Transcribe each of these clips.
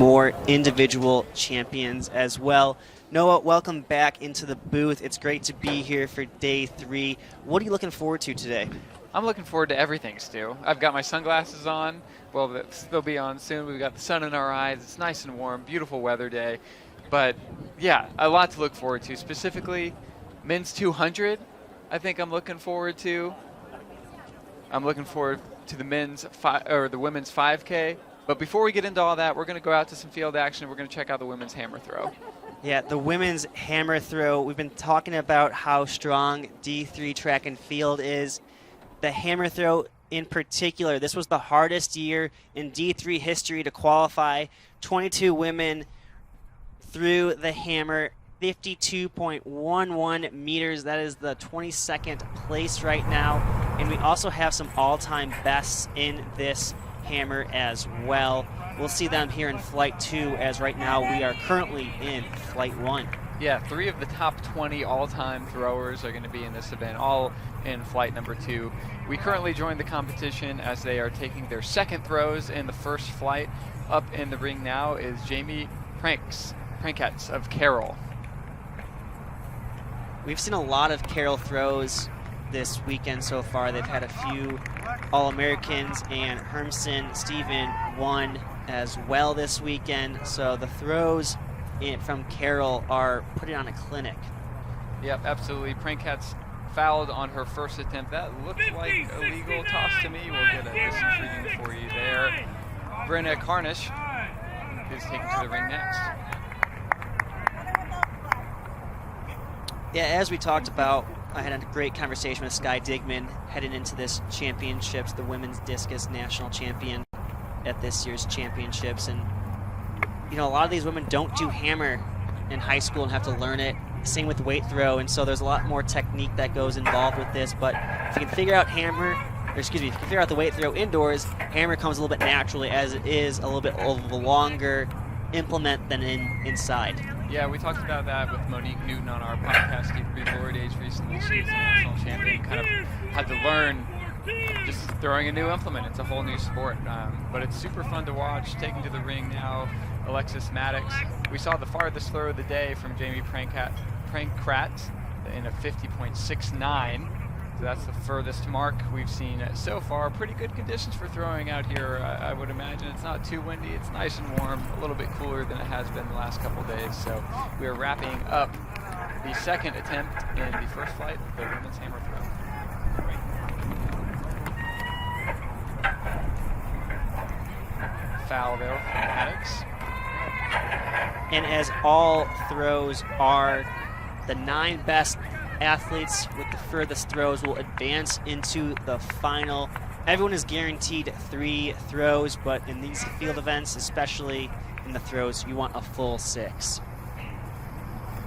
more individual champions as well. Noah, welcome back into the booth. It's great to be here for day 3. What are you looking forward to today? I'm looking forward to everything, Stu. I've got my sunglasses on. Well, they'll be on soon. We've got the sun in our eyes. It's nice and warm, beautiful weather day. But yeah, a lot to look forward to. Specifically, men's 200, I think I'm looking forward to. I'm looking forward to the women's 5K. But before we get into all that, we're going to go out to some field action. We're going to check out the women's hammer throw. Yeah, the women's hammer throw. We've been talking about how strong D3 track and field is. The hammer throw in particular, this was the hardest year in D3 history to qualify. 22 women threw the hammer, 52.11 meters. That is the 22nd place right now. And we also have some all-time bests in this hammer as well. We'll see them here in Flight 2, as right now we are currently in Flight 1. Yeah, 3 of the top 20 all-time throwers are going to be in this event, all in Flight number 2. We currently join the competition as they are taking their second throws in the first flight. Up in the ring now is Jamie Prankets of Carroll. We've seen a lot of Carroll throws this weekend so far. They've had a few All-Americans, and Hermson Steven won as well this weekend. So the throws from Carroll are putting on a clinic. Yep, absolutely. Prankets fouled on her first attempt. That looks like a legal toss to me. We'll get a distance reading for you there. Brenna Carnish is taken to the ring next. Yeah, as we talked about, I had a great conversation with Sky Digman heading into this championships, the women's discus national champion at this year's championships. And, you know, a lot of these women don't do hammer in high school and have to learn it. Same with weight throw, and so there's a lot more technique that goes involved with this. But if you can figure out if you can figure out the weight throw indoors, hammer comes a little bit naturally, as it is a little bit of a longer implement than inside. Yeah, we talked about that with Monique Newton on our podcast, D3 Lower Age recently. She's a national champion, kind of had to learn just throwing a new implement. It's a whole new sport, but it's super fun to watch. Taking to the ring now, Alexis Maddox. We saw the farthest throw of the day from Jamie Prankrat in a 50.69. So that's the furthest mark we've seen so far. Pretty good conditions for throwing out here, I would imagine. It's not too windy, it's nice and warm, a little bit cooler than it has been the last couple days. So we are wrapping up the second attempt in the first flight of the women's hammer throw. Foul there from Maddox. And as all throws are, the 9 best athletes with the furthest throws will advance into the final. Everyone is guaranteed 3 throws, but in these field events, especially in the throws, you want a full 6.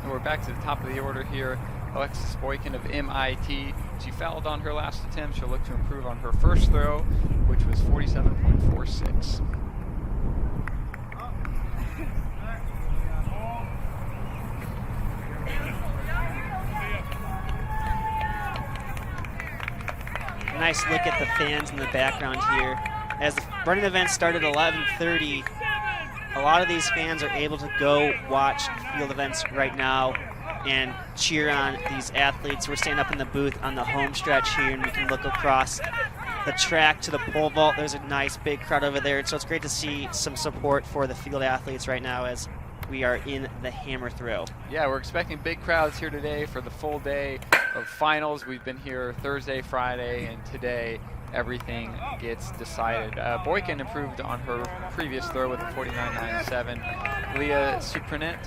And we're back to the top of the order here. Alexis Boykin of MIT. She fouled on her last attempt. She'll look to improve on her first throw, which was 47.46. Nice look at the fans in the background here. As the running event started at 11:30, a lot of these fans are able to go watch field events right now and cheer on these athletes. We're standing up in the booth on the home stretch here, and we can look across the track to the pole vault. There's a nice big crowd over there, so it's great to see some support for the field athletes right now as we are in the hammer throw. Yeah, we're expecting big crowds here today for the full day of finals. We've been here Thursday, Friday, and today everything gets decided. Boykin improved on her previous throw with a 49.97. Leah Supranent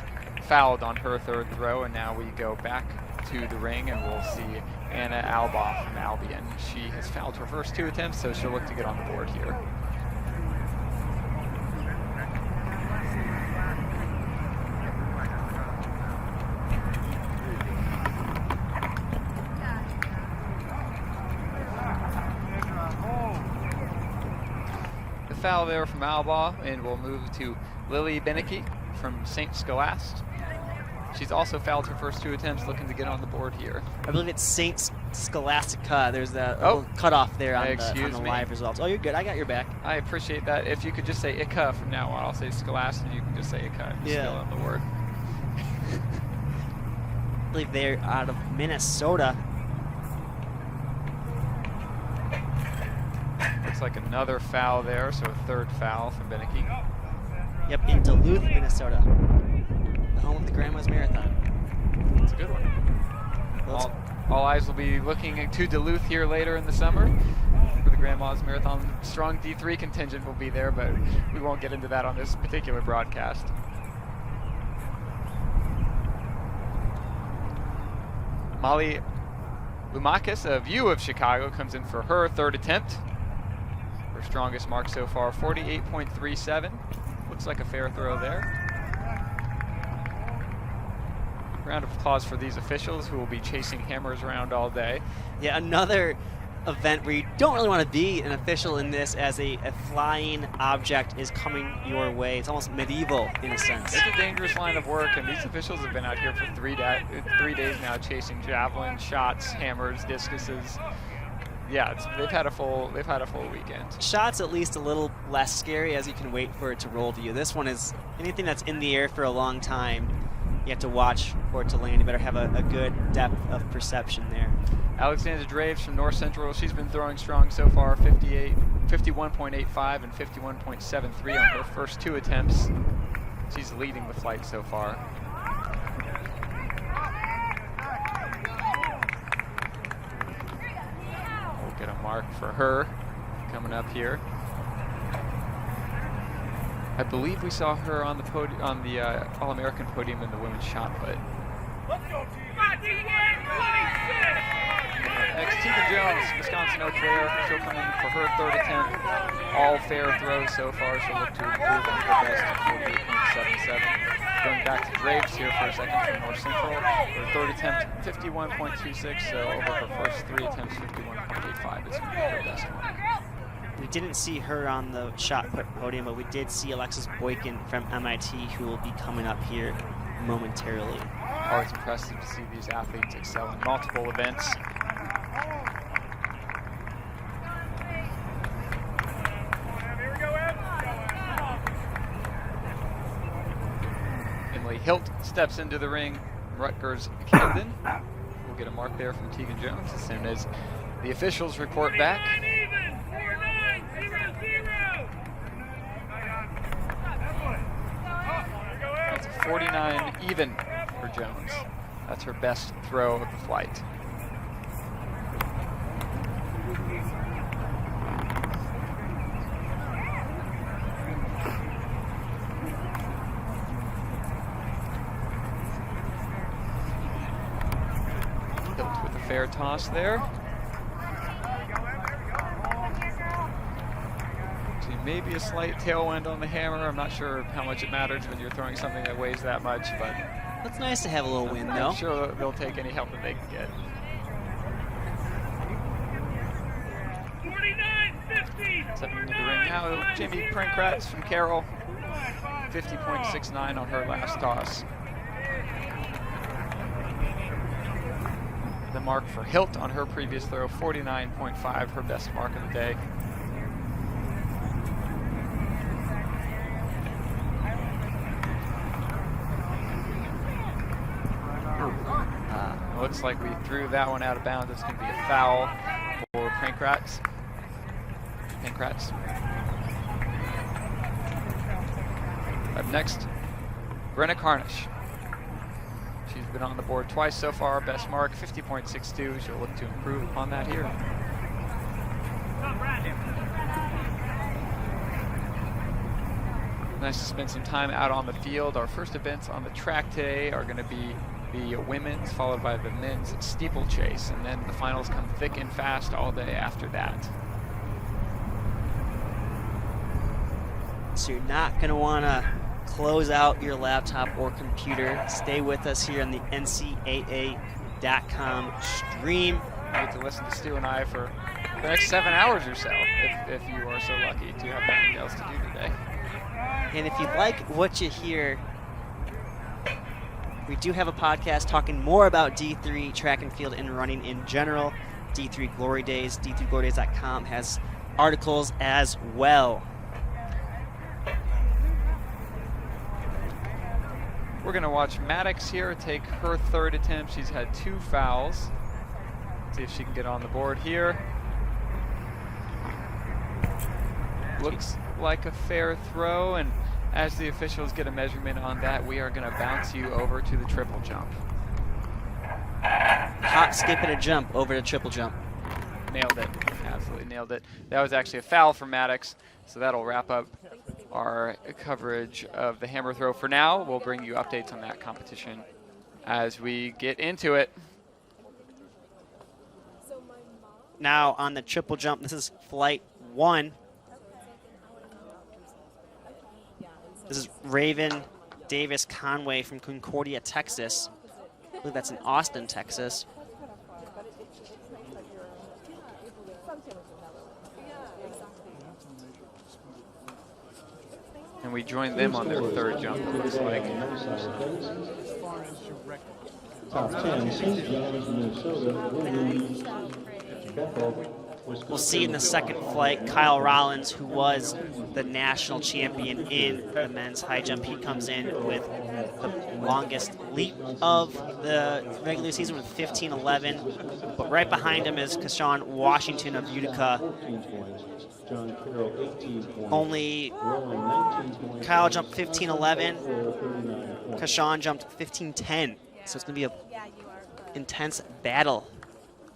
fouled on her third throw, and now we go back to the ring and we'll see Anna Alba from Albion. She has fouled her first 2 attempts, so she'll look to get on the board here. Foul there from Alba, and we'll move to Lily Beneke from St. Scholastic. She's also fouled her first 2 attempts, looking to get on the board here. I believe it's Saint Scholastica. There's a little cutoff there on the me. live results. Oh, you're good. I got your back. I appreciate that. If you could just say Ika from now on, I'll say Scholastica. You can just say Ika. Yeah. Still on the word. I believe they're out of Minnesota. Looks like another foul there, so a 3rd foul from Beneke. Yep, in Duluth, Minnesota. The home of the Grandma's Marathon. That's a good one. All eyes will be looking to Duluth here later in the summer for the Grandma's Marathon. Strong D3 contingent will be there, but we won't get into that on this particular broadcast. Molly Lumakis of U of Chicago comes in for her 3rd attempt. Her strongest mark so far, 48.37. Looks like a fair throw there. Round of applause for these officials who will be chasing hammers around all day. Yeah, another event where you don't really want to be an official in this, as a flying object is coming your way. It's almost medieval in a sense. It's a dangerous line of work, and these officials have been out here for 3 days now chasing javelin, shots, hammers, discuses. Yeah, they've had a full weekend. Shots at least a little less scary, as you can wait for it to roll to you. This one is anything that's in the air for a long time. You have to watch for it to land. You better have a good depth of perception there. Alexandra Draves from North Central, she's been throwing strong so far, 51.85 and 51.73 on her first 2 attempts. She's leading the flight so far. We'll get a mark for her coming up here. I believe we saw her on the All-American podium in the women's shot put. Next, Tegan Jones, Wisconsin Eau Claire. She'll come in for her 3rd attempt. All fair throws so far. She'll look to improve on her best at 48.77. Going back to Graves here for a second from North Central. Her 3rd attempt, 51.26. So over her first 3 attempts, 51.85 is going to be her best one. We didn't see her on the shot put podium, but we did see Alexis Boykin from MIT, who will be coming up here momentarily. Always impressive to see these athletes excel in multiple events. Emily Hilt steps into the ring. Rutgers Camden. We'll get a mark there from Tegan Jones as soon as the officials report back. That's a 49 even for Jones. That's her best throw of the flight. Hilt with a fair toss there. Maybe a slight tailwind on the hammer. I'm not sure how much it matters when you're throwing something that weighs that much, but it's nice to have a little wind, though. I'm sure they'll take any help that they can get. 49-50. Stepping into the ring now, Jamie Prinkratz from Carroll, 50.69 on her last toss. The mark for Hilt on her previous throw, 49.5, her best mark of the day. Looks like we threw that one out of bounds. It's going to be a foul for Prinkratz. Up next, Brenna Carnish. She's been on the board twice so far. Best mark, 50.62. She'll look to improve upon that here. Nice to spend some time out on the field. Our first events on the track today are going to be the women's, followed by the men's steeplechase, and then the finals come thick and fast all day after that. So you're not going to want to close out your laptop or computer. Stay with us here on the NCAA.com stream. You get to listen to Stu and I for the next 7 hours or so, if you are so lucky to have nothing else to do today. And if you like what you hear, We do have a podcast talking more about D3 track and field and running in general. D3 Glory Days, d3glorydays.com has articles as well. We're going to watch Maddox here take her third attempt. She's had 2 fouls. See if she can get on the board here. Looks like a fair throw, and as the officials get a measurement on that, we are going to bounce you over to the triple jump. Hop, skip, and a jump over to triple jump. Nailed it. Absolutely nailed it. That was actually a foul for Maddox, so that'll wrap up our coverage of the hammer throw for now. We'll bring you updates on that competition as we get into it. Now on the triple jump, this is flight 1. This is Raven Davis Conway from Concordia, Texas. I believe that's in Austin, Texas. And we joined them on their third jump, it looks like. Top 10, St. John's, Minnesota, We'll see in the second flight, Kyle Rollins, who was the national champion in the men's high jump. He comes in with the longest leap of the regular season with 15:11. But right behind him is Kashawn Washington of Utica. Only Kyle jumped 15:11. Kashawn jumped 15:10. So it's going to be an intense battle.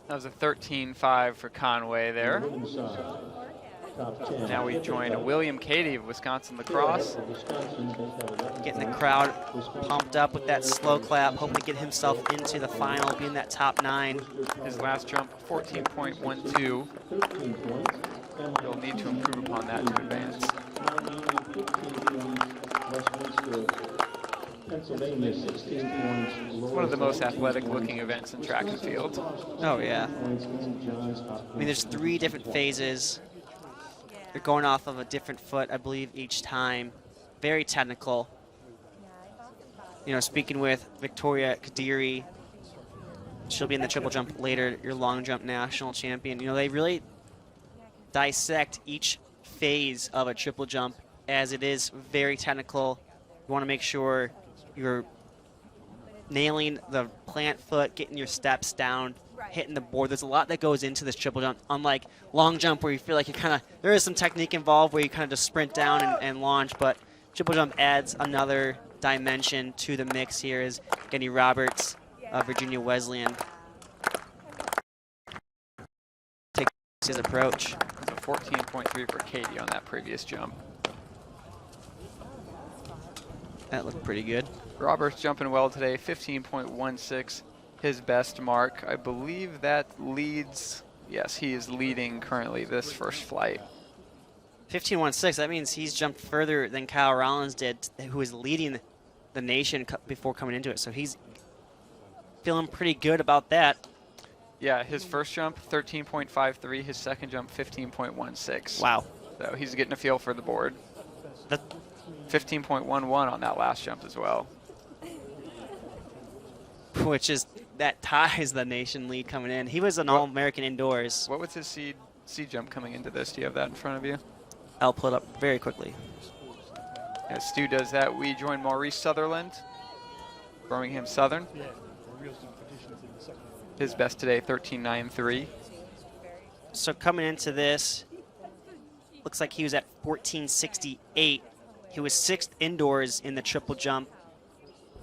That was a 13.5 for Conway there. Now we join William Cady of Wisconsin Lacrosse. Getting the crowd pumped up with that slow clap, hoping to get himself into the final, be in that top 9. His last jump, 14.12. He'll need to improve upon that to advance. One of the most athletic looking events in track and field. Oh yeah. I mean, there's 3 different phases. They're going off of a different foot, I believe, each time. Very technical. You know, speaking with Victoria Kadiri, she'll be in the triple jump later, your long jump national champion. You know, they really dissect each phase of a triple jump as it is very technical. You want to make sure you're nailing the plant foot, getting your steps down, hitting the board. There's a lot that goes into this triple jump, unlike long jump where you feel like you kind of, there is some technique involved where you kind of just sprint down and launch, but triple jump adds another dimension to the mix here as Genny Roberts of Virginia Wesleyan takes his approach. It's a 14.3 for Katie on that previous jump. That looked pretty good. Roberts jumping well today, 15.16, his best mark. I believe that leads, yes, he is leading currently this first flight. 15.16, that means he's jumped further than Kyle Rollins did, who is leading the nation before coming into it. So he's feeling pretty good about that. Yeah, his first jump, 13.53, his second jump, 15.16. Wow. So he's getting a feel for the board. 15.11 on that last jump as well. Which is, that ties the nation lead coming in. He was an All-American indoors. What was his seed jump coming into this? Do you have that in front of you? I'll pull it up very quickly. As Stu does that, we join Maurice Sutherland, Birmingham Southern. His best today, 13.93. So coming into this, looks like he was at 14.68. He was 6th indoors in the triple jump.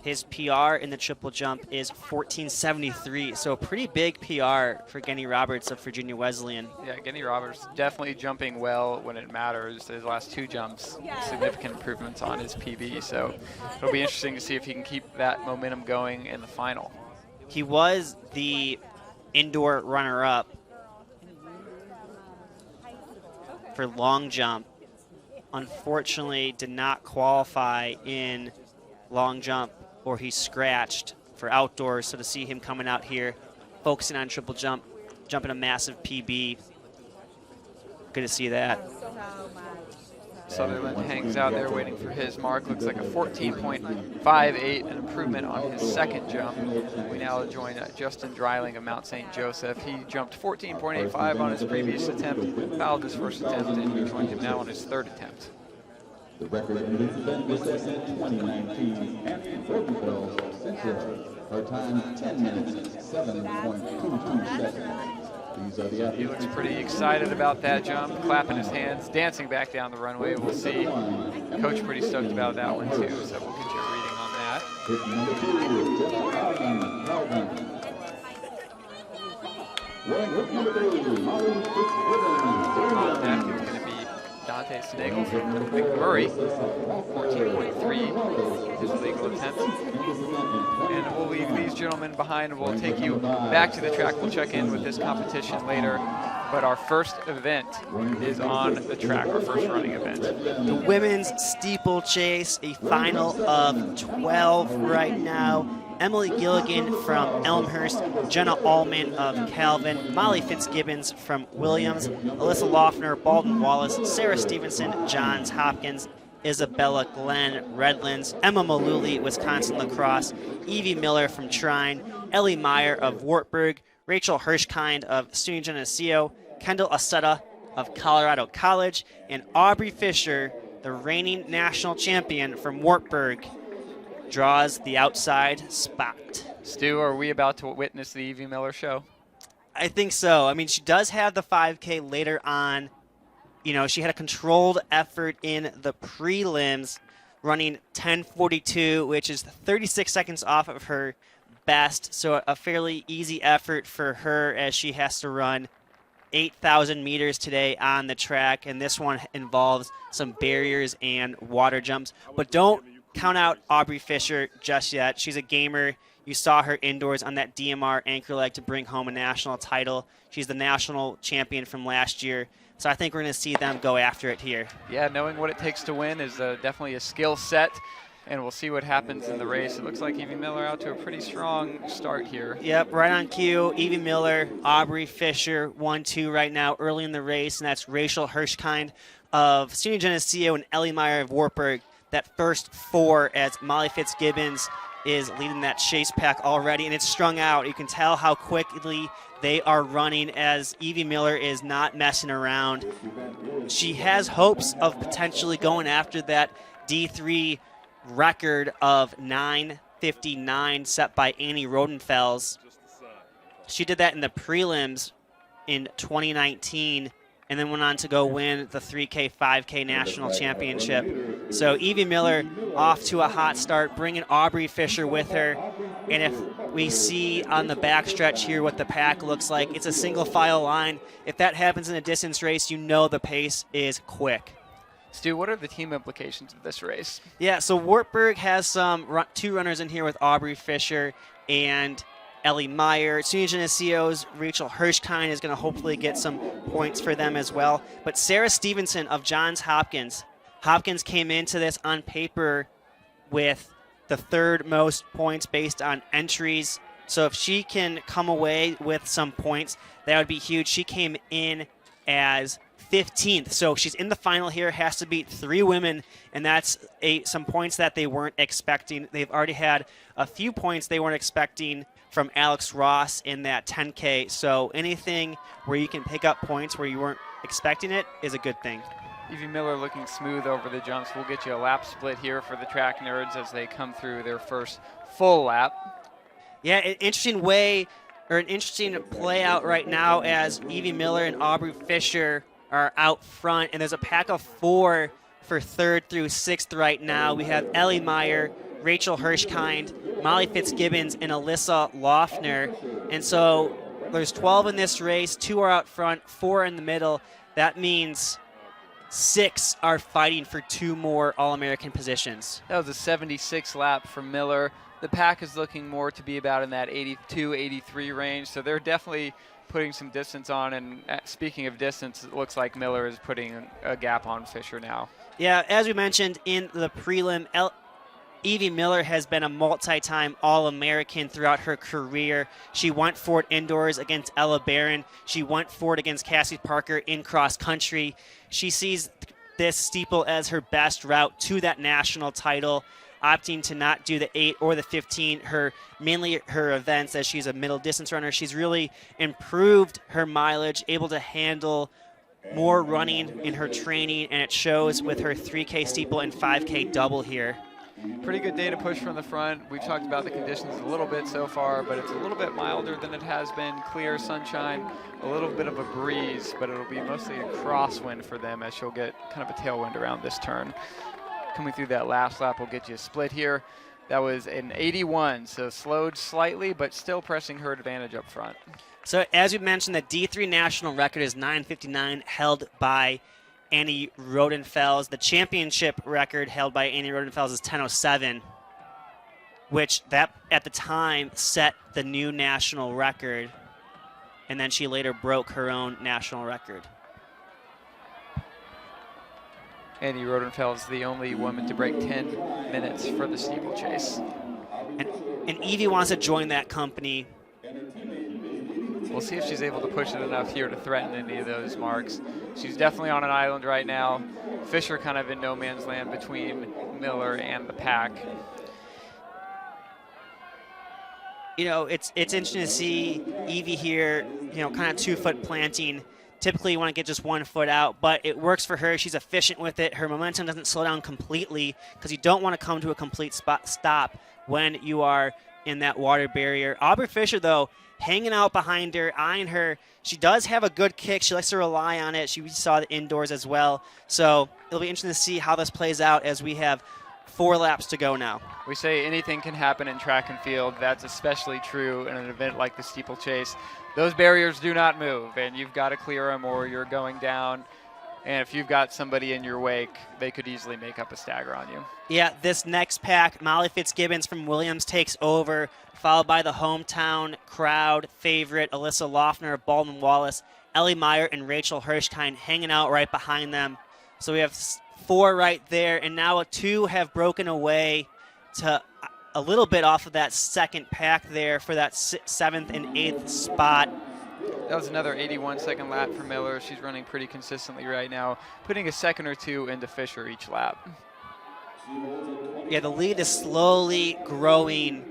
His PR in the triple jump is 14.73, so a pretty big PR for Genny Roberts of Virginia Wesleyan. Yeah, Genny Roberts definitely jumping well when it matters. His last 2 jumps, significant improvements on his PB, so it'll be interesting to see if he can keep that momentum going in the final. He was the indoor runner-up for long jump. Unfortunately, did not qualify in long jump, or he scratched for outdoors. So to see him coming out here, focusing on triple jump, jumping a massive PB, good to see that. Sutherland hangs out there waiting for his mark. Looks like a 14.58, an improvement on his second jump. We now join Justin Dreiling of Mount St. Joseph. He jumped 14.85 on his previous attempt, fouled his first attempt, and we join him now on his third attempt. The record in this event was set in 2019 at 40 bells Central. Her time 10 minutes, 7.22 seconds. These are the He athletes. looks pretty excited about that jump, clapping his hands, dancing back down the runway. We'll see. Coach pretty stoked about that one too, so we'll get you a reading on that. Hit number 2 is Jenna Calvin. Wearing hook number 3, Molly Fitzgibbon. That is going to be Dante Snagel from McMurray, 14.3, his legal attempt. And we'll leave these gentlemen behind. We'll take you back to the track. We'll check in with this competition later. But our first event is on the track, our first running event. The women's steeplechase, a final of 12 right now. Emily Gilligan from Elmhurst, Jenna Allman of Calvin, Molly Fitzgibbons from Williams, Alyssa Loeffner, Baldwin Wallace, Sarah Stevenson, Johns Hopkins, Isabella Glenn, Redlands, Emma Maluli, Wisconsin Lacrosse, Evie Miller from Trine, Ellie Meyer of Wartburg, Rachel Hirschkind of SUNY Geneseo, Kendall Aceta of Colorado College, and Aubrey Fisher, the reigning national champion from Wartburg, draws the outside spot. Stu, are we about to witness the Evie Miller show? I think so. I mean, she does have the 5K later on. You know, she had a controlled effort in the prelims, running 10:42, which is 36 seconds off of her best. So a fairly easy effort for her as she has to run 8,000 meters today on the track. And this one involves some barriers and water jumps. But don't count out Aubrey Fisher just yet. She's a gamer. You saw her indoors on that DMR anchor leg to bring home a national title. She's the national champion from last year. So I think we're going to see them go after it here. Yeah, knowing what it takes to win is definitely a skill set, and we'll see what happens in the race. It looks like Evie Miller out to a pretty strong start here. Yep, right on cue. Evie Miller, Aubrey Fisher, 1-2 right now early in the race, and that's Rachel Hirschkind of SUNY Geneseo and Ellie Meyer of Wartburg. That first four as Molly Fitzgibbons is leading that chase pack already, and it's strung out. You can tell how quickly they are running as Evie Miller is not messing around. She has hopes of potentially going after that D3 record of 9:59 set by Annie Rodenfels. She did that in the prelims in 2019 and then went on to go win the 3K, 5K national championship. So Evie Miller off to a hot start, bringing Aubrey Fisher with her. And if we see on the backstretch here what the pack looks like, it's a single file line. If that happens in a distance race, you know the pace is quick. Stu, what are the team implications of this race? Yeah, so Wartburg has two runners in here with Aubrey Fisher and Ellie Meyer. SUNY Geneseo's Rachel Hirschkind is going to hopefully get some points for them as well. But Sarah Stevenson of Johns Hopkins. Hopkins came into this on paper with the third most points based on entries. So if she can come away with some points, that would be huge. She came in as 15th. So she's in the final here, has to beat three women, and that's some points that they weren't expecting. They've already had a few points they weren't expecting from Alex Ross in that 10K. So anything where you can pick up points where you weren't expecting it is a good thing. Evie Miller looking smooth over the jumps. We'll get you a lap split here for the track nerds as they come through their first full lap. Yeah, an interesting way, or an interesting play out right now as Evie Miller and Aubrey Fisher are out front, and there's a pack of four for third through sixth right now. We have Ellie Meyer, Rachel Hirschkind, Molly Fitzgibbons, and Alyssa Loeffner. And so there's 12 in this race. 2 are out front, 4 in the middle. That means 6 are fighting for 2 more All-American positions. That was a 76 lap for Miller. The pack is looking more to be about in that 82, 83 range, so they're definitely putting some distance on. And speaking of distance, it looks like Miller is putting a gap on Fisher now. Yeah, as we mentioned in the prelim, Evie Miller has been a multi-time All-American throughout her career. She went for it indoors against Ella Barron. She went for it against Cassie Parker in cross country. She sees this steeple as her best route to that national title, opting to not do the 8 or the 15. Mainly her events, as she's a middle distance runner, she's really improved her mileage, able to handle more running in her training, and it shows with her 3K steeple and 5K double here. Pretty good day to push from the front. We've talked about the conditions a little bit so far, but it's a little bit milder than it has been. Clear sunshine, a little bit of a breeze, but it'll be mostly a crosswind for them as she'll get kind of a tailwind around this turn. Coming through that last lap will get you a split here. That was an 81, so slowed slightly, but still pressing her advantage up front. So as we mentioned, the D3 national record is 9:59, held by Annie Rodenfels. The championship record held by Annie Rodenfels is 10:07, which that at the time set the new national record, and then she later broke her own national record. Annie Rodenfels, the only woman to break 10 minutes for the steeplechase. And Evie wants to join that company. We'll see if she's able to push it enough here to threaten any of those marks. She's definitely on an island right now. Fisher kind of in no man's land between Miller and the pack. You know, it's interesting to see Evie here, you know, kind of 2-foot planting. Typically you want to get just 1 foot out, but it works for her. She's efficient with it. Her momentum doesn't slow down completely because you don't want to come to a complete stop when you are in that water barrier. Aubrey Fisher, though, hanging out behind her, eyeing her. She does have a good kick. She likes to rely on it. We saw the indoors as well. So it'll be interesting to see how this plays out as we have 4 laps to go now. We say anything can happen in track and field. That's especially true in an event like the steeplechase. Those barriers do not move, and you've got to clear them or you're going down. And if you've got somebody in your wake, they could easily make up a stagger on you. Yeah, this next pack, Molly Fitzgibbons from Williams takes over, followed by the hometown crowd favorite, Alyssa Loeffner of Baldwin Wallace, Ellie Meyer, and Rachel Hirschkind hanging out right behind them. So we have 4 right there, and now 2 have broken away to a little bit off of that second pack there for that 7th and 8th spot. That was another 81-second lap for Miller. She's running pretty consistently right now, putting a second or 2 into Fisher each lap. Yeah, the lead is slowly growing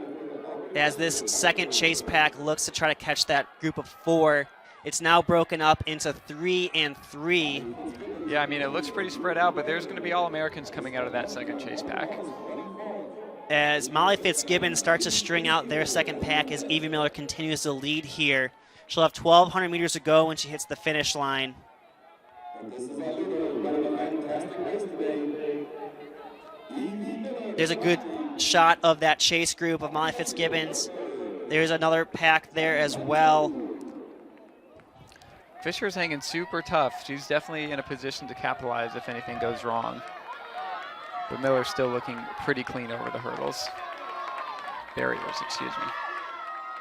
as this second chase pack looks to try to catch that group of 4. It's now broken up into 3 and 3. Yeah, I mean, it looks pretty spread out, but there's going to be All-Americans coming out of that second chase pack. As Molly Fitzgibbon starts to string out their second pack as Evie Miller continues to lead here. She'll have 1,200 meters to go when she hits the finish line. There's a good shot of that chase group of Molly Fitzgibbons. There's another pack there as well. Fisher's hanging super tough. She's definitely in a position to capitalize if anything goes wrong. But Miller's still looking pretty clean over the hurdles. Barriers, excuse me.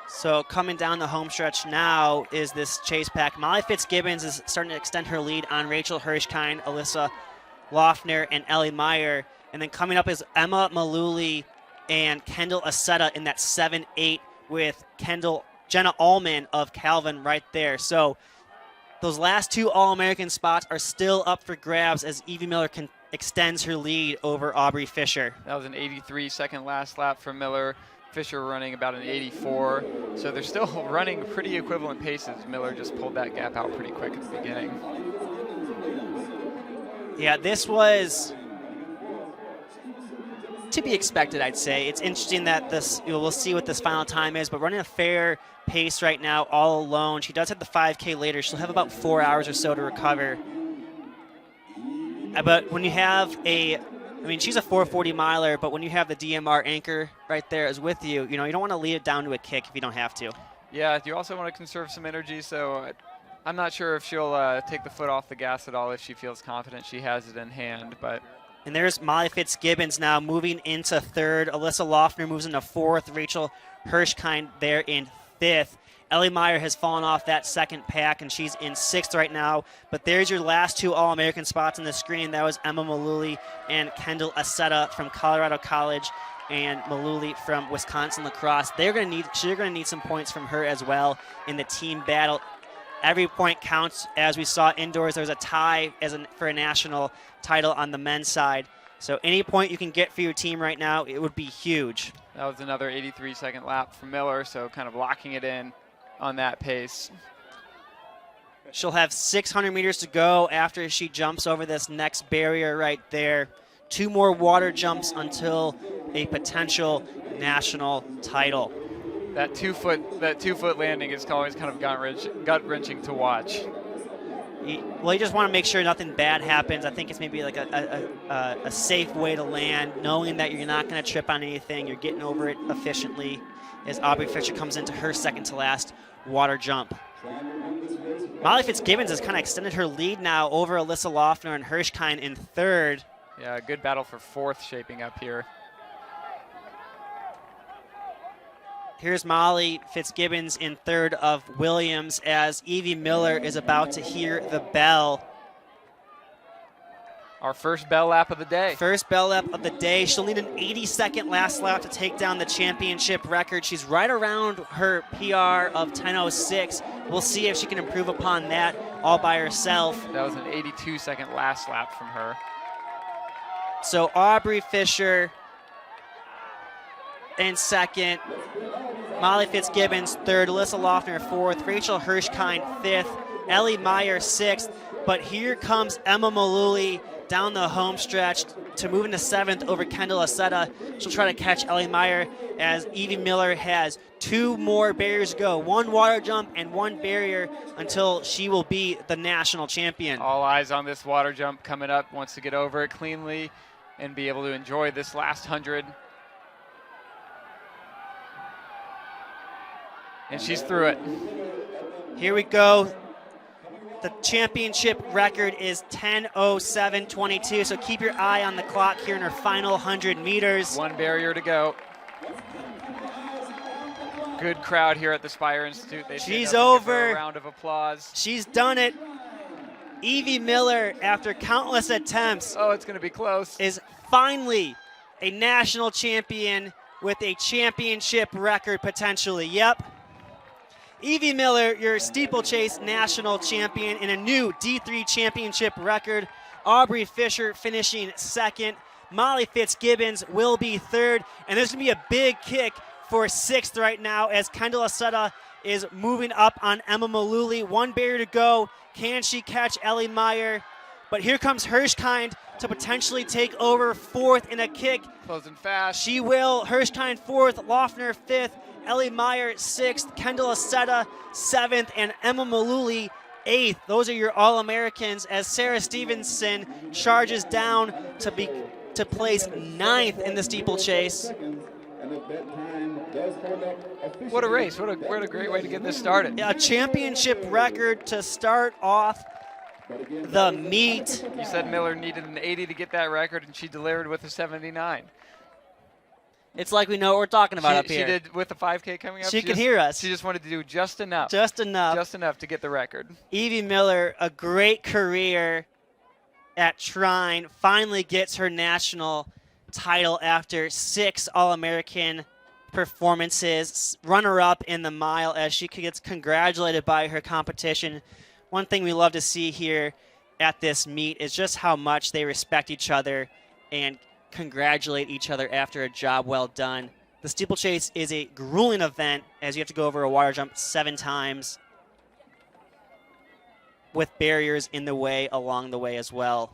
So coming down the home stretch now is this chase pack. Molly Fitzgibbons is starting to extend her lead on Rachel Hirschkind, Alyssa Loeffner, and Ellie Meyer. And then coming up is Emma Maluli and Kendall Aceta in that 7-8 with Jenna Allman of Calvin right there. So those last 2 All-American spots are still up for grabs as Evie Miller extends her lead over Aubrey Fisher. That was an 83-second last lap for Miller. Fisher running about an 84. So they're still running pretty equivalent paces. Miller just pulled that gap out pretty quick at the beginning. Yeah, this was to be expected, I'd say. It's interesting that this, we'll see what this final time is, but running a fair pace right now all alone. She does have the 5K later. She'll have about 4 hours or so to recover. But when you have she's a 440 miler, but when you have the DMR anchor right there is with you, you don't want to lead it down to a kick if you don't have to. Yeah, you also want to conserve some energy, so I'm not sure if she'll take the foot off the gas at all if she feels confident she has it in hand, but... And there's Molly Fitzgibbons now moving into 3rd. Alyssa Loeffner moves into 4th. Rachel Hirschkind there in 5th. Ellie Meyer has fallen off that second pack, and she's in 6th right now. But there's your last 2 All-American spots on the screen. That was Emma Maluli and Kendall Aceta from Colorado College and Maluli from Wisconsin Lacrosse. She's going to need some points from her as well in the team battle. Every point counts. As we saw indoors, there's a tie for a national title on the men's side. So any point you can get for your team right now, it would be huge. That was another 83-second lap for Miller, so kind of locking it in on that pace. She'll have 600 meters to go after she jumps over this next barrier right there. 2 more water jumps until a potential national title. That two foot landing is always kind of gut wrenching to watch. Well, you just want to make sure nothing bad happens. I think it's maybe like a safe way to land, knowing that you're not going to trip on anything. You're getting over it efficiently as Aubrey Fisher comes into her second to last water jump. Molly Fitzgibbons has kind of extended her lead now over Alyssa Loeffner and Hirschkind in third. Yeah, a good battle for fourth shaping up here. Here's Molly Fitzgibbons in third of Williams as Evie Miller is about to hear the bell. Our first bell lap of the day. First bell lap of the day. She'll need an 80-second last lap to take down the championship record. She's right around her PR of 10:06. We'll see if she can improve upon that all by herself. That was an 82-second last lap from her. So Aubrey Fisher in second. Molly Fitzgibbons third, Alyssa Loeffner fourth, Rachel Hirschkind fifth, Ellie Meyer sixth. But here comes Emma Maluli down the home stretch to move into seventh over Kendall Aceta. She'll try to catch Ellie Meyer as Evie Miller has 2 more barriers to go. 1 water jump and 1 barrier until she will be the national champion. All eyes on this water jump coming up. Wants to get over it cleanly and be able to enjoy this last 100. And she's through it. Here we go. The championship record is 10:07:22, so keep your eye on the clock here in her final 100 meters. 1 barrier to go. Good crowd here at the Spire Institute. She's over. A round of applause. She's done it. Evie Miller, after countless attempts, Oh, it's going to be close. is finally a national champion with a championship record potentially. Yep. Evie Miller, your steeplechase national champion in a new D3 championship record. Aubrey Fisher finishing second. Molly Fitzgibbons will be third. And there's going to be a big kick for sixth right now as Kendall Aceta is moving up on Emma Maluli. 1 barrier to go. Can she catch Ellie Meyer? But here comes Hirschkind to potentially take over fourth in a kick. Closing fast. She will. Hirschkind fourth, Loeffner fifth, Ellie Meyer sixth, Kendall Aceta seventh, and Emma Maluli eighth. Those are your All-Americans as Sarah Stevenson charges down to place ninth in the steeplechase. What a race. What a great way to get this started. A championship record to start off the meet. You said Miller needed an 80 to get that record, and she delivered with a 79. It's like we know what we're talking about up here. She did with the 5K coming up. She can hear us. She just wanted to do just enough. Just enough. Just enough to get the record. Evie Miller, a great career at Shrine, finally gets her national title after 6 All-American performances. Runner-up in the mile as she gets congratulated by her competition. One thing we love to see here at this meet is just how much they respect each other and congratulate each other after a job well done. The steeplechase is a grueling event as you have to go over a water jump 7 times with barriers in the way along the way as well.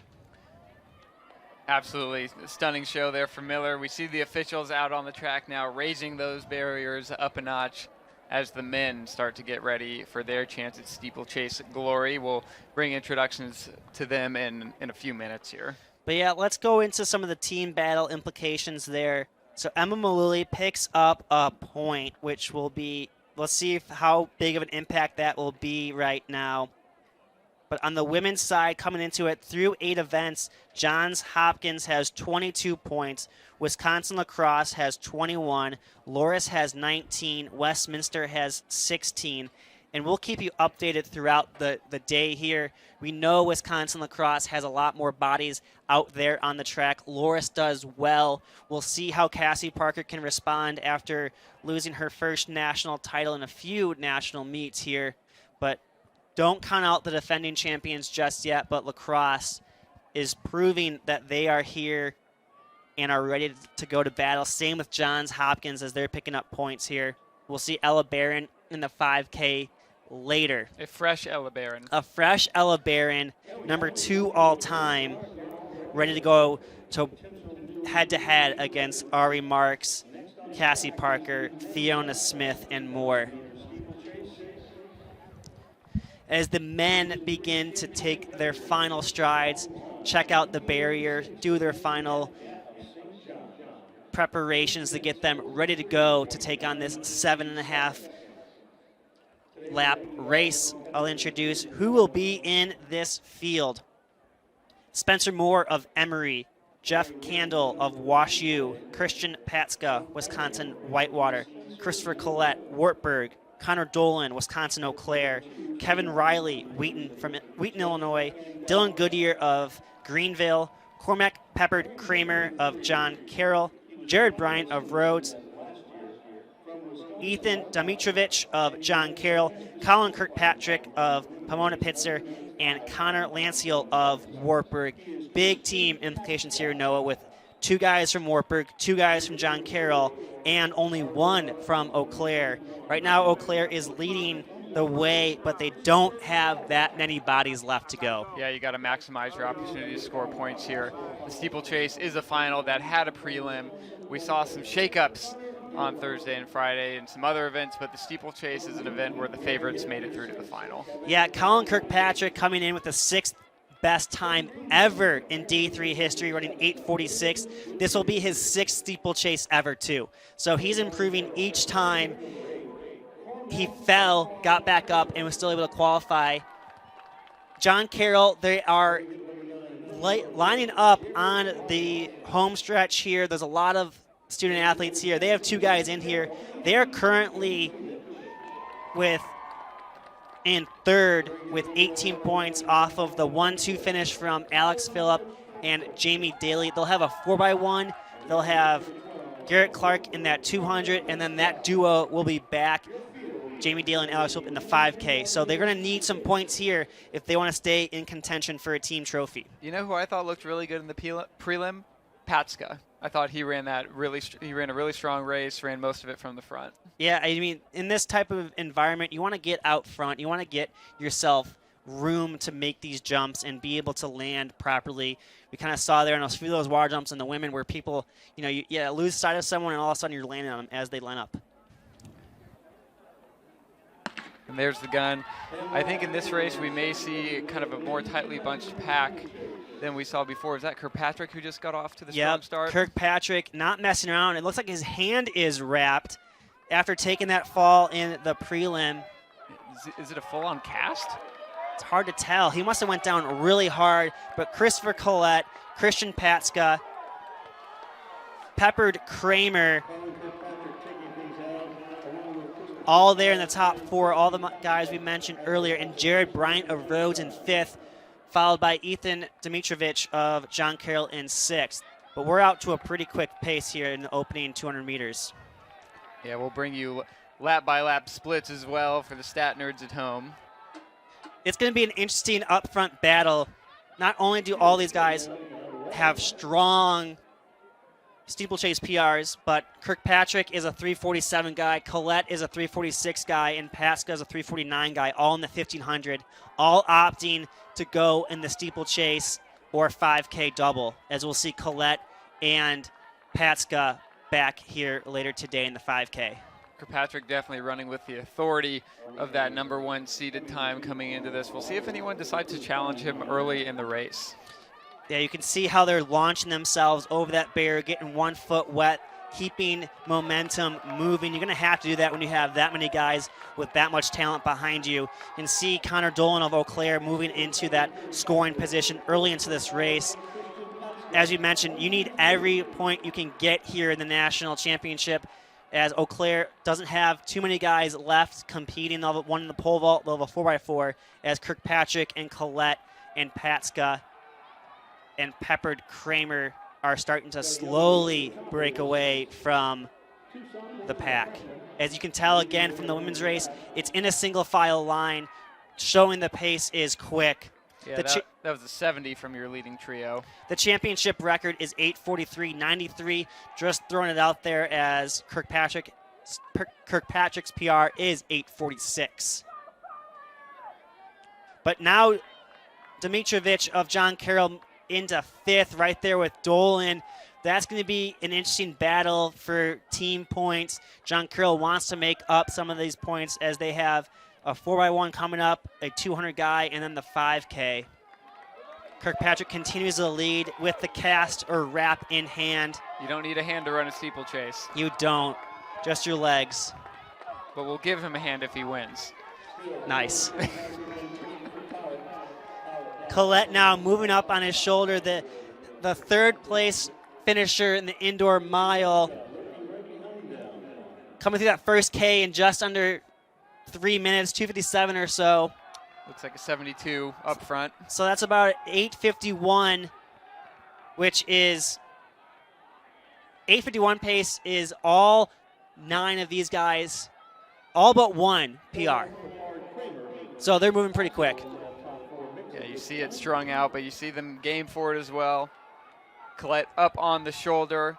Absolutely. Stunning show there for Miller. We see the officials out on the track now raising those barriers up a notch as the men start to get ready for their chance at steeplechase glory. We'll bring introductions to them in a few minutes here. But yeah, let's go into some of the team battle implications there. So Emma Maluli picks up a point, which will be, let's see how big of an impact that will be right now. But on the women's side, coming into it through 8 events, Johns Hopkins has 22 points, Wisconsin La Crosse has 21, Loras has 19, Westminster has 16. And we'll keep you updated throughout the day here. We know Wisconsin La Crosse has a lot more bodies out there on the track. Loras does well. We'll see how Cassie Parker can respond after losing her first national title in a few national meets here. But don't count out the defending champions just yet, but lacrosse is proving that they are here and are ready to go to battle. Same with Johns Hopkins as they're picking up points here. We'll see Ella Barron in the 5K later. A fresh Ella Barron. A fresh Ella Barron, number 2 all time, ready to go to head-to-head against Ari Marks, Cassie Parker, Fiona Smith, and more. As the men begin to take their final strides, check out the barrier, do their final preparations to get them ready to go to take on this 7.5 lap race, I'll introduce who will be in this field. Spencer Moore of Emory, Jeff Candle of Wash U, Christian Patska, Wisconsin Whitewater, Christopher Collette, Wartburg, Connor Dolan, Wisconsin Eau Claire, Kevin Riley, Wheaton, Illinois, Dylan Goodyear of Greenville, Cormac Peppard Kramer of John Carroll, Jared Bryant of Rhodes, Ethan Dimitrovich of John Carroll, Colin Kirkpatrick of Pomona Pitzer, and Connor Lanciel of Wartburg. Big team implications here, Noah, with 2 guys from Wartburg, 2 guys from John Carroll, and only 1 from Eau Claire. Right now, Eau Claire is leading the way, but they don't have that many bodies left to go. Yeah, you got to maximize your opportunity to score points here. The steeplechase is a final that had a prelim. We saw some shakeups on Thursday and Friday and some other events, but the steeplechase is an event where the favorites made it through to the final. Yeah, Colin Kirkpatrick coming in with the 6th best time ever in D3 history, running 8:46. This will be his 6th steeplechase ever, too. So he's improving each time. He fell, got back up, and was still able to qualify. John Carroll, they are lining up on the home stretch here. There's a lot of student athletes here. They have 2 guys in here. They are currently in 3rd with 18 points off of the 1-2 finish from Alex Phillip and Jamie Daly. They'll have a 4x1. They'll have Garrett Clark in that 200, and then that duo will be back, Jamie Daly and Alex Phillip, in the 5K. So they're going to need some points here if they want to stay in contention for a team trophy. You know who I thought looked really good in the prelim? Patska. I thought he ran a really strong race, ran most of it from the front. Yeah, I mean, in this type of environment, you want to get out front. You want to get yourself room to make these jumps and be able to land properly. We kind of saw there in a few of those water jumps in the women where people, you lose sight of someone and all of a sudden you're landing on them as they line up. And there's the gun. I think in this race we may see kind of a more tightly bunched pack than we saw before. Is that Kirkpatrick who just got off to the strong start? Kirkpatrick not messing around. It looks like his hand is wrapped after taking that fall in the prelim. Is it a full-on cast? It's hard to tell. He must have went down really hard, but Christopher Collette, Christian Patska, Peppard Kramer, all there in the top 4, all the guys we mentioned earlier, and Jared Bryant of Rhodes in 5th, followed by Ethan Dimitrovich of John Carroll in 6th. But we're out to a pretty quick pace here in the opening 200 meters. Yeah, we'll bring you lap-by-lap splits as well for the stat nerds at home. It's going to be an interesting upfront battle. Not only do all these guys have strong steeplechase PRs, but Kirkpatrick is a 347 guy, Collette is a 346 guy, and Patska is a 349 guy, all in the 1500, all opting to go in the steeplechase or 5K double, as we'll see Collette and Patska back here later today in the 5K. Kirkpatrick definitely running with the authority of that #1 seeded time coming into this. We'll see if anyone decides to challenge him early in the race. Yeah, you can see how they're launching themselves over that barrier, getting 1 foot wet, keeping momentum moving. You're going to have to do that when you have that many guys with that much talent behind you. You can see Connor Dolan of Eau Claire moving into that scoring position early into this race. As you mentioned, you need every point you can get here in the national championship, as Eau Claire doesn't have too many guys left competing. They'll have one in the pole vault, they'll have a 4x4, as Kirkpatrick and Collette and Patska and Peppard Kramer are starting to slowly break away from the pack. As you can tell again from the women's race, it's in a single file line. showing the pace is quick. Yeah, that was a 70 from your leading trio. The championship record is 8:43.93. Just throwing it out there as Kirkpatrick's PR is 8:46. But now Dimitrovic of John Carroll into 5th right there with Dolan. That's going to be an interesting battle for team points. John Carroll wants to make up some of these points as they have a 4x1 coming up, a 200 guy, and then the 5K. Kirkpatrick continues to lead with the cast or wrap in hand. You don't need a hand to run a steeplechase. You don't, just your legs. But we'll give him a hand if he wins. Nice. Collette now moving up on his shoulder, the 3rd place finisher in the indoor mile. Coming through that first K in just under 3 minutes, 2:57 or so. Looks like a 72 up front. So that's about 8:51, which is 8:51 pace is all 9 of these guys, all but 1 PR. So they're moving pretty quick. Yeah, you see it strung out, but you see them game for it as well. Collette up on the shoulder.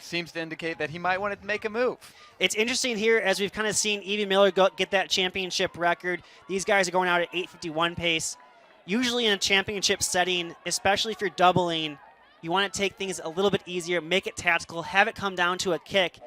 Seems to indicate that he might want to make a move. It's interesting here as we've kind of seen Evie Miller get that championship record. These guys are going out at 8:51 pace. Usually in a championship setting, especially if you're doubling, you want to take things a little bit easier, make it tactical, have it come down to a kick.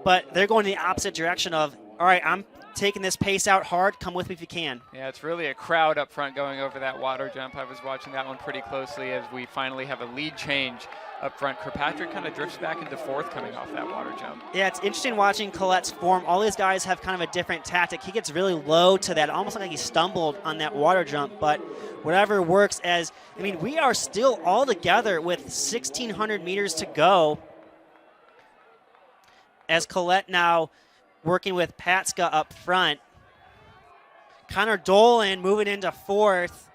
But they're going in the opposite direction of, all right, I'm taking this pace out hard. Come with me if you can. Yeah, it's really a crowd up front going over that water jump. I was watching that one pretty closely as we finally have a lead change up front. Kirkpatrick kind of drifts back into 4th coming off that water jump. Yeah, it's interesting watching Collette's form. All these guys have kind of a different tactic. He gets really low to that, almost like he stumbled on that water jump, but whatever works we are still all together with 1,600 meters to go as Collette now working with Patska up front. Connor Dolan moving into 4th.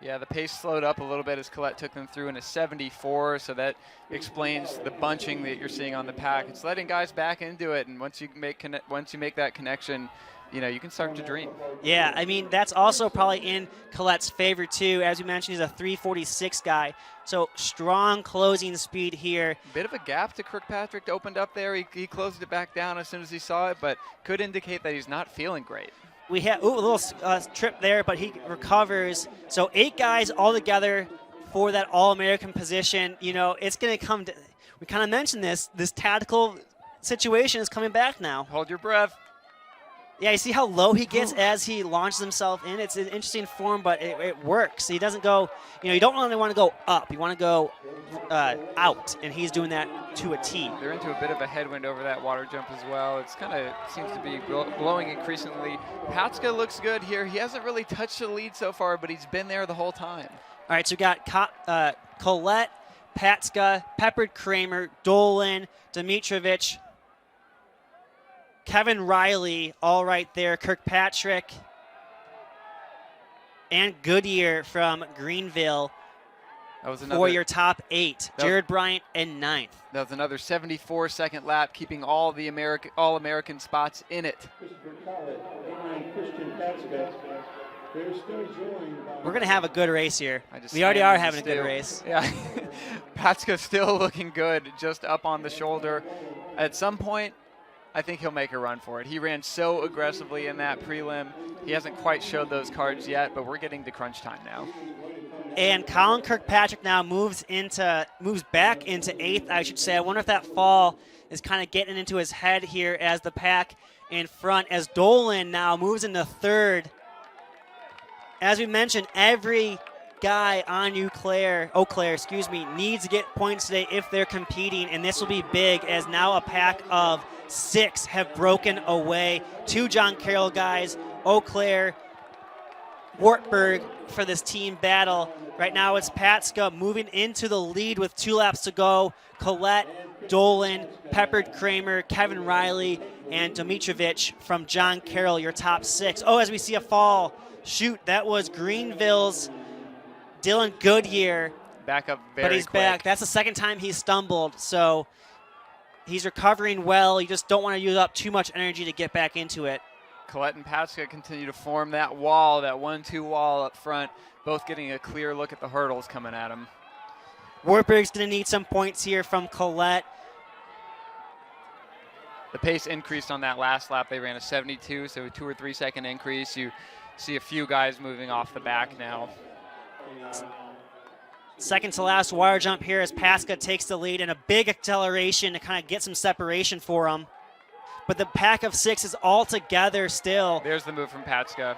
Yeah, the pace slowed up a little bit as Collette took them through in a 74, so that explains the bunching that you're seeing on the pack. It's letting guys back into it, and once you make that connection, you can start to dream. Yeah, that's also probably in Collette's favor too. As you mentioned, he's a 3:46 guy, so strong closing speed here. Bit of a gap to Kirkpatrick opened up there. He closed it back down as soon as he saw it, but could indicate that he's not feeling great. We had a little trip there, but he recovers. So 8 guys all together for that All-American position. It's going to come to, we kind of mentioned this tactical situation is coming back now. Hold your breath. Yeah, you see how low he gets as he launches himself in? It's an interesting form, but it works. He doesn't go, you don't really want to go up. You want to go out, and he's doing that to a T. They're into a bit of a headwind over that water jump as well. It's kind of seems to be blowing increasingly. Patska looks good here. He hasn't really touched the lead so far, but he's been there the whole time. All right, so we got Collette, Patska, Peppered Kramer, Dolan, Dimitrovic, Kevin Riley, all right there, Kirkpatrick, and Goodyear from Greenville for your top 8. Jared Bryant in 9th. That was another 74-second lap, keeping all the All-American spots in it. We're going to have a good race here. We already are having a good race. Yeah, Patska still looking good, just up on the shoulder. At some point, I think he'll make a run for it. He ran so aggressively in that prelim. He hasn't quite showed those cards yet, but we're getting to crunch time now. And Colin Kirkpatrick now moves back into 8th, I should say. I wonder if that fall is kind of getting into his head here as the pack in front, as Dolan now moves into 3rd. As we mentioned, every guy on Eau Claire, needs to get points today if they're competing, and this will be big as now a pack of 6 have broken away. 2 John Carroll guys, Eau Claire, Wartburg for this team battle. Right now it's Patska moving into the lead with 2 laps to go. Collette, Dolan, Peppered Kramer, Kevin Riley, and Dimitrovic from John Carroll, your top 6. Oh, as we see a fall. Shoot, that was Greenville's Dylan Goodyear. Back up very But he's quick. back. That's the second time he's stumbled, so he's recovering well. You just don't want to use up too much energy to get back into it. Collette and Patska continue to form that wall, that 1-2 wall up front, both getting a clear look at the hurdles coming at them. Wartburg's going to need some points here from Collette. The pace increased on that last lap. They ran a 72, so a 2 or 3 second increase. You see a few guys moving off the back now. Second to last wire jump here as Patska takes the lead and a big acceleration to kind of get some separation for him. But the pack of 6 is all together still. There's the move from Patska.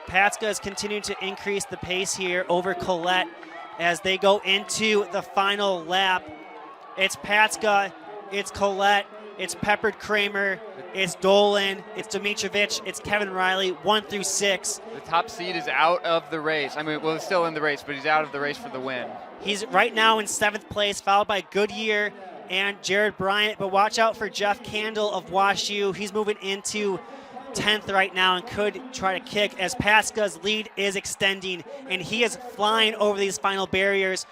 Patska is continuing to increase the pace here over Collette as they go into the final lap. It's Patska, it's Collette, it's Peppard Kramer, it's Dolan, it's Dimitrovic, it's Kevin Riley, 1 through 6. The top seed is out of the race. I mean, well, he's still in the race, but he's out of the race for the win. He's right now in 7th place, followed by Goodyear and Jared Bryant, but watch out for Jeff Candle of WashU. He's moving into 10th right now and could try to kick as Patska's lead is extending, and he is flying over these final barriers.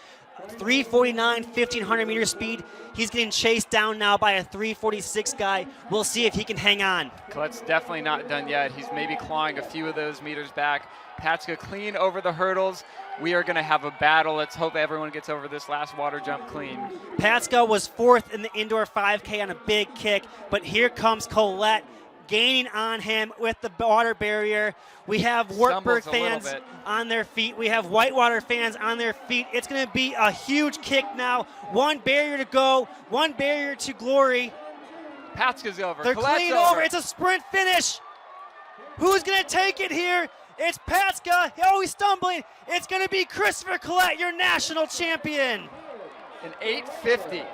349, 1,500 meter speed. He's getting chased down now by a 346 guy. We'll see if he can hang on. Collette's definitely not done yet. He's maybe clawing a few of those meters back. Patska clean over the hurdles. We are going to have a battle. Let's hope everyone gets over this last water jump clean. Patska was 4th in the indoor 5K on a big kick, but here comes Collette gaining on him with the water barrier. We have Wartburg fans on their feet. We have Whitewater fans on their feet. It's going to be a huge kick now. 1 barrier to go, 1 barrier to glory. Patska's over. They're Collette's clean over. It's a sprint finish. Who's going to take it here? It's Patska. Oh, he's stumbling. It's going to be Christopher Collette, your national champion. An 850.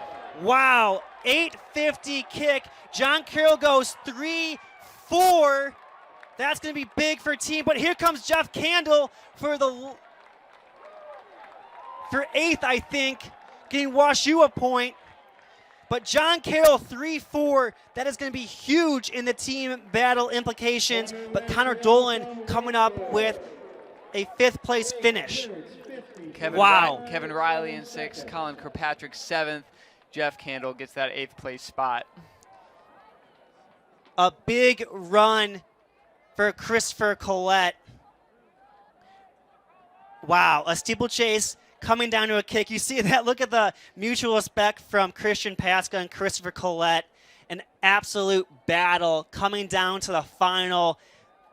Wow, 850 kick. John Carroll goes 3-4. That's going to be big for team. But here comes Jeff Candle for 8th, I think, getting WashU a point. But John Carroll 3-4. That is going to be huge in the team battle implications. But Connor Dolan coming up with a 5th place finish. Kevin Riley in 6th, Colin Kirkpatrick 7th. Jeff Candle gets that 8th place spot. A big run for Christopher Collette. Wow, a steeplechase coming down to a kick. You see that? Look at the mutual respect from Christian Patska and Christopher Collette. An absolute battle coming down to the final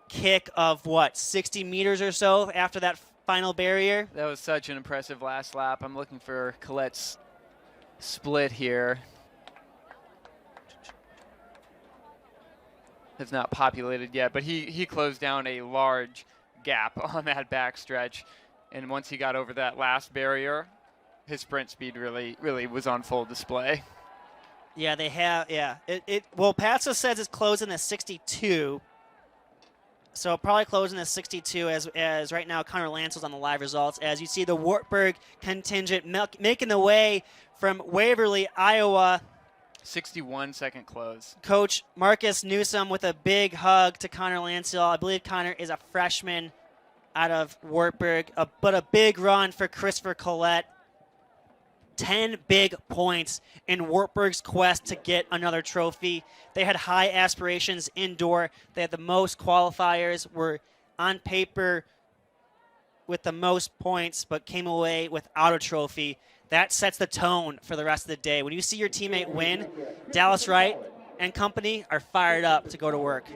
kick of, 60 meters or so after that final barrier? That was such an impressive last lap. I'm looking for Collette's split here. Has not populated yet, but he closed down a large gap on that backstretch, and once he got over that last barrier, his sprint speed really was on full display. Yeah, they have. Yeah, well, Patska says it's closing at 62, so probably closing at 62 as right now Connor Lancels on the live results. As you see the Wartburg contingent making the way from Waverly, Iowa. 61-second close. Coach Marcus Newsom with a big hug to Connor Lancel. I believe Connor is a freshman out of Wartburg, but a big run for Christopher Collette. 10 big points in Wartburg's quest to get another trophy. They had high aspirations indoor. They had the most qualifiers, were on paper with the most points, but came away without a trophy. That sets the tone for the rest of the day. When you see your teammate win, Dallas Wright and company are fired up to go to work.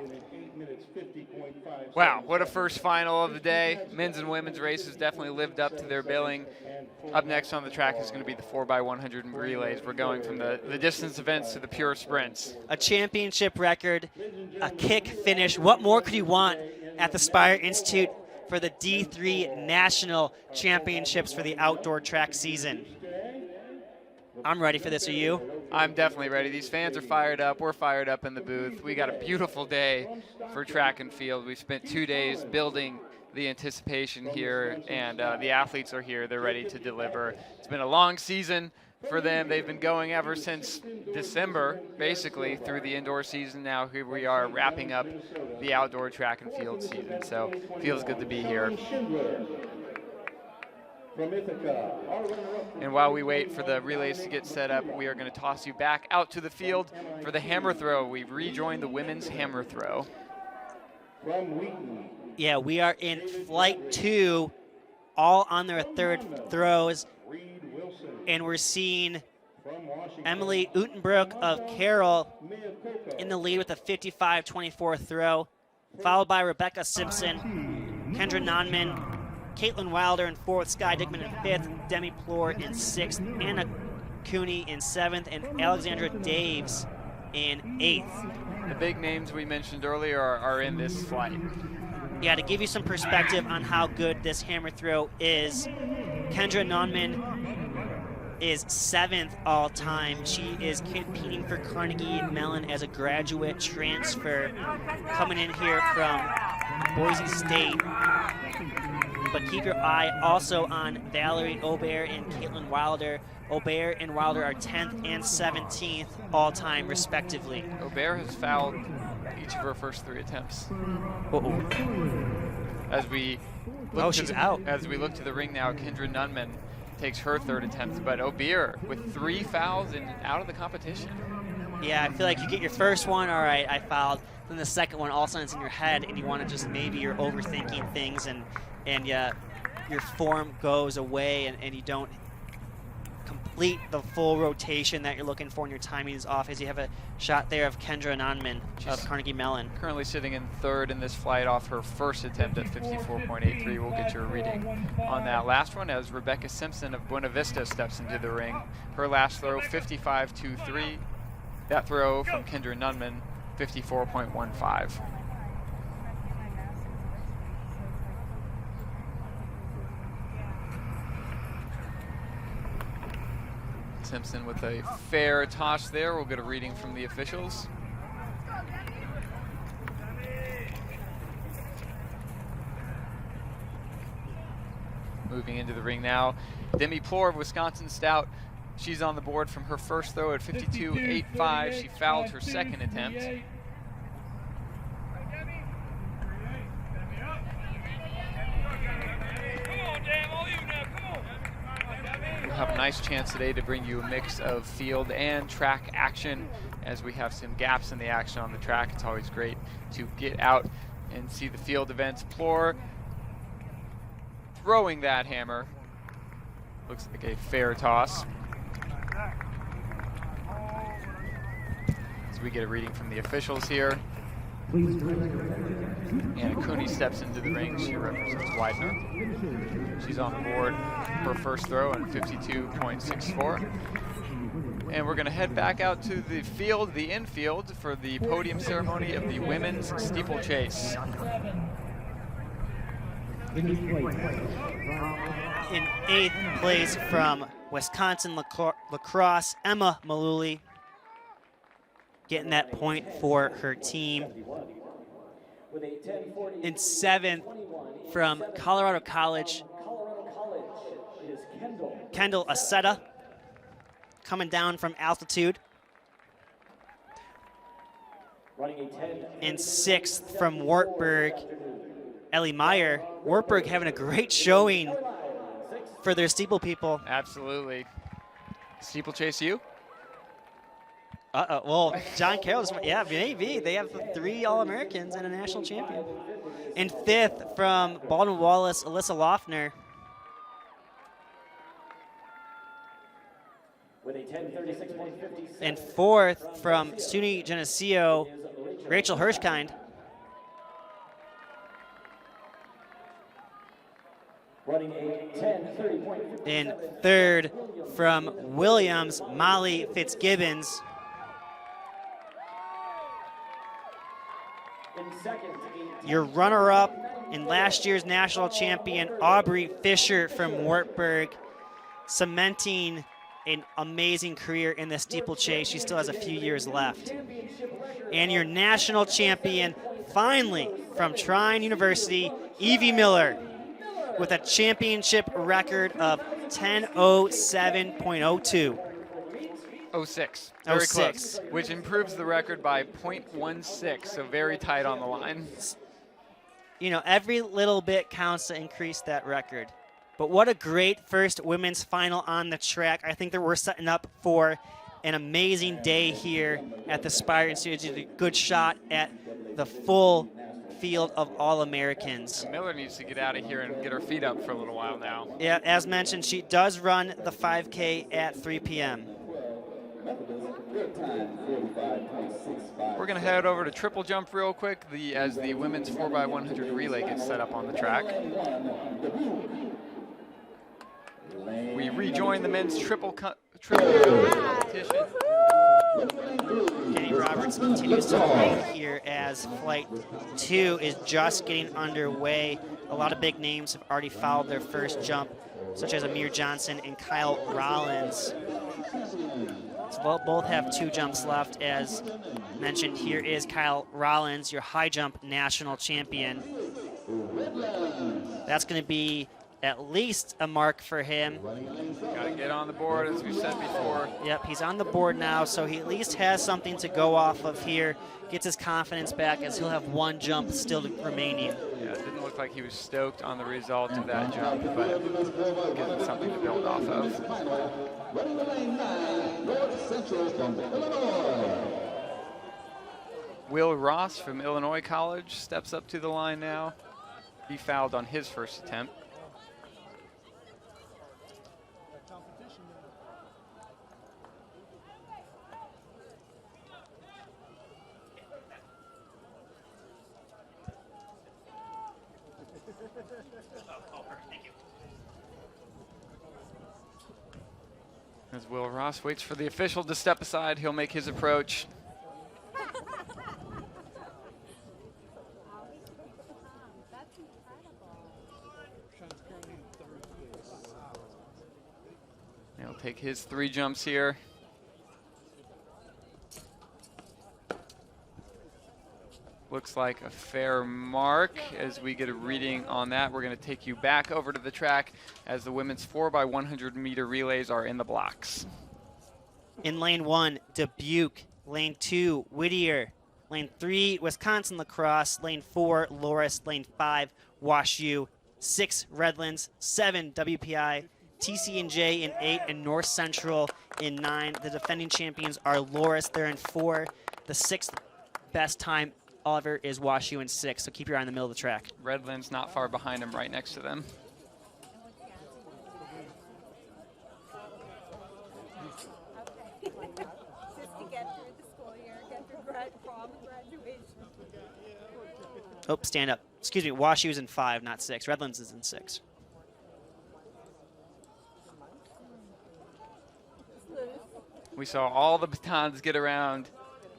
Wow, what a first final of the day. Men's and women's races definitely lived up to their billing. Up next on the track is going to be the 4x100 relays. We're going from the distance events to the pure sprints. A championship record, a kick finish. What more could you want at the Spire Institute for the D3 National Championships for the outdoor track season? I'm ready for this. Are you? I'm definitely ready. These fans are fired up. We're fired up in the booth. We got a beautiful day for track and field. We spent 2 days building the anticipation here, and the athletes are here. They're ready to deliver. It's been a long season for them. They've been going ever since December, basically, through the indoor season. Now here we are wrapping up the outdoor track and field season. So it feels good to be here. And while we wait for the relays to get set up, we are going to toss you back out to the field for the hammer throw. We've rejoined the women's hammer throw. From Wheaton. Yeah, we are in flight 2, all on their third throws, Reed Wilson. and we're seeing From Washington. Emily Utenbrook of Carroll Miyakoko. in the lead with a 55-24 throw, followed by Rebecca Simpson, Kendra Nonman, Caitlin Wilder in 4th, Sky Dickman in 5th, Demi Plore in 6th, Anna Cooney in 7th, and Alexandra Daves in 8th. The big names we mentioned earlier are in this flight. Yeah, to give you some perspective on how good this hammer throw is, Kendra Nonman is 7th all time. She is competing for Carnegie Mellon as a graduate transfer, coming in here from Boise State. But keep your eye also on Valerie Aubert and Caitlin Wilder. Aubert and Wilder are 10th and 17th all time, respectively. Aubert has fouled each of her first 3 attempts. Uh-oh. As we She's out. As we look to the ring now, Kendra Nunman takes her 3rd attempt, but Aubert with 3 fouls and out of the competition. Yeah, I feel like you get your first one, all right, I fouled. Then the second one, all of a sudden it's in your head, and you want to just, maybe you're overthinking things, and your form goes away, and you don't complete the full rotation that you're looking for, and your timing is off, as you have a shot there of Kendra Nonman of Carnegie Mellon. Currently sitting in 3rd in this flight off her first attempt at 54.83. We'll get your reading on that last one as Rebecca Simpson of Buena Vista steps into the ring. Her last throw, 55.23. That throw from Kendra Nunman, 54.15. Simpson with a fair toss there. We'll get a reading from the officials. Moving into the ring now, Demi Plore of Wisconsin Stout. She's on the board from her first throw at 52.85. She fouled her 2nd attempt. We'll have a nice chance today to bring you a mix of field and track action as we have some gaps in the action on the track. It's always great to get out and see the field events. Plore throwing that hammer. Looks like a fair toss. As we get a reading from the officials here. Anna Cooney steps into the ring. She represents Widener. She's on the board her first throw at 52.64. And we're going to head back out to the field, the infield, for the podium ceremony of the women's steeplechase. In 8th place from Wisconsin lacrosse, Emma Maluli, getting that point for her team. In 7th from Colorado College, Kendall Aceta, coming down from altitude. In 6th from Wartburg, Ellie Meyer. Wartburg having a great showing for their steeple people. Absolutely. Steeplechase you? Well, John Carroll's, yeah, maybe. They have 3 All-Americans and a national champion. In 5th from Baldwin Wallace, Alyssa Loeffner. And 4th from SUNY Geneseo, Rachel Hirschkind. In 3rd from Williams, Molly Fitzgibbons. Your runner-up in last year's national champion, Aubrey Fisher from Wartburg, cementing an amazing career in the steeplechase. She still has a few years left. And your national champion, finally, from Trine University, Evie Miller, with a championship record of 10:07.02. 06. Very close. Which improves the record by 0.16, so very tight on the line. You know, every little bit counts to increase that record. But what a great first women's final on the track. I think that we're setting up for an amazing day here at the Spire Institute. A good shot at the full field of All-Americans. Miller needs to get out of here and get her feet up for a little while now. Yeah, as mentioned, she does run the 5K at 3 p.m. We're going to head over to triple jump real quick as the women's 4x100 relay gets set up on the track. We rejoin the men's triple competition. Kenny Roberts continues to lead here as Flight 2 is just getting underway. A lot of big names have already fouled their first jump, such as Amir Johnson and Kyle Rollins. So both have 2 jumps left. As mentioned, here is Kyle Rollins, your high jump national champion. That's going to be at least a mark for him. Got to get on the board, as we said before. Yep, he's on the board now, so he at least has something to go off of here. Gets his confidence back as he'll have 1 jump still remaining. Yeah, it didn't look like he was stoked on the result of that jump, but gives him something to build off of. Will Ross from Illinois College steps up to the line now. He fouled on his first attempt. As Will Ross waits for the official to step aside, he'll make his approach. He'll take his 3 jumps here. Looks like a fair mark. As we get a reading on that, we're going to take you back over to the track as the women's 4x100 meter relays are in the blocks. In lane 1, Dubuque. Lane 2, Whittier. Lane 3, Wisconsin Lacrosse. Lane 4, Loris. Lane 5, Wash U. 6, Redlands. 7, WPI. TC&J in 8, and North Central in 9. The defending champions are Loris. They're in 4. The 6th best time Oliver is Wash U in 6, so keep your eye in the middle of the track. Redlands not far behind him, right next to them. Just to get through the school year, get through prom and graduation. Oh, stand up. Excuse me, Wash U's in 5, not 6. Redlands is in 6. We saw all the batons get around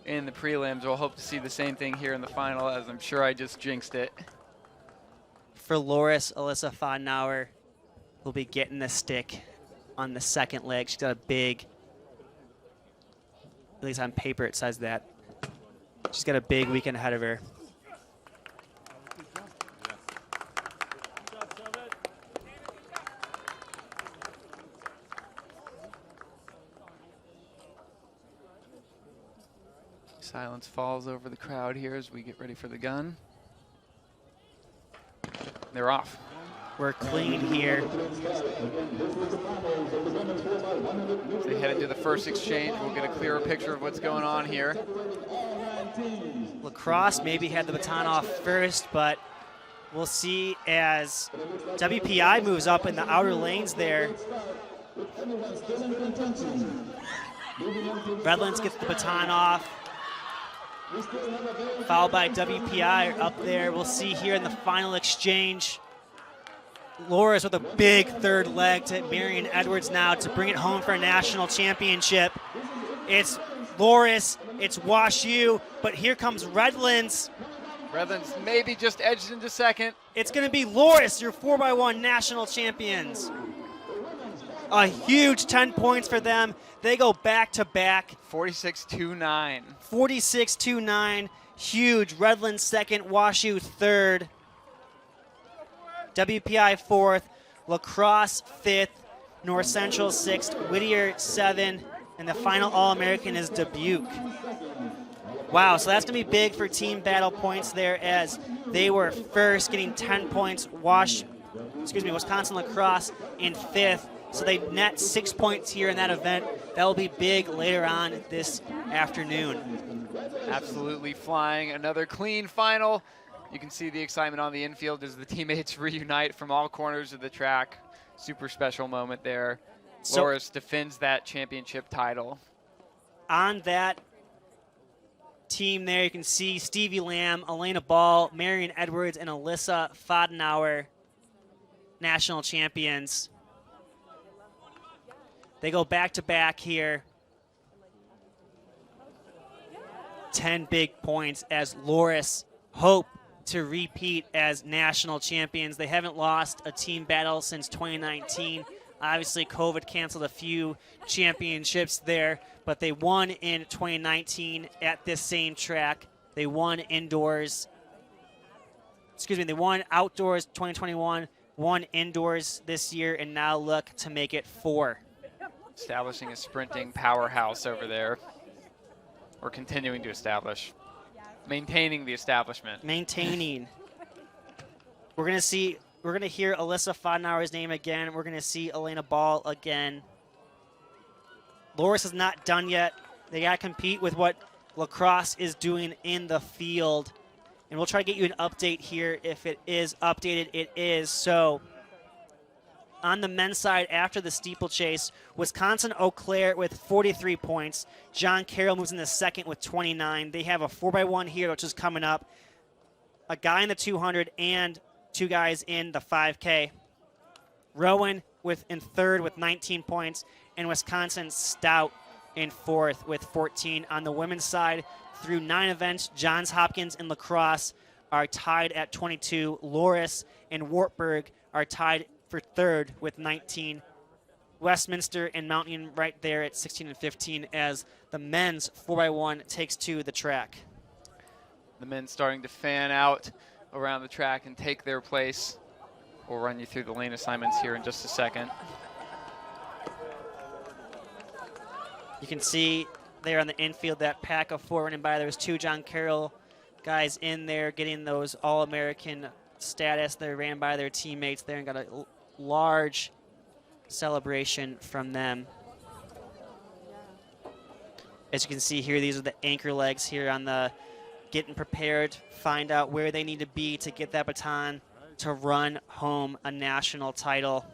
in the prelims. We'll hope to see the same thing here in the final, as I'm sure I just jinxed it. For Loris, Alyssa Fodnauer will be getting the stick on the 2nd leg. She's got a big, at least on paper it says that. She's got a big weekend ahead of her. Silence falls over the crowd here as we get ready for the gun. They're off. We're clean here. As they head into the first exchange, we'll get a clearer picture of what's going on here. Lacrosse maybe had the baton off first, but we'll see as WPI moves up in the outer lanes there. Redlands gets the baton off. Fouled by WPI up there. We'll see here in the final exchange. Loris with a big 3rd leg to Marion Edwards now to bring it home for a national championship. It's Loris, it's Wash U, but here comes Redlands. Redlands maybe just edged into 2nd. It's going to be Loris, your 4x1 national champions. A huge 10 points for them. They go back-to-back. 46-2-9. 46-2-9. Huge. Redlands 2nd, Wash U 3rd. WPI 4th. Lacrosse 5th. North Central 6th. Whittier 7. And the final All-American is Dubuque. Wow, so that's going to be big for team battle points there, as they were first, getting 10 points. Wisconsin Lacrosse in 5th. So they net 6 points here in that event. That will be big later on this afternoon. Absolutely flying. Another clean final. You can see the excitement on the infield as the teammates reunite from all corners of the track. Super special moment there. So- Loris defends that championship title. On that team there, you can see Stevie Lamb, Elena Ball, Marion Edwards, and Alyssa Fodenauer, national champions. They go back-to-back here. 10 big points as Loris hope to repeat as national champions. They haven't lost a team battle since 2019. Obviously, COVID canceled a few championships there, but they won in 2019 at this same track. They won indoors. Excuse me, they won outdoors 2021, won indoors this year, and now look to make it 4. Establishing a sprinting powerhouse over there. Or continuing to establish. Maintaining the establishment. Maintaining. We're going to hear Alyssa Fodenauer's name again. We're going to see Elena Ball again. Loris is not done yet. They got to compete with what lacrosse is doing in the field. And we'll try to get you an update here. If it is updated, it is. So on the men's side, after the steeplechase, Wisconsin-Eau Claire with 43 points. John Carroll moves into second with 29. They have a 4x1 here, which is coming up. A guy in the 200 and 2 guys in the 5K. Rowan in third with 19 points, and Wisconsin Stout in fourth with 14. On the women's side, through 9 events, Johns Hopkins and lacrosse are tied at 22. Loris and Wartburg are tied for third with 19. Westminster and Mountain right there at 16 and 15 as the men's 4x1 takes to the track. The men starting to fan out around the track and take their place. We'll run you through the lane assignments here in just a second. You can see there on the infield that pack of 4 running by. There was 2 John Carroll guys in there getting those All-American status. They ran by their teammates there and got a large celebration from them. As you can see here, these are the anchor legs here on the getting prepared, find out where they need to be to get that baton to run home a national title.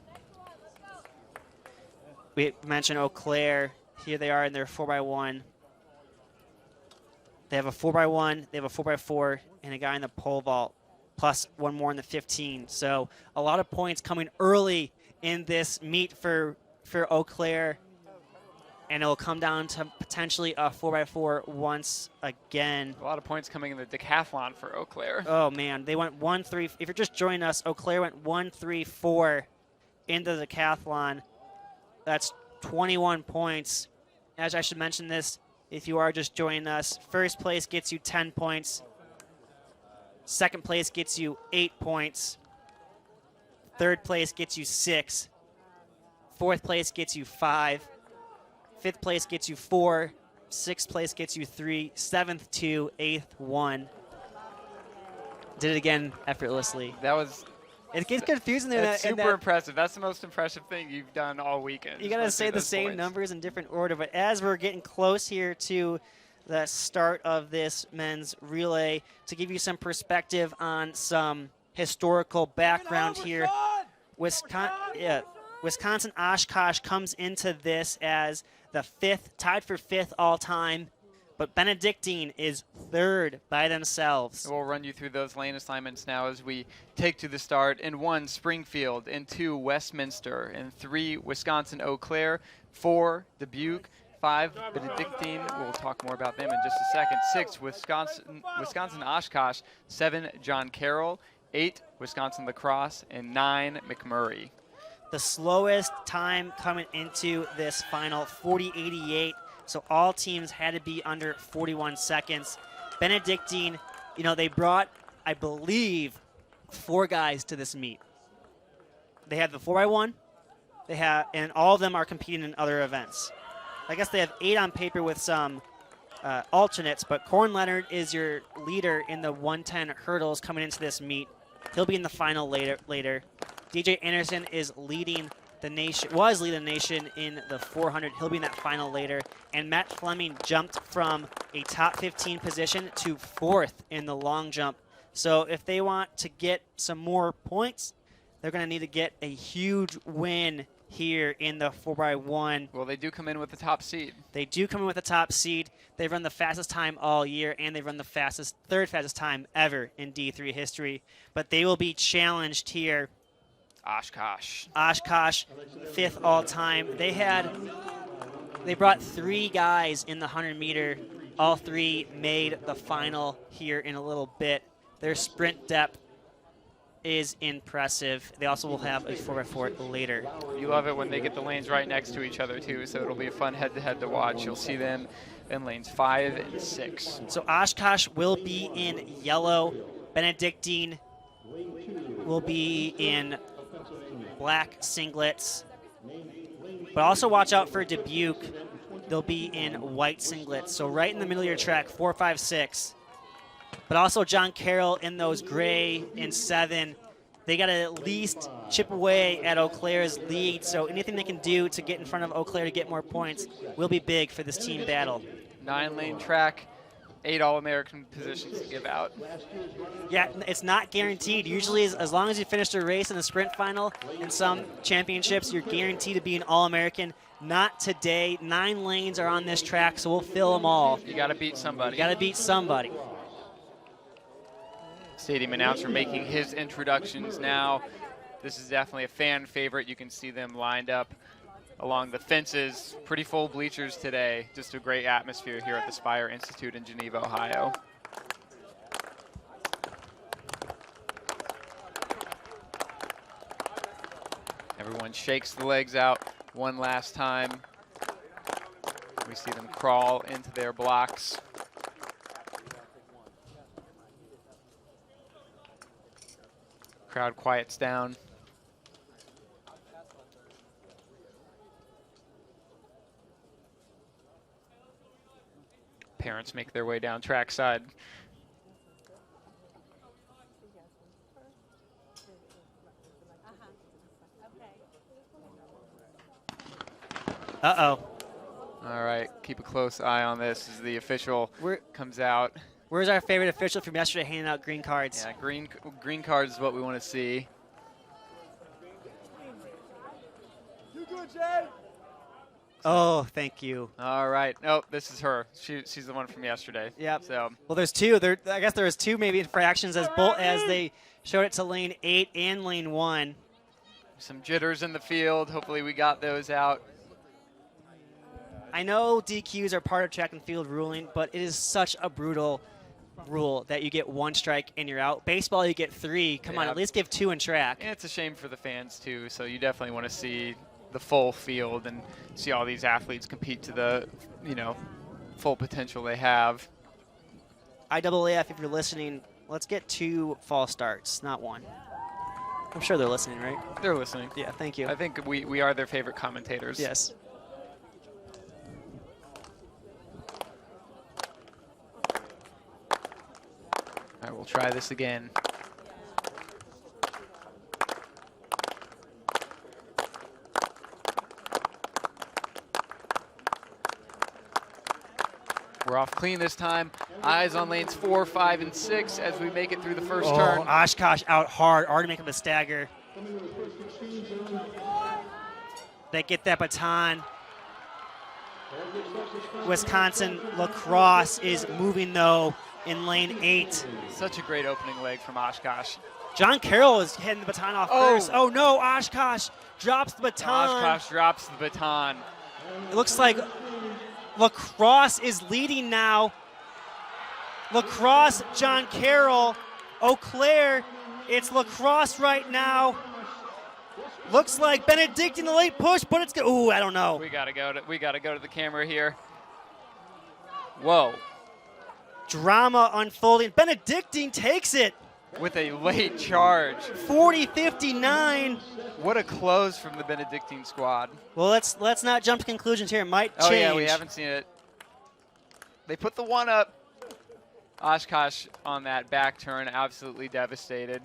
We mentioned Eau Claire. Here they are in their 4x1. They have a 4x1, they have a 4x4, and a guy in the pole vault, plus 1 more in the 15. So a lot of points coming early in this meet for Eau Claire, and it'll come down to potentially a 4x4 once again. A lot of points coming in the decathlon for Eau Claire. Oh man, they went 1-3. If you're just joining us, Eau Claire went 1-3-4 in the decathlon. That's 21 points. As I should mention this, if you are just joining us, first place gets you 10 points. Second place gets you 8 points. Third place gets you 6. Fourth place gets you 5. Fifth place gets you 4. Sixth place gets you 3. Seventh 2. Eighth 1. Did it again effortlessly. That was It gets confusing there. That's super impressive. That's the most impressive thing you've done all weekend. You got to say the same numbers in different order. But as we're getting close here to the start of this men's relay, to give you some perspective on some historical background here, Wisconsin Oshkosh comes into this as the 5th, tied for 5th all time. But Benedictine is 3rd by themselves. We'll run you through those lane assignments now as we take to the start. In 1, Springfield. In 2, Westminster. In 3, Wisconsin-Eau Claire. 4, Dubuque. 5, Benedictine. We'll talk more about them in just a second. 6, Wisconsin Oshkosh. 7, John Carroll. 8, Wisconsin Lacrosse. And 9, McMurray. The slowest time coming into this final, 40.88. So all teams had to be under 41 seconds. Benedictine, you know, they brought, I believe, 4 guys to this meet. They have the 4x1, and all of them are competing in other events. I guess they have 8 on paper with some alternates, but Corn Leonard is your leader in the 110 hurdles coming into this meet. He'll be in the final later. DJ Anderson is leading the nation, was leading the nation in the 400. He'll be in that final later. And Matt Fleming jumped from a top 15 position to 4th in the long jump So if they want to get some more points, they're going to need to get a huge win here in the 4x1. Well, they do come in with the top seed. They do come in with the top seed. They've run the fastest time all year, and they've run the third fastest time ever in D3 history. But they will be challenged here. Oshkosh. Oshkosh, 5th all time. They brought 3 guys in the 100-meter. All 3 made the final here in a little bit. Their sprint depth is impressive. They also will have a 4x4 later. You love it when they get the lanes right next to each other, too, so it'll be a fun head-to-head to watch. You'll see them in lanes 5 and 6. So Oshkosh will be in yellow. Benedictine will be in black singlets. But also watch out for Dubuque. They'll be in white singlets. So right in the middle of your track, 4, 5, 6. But also John Carroll in those gray in 7. They got to at least chip away at Eau Claire's lead. So anything they can do to get in front of Eau Claire to get more points will be big for this team battle. 9-lane track, 8 All-American positions to give out. Yeah, it's not guaranteed. Usually, as long as you finish the race in the sprint final in some championships, you're guaranteed to be an All-American. Not today. 9 lanes are on this track, so we'll fill them all. You got to beat somebody. You got to beat somebody. Stadium announcer making his introductions now. This is definitely a fan favorite. You can see them lined up along the fences. Pretty full bleachers today. Just a great atmosphere here at the Spire Institute in Geneva, Ohio. Everyone shakes the legs out one last time. We see them crawl into their blocks. Crowd quiets down. Parents make their way down trackside. Uh-oh. All right, keep a close eye on this as the official comes out. Where's our favorite official from yesterday handing out green cards? Yeah, green cards is what we want to see. You good, Jay? Oh, thank you. All right. Nope, this is her. She's the one from yesterday. Yep. So well, there's 2. I guess there was 2 maybe infractions as they showed it to lane 8 and lane 1. some jitters in the field. Hopefully we got those out. I know DQs are part of track and field ruling, but it is such a brutal rule that you get 1 strike and you're out. Baseball, you get 3. Come on, at least give 2 in track. And it's a shame for the fans, too, so you definitely want to see the full field and see all these athletes compete to the, full potential they have. IAAF, if you're listening, let's get 2 false starts, not 1. I'm sure they're listening, right? They're listening. Yeah, thank you. I think we are their favorite commentators. Yes. All right, we'll try this again. We're off clean this time. Eyes on lanes 4, 5, and 6 as we make it through the first turn. Oshkosh out hard, already making the stagger. They get that baton. Wisconsin lacrosse is moving, though, in lane 8. Such a great opening leg from Oshkosh. John Carroll is heading the baton off first. Oh, no, Oshkosh drops the baton. Oshkosh drops the baton. It looks like lacrosse is leading now. Lacrosse, John Carroll. Eau Claire, it's lacrosse right now. Looks like Benedictine the late push, but it's good. Ooh, I don't know. We gotta go to the camera here. Whoa. Drama unfolding. Benedictine takes it. With a late charge. 40-59. What a close from the Benedictine squad. Well, let's not jump to conclusions here. It might change. Oh yeah, we haven't seen it. They put the 1 up. Oshkosh on that back turn, absolutely devastated.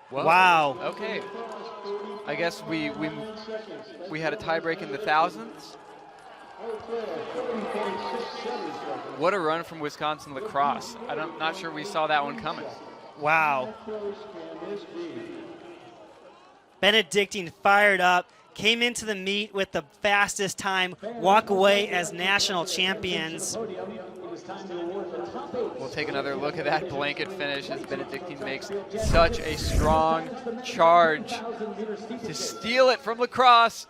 Whoa. Wow. Okay. I guess we had a tie break in the thousandths. What a run from Wisconsin lacrosse. Not sure we saw that one coming. Wow. Benedictine fired up, came into the meet with the fastest time, walk away as national champions. We'll take another look at that blanket finish as Benedictine makes such a strong charge to steal it from lacrosse.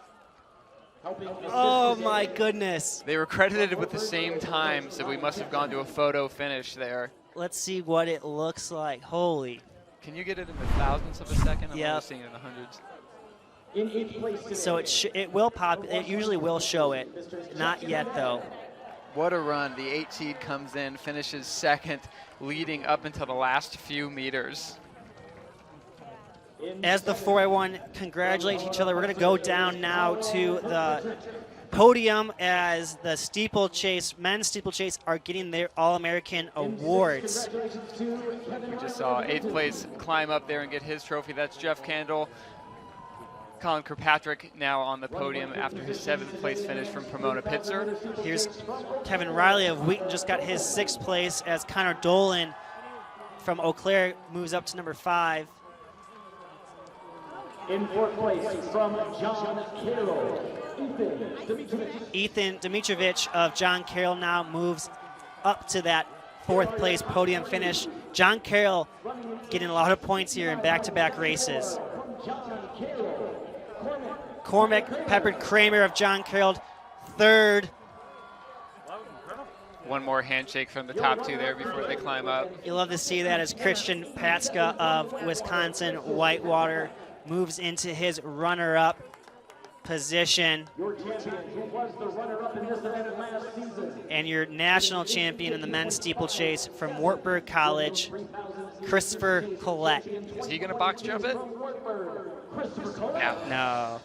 Oh my goodness. They were credited with the same time, so we must have gone to a photo finish there. Let's see what it looks like. Holy. Can you get it in the thousandths of a second? I'm Yep. only seeing it in the hundreds. So it will pop. It usually will show it. Not yet though. What a run. The 8 seed comes in, finishes second, leading up until the last few meters. As the 4x1 congratulate each other, we're going to go down now to the podium as the steeplechase, men's steeplechase, are getting their All-American awards. We just saw 8th place climb up there and get his trophy. That's Jeff Candle. Colin Kirkpatrick now on the podium after his 7th place finish from Pomona Pitzer. Here's Kevin Riley of Wheaton, just got his 6th place as Connor Dolan from Eau Claire moves up to number 5. In 4th place from John Carroll, Ethan Dimitrovich of John Carroll now moves up to that 4th place podium finish. John Carroll getting a lot of points here in back-to-back races. Cormac Peppered Kramer of John Carroll, 3rd. One more handshake from the top 2 there before they climb up. You love to see that as Christian Patska of Wisconsin Whitewater moves into his runner-up position. And your national champion in the men's steeplechase from Wartburg College, Christopher Collette. Is he going to box jump it? Yeah. No.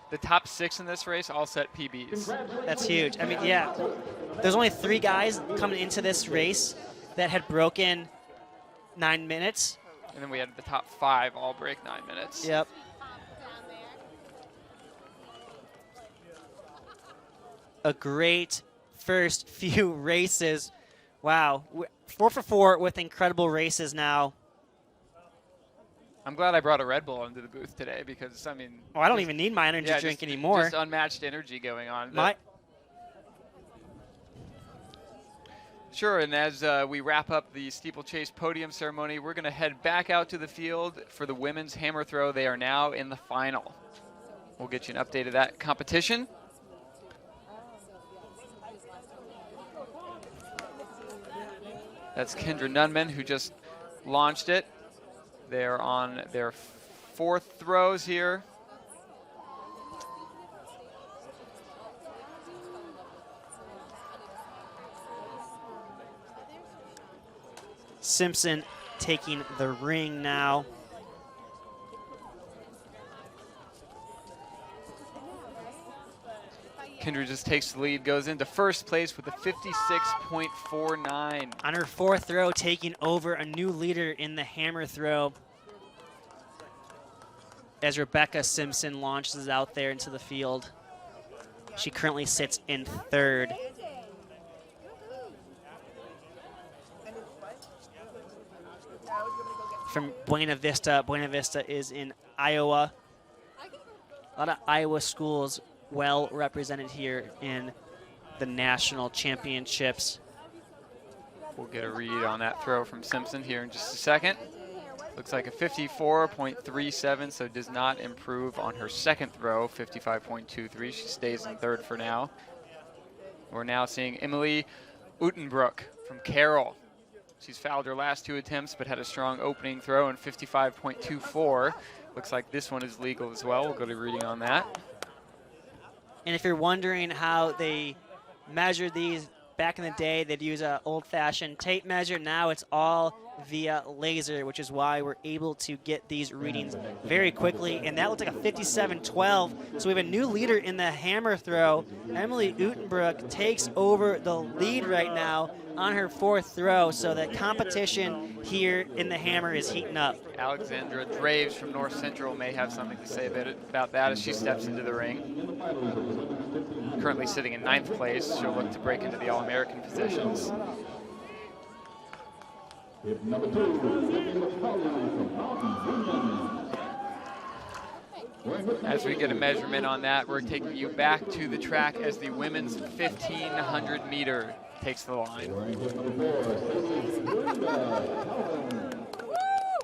The top 6 in this race all set PBs. That's huge. I mean, yeah. There's only 3 guys coming into this race that had broken 9 minutes. And then we had the top 5 all break 9 minutes. Yep. A great first few races. Wow. 4 for 4 with incredible races now. I'm glad I brought a Red Bull into the booth today because, I mean... Oh, I don't even need my energy drink anymore. Just unmatched energy going on. Sure, and as we wrap up the steeplechase podium ceremony, we're going to head back out to the field for the women's hammer throw. They are now in the final. We'll get you an update of that competition. That's Kendra Nunman, who just launched it. They're on their 4th throws here. Simpson taking the ring now. Kendra just takes the lead, goes into 1st place with a 56.49. On her 4th throw, taking over a new leader in the hammer throw as Rebecca Simpson launches out there into the field. She currently sits in 3rd. From Buena Vista. Buena Vista is in Iowa. A lot of Iowa schools well represented here in the national championships. We'll get a read on that throw from Simpson here in just a second. Looks like a 54.37, so does not improve on her 2nd throw, 55.23. She stays in 3rd for now. We're now seeing Emily Utenbrook from Carroll. She's fouled her last 2 attempts, but had a strong opening throw in 55.24. Looks like this one is legal as well. We'll go to reading on that. And if you're wondering how they measured these back in the day, they'd use an old-fashioned tape measure. Now it's all via laser, which is why we're able to get these readings very quickly. And that looks like a 57-12. So we have a new leader in the hammer throw. Emily Utenbrook takes over the lead right now on her 4th throw. So the competition here in the hammer is heating up. Alexandra Draves from North Central may have something to say about that as she steps into the ring. currently sitting in 9th place. She'll look to break into the All-American positions. If number 2, Vivian McCauley from Mountain Union. As we get a measurement on that, we're taking you back to the track as the women's 1,500 meter takes the line.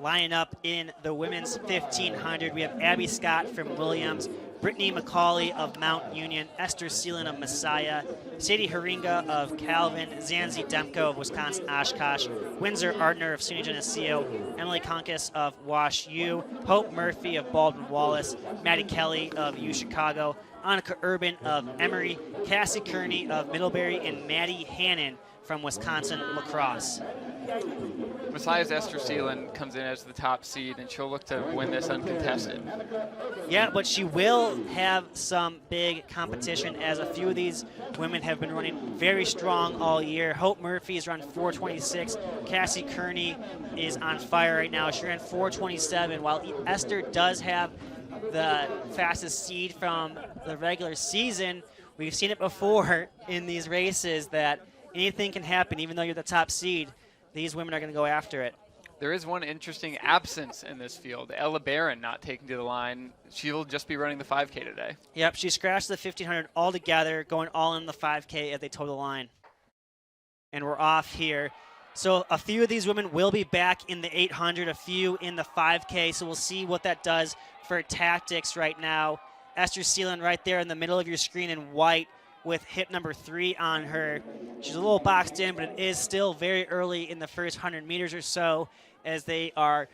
Lining up in the women's 1,500, we have Abby Scott from Williams, Brittany McCauley of Mount Union, Esther Seelan of Messiah, Sadie Haringa of Calvin, Zanzi Demko of Wisconsin Oshkosh, Windsor Ardner of SUNY Geneseo, Emily Konkis of Wash U, Hope Murphy of Baldwin Wallace, Maddie Kelly of U Chicago, Annika Urban of Emory, Cassie Kearney of Middlebury, and Maddie Hannon from Wisconsin La Crosse. Messiah's Esther Seelan comes in as the top seed, and she'll look to win this uncontested. Yeah, but she will have some big competition, as a few of these women have been running very strong all year. Hope Murphy is run 4:26. Cassie Kearney is on fire right now. She ran 4:27, while Esther does have the fastest seed from the regular season. We've seen it before in these races that anything can happen. Even though you're the top seed, these women are going to go after it. There is one interesting absence in this field. Ella Barron not taking to the line. She'll just be running the 5K today. Yep, she scratched the 1,500 altogether, going all in the 5K as they toe the line. And we're off here. So a few of these women will be back in the 800, a few in the 5K, so we'll see what that does for tactics right now. Esther Seelan right there in the middle of your screen in white with hip number 3 on her. She's a little boxed in, but it is still very early in the first 100 meters or so as they are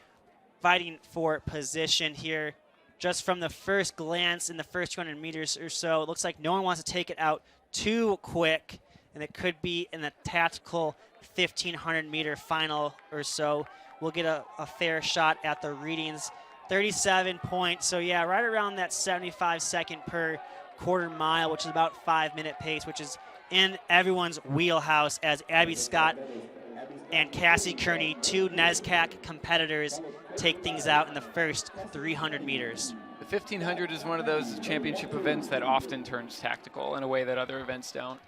fighting for position here. Just from the first glance in the first 200 meters or so, it looks like no one wants to take it out too quick, and it could be in the tactical 1,500 meter final or so. We'll get a fair shot at the readings. 37 points, so yeah, right around that 75 second per quarter mile, which is about 5-minute pace, which is in everyone's wheelhouse, as Abby Scott and Cassie Kearney, 2 NESCAC competitors, take things out in the first 300 meters. The 1,500 is one of those championship events that often turns tactical in a way that other events don't.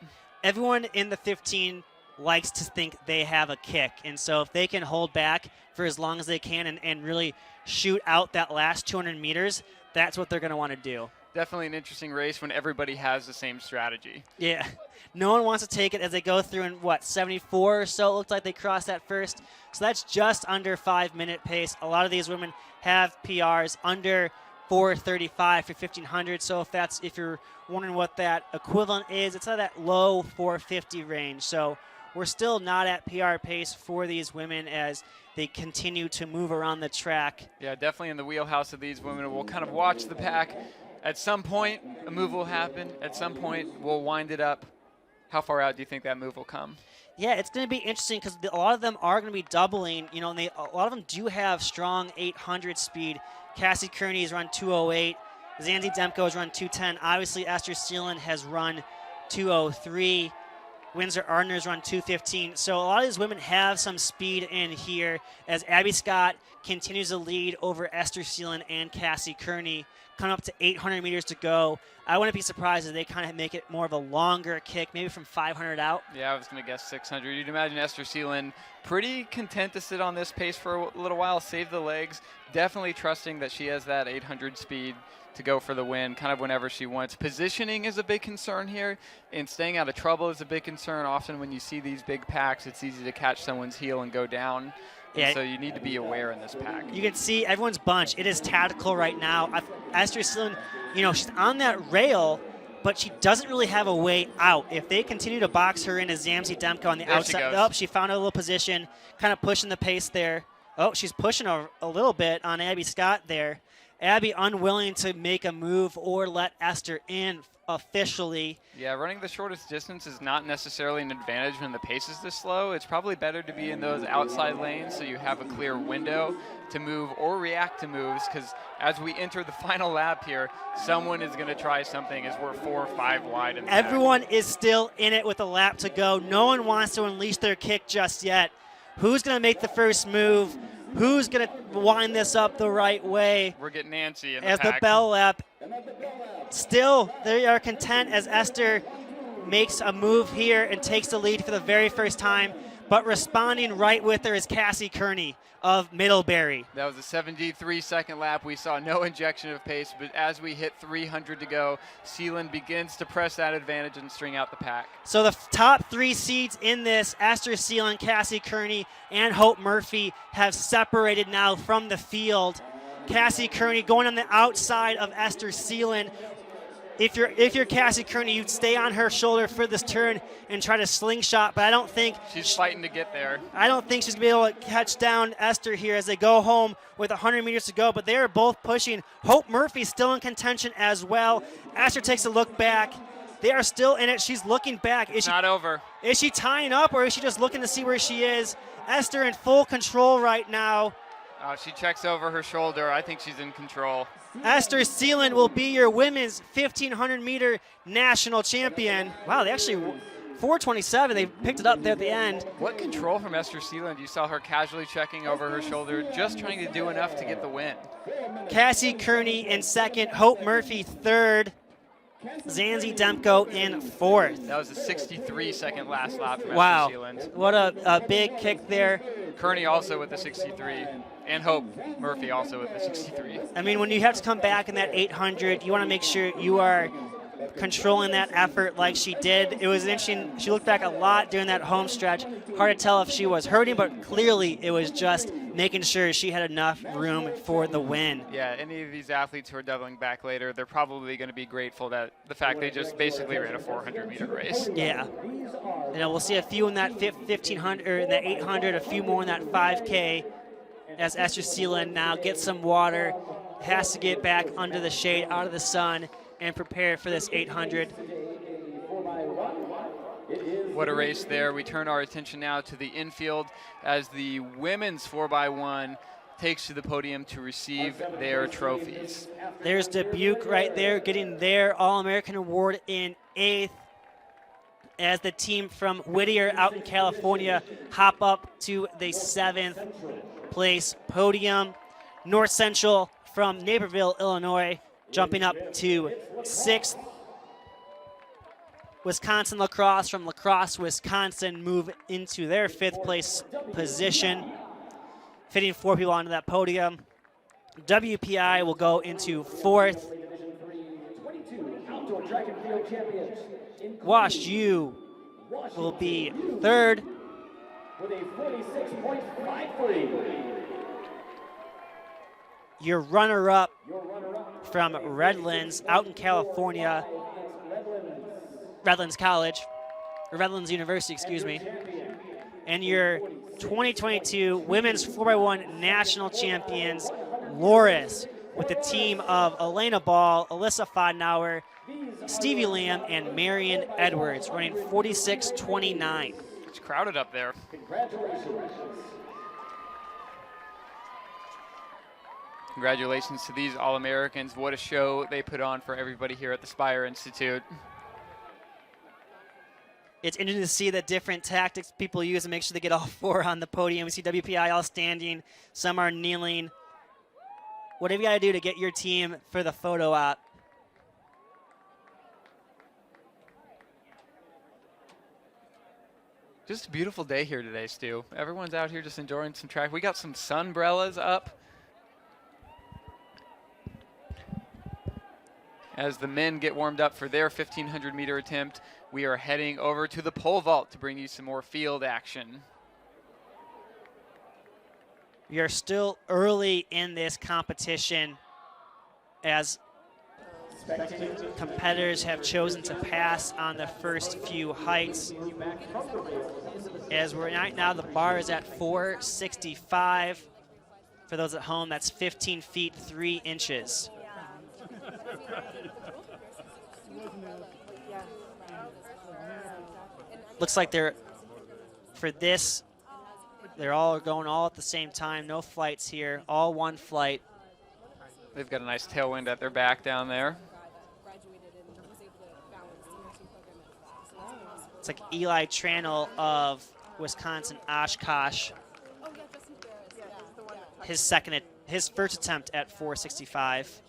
Everyone in the 15 likes to think they have a kick, and so if they can hold back for as long as they can and really shoot out that last 200 meters, that's what they're going to want to do. Definitely an interesting race when everybody has the same strategy. Yeah, no one wants to take it as they go through in, 74 or so. It looked like they crossed that first. So that's just under 5-minute pace. A lot of these women have PRs under 4:35 for 1,500. So if you're wondering what that equivalent is, it's at that low 4:50 range. So we're still not at PR pace for these women as they continue to move around the track. Yeah, definitely in the wheelhouse of these women. We'll kind of watch the pack. At some point, a move will happen. At some point, we'll wind it up. How far out do you think that move will come? Yeah, it's going to be interesting because a lot of them are going to be doubling. You know, and a lot of them do have strong 800 speed. Cassie Kearney has run 2:08. Zanzi Demko has run 2:10. Obviously, Esther Seelan has run 2:03. Windsor Ardner has run 2:15. So a lot of these women have some speed in here as Abby Scott continues to lead over Esther Seelan and Cassie Kearney. Coming up to 800 meters to go. I wouldn't be surprised if they kind of make it more of a longer kick, maybe from 500 out. Yeah, I was going to guess 600. You'd imagine Esther Seelan pretty content to sit on this pace for a little while, save the legs, definitely trusting that she has that 800 speed to go for the win kind of whenever she wants. Positioning is a big concern here, and staying out of trouble is a big concern. Often when you see these big packs, it's easy to catch someone's heel and go down. Yeah. So you need to be aware in this pack. You can see everyone's bunch. It is tactical right now. Esther Seelan, you know, she's on that rail, but she doesn't really have a way out. If they continue to box her in as Zanzi Demko on the outside, she found a little position, kind of pushing the pace there. Oh, she's pushing a little bit on Abby Scott there. Abby unwilling to make a move or let Esther in officially. Yeah, running the shortest distance is not necessarily an advantage when the pace is this slow. It's probably better to be in those outside lanes so you have a clear window to move or react to moves, because as we enter the final lap here, someone is going to try something as we're 4 or 5 wide. In the Everyone back. is still in it with a lap to go. No one wants to unleash their kick just yet. Who's going to make the first move? Who's going to wind this up the right way? We're getting Nancy in the as pack. the bell lap still, they are content as Esther makes a move here and takes the lead for the very first time. But responding right with her is Cassie Kearney of Middlebury. That was a 73-second lap. We saw no injection of pace, but as we hit 300 to go, Sealand begins to press that advantage and string out the pack. So the top 3 seeds in this, Esther Sealand, Cassie Kearney, and Hope Murphy, have separated now from the field. Cassie Kearney going on the outside of Esther Sealand. If you're Cassie Kearney, you'd stay on her shoulder for this turn and try to slingshot, but I don't think she's fighting to get there. I don't think she's going to be able to catch down Esther here as they go home with 100 meters to go, but they are both pushing. Hope Murphy's still in contention as well. Esther takes a look back. They are still in it. She's looking back. It's not over. Is she tying up, or is she just looking to see where she is? Esther in full control right now. She checks over her shoulder. I think she's in control. Esther Sealand will be your women's 1,500-meter national champion. Wow, they actually, 4:27, they picked it up there at the end. What control from Esther Sealand. You saw her casually checking over her shoulder, just trying to do enough to get the win. Cassie Kearney in second, Hope Murphy third, Zanzi Demko in fourth. That was a 63-second last lap from wow. Esther Sealand. What a big kick there. Kearney also with the 63, and Hope Murphy also with the 63. I mean, when you have to come back in that 800, you want to make sure you are controlling that effort like she did. It was interesting. She looked back a lot during that home stretch. Hard to tell if she was hurting, but clearly it was just making sure she had enough room for the win. Yeah, any of these athletes who are doubling back later, they're probably going to be grateful that the fact they just basically ran a 400-meter race. Yeah. You know, we'll see a few in that 1,500 or in that 800, a few more in that 5K. As Esther Sealand now gets some water, has to get back under the shade, out of the sun, and prepare for this 800. What a race there. We turn our attention now to the infield as the women's 4x1 takes to the podium to receive their trophies. There's Dubuque right there getting their All-American award in 8th as the team from Whittier out in California hop up to the 7th place podium. North Central from Naperville, Illinois, jumping up to 6th. Wisconsin Lacrosse from La Crosse, Wisconsin, move into their 5th place position, fitting 4 people onto that podium. WPI will go into 4th. Wash U will be 3rd. With a 46.53. Your runner-up from Redlands out in California, Redlands College, or Redlands University, excuse me. And your 2022 Women's 4x1 National Champions, Loris, with the team of Elena Ball, Alyssa Fodnauer, Stevie Lamb, and Marion Edwards, running 46.29. It's crowded up there. Congratulations to these All-Americans. What a show they put on for everybody here at the Spire Institute. It's interesting to see the different tactics people use to make sure they get all 4 on the podium. We see WPI all standing, some are kneeling. Whatever you got to do to get your team for the photo op. Just a beautiful day here today, Stu. Everyone's out here just enjoying some track. We got some sunbrellas up. As the men get warmed up for their 1,500-meter attempt, we are heading over to the pole vault to bring you some more field action. We are still early in this competition as competitors have chosen to pass on the first few heights. As we're right now, the bar is at 465. For those at home, that's 15 feet 3 inches. Looks like they're all going all at the same time. No flights here, all one flight. They've got a nice tailwind at their back down there. It's like Eli Tranel of Wisconsin Oshkosh. His first attempt at 465.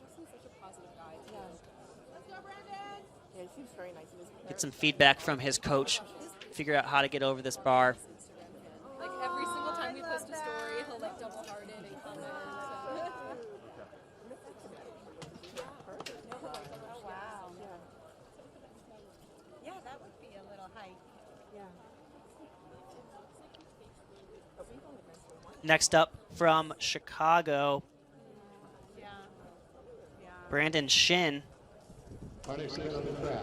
get some feedback from his coach, figure out how to get over this bar. Like every single time we post a story, he'll like double heart it and comment. Oh wow. Yeah, that would be a little hike. Next up from Chicago, Yeah. Brandon Shin. Our next event on the track,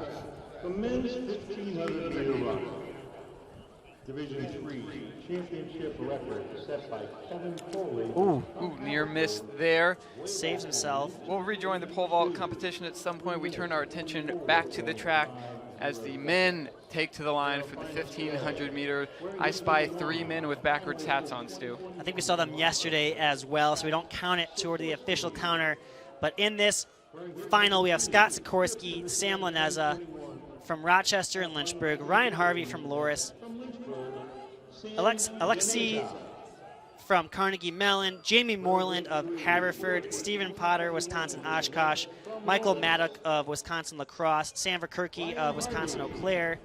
the men's 1500 meter run. Division 3 championship record set by Kevin Foley. Ooh, near miss there. Saves himself. We'll rejoin the pole vault competition at some point. We turn our attention back to the track as the men take to the line for the 1500 meter. I spy 3 men with backwards hats on, Stu. I think we saw them yesterday as well, so we don't count it toward the official counter. But in this final, we have Scott Sikorsky, Sam Laneza from Rochester and Lynchburg, Ryan Harvey from Loris, Alexi from Carnegie Mellon, Jamie Moreland of Haverford, Stephen Potter, Wisconsin Oshkosh, Michael Maddock of Wisconsin La Crosse, Sam Verkerke of Wisconsin Eau Claire,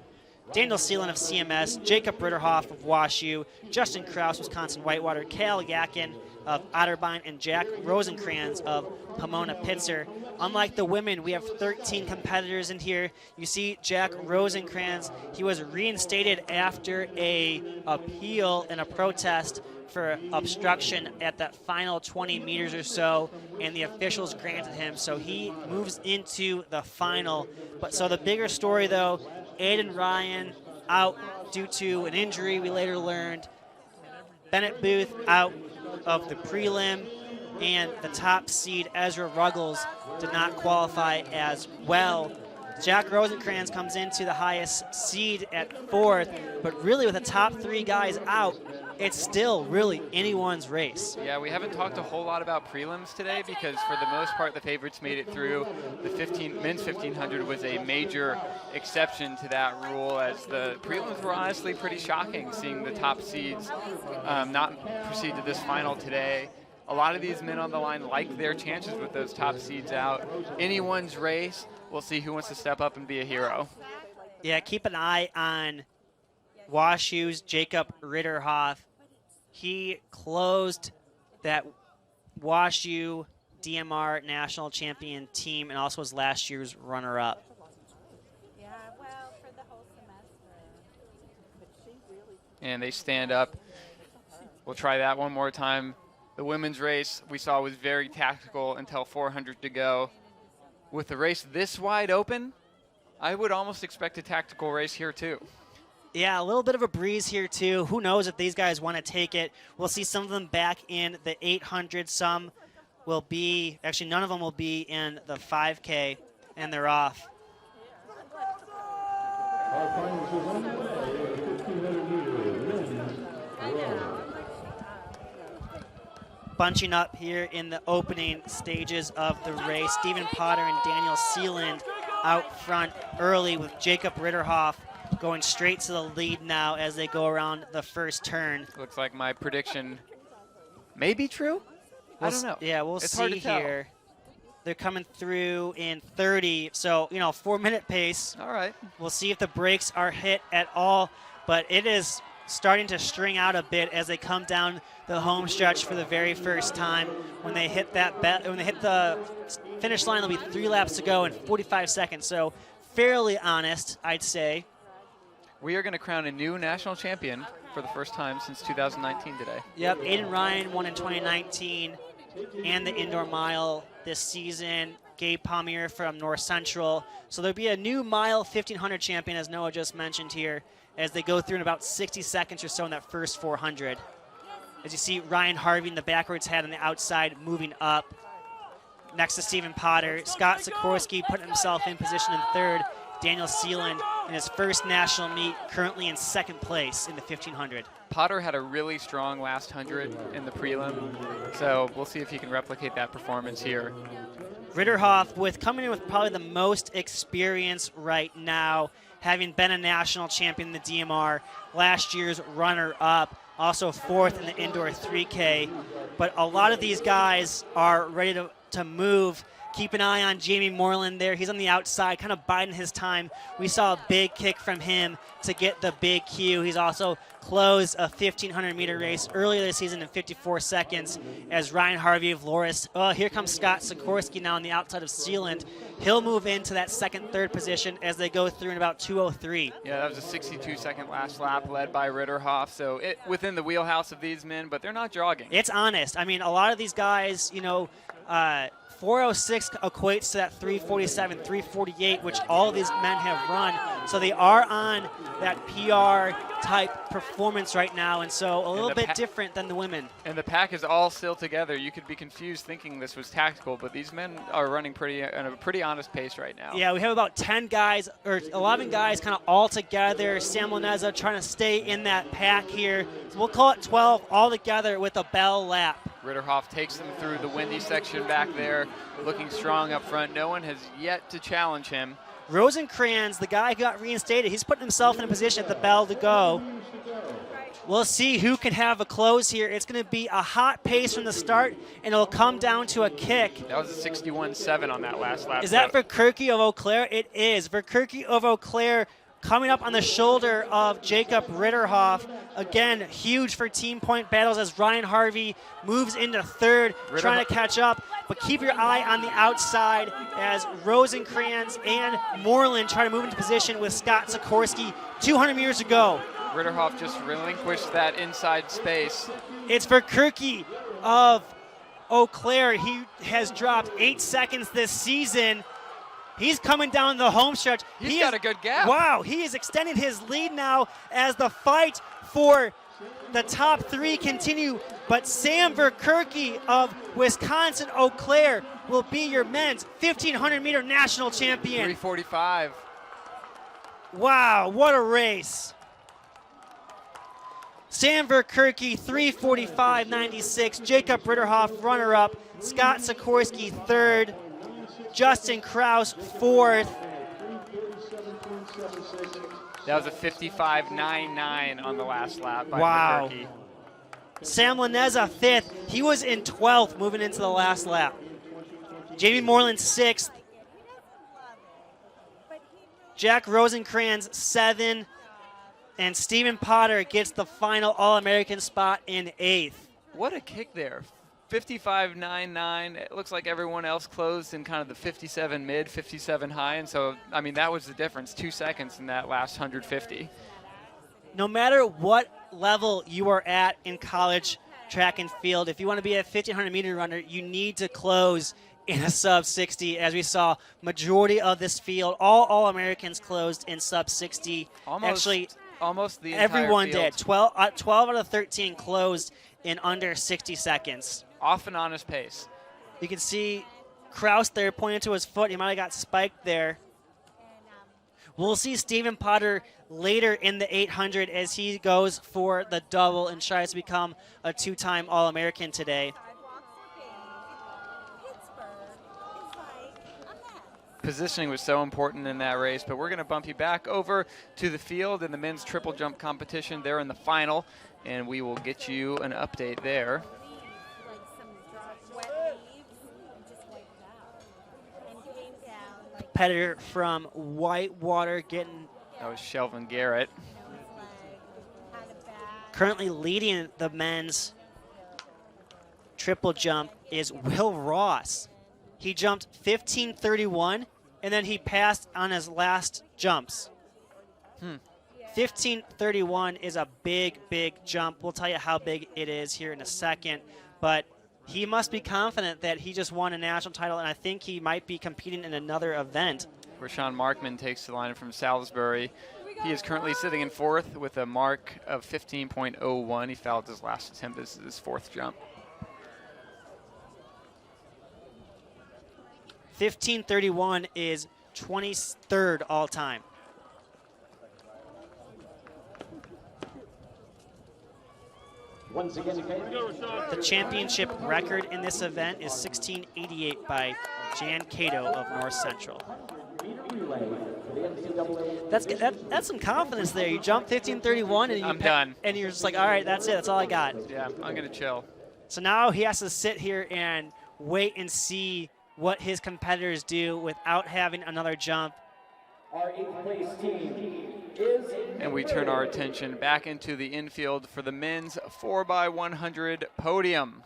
Daniel Seelan of CMS, Jacob Ritterhoff of WashU, Justin Kraus, Wisconsin Whitewater, Cal Yakin of Otterbein, and Jack Rosencrans of Pomona Pitzer. Unlike the women, we have 13 competitors in here. You see Jack Rosencrans, he was reinstated after a appeal and a protest for obstruction at that final 20 meters or so, and the officials granted him, so he moves into the final. But so the bigger story though, Aiden Ryan out due to an injury, we later learned. Bennett Booth out of the prelim, and the top seed Ezra Ruggles did not qualify as well. Jack Rosencrans comes into the highest seed at 4th, but really with the top 3 guys out, it's still really anyone's race. Yeah, we haven't talked a whole lot about prelims today because for the most part the favorites made it through. The men's 1500 was a major exception to that rule, as the prelims were honestly pretty shocking, seeing the top seeds not proceed to this final today. A lot of these men on the line like their chances with those top seeds out. Anyone's race. We'll see who wants to step up and be a hero. Yeah, keep an eye on WashU's Jacob Ritterhoff. He closed that WashU DMR national champion team and also was last year's runner-up. Yeah, well, for the whole semester. And they stand up. We'll try that one more time. The women's race we saw was very tactical until 400 to go. With the race this wide open, I would almost expect a tactical race here too. Yeah, a little bit of a breeze here too. Who knows if these guys want to take it. We'll see some of them back in the 800. Some will be, actually none of them will be in the 5K, and they're off. Our finals is underway. 1500 meter men's row. Bunching up here in the opening stages of the race, Stephen Potter and Daniel Seeland out front early, with Jacob Ritterhoff going straight to the lead now as they go around the first turn. Looks like my prediction may be true. I don't know. Yeah, we'll It's hard see to tell. here. They're coming through in 30, so, 4-minute pace. All right. We'll see if the brakes are hit at all, but it is starting to string out a bit as they come down the home stretch for the very first time. When they hit the finish line, there'll be 3 laps to go and 45 seconds, so fairly honest, I'd say. We are going to crown a new national champion for the first time since 2019 today. Yep, Aiden Ryan won in 2019 and the indoor mile this season. Gabe Palmier from North Central. So there'll be a new mile 1500 champion, as Noah just mentioned here, as they go through in about 60 seconds or so in that first 400. As you see Ryan Harvey in the backwards head on the outside moving up. Next to Stephen Potter, Scott Sikorsky putting himself in position in 3rd. Daniel Seeland in his first national meet, currently in 2nd place in the 1500. Potter had a really strong last 100 in the prelim, so we'll see if he can replicate that performance here. Ritterhoff coming in with probably the most experience right now, having been a national champion in the DMR, last year's runner-up, also 4th in the indoor 3K. But a lot of these guys are ready to move keep an eye on Jamie Moreland there. He's on the outside, kind of biding his time. We saw a big kick from him to get the big Q. He's also closed a 1,500-meter race earlier this season in 54 seconds as Ryan Harvey of Loris. Oh, here comes Scott Sikorsky now on the outside of Sealand. He'll move into that second, third position as they go through in about 2:03. Yeah, that was a 62-second last lap led by Ritterhoff. So within the wheelhouse of these men, but they're not jogging. It's honest. I mean, a lot of these guys, 4:06 equates to that 3:47, 3:48, which all of these men have run. So they are on that PR type performance right now, and so a little bit different than the women. And the pack is all still together. You could be confused thinking this was tactical, but these men are running at a pretty honest pace right now. Yeah, we have about 10 guys or 11 guys kind of all together. Sam Laneza trying to stay in that pack here. So we'll call it 12 all together with a bell lap. Ritterhoff takes them through the windy section back there, looking strong up front. No one has yet to challenge him. Rosencrantz, the guy who got reinstated, he's putting himself in a position at the bell to go. We'll see who can have a close here. It's going to be a hot pace from the start, and it'll come down to a kick. That was a 61.7 on that last lap. Is that Verkerke of Eau Claire? It is. Verkerke of Eau Claire coming up on the shoulder of Jacob Ritterhoff. Again, huge for team point battles as Ryan Harvey moves into third, trying to catch up. But keep your eye on the outside as Rosencrantz and Moreland try to move into position with Scott Sikorsky 200 meters to go. Ritterhoff just relinquished that inside space. It's Verkerke of Eau Claire. He has dropped 8 seconds this season. He's coming down the home stretch. He's got a good gap. Wow, he is extending his lead now as the fight for the top three continue. But Sam Verkerke of Wisconsin Eau Claire will be your men's 1,500-meter national champion. 3:45. Wow, what a race. Sam Verkerke, 3:45.96. Jacob Ritterhoff, runner-up. Scott Sikorsky, third. Justin Kraus, fourth. That was a 55.99 on the last lap by Wow. Verkerke. Sam Laneza, fifth. He was in 12th moving into the last lap. Jamie Moreland, sixth. Jack Rosencrantz, seven. And Stephen Potter gets the final All-American spot in eighth. What a kick there. 55.99. It looks like everyone else closed in kind of the 57 mid, 57 high. And so, I mean, that was the difference. 2 seconds in that last 150. No matter what level you are at in college track and field, if you want to be a 1,500-meter runner, you need to close in a sub 60. As we saw, majority of this field, all All-Americans closed in sub 60. Actually, almost the entire everyone field. did. 12 out of 13 closed in under 60 seconds. Off an honest pace. You can see Kraus there pointing to his foot. He might have got spiked there. We'll see Stephen Potter later in the 800 as he goes for the double and tries to become a two-time All-American today. Positioning was so important in that race, but we're going to bump you back over to the field in the men's triple jump competition. They're in the final, and we will get you an update there. Competitor from Whitewater getting That was Shelvin Garrett. currently leading the men's triple jump is Will Ross. He jumped 15:31, and then he passed on his last jumps. 15:31 is a big, big jump. We'll tell you how big it is here in a second, but he must be confident that he just won a national title, and I think he might be competing in another event. Rashawn Markman takes the line from Salisbury. He is currently sitting in fourth with a mark of 15.01. He fouled his last attempt. This is his fourth jump. 15:31 is 23rd all time. Once again, The championship record in this event is 1688 by Jan Cato of North Central. That's some confidence there. You jump 15:31 and I'm done. And you're just like, all right, that's it. That's all I got. Yeah, I'm going to chill. So now he has to sit here and wait and see what his competitors do without having another jump. Our 8th place team is. And we turn our attention back into the infield for the men's 4x100 podium.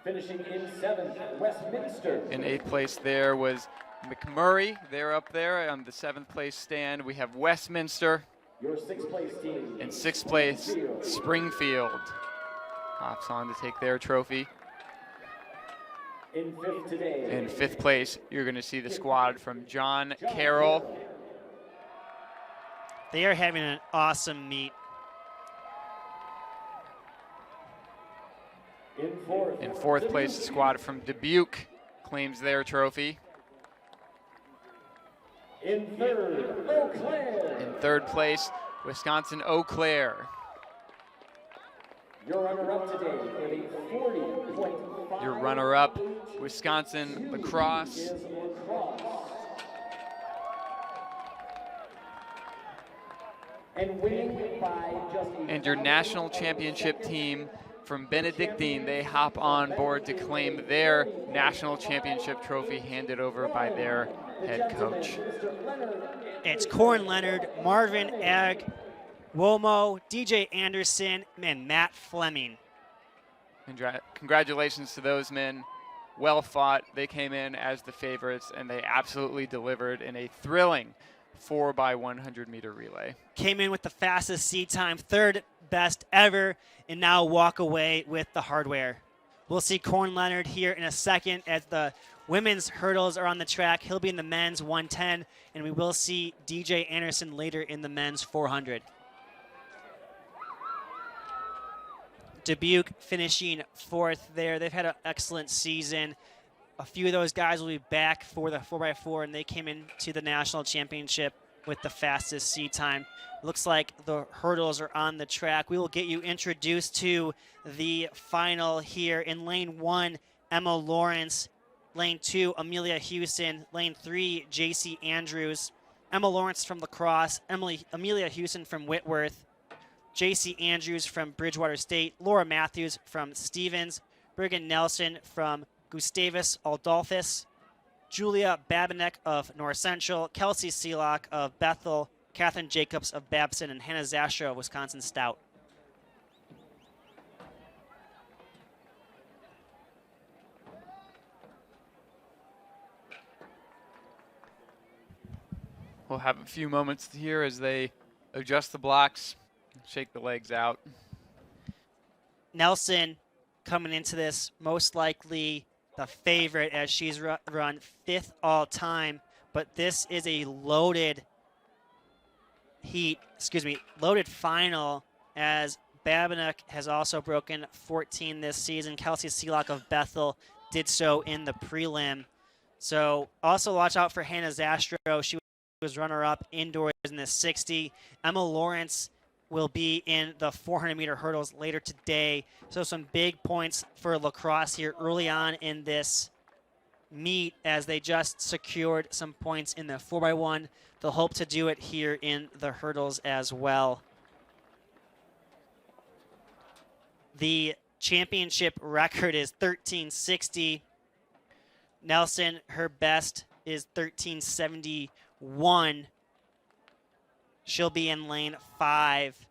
Finishing in 7th, Westminster. In 8th place there was McMurray. They're up there on the 7th place stand. We have Westminster. Your 6th place team. In 6th place, Springfield hops on to take their trophy. In 5th today. In 5th place, you're going to see the squad from John Carroll. They are having an awesome meet. In 4th place, the squad from Dubuque claims their trophy. In 3rd, Eau Claire. In 3rd place, Wisconsin Eau Claire. Your runner-up today with a 40.5. Your runner-up, Wisconsin Lacrosse. Is lacrosse. And winning by just a. And your national championship team from Benedictine, they hop on board to claim their national championship trophy handed over by their head coach. It's Corin Leonard, Marvin Ag, Womo, DJ Anderson, and Matt Fleming. Congratulations to those men. Well fought. They came in as the favorites, and they absolutely delivered in a thrilling 4x100 meter relay. Came in with the fastest seat time, 3rd best ever, and now walk away with the hardware. We'll see Corin Leonard here in a second as the women's hurdles are on the track. He'll be in the men's 110, and we will see DJ Anderson later in the men's 400. Dubuque finishing 4th there. They've had an excellent season. A few of those guys will be back for the 4x4, and they came into the national championship with the fastest seat time. Looks like the hurdles are on the track. We will get you introduced to the final here. In lane 1, Emma Lawrence. Lane 2, Amelia Houston. Lane 3, JC Andrews. Emma Lawrence from Lacrosse. Amelia Houston from Whitworth. JC Andrews from Bridgewater State. Laura Matthews from Stevens. Bergen Nelson from Gustavus Adolphus. Julia Babinek of North Central. Kelsey Seelock of Bethel. Catherine Jacobs of Babson, and Hannah Zastra of Wisconsin Stout. We'll have a few moments here as they adjust the blocks, shake the legs out. Nelson coming into this most likely the favorite as she's run 5th all time, but this is a loaded loaded final as Babinek has also broken 14 this season. Kelsey Seelock of Bethel did so in the prelim. So also watch out for Hannah Zastro. She was runner-up indoors in the 60. Emma Lawrence will be in the 400-meter hurdles later today. So some big points for lacrosse here early on in this meet as they just secured some points in the 4x1. They'll hope to do it here in the hurdles as well. The championship record is 1360. Nelson, her best is 1371. She'll be in lane 5,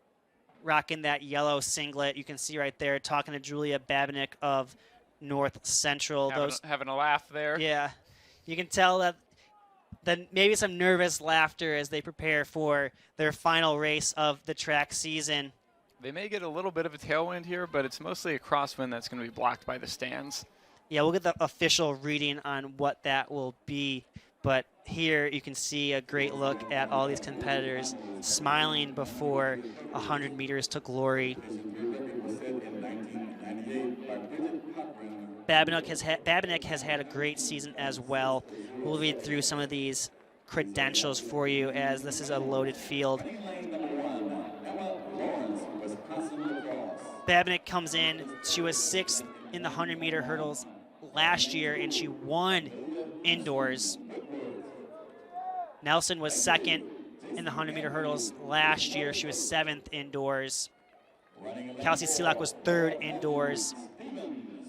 rocking that yellow singlet. You can see right there, talking to Julia Babinek of North Central. Having a laugh there. Yeah, you can tell that maybe some nervous laughter as they prepare for their final race of the track season. They may get a little bit of a tailwind here, but it's mostly a crosswind that's going to be blocked by the stands. Yeah, we'll get the official reading on what that will be. But here you can see a great look at all these competitors smiling before 100 meters to glory. Babinek has had a great season as well. We'll read through some of these credentials for you as this is a loaded field. Babinek comes in. She was 6th in the 100-meter hurdles last year, and she won indoors. Nelson was 2nd in the 100-meter hurdles last year. She was 7th indoors. Kelsey Seelock was 3rd indoors.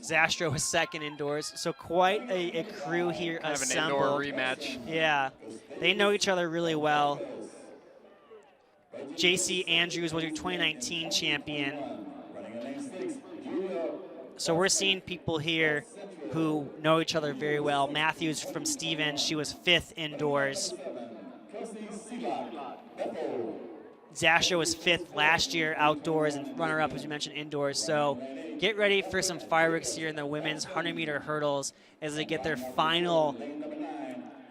Zastro was second indoors. So quite a crew here Kind of an assembled. indoor rematch. Yeah, they know each other really well. JC Andrews was your 2019 champion. So we're seeing people here who know each other very well. Matthews from Stevens, she was 5th indoors. Zastro was 5th last year outdoors and runner-up, as you mentioned, indoors. So get ready for some fireworks here in the women's 100-meter hurdles as they get their final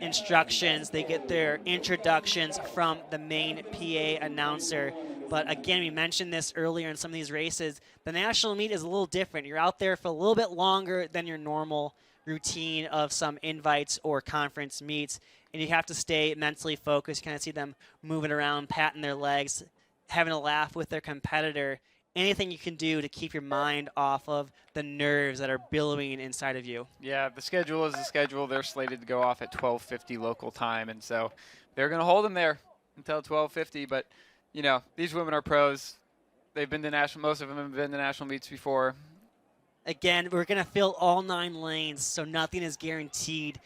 instructions. They get their introductions from the main PA announcer. But again, we mentioned this earlier in some of these races. The national meet is a little different. You're out there for a little bit longer than your normal routine of some invites or conference meets. And you have to stay mentally focused. You kind of see them moving around, patting their legs, having a laugh with their competitor. Anything you can do to keep your mind off of the nerves that are billowing inside of you. Yeah, the schedule is the schedule. They're slated to go off at 12:50 local time, and so they're going to hold them there until 12:50. But you know, these women are pros. They've been to national. Most of them have been to national meets before. Again, we're going to fill all 9 lanes, so nothing is guaranteed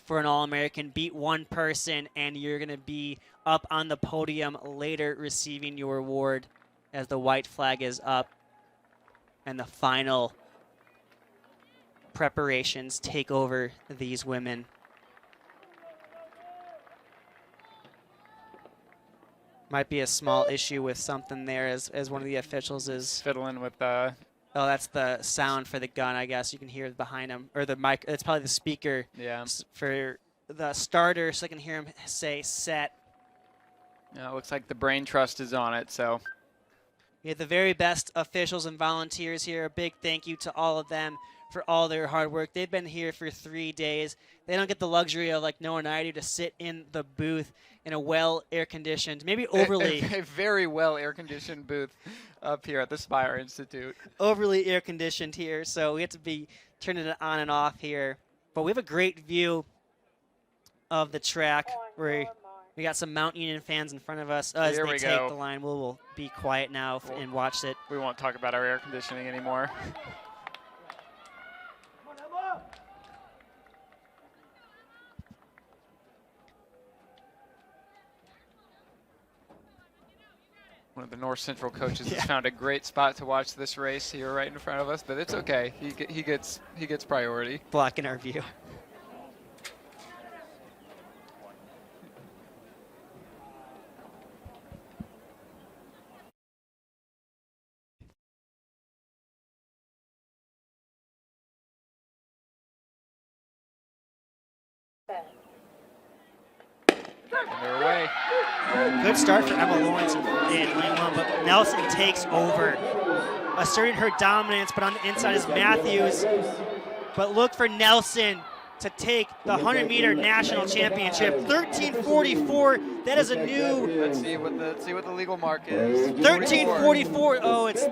for an All-American. Beat one person, and you're going to be up on the podium later receiving your award as the white flag is up and the final preparations take over these women. Might be a small issue with something there as one of the officials is Fiddling with oh, that's the sound for the gun, I guess. You can hear it behind him. Or the mic. It's probably the speaker for the starter, so I can hear him say set. Yeah, it looks like the brain trust is on it, so. We have the very best officials and volunteers here. A big thank you to all of them for all their hard work. They've been here for 3 days. They don't get the luxury of, like Noah and I do, to sit in the booth in a well air-conditioned, maybe overly. A very well air-conditioned booth up here at the Spire Institute. Overly air-conditioned here, so we have to be turning it on and off here. But we have a great view of the track where we got some Mount Union fans in front of us. As Here they we take go. the line, we'll be quiet now and watch it. We won't talk about our air conditioning anymore. One of the North Central coaches has found a great spot to watch this race here right in front of us, but it's okay. He gets priority. Blocking our view. They're away. Good start for Emma Lawrence in lane 1, but Nelson takes over, asserting her dominance, but on the inside is Matthews. But look for Nelson to take the 100-meter national championship. 13:44. That is a new. Let's see what the legal mark is. 13:44. Oh, it's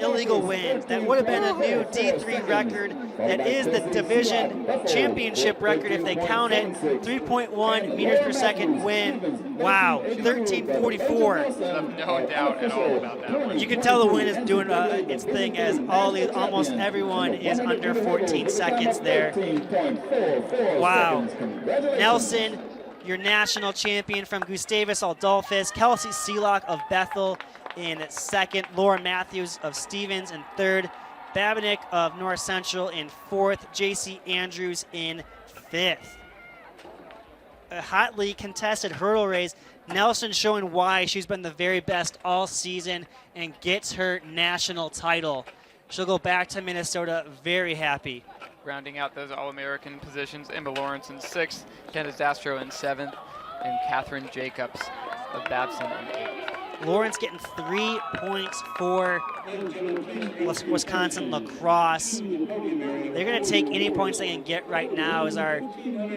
illegal wind. That would have been a new D3 record. That is the division championship record if they count it. 3.1 meters per second wind. Wow. 13:44. No doubt at all about that one. You can tell the wind is doing its thing as almost everyone is under 14 seconds there. Wow. Nelson, your national champion from Gustavus Adolphus. Kelsey Seelock of Bethel in second. Laura Matthews of Stevens in third. Babinick of North Central in fourth. JC Andrews in fifth. A hotly contested hurdle race. Nelson showing why she's been the very best all season and gets her national title. She'll go back to Minnesota very happy. Rounding out those All-American positions, Emma Lawrence in sixth, Candace Astro in seventh, and Catherine Jacobs of Babson in eighth. Lawrence getting 3 points for Wisconsin lacrosse. They're going to take any points they can get right now as our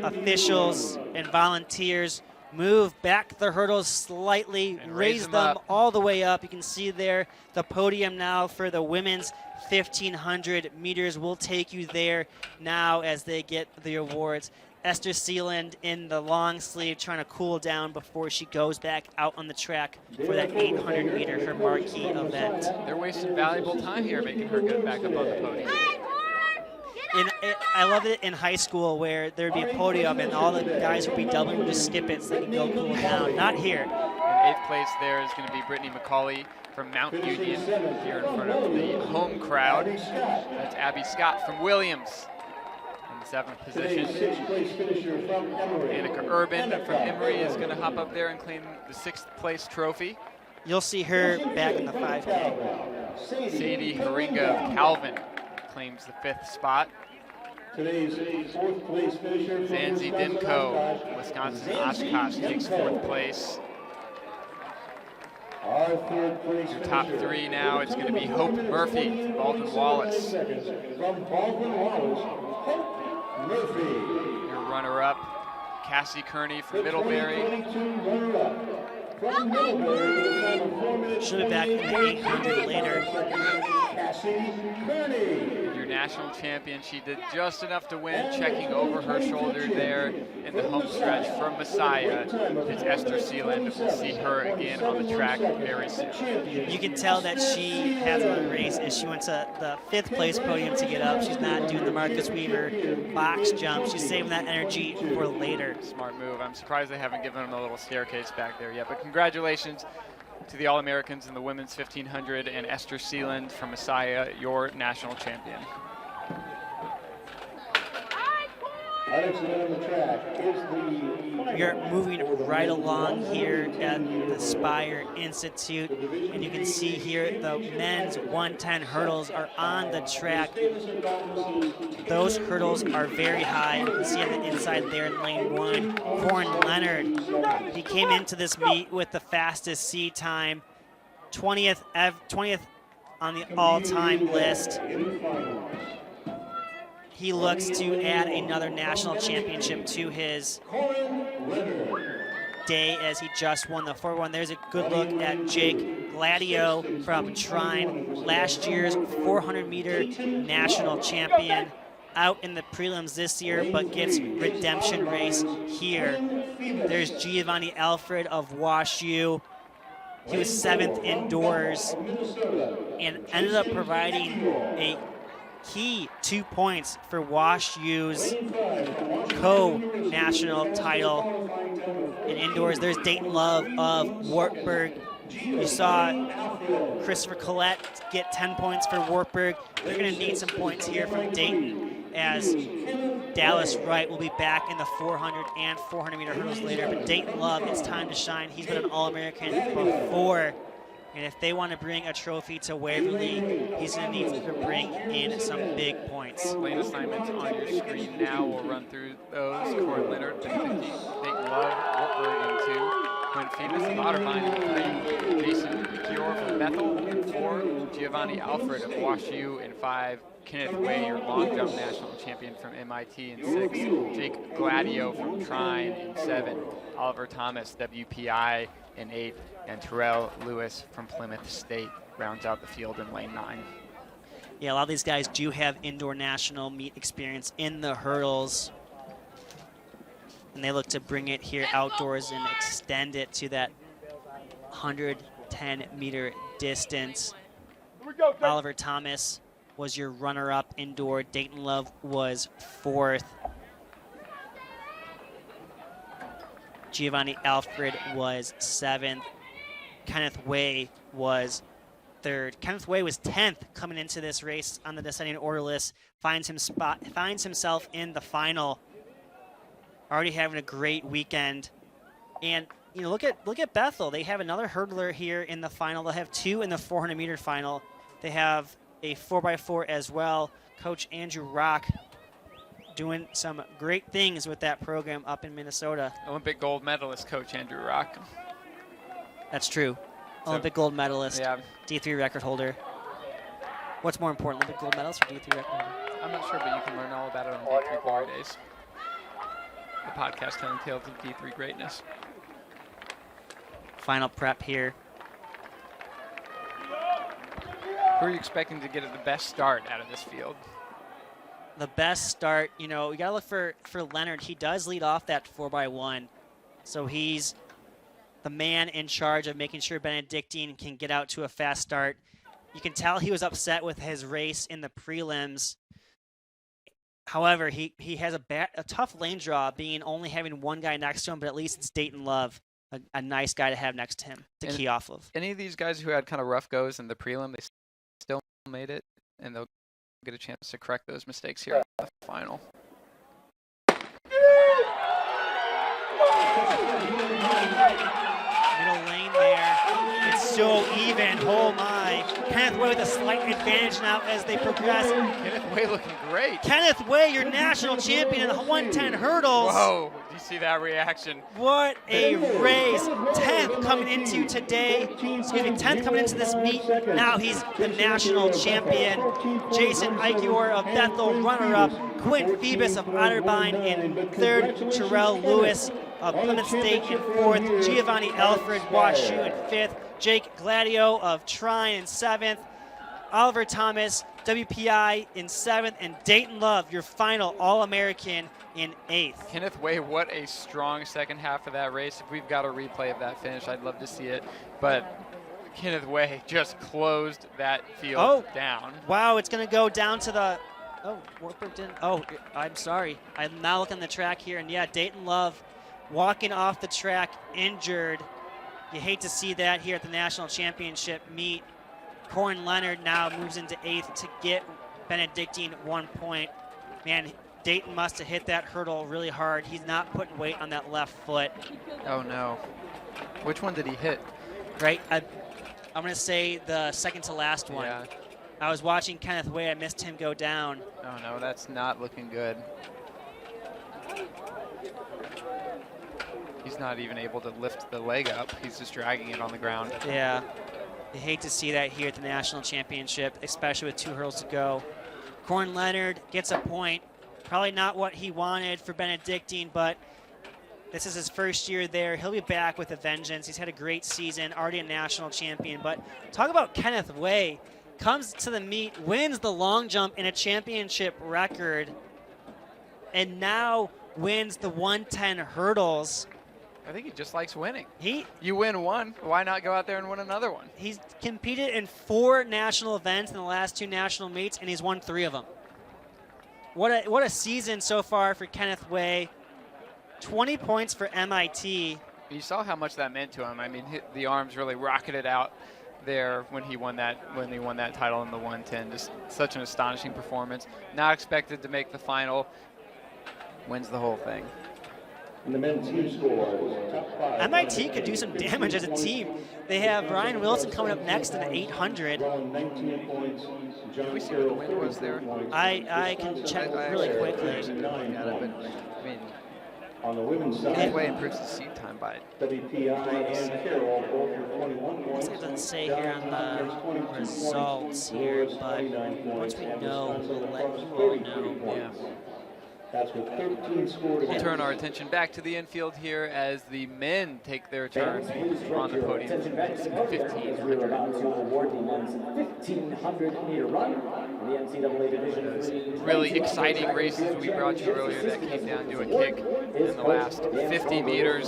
officials and volunteers move back the hurdles slightly, And raise them them up. all the way up. You can see there the podium now for the women's 1,500 meters. We'll take you there now as they get the awards. Esther Sealand in the long sleeve trying to cool down before she goes back out on the track for that 800 meter, her marquee event. They're wasting valuable time here making her get back up on the podium. I love it in high school where there'd be a podium and all the guys would be doubling, would just skip it so they can go cool down. Not here. In 8th place there is going to be Brittany McCauley from Mount Union here in front of the home crowd. That's Abby Scott from Williams in the 7th position. Annika Urban from Emory is going to hop up there and claim the 6th place trophy. You'll see her back in the 5K. Sadie Haringa of Calvin claims the 5th spot. Today's 4th place finisher. Zanzi Dimko, Wisconsin Oshkosh, takes 4th place. Our 3rd place Your top 3 now, it's going to be Hope Murphy from Baldwin Wallace. From Baldwin Wallace, Hope Murphy. Your runner-up, Cassie Kearney from Middlebury. She'll be back in the 800 later. Cassie Kearney. Your national champion, she did just enough to win, checking over her shoulder there in the home stretch from Messiah. It's Esther Sealand. We'll see her again on the track very soon. You can tell that she has another race as she went to the 5th place podium to get up. She's not doing the Marcus Weaver box jump. She's saving that energy for later. Smart move. I'm surprised they haven't given them a little staircase back there yet, but congratulations to the All-Americans in the women's 1500 and Esther Sealand from Messiah, your national champion. We are moving right along here at the Spire Institute, and you can see here the men's 110 hurdles are on the track. Those hurdles are very high. You can see on the inside there in lane 1, Corin Leonard. He came into this meet with the fastest C time, 20th on the all-time list. He looks to add another national championship to his day as he just won the 4-1. There's a good look at Jake Gladio from Trine, last year's 400-meter national champion, out in the prelims this year, but gets redemption race here. There's Giovanni Alfred of Wash U. He was 7th indoors and ended up providing a key 2 points for Wash U's co-national title in indoors. There's Dayton Love of Wartburg. You saw Christopher Collette get 10 points for Wartburg. They're going to need some points here from Dayton as Dallas Wright will be back in the 400 and 400-meter hurdles later. But Dayton Love, it's time to shine. He's been an All-American before. And if they want to bring a trophy to Waverly, he's going to need to bring in some big points. Lane assignments on your screen now. We'll run through those. Corin Leonard, 50, Dayton Love, Wartburg in 2, Quinn Famous, Lauterbine in 3, Jason Kior from Bethel in 4, Giovanni Alfred of Wash U in 5, Kenneth Way, your long jump national champion from MIT in 6, Jake Gladio from Trine in 7, Oliver Thomas, WPI in 8, and Terrell Lewis from Plymouth State rounds out the field in lane 9. Yeah, a lot of these guys do have indoor national meet experience in the hurdles, and they look to bring it here outdoors and extend it to that 110-meter distance. Oliver Thomas was your runner-up indoor. Dayton Love was 4th. Giovanni Alfred was 7th. Kenneth Way was 3rd. Kenneth Way was 10th coming into this race on the descending order list. Finds himself in the final. Already having a great weekend. And you know, look at Bethel. They have another hurdler here in the final. They'll have 2 in the 400-meter final. They have a 4x4 as well. Coach Andrew Rock doing some great things with that program up in Minnesota. Olympic gold medalist Coach Andrew Rock. That's true. Olympic gold medalist, yeah. D3 record holder. What's more important, Olympic gold medalist or D3 record holder? I'm not sure, but you can learn all about it on D3 Glory Days. The podcast telling tales of D3 greatness. Final prep here. Who are you expecting to get the best start out of this field? The best start, you know, we got to look for Leonard. He does lead off that 4x1. So he's the man in charge of making sure Benedictine can get out to a fast start. You can tell he was upset with his race in the prelims. However, he has a tough lane draw, being only having one guy next to him, but at least it's Dayton Love, a nice guy to have next to him to key off of. Any of these guys who had kind of rough goes in the prelim, they still made it, and they'll get a chance to correct those mistakes here in the final. Middle lane there. It's so even. Oh my. Kenneth Way with a slight advantage now as they progress. Kenneth Way looking great. Kenneth Way, your national champion in the 110 hurdles. Whoa, do you see that reaction? What a race. 10th coming into today. Excuse me, 10th coming into this meet. Now he's the national champion. Jason Eichior of Bethel, runner-up. Quinn Phoebus of Otterbein in third. Terrell Lewis of Plymouth State in fourth. Giovanni Alfred, WashU in fifth. Jake Gladio of Trine in seventh. Oliver Thomas, WPI in seventh. And Dayton Love, your final All-American in eighth. Kenneth Way, what a strong second half of that race. If we've got a replay of that finish, I'd love to see it. But Kenneth Way just closed that field down. Wow, it's going to go down to the... Oh, Wartburg didn't... Oh, I'm sorry. I'm now looking at the track here, and yeah, Dayton Love walking off the track injured. You hate to see that here at the National Championship meet. Corin Leonard now moves into eighth to get Benedictine 1 point. Man, Dayton must have hit that hurdle really hard. He's not putting weight on that left foot. Oh, no. Which one did he hit? Right, I'm going to say the second to last one. Yeah. I was watching Kenneth Way. I missed him go down. Oh, no, that's not looking good. He's not even able to lift the leg up. He's just dragging it on the ground. Yeah, you hate to see that here at the National Championship, especially with 2 hurdles to go. Corin Leonard gets a point. Probably not what he wanted for Benedictine, but this is his first year there. He'll be back with a vengeance. He's had a great season, already a national champion. But talk about Kenneth Way. Comes to the meet, wins the long jump in a championship record, and now wins the 110 hurdles. I think he just likes winning. You win one, why not go out there and win another one? He's competed in 4 national events in the last 2 national meets, and he's won 3 of them. What a season so far for Kenneth Way. 20 points for MIT. You saw how much that meant to him. I mean, the arms really rocketed out there when he won that title in the 110. Just such an astonishing performance. Not expected to make the final. Wins the whole thing. And the men's team scores, top 5. MIT could do some damage as a team. They have Ryan Wilson coming up next in the 800. 19 points. Did we see what the win was there? I can check really quickly. I mean, on the women's side, Kenneth Way improves the seat time by WPI and Carroll both with 21 points. It doesn't say here on the results here, but once we know, we'll let you all know. Yeah. That's with 13 scored. We'll turn our attention back to the infield here as the men take their turn on the podium. Attention back to the podium as we are about to award the men's 1,500-meter run in the NCAA Division III. Really exciting races we brought you earlier that came down to a kick in the last 50 meters.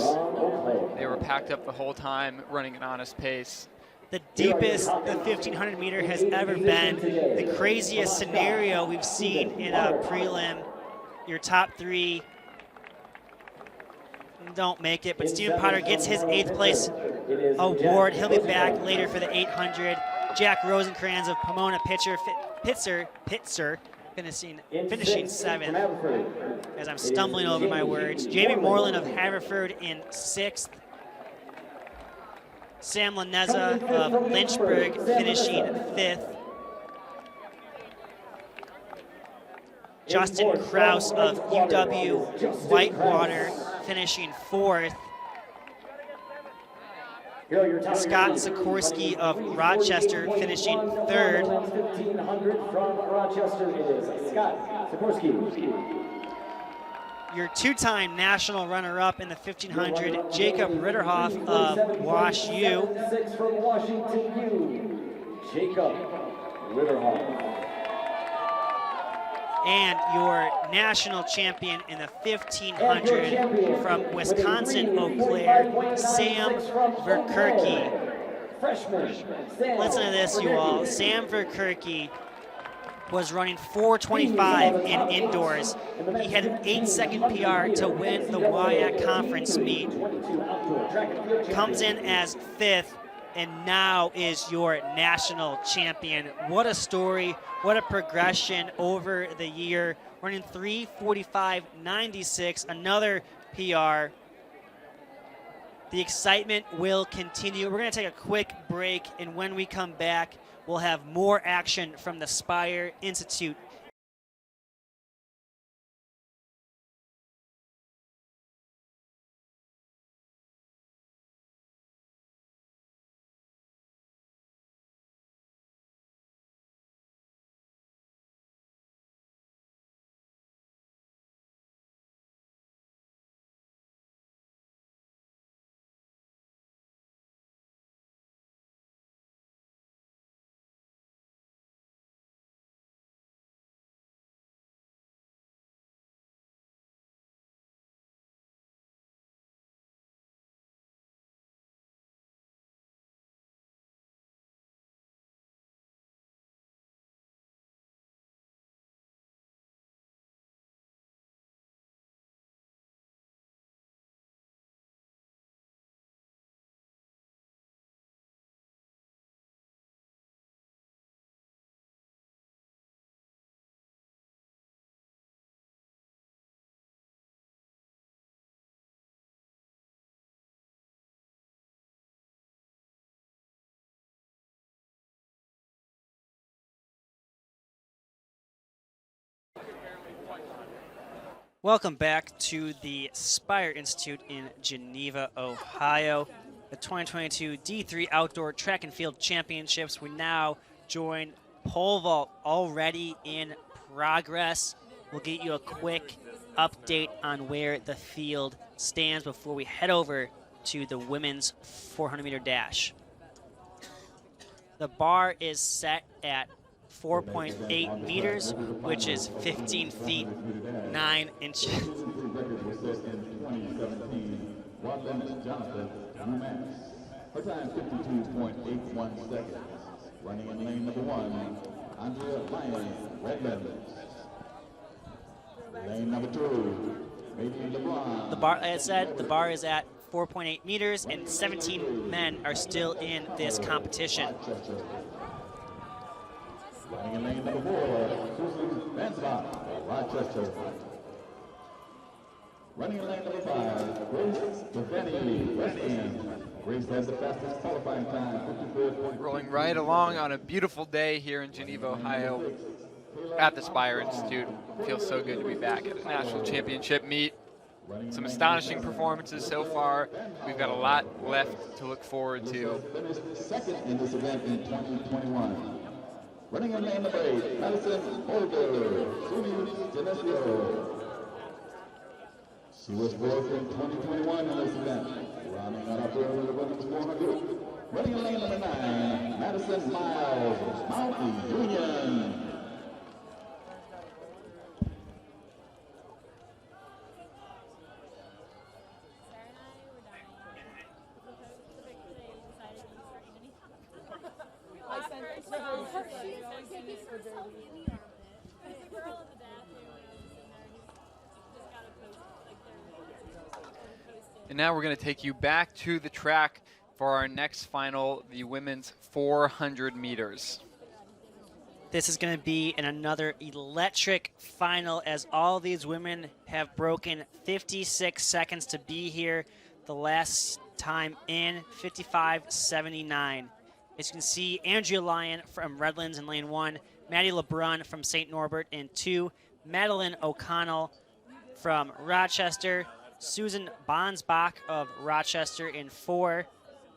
They were packed up the whole time, running an honest pace. The deepest the 1,500 meter has ever been. The craziest scenario we've seen in a prelim. Your top 3 don't make it, but Stephen Potter gets his 8th place award. He'll be back later for the 800. Jack Rosencrans of Pomona Pitzer, finishing 7th, as I'm stumbling over my words. Jamie Moreland of Haverford in 6th. Sam Laneza of Lynchburg finishing 5th. Justin Kraus of UW Whitewater finishing 4th. Scott Sikorsky of Rochester finishing 3rd. 1,500 from Rochester it is. Scott Sikorsky. Your 2-time national runner-up in the 1,500, Jacob Ritterhoff of WashU. 6 from Washington U. Jacob Ritterhoff. And your national champion in the 1,500 from Wisconsin Eau Claire, Sam Verkerke. Listen to this, you all. Sam Verkerke was running 4:25 in indoors. He had an 8-second PR to win the WIAC conference meet. Comes in as 5th and now is your national champion. What a story, what a progression over the year. Running 3:45.96, another PR. The excitement will continue. We're going to take a quick break, and when we come back, we'll have more action from the Spire Institute. Welcome back to the Spire Institute in Geneva, Ohio. The 2022 D3 Outdoor Track and Field Championships. We now join pole vault already in progress. We'll get you a quick update on where the field stands before we head over to the women's 400-meter dash. The bar is set at 4.8 meters, which is 15 feet 9 inches. Her time 52.81 seconds. Running in lane number 1, Andrea Lyons, Redlands. Lane number 2, Maiden LeBron. The bar, as I said, the bar is at 4.8 meters, and 17 men are still in this competition. Running in lane number 4, Susan Vansbach, Rochester. Running in lane number 5, Grace Devaney, West End. Grace has the fastest qualifying time, 54.2. Rolling right along on a beautiful day here in Geneva, Ohio, at the Spire Institute. Feels so good to be back at a national championship meet. Some astonishing performances so far. We've got a lot left to look forward to. Finished second in this event in 2021. Running in lane number 8, Madison Holder, Suni Genesio. She was fourth in 2021 in this event. Rounding out up early, the women's 400. Running in lane number 9, Madison Miles, Mountain Union. And now we're going to take you back to the track for our next final, the women's 400 meters. This is going to be another electric final, as all these women have broken 56 seconds to be here. The last time in, 55.79. As you can see, Andrea Lyon from Redlands in lane 1, Maddie LeBrun from St. Norbert in 2, Madeline O'Connell from Rochester, Susan Bonsbach of Rochester in 4,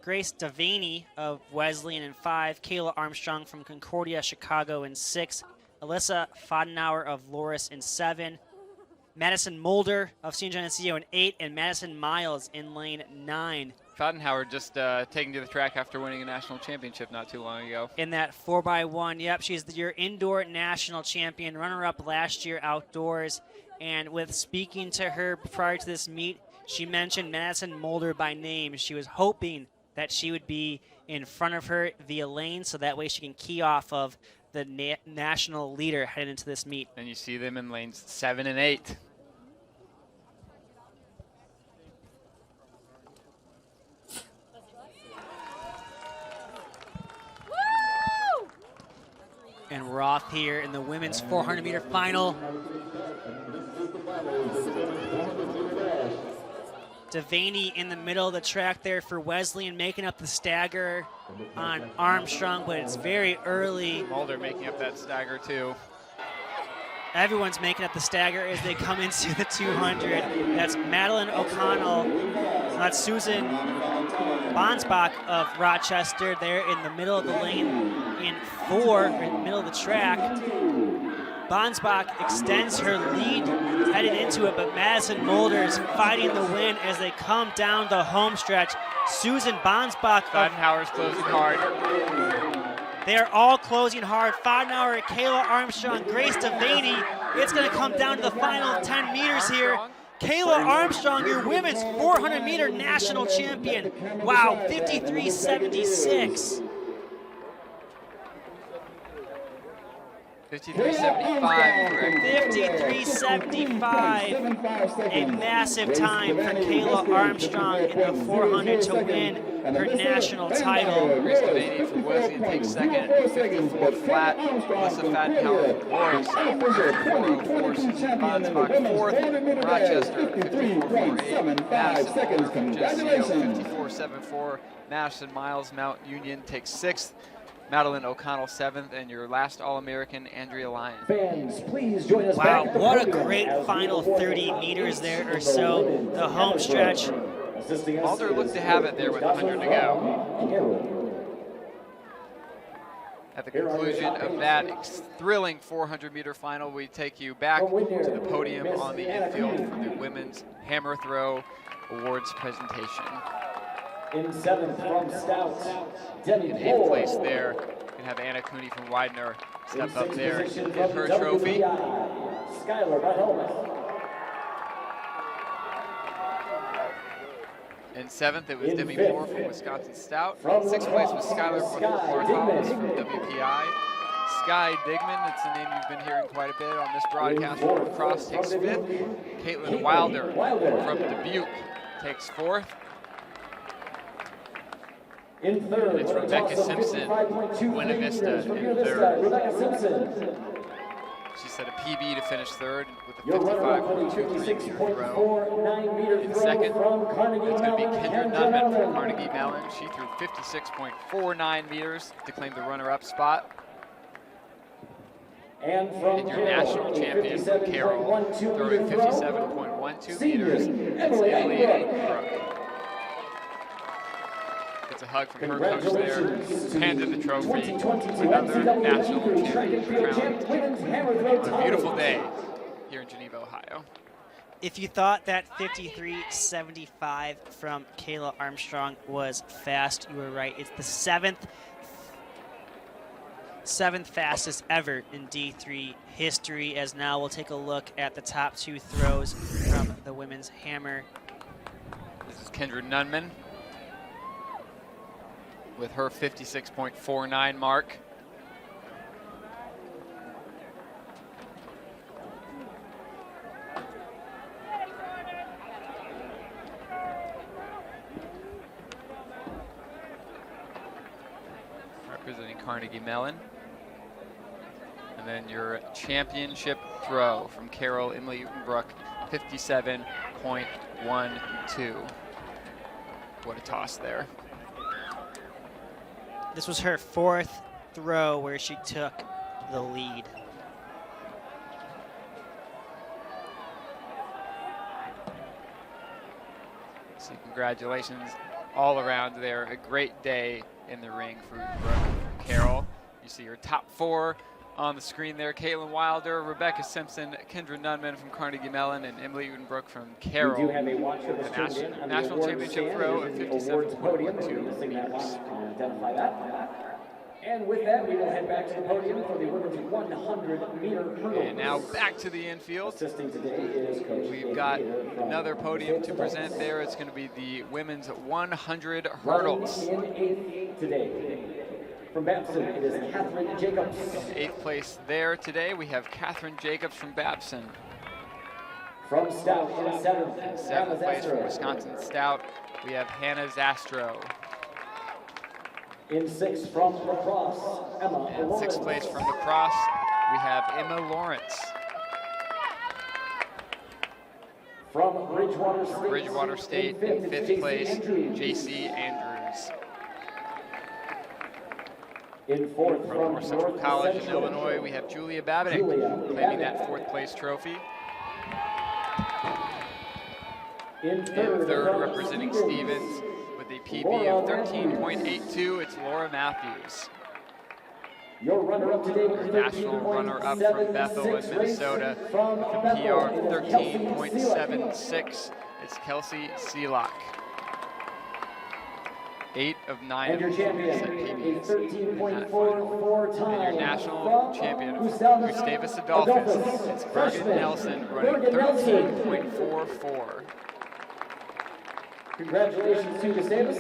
Grace Devaney of Wesleyan in 5, Kayla Armstrong from Concordia, Chicago in 6, Alyssa Fadenauer of Loris in 7, Madison Mulder of St. Geneseo in 8, and Madison Miles in lane 9. Fadenauer just taken to the track after winning a national championship not too long ago. In that 4x1, yep, she's your indoor national champion, runner-up last year outdoors. And with speaking to her prior to this meet, she mentioned Madison Mulder by name. She was hoping that she would be in front of her via lane, so that way she can key off of the national leader heading into this meet. And you see them in lanes 7 and 8. And we're off here in the women's 400-meter final. Devaney in the middle of the track there for Wesleyan, making up the stagger on Armstrong, but it's very early. Mulder making up that stagger too. Everyone's making up the stagger as they come into the 200. That's Madeline O'Connell. That's Susan Bonsbach of Rochester there in the middle of the lane in 4, in the middle of the track. Bonsbach extends her lead headed into it, but Madison Mulder's fighting the win as they come down the home stretch. Susan Bonsbach. Fadenhauer's closing hard. They are all closing hard. Fadenhauer, Kayla Armstrong, Grace Devaney. It's going to come down to the final 10 meters here. Kayla Armstrong, your women's 400-meter national champion. Wow, 53.76. 53.75. A massive time for Kayla Armstrong in the 400 to win her national title. Grace Devaney from Wesleyan takes second, 54 flat. Melissa Fadenhauer from Lawrence, 54.04. Susan Bonsbach fourth. Rochester, 54.48. Madison Moore from Geneseo, 54.74. Madison Miles, Mount Union takes sixth. Madeline O'Connell 7th, and your last All-American, Andrea Lyon. Fans, please join us. Wow, what a great final 30 meters there or so. The home stretch. Mulder looked to have it there with 100 to go. At the conclusion of that thrilling 400-meter final, we take you back to the podium on the infield for the women's hammer throw awards presentation. In 7th from Stout, Demi In 8th place there, you can have Anna Cooney from Widener step up there and get her trophy. Skylar Helmuth. In 7th, it was Demi Moore from Wisconsin Stout. In 6th place was Skylar Bartholus from WPI. Sky Digman, it's a name you've been hearing quite a bit on this broadcast. From Cross takes 5th. Caitlin Wilder from Dubuque takes 4th. In 3rd, It's Rebecca Simpson, Buena Vista in 3rd. Rebecca Simpson. She set a PB to finish 3rd with a 55.23 meter throw. In 2nd, it's going to be Kendra Nunman from Carnegie Mellon. She threw 56.49 meters to claim the runner-up spot. And from your national champion from Carroll, throwing 57.12 meters. That's Emily Brooke. Gets a hug from her coach there, handed the trophy, another national champion crowned. It's a beautiful day here in Geneva, Ohio. If you thought that 53.75 from Kayla Armstrong was fast, you were right. It's the seventh fastest ever in D3 history, as now we'll take a look at the top 2 throws from the women's hammer. This is Kendra Nunman with her 56.49 mark. Representing Carnegie Mellon. And then your championship throw from Carroll Emily Utenbrook, 57.12. What a toss there. This was her 4th throw where she took the lead. So congratulations all around there. A great day in the ring for Brooke Carroll. You see your top 4 on the screen there. Caitlin Wilder, Rebecca Simpson, Kendra Nunman from Carnegie Mellon, and Emily Utenbrook from Carroll. We do have a watch for the national championship throw of 57.12 meters. Identify that. And with that, we will head back to the podium for the women's 100-meter hurdles. And now back to the infield. Assisting today is Coach We've got another podium to present there. It's going to be the women's 100 hurdles. In 8th today. From Babson, it is Catherine Jacobs. In 8th place there today, we have Catherine Jacobs from Babson. From Stout in 7th, In 7th place from Wisconsin Stout, we have Hannah Zastro. In 6th from Lacrosse, Emma In Lawrence. 6th place from Lacrosse, we have Emma Lawrence. From Bridgewater From State, Bridgewater State, in 5th place, JC Andrews. In 4th From North Central College in Illinois, we have Julia Babinick claiming that 4th place trophy. In In 3rd, 3rd, representing Stevens with a PB of 13.82, it's Laura Matthews. Your runner-up today with Your national runner-up from Bethel in Minnesota with a PR of 13.76, it's Kelsey Seelock. 8 of 9 And your champion, set a PBs. 13.44 time. And your national champion, Gustavus Adolphus, it's Bergen Nelson running 13.44. Congratulations to Gustavus.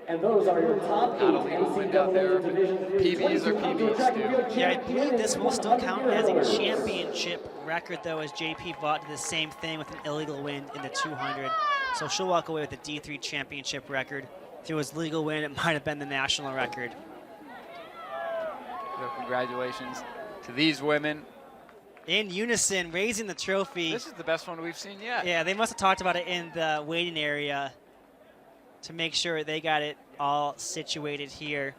And those are your top 8 Not only who went out there, NCAA Division III PBs are PBs too. Yeah, I believe this will still count as a championship record, though, as JP Vaught did the same thing with an illegal win in the 200. So she'll walk away with a D3 championship record. If it was legal win, it might have been the national record. So congratulations to these women. In unison, raising the trophy. This is the best one we've seen yet. Yeah, they must have talked about it in the waiting area to make sure they got it all situated here.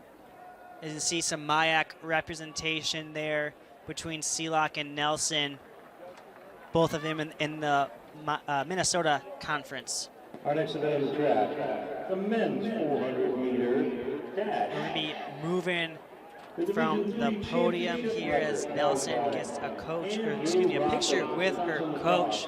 As you see some MIAC representation there between Seelock and Nelson, both of them in the Minnesota Conference. Our next event on the track, the men's 400-meter dash. We're going to be moving from the podium here as Nelson gets a picture with her coach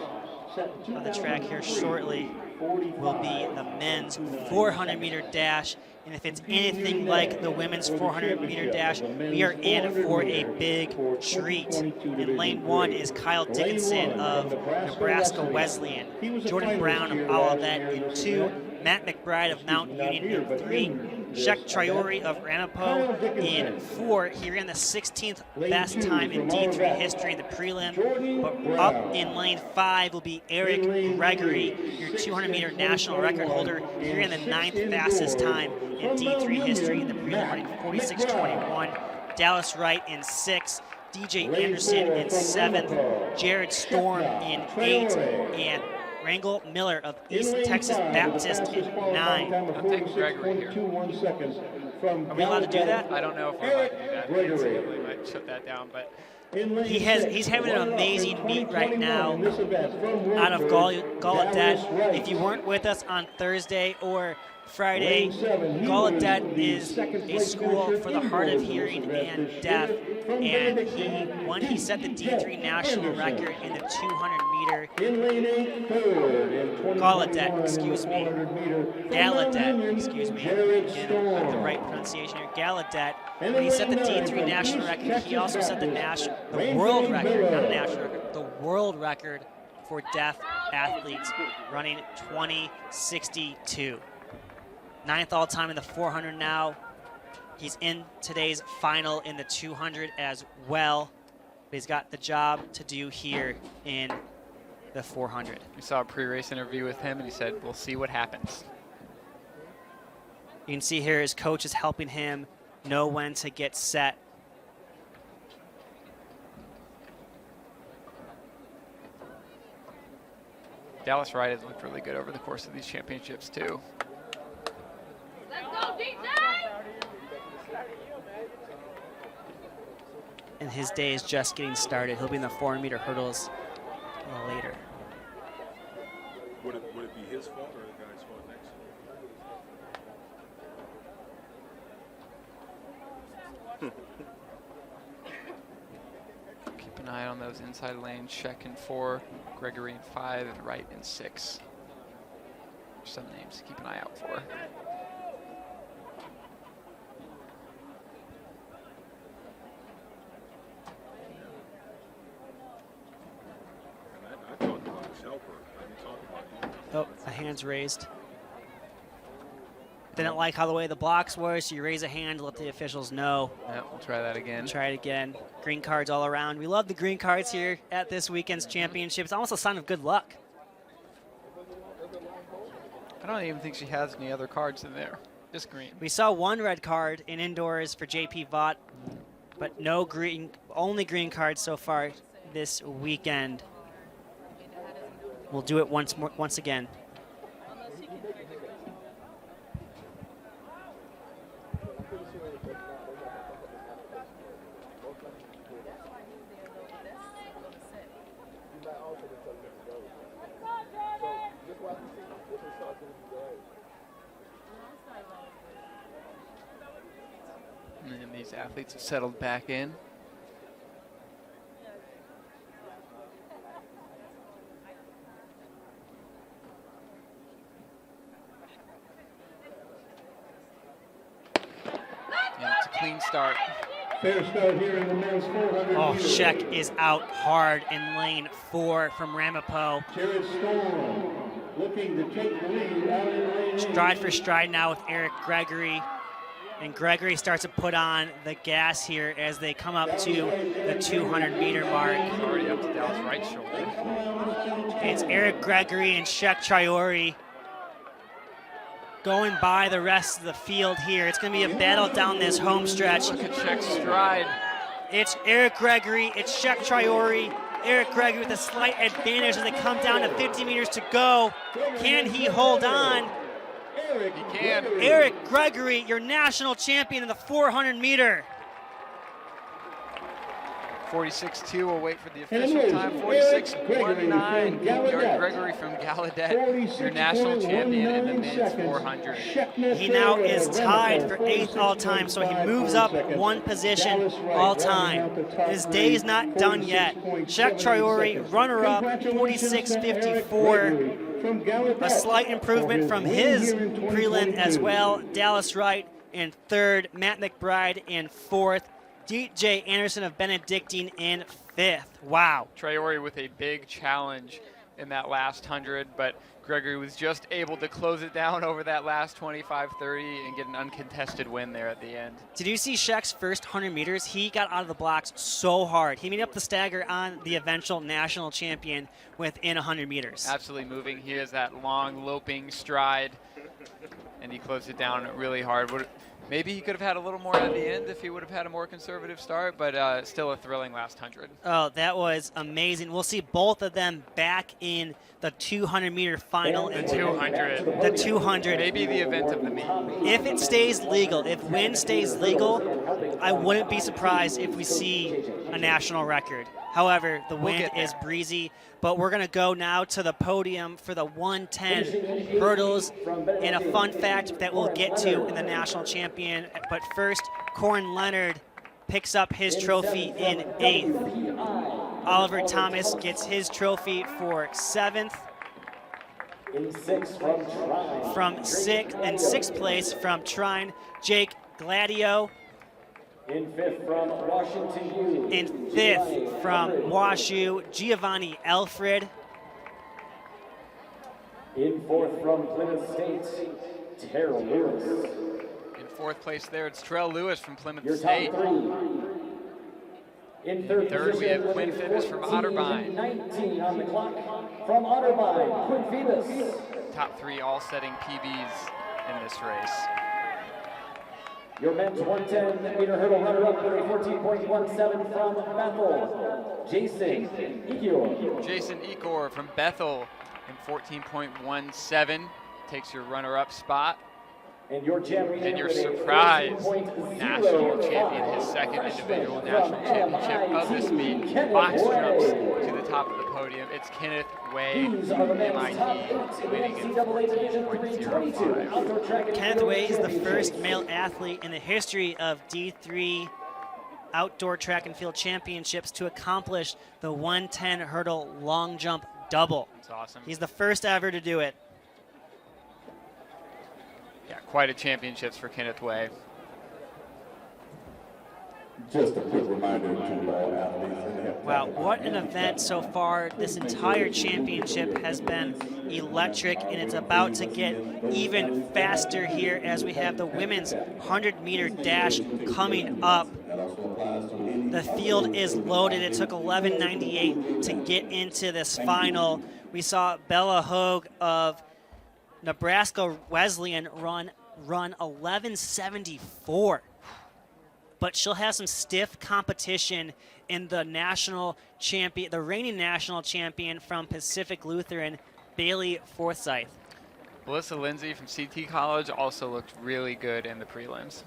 on the track here shortly. Will be the men's 400-meter dash. And if it's anything like the women's 400-meter dash, we are in for a big treat. In lane 1 is Kyle Dickinson of Nebraska Wesleyan, Jordan Brown of Olivet in 2, Matt McBride of Mount Union in 3, Shek Triori of Ramapo in 4. He ran the 16th best time in D3 history in the prelim. But up in lane 5 will be Eric Gregory, your 200-meter national record holder. He ran the 9th fastest time in D3 history in the prelim, running 46.21. Dallas Wright in 6. DJ Anderson in 7th. Jared Storm in 8. And Rangel Miller of East Texas Baptist in 9. I'm taking Gregory here. Are we allowed to do that? I don't know if we're allowed to do that. NCAA might shut that down, but He's having an amazing meet right now out of Gallaudet. If you weren't with us on Thursday or Friday, Gallaudet is a school for the hard of hearing and deaf, and he set the D3 national record in the 200-meter. Gallaudet, excuse me. Gallaudet, excuse me. Again, the right pronunciation here. Gallaudet. When he set the D3 national record, he also set the world record, not a national record, the world record for deaf athletes, running 20:62. 9th all-time in the 400 now. He's in today's final in the 200 as well. But he's got the job to do here in the 400. we saw a pre-race interview with him, and he said, we'll see what happens. You can see here his coach is helping him know when to get set. Dallas Wright has looked really good over the course of these championships, too. And his day is just getting started. He'll be in the 400-meter hurdles a little later. Would it be his fault or the guy's fault next? Keep an eye on those inside lanes. Shek in 4, Gregory in 5, and Wright in 6. Some names to keep an eye out for. I talked about his helper. I didn't talk about him. Oh, a hand's raised. Didn't like how the way the blocks were, so you raise a hand to let the officials know. Yeah, we'll try that again. Try it again. Green cards all around. We love the green cards here at this weekend's championship. It's almost a sign of good luck. I don't even think she has any other cards in there. Just green. We saw one red card in indoors for JP Vaught, but no green, only green cards so far this weekend. We'll do it once again. And these athletes have settled back in. And it's a clean start. Fair start here in the men's 400 Oh, meters. Sheck is out hard in lane 4 from Ramapo. Jared Storm looking to take the lead out in lane 8. Stride for stride now with Eric Gregory. And Gregory starts to put on the gas here as they come up to the 200-meter mark. Already up to Dallas' right shoulder. It's Eric Gregory and Sheck Triori going by the rest of the field here. It's going to be a battle down this home stretch. Look at Sheck's stride. It's Eric Gregory, it's Sheck Triori. Eric Gregory with a slight advantage as they come down to 50 meters to go. Can he hold on? He can. Eric Gregory, your national champion in the 400-meter. 46.2 will wait for the official time. 46.19. Eric Gregory from Gallaudet, your national champion in the men's 400. He now is tied for 8th all-time, so he moves up one position all-time. His day is not done yet. Sheck Triori, runner-up, 46.54. A slight improvement from his prelim as well. Dallas Wright in 3rd, Matt McBride in 4th, DJ Anderson of Benedictine in 5th. Wow. Traore with a big challenge in that last 100, but Gregory was just able to close it down over that last 25-30 and get an uncontested win there at the end. Did you see Sheck's first 100 meters? He got out of the blocks so hard. He made up the stagger on the eventual national champion within 100 meters. Absolutely moving. He has that long loping stride, and he closed it down really hard. Maybe he could have had a little more at the end if he would have had a more conservative start, but still a thrilling last 100. Oh, that was amazing. We'll see both of them back in the 200-meter final. The 200. The 200. Maybe the event of the meet. If it stays legal, if wind stays legal, I wouldn't be surprised if we see a national record. However, the wind is breezy, but we're going to go now to the podium for the 110 hurdles and a fun fact that we'll get to in the national champion. But first, Corin Leonard picks up his trophy in 8th. Oliver Thomas gets his trophy for 7th. In 6th from Trine. From 6th place from Trine, Jake Gladio. In 5th from Washington U. In 5th from WashU, Giovanni Alfred. In 4th from Plymouth State, Terrell Lewis. In 4th place there, it's Terrell Lewis from Plymouth Your State. top 3. In 3rd Third, we have position, Quinn Phoebus from Otterbein. 19 on the clock from Otterbein, Quinn Phoebus. Top 3 all setting PBs in this race. Your men's 110-meter hurdle runner-up with a 14.17 from Bethel, Jason Ekior. Jason Ekor from Bethel in 14.17 takes your runner-up spot. And your champion, And your with a surprise 14.05. national champion, his second individual national championship of this meet, box jumps to the top of the podium. It's Kenneth Way, These are the men's top 8 MIT, in winning in NCAA Division III 22 outdoor track and Kenneth field Way is the championship. first male athlete in the history of D3 outdoor track and field championships to accomplish the 110 hurdle long jump double. That's awesome. He's the first ever to do it. Yeah, quite a championships for Kenneth Way. Just a quick reminder to all athletes. Wow, what an event so far. This entire championship has been electric, and it's about to get even faster here as we have the women's 100-meter dash coming up. The field is loaded. It took 11:98 to get into this final. We saw Bella Hogue of Nebraska Wesleyan run 11:74. But she'll have some stiff competition in the national champion, the reigning national champion from Pacific Lutheran, Bailey Forsyth. Melissa Lindsay from CT College also looked really good in the prelims.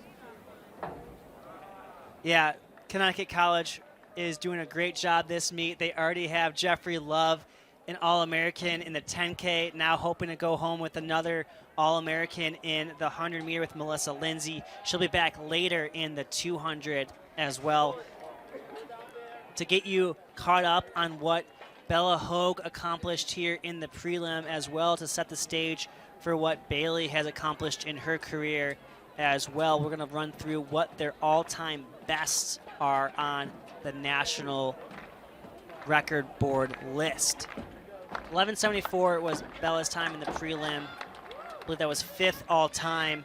Yeah, Connecticut College is doing a great job this meet. They already have Jeffrey Love, an All-American in the 10K, now hoping to go home with another All-American in the 100-meter with Melissa Lindsay. She'll be back later in the 200 as well. To get you caught up on what Bella Hogue accomplished here in the prelim, as well to set the stage for what Bailey has accomplished in her career as well. We're going to run through what their all-time bests are on the national record board list. 11:74 was Bella's time in the prelim. I believe that was 5th all-time.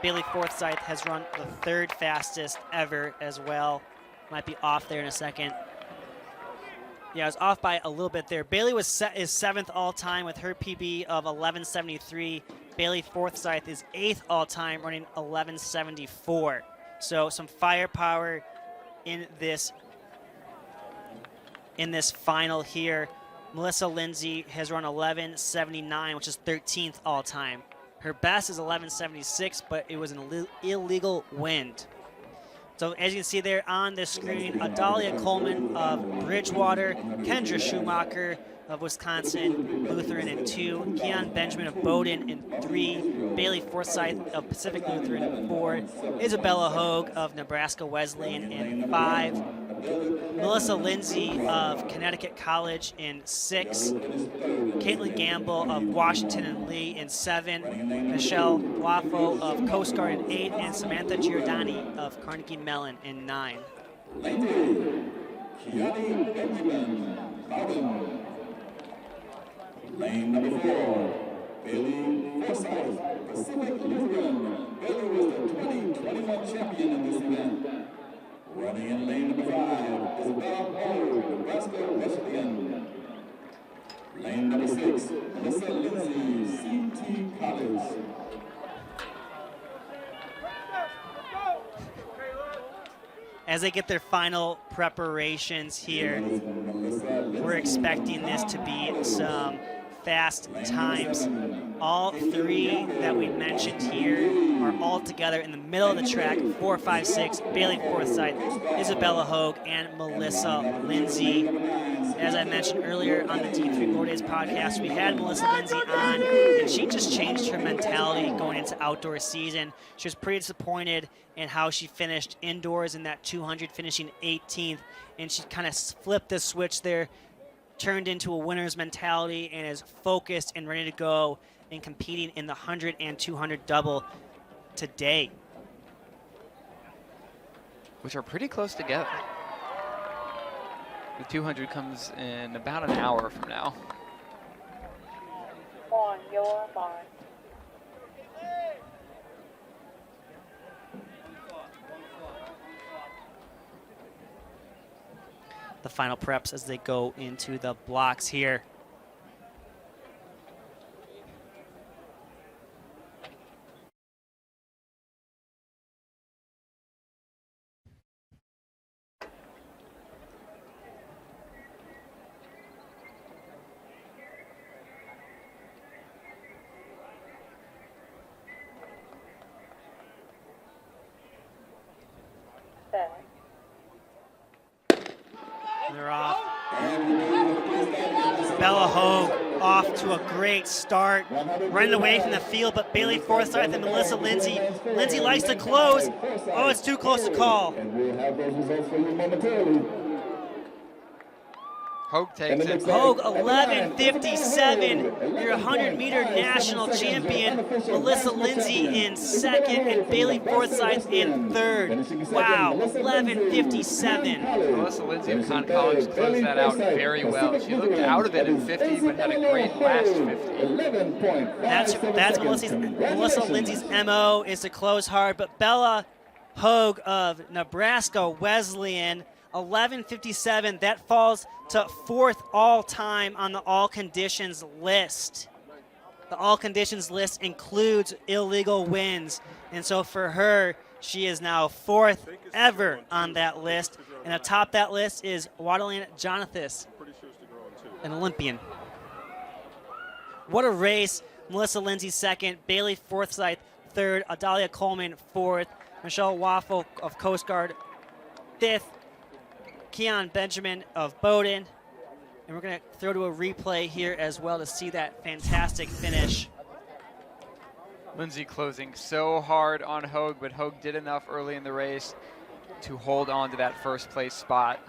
Bailey Forsyth has run the 3rd fastest ever as well. Might be off there in a second. Yeah, I was off by a little bit there. Bailey is 7th all-time with her PB of 11:73. Bailey Forsyth is 8th all-time, running 11:74. So some firepower in this final here. Melissa Lindsay has run 11:79, which is 13th all-time. Her best is 11:76, but it was an illegal wind. So as you can see there on the screen, Adalia Coleman of Bridgewater, Kendra Schumacher of Wisconsin Lutheran in 2, Keon Benjamin of Bowdoin in 3, Bailey Forsyth of Pacific Lutheran in 4, Isabella Hogue of Nebraska Wesleyan in 5, Melissa Lindsay of Connecticut College in 6, Caitlin Gamble of Washington and Lee in 7, Michelle Wafo of Coast Guard in 8, and Samantha Giordani of Carnegie Mellon in 9. Lane number 4, Bailey Forsyth, Pacific Lutheran. Bailey was the 2021 champion in this event. Running in lane number 5, Isabel Hogue, Nebraska Wesleyan. Lane number 6, Melissa Lindsay, CT College. As they get their final preparations here, we're expecting this to be some fast times. All 3 that we mentioned here are all together in the middle of the track. 4, 5, 6, Bailey Forsyth, Isabella Hogue, and Melissa Lindsay. As I mentioned earlier on the D3 Glory Days podcast, we had Melissa Lindsay on, and she just changed her mentality going into outdoor season. She was pretty disappointed in how she finished indoors in that 200, finishing 18th, and she kind of flipped the switch there, turned into a winner's mentality, and is focused and ready to go in competing in the 100 and 200 double today. Which are pretty close together. The 200 comes in about an hour from now. On your mark. The final preps as they go into the blocks here. They're off. Bella Hogue off to a great start, running away from the field, but Bailey Forsyth and Melissa Lindsay. Lindsay likes to close. Oh, it's too close to call. And we'll have those results for you momentarily. Hogue takes it. Hogue 11:57, your 100-meter national champion. Melissa Lindsay in second and Bailey Forsyth in third. Wow, 11:57. Melissa Lindsay of Conn College closed that out very well. She looked out of it in 50, but had a great last 50. That's Melissa Lindsay's MO, is to close hard, but Bella Hogue of Nebraska Wesleyan, 11:57. That falls to fourth all-time on the all-conditions list. The all-conditions list includes illegal wins, and so for her, she is now fourth ever on that list. And atop that list is Waterland Jonathas, an Olympian. What a race. Melissa Lindsay second, Bailey Forsyth third, Adalia Coleman fourth, Michelle Waffle of Coast Guard fifth, Keon Benjamin of Bowdoin. And we're going to throw to a replay here as well to see that fantastic finish. Lindsay closing so hard on Hogue, but Hogue did enough early in the race to hold on to that first place spot.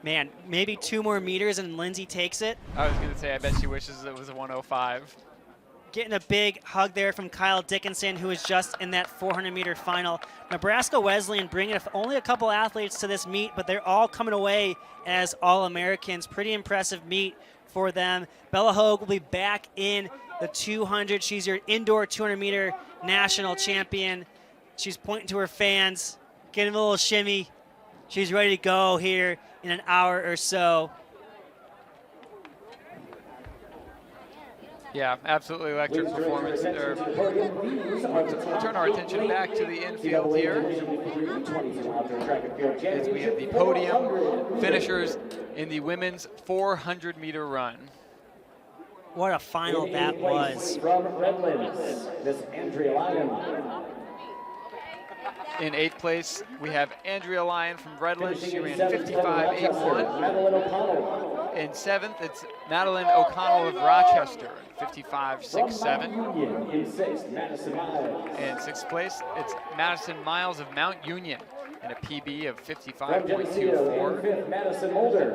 Man, maybe 2 more meters and Lindsay takes it. I was going to say, I bet she wishes it was a 105. Getting a big hug there from Kyle Dickinson, who is just in that 400-meter final. Nebraska Wesleyan bringing only a couple athletes to this meet, but they're all coming away as All-Americans. Pretty impressive meet for them. Bella Hogue will be back in the 200. She's your indoor 200-meter national champion. She's pointing to her fans, getting a little shimmy. She's ready to go here in an hour or so. Yeah, absolutely electric performance there. We'll turn our attention back to the infield here as we have the podium finishers in the women's 400-meter run. What a final that was. From Redlands, Miss Andrea Lyon. In 8th place, we have Andrea Lyon from Redlands. She ran 55.81. Madeline O'Connell. In 7th, it's Madeline O'Connell of Rochester, 55.67. In 6th, Madison Miles. In 6th place, it's Madison Miles of Mount Union in a PB of From Geneseo, in 55.24. 5th, Madison Mulder.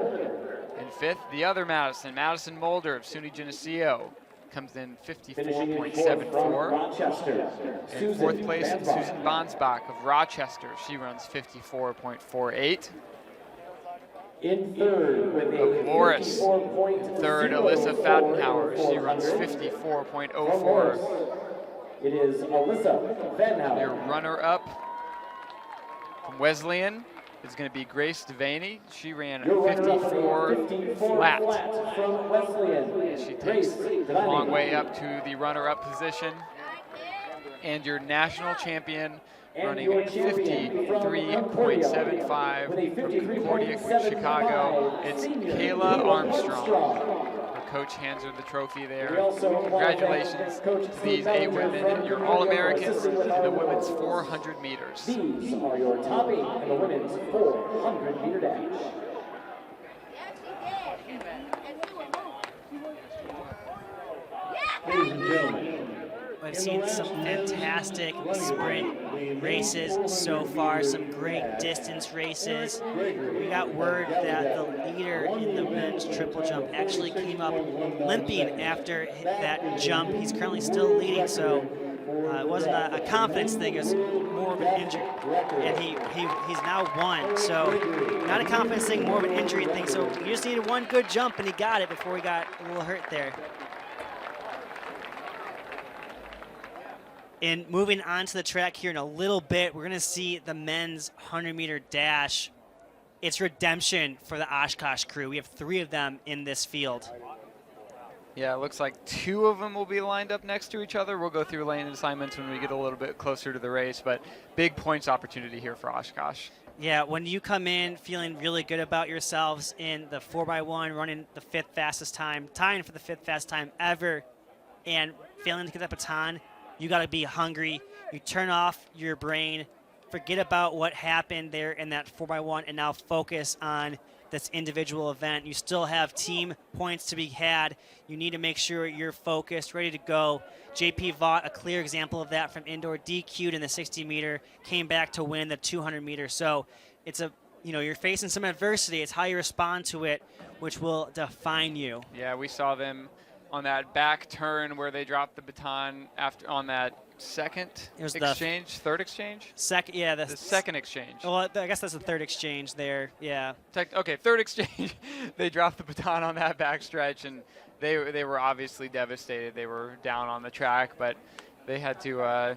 In 5th, the other Madison Mulder of SUNY Geneseo, comes in Finishing in 4th from 54.74. Rochester. In 4th place, it's Susan Bonsbach of Rochester. She runs 54.48. In 3rd, with a Morris, 54.04. 3rd, Alyssa Fattenhauer. She runs 54.04. It is Alyssa Fattenhauer. Your runner-up from Wesleyan is going to be Grace Devaney. She ran 54 flat. From Wesleyan. She takes a long way up to the runner-up position. And your national champion running 53.75 from Concordia, Chicago. It's Kayla Armstrong. Her coach hands her the trophy there. Congratulations to these 8 women, your All-Americans in the women's 400 meters. These are your top 8 in the women's 400-meter dash. Ladies and gentlemen, I've seen some fantastic sprint races so far, some great distance races. We got word that the leader in the men's triple jump actually came up limping after that jump. He's currently still leading, so it wasn't a confidence thing, it was more of an injury. And he's now won, so not a confidence thing, more of an injury thing. So he just needed one good jump, and he got it before he got a little hurt there. And moving on to the track here in a little bit, we're going to see the men's 100-meter dash. It's redemption for the Oshkosh crew. We have 3 of them in this field. Yeah, it looks like 2 of them will be lined up next to each other. We'll go through lane assignments when we get a little bit closer to the race, but big points opportunity here for Oshkosh. Yeah, when you come in feeling really good about yourselves in the 4x1, running the 5th fastest time, tying for the 5th fastest time ever, and failing to get that baton, you got to be hungry. You turn off your brain, forget about what happened there in that 4x1, and now focus on this individual event. You still have team points to be had. You need to make sure you're focused, ready to go. JP Vaught, a clear example of that from indoor, DQ'd in the 60-meter, came back to win the 200-meter. So it's a you know, you're facing some adversity. It's how you respond to it, which will define you. Yeah, we saw them on that back turn where they dropped the baton after on that second exchange, third exchange? The second exchange. Well, I guess that's the third exchange there, yeah. Okay, third exchange. They dropped the baton on that back stretch, and they were obviously devastated. They were down on the track, but they had to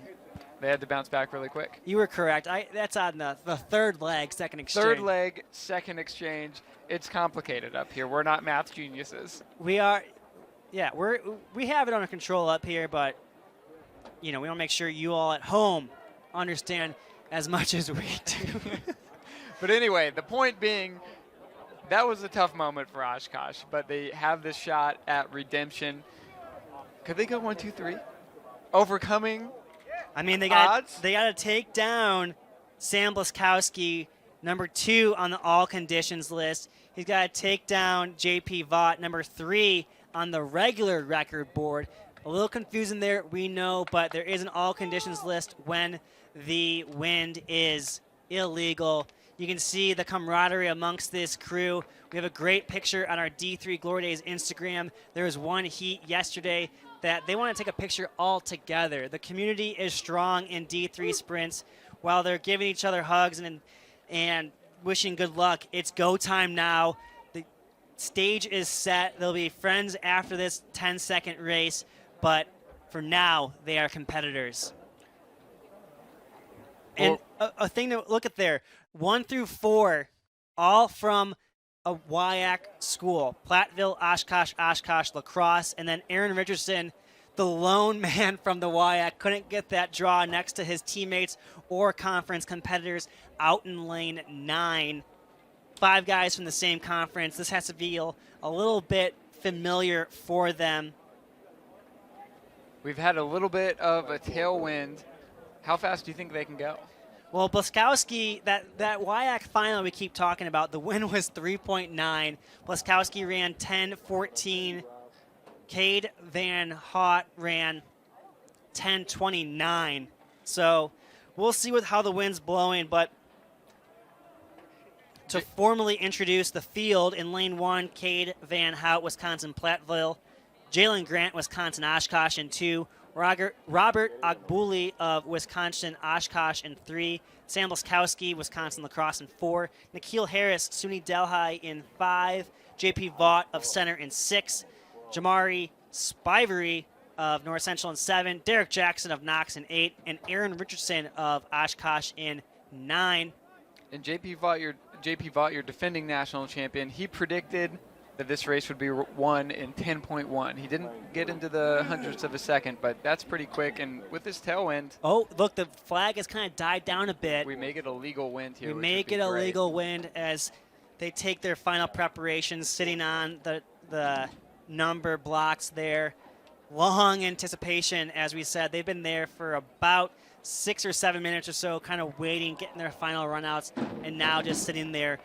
bounce back really quick. You were correct. That's on the third leg, second exchange. Third leg, second exchange. It's complicated up here. We're not math geniuses. We are, yeah. We have it under control up here, but you know, we want to make sure you all at home understand as much as we do. But anyway, the point being, that was a tough moment for Oshkosh, but they have this shot at redemption. Could they go 1, 2, 3? Overcoming I mean, they odds? got to take down Sam Blaskowski, number 2 on the all conditions list. He's got to take down JP Vaught, number 3 on the regular record board. A little confusing there, we know, but there is an all conditions list when the wind is illegal. You can see the camaraderie amongst this crew. We have a great picture on our D3 Glory Days Instagram. There was one heat yesterday that they want to take a picture all together. The community is strong in D3 sprints. While they're giving each other hugs and wishing good luck, it's go time now. The stage is set. They'll be friends after this 10-second race, but for now, they are competitors. And a thing to look at there, 1 through 4, all from a WIAC school. Platteville, Oshkosh, La Crosse, and then Aaron Richardson, the lone man from the WIAC, couldn't get that draw next to his teammates or conference competitors out in lane 9. 5 guys from the same conference. This has to feel a little bit familiar for them. We've had a little bit of a tailwind. How fast do you think they can go? Well, Blaskowski, that WIAC final we keep talking about, the win was 3.9. Blaskowski ran 10.14. Cade Van Hout ran 10.29. So we'll see how the wind's blowing, but to formally introduce the field in lane 1, Cade Van Hout, Wisconsin Platteville. Jalen Grant, Wisconsin Oshkosh in 2. Robert Ogbuli of Wisconsin Oshkosh in 3. Sam Blaskowski, Wisconsin La Crosse in 4. Nikhil Harris, SUNY Delhi in 5. JP Vaught of Center in 6. Jamari Spivery of North Central in 7. Derek Jackson of Knox in 8. And Aaron Richardson of Oshkosh in 9. And JP Vaught, your defending national champion, he predicted that this race would be won in 10.1. He didn't get into the hundredths of a second, but that's pretty quick. And with this tailwind, oh, look, the flag has kind of died down a bit. We may get a legal wind here. We may get a legal wind as they take their final preparations, sitting on the number blocks there. Long anticipation, as we said. They've been there for about 6 or 7 minutes or so, kind of waiting, getting their final runouts, and now just sitting there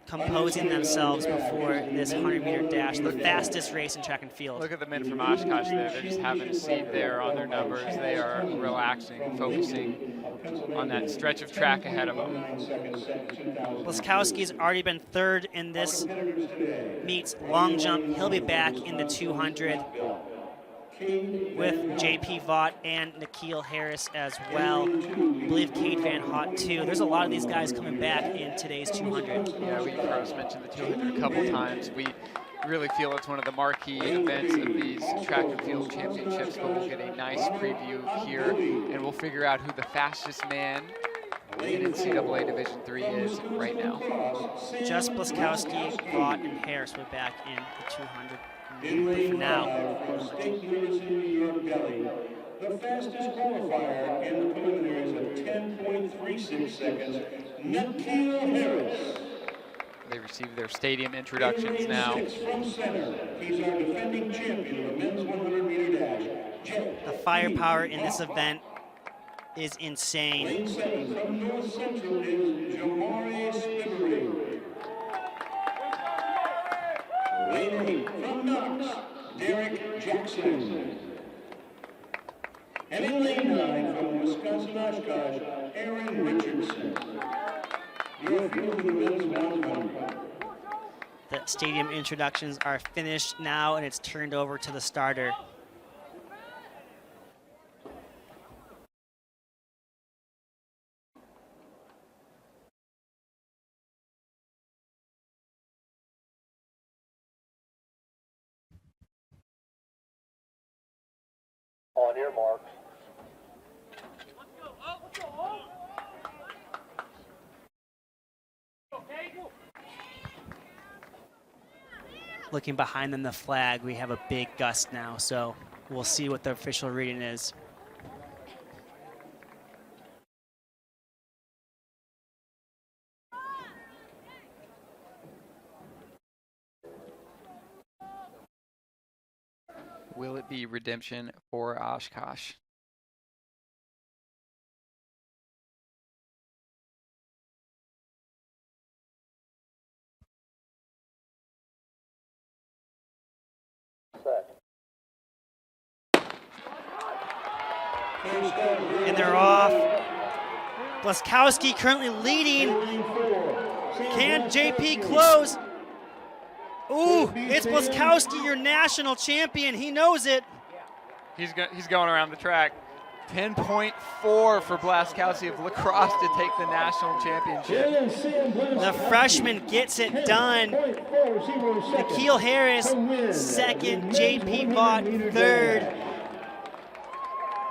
composing themselves before this 100-meter dash, the fastest race in track and field. Look at the men from Oshkosh there. They're just having a seat there on their numbers. They are relaxing, focusing on that stretch of track ahead of them. Blaskowski's already been 3rd in this meet's long jump. He'll be back in the 200 with JP Vaught and Nikhil Harris as well. I believe Cade Van Hout too. There's a lot of these guys coming back in today's 200. Yeah, we first mentioned the 200 a couple times. We really feel it's one of the marquee events of these track and field championships, but we'll get a nice preview here, and we'll figure out who the fastest man in NCAA Division III is right now. Just Blaskowski, Vaught, and Harris were back in the 200. For now. The fastest qualifier in the preliminaries of 10.36 seconds, Nikhil Harris. They receive their stadium introductions now. From center, he's our defending champion of the men's 100-meter dash. The firepower in this event is insane. Lane 7 from North Central is Jamari Spivery. Lane 8 from Knox, Derek Jackson. And in lane 9 from Wisconsin Oshkosh, Aaron Richardson. The stadium introductions are finished now, and it's turned over to the starter. On your marks. Looking behind them, the flag, we have a big gust now, so we'll see what the official reading is. Will it be redemption for Oshkosh? And they're off. Blaskowski currently leading. Can JP close? Ooh, it's Blaskowski, your national champion. He knows it. He's going around the track. 10.4 for Blaskowski of lacrosse to take the national championship. The freshman gets it done. Nikhil Harris, second. JP Bott, third.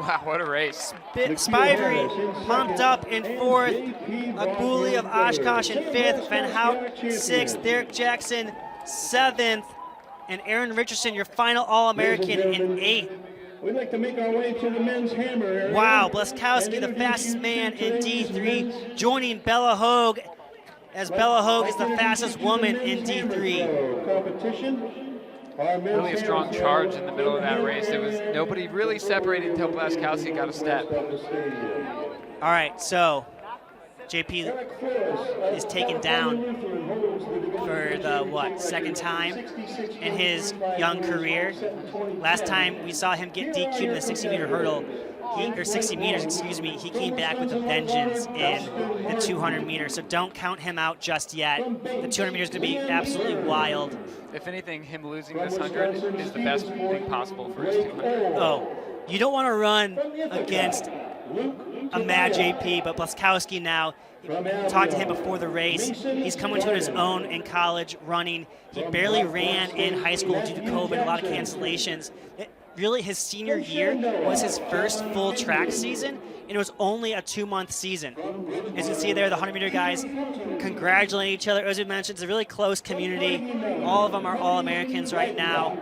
Wow, what a race. Spivery pumped up in fourth. Agbuli of Oshkosh in fifth. Van Hout, sixth. Derek Jackson, seventh. And Aaron Richardson, your final All-American, in eighth. We'd like to make our way to the men's hammer area. Wow, Blaskowski, the fastest man in D3, joining Bella Hogue, as Bella Hogue is the fastest woman in D3. Competition. Really a strong charge in the middle of that race. There was nobody really separated until Blaskowski got a step. All right, so JP is taken down for the, second time in his young career. Last time we saw him get DQ'd in the 60-meter hurdle, or 60 meters, excuse me, he came back with a vengeance in the 200 meters, so don't count him out just yet. The 200 meters is going to be absolutely wild. If anything, him losing this 100 is the best thing possible for his 200. Oh, you don't want to run against a mad JP, but Blaskowski now, talked to him before the race. He's coming to his own in college running. He barely ran in high school due to COVID, a lot of cancellations. Really, his senior year was his first full track season, and it was only a 2-month season. As you can see there, the 100-meter guys congratulating each other. As we mentioned, it's a really close community. All of them are All-Americans right now.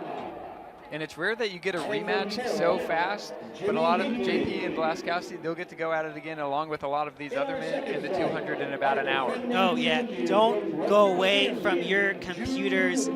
And it's rare that you get a rematch so fast, but a lot of JP and Blaskowski, they'll get to go at it again along with a lot of these other men in the 200 in about an hour. Oh, yeah. Don't go away from your computers.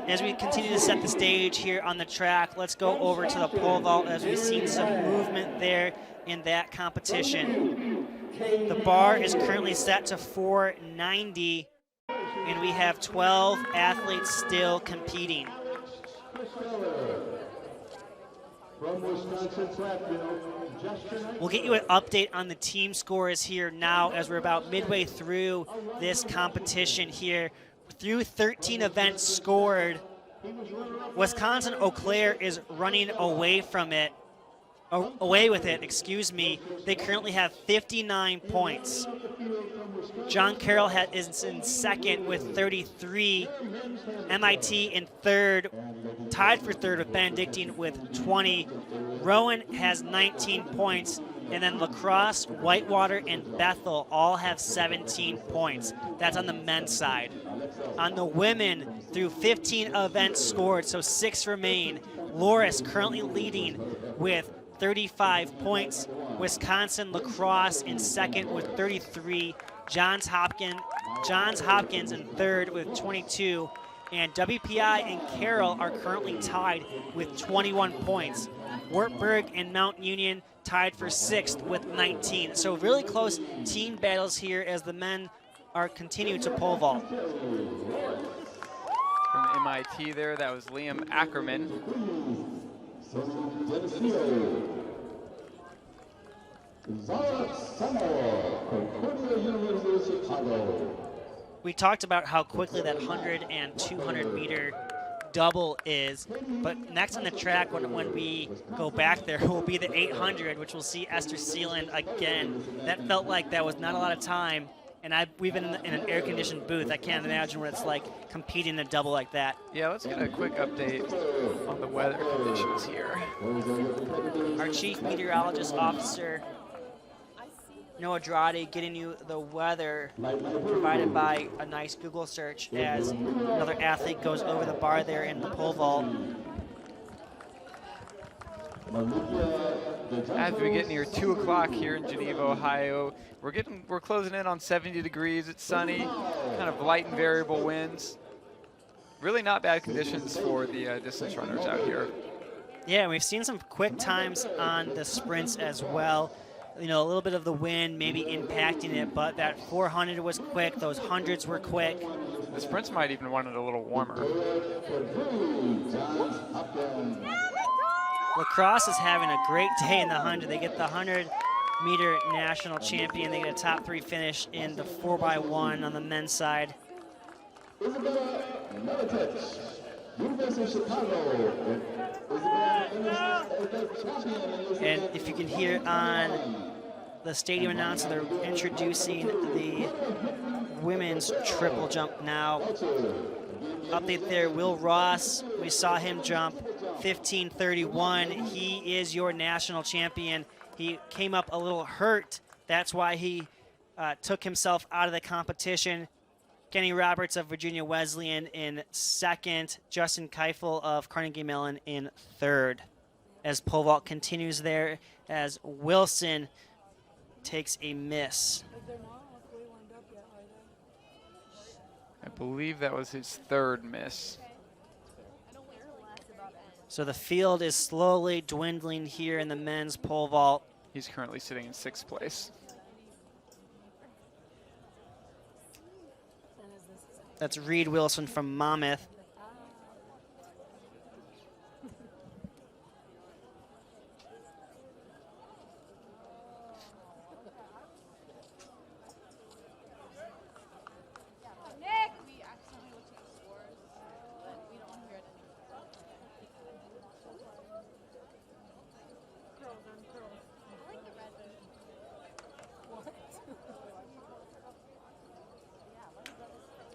As we continue to set the stage here on the track, let's go over to the pole vault as we've seen some movement there in that competition. The bar is currently set to 490. And we have 12 athletes still competing. We'll get you an update on the team scores here now as we're about midway through this competition here. Through 13 events scored, Wisconsin Eau Claire is running away with it, excuse me. They currently have 59 points. John Carroll is in second with 33. MIT in third, tied for third with Benedictine with 20. Rowan has 19 points. And then La Crosse, Whitewater, and Bethel all have 17 points. That's on the men's side. On the women, through 15 events scored, so 6 remain. Loris currently leading with 35 points. Wisconsin La Crosse in second with 33. Johns Hopkins in third with 22. And WPI and Carroll are currently tied with 21 points. Wartburg and Mount Union tied for 6th with 19. So really close team battles here as the men are continuing to pole vault. From MIT there, that was Liam Ackerman. Zara Summer, Concordia University, Chicago. We talked about how quickly that 100 and 200 meter double is, but next on the track when we go back there will be the 800, which we'll see Esther Sealand again. That felt like that was not a lot of time, and we've been in an air-conditioned booth. I can't imagine what it's like competing in a double like that. Yeah, let's get a quick update on the weather conditions here. Our chief meteorologist officer, Noah Drade, getting you the weather provided by a nice Google search as another athlete goes over the bar there in the pole vault. As we get near 2 o'clock here in Geneva, Ohio, we're closing in on 70 degrees. It's sunny, kind of light and variable winds. Really not bad conditions for the distance runners out here. Yeah, we've seen some quick times on the sprints as well. You know, a little bit of the wind maybe impacting it, but that 400 was quick. Those hundreds were quick. The sprints might even want it a little warmer. Lacrosse is having a great day in the 100. They get the 100-meter national champion. They get a top 3 finish in the 4x1 on the men's side. Isabella Miletich, University of Chicago. And if you can hear on the stadium announcer, they're introducing the women's triple jump now. Update there, Will Ross, we saw him jump 15:31. He is your national champion. He came up a little hurt. That's why he took himself out of the competition. Kenny Roberts of Virginia Wesleyan in second. Justin Keifel of Carnegie Mellon in third. As pole vault continues there, as Wilson takes a miss. I believe that was his third miss. So the field is slowly dwindling here in the men's pole vault. He's currently sitting in 6th place. That's Reed Wilson from Monmouth. We accidentally looked at the scores, but we don't want to hear it anymore. Curls on curls. I like the red version. What?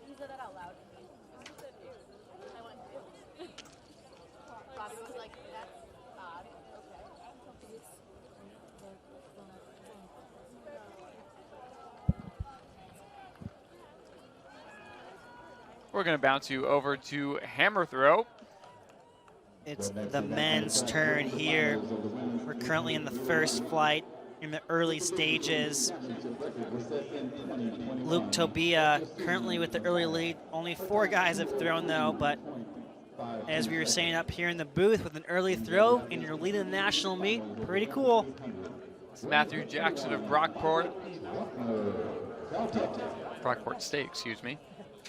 You said that out loud to me. You said ew. I went ew. Bobby was like, that's odd. Okay. We're going to bounce you over to hammer throw. It's the men's turn here. We're currently in the first flight in the early stages. Luke Tobia currently with the early lead. Only 4 guys have thrown though, but as we were saying up here in the booth, with an early throw and you're leading the national meet, pretty cool. It's Matthew Jackson of Brockport State, excuse me.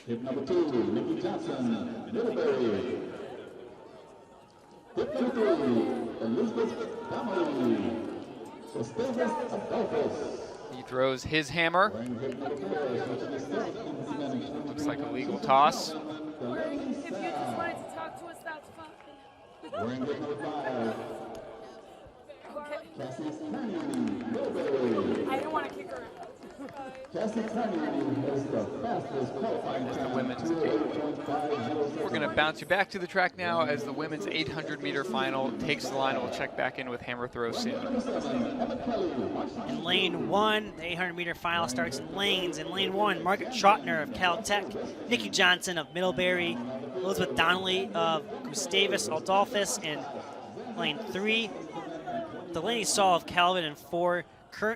Hit number 2, Nikki Johnson, Middlebury. Hit number 3, Elizabeth Donnelly, Gustavus Adolphus. He throws his hammer. Looks like a legal toss. If you just wanted to talk to us, that's fine. Wearing hit number 5, Okay. Cassie Kearney, Middlebury. I didn't want to kick her. Cassie Kearney has the fastest qualifying time. women's 2:08.5. We're going to bounce you back to the track now as the women's 800-meter final takes the line. We'll check back in with hammer throw soon. In lane 1, the 800-meter final starts in lanes. In lane 1, Margaret Trotner of Caltech, Nikki Johnson of Middlebury, Elizabeth Donnelly of Gustavus Adolphus in lane 3, Delaney Saul of Calvin in 4,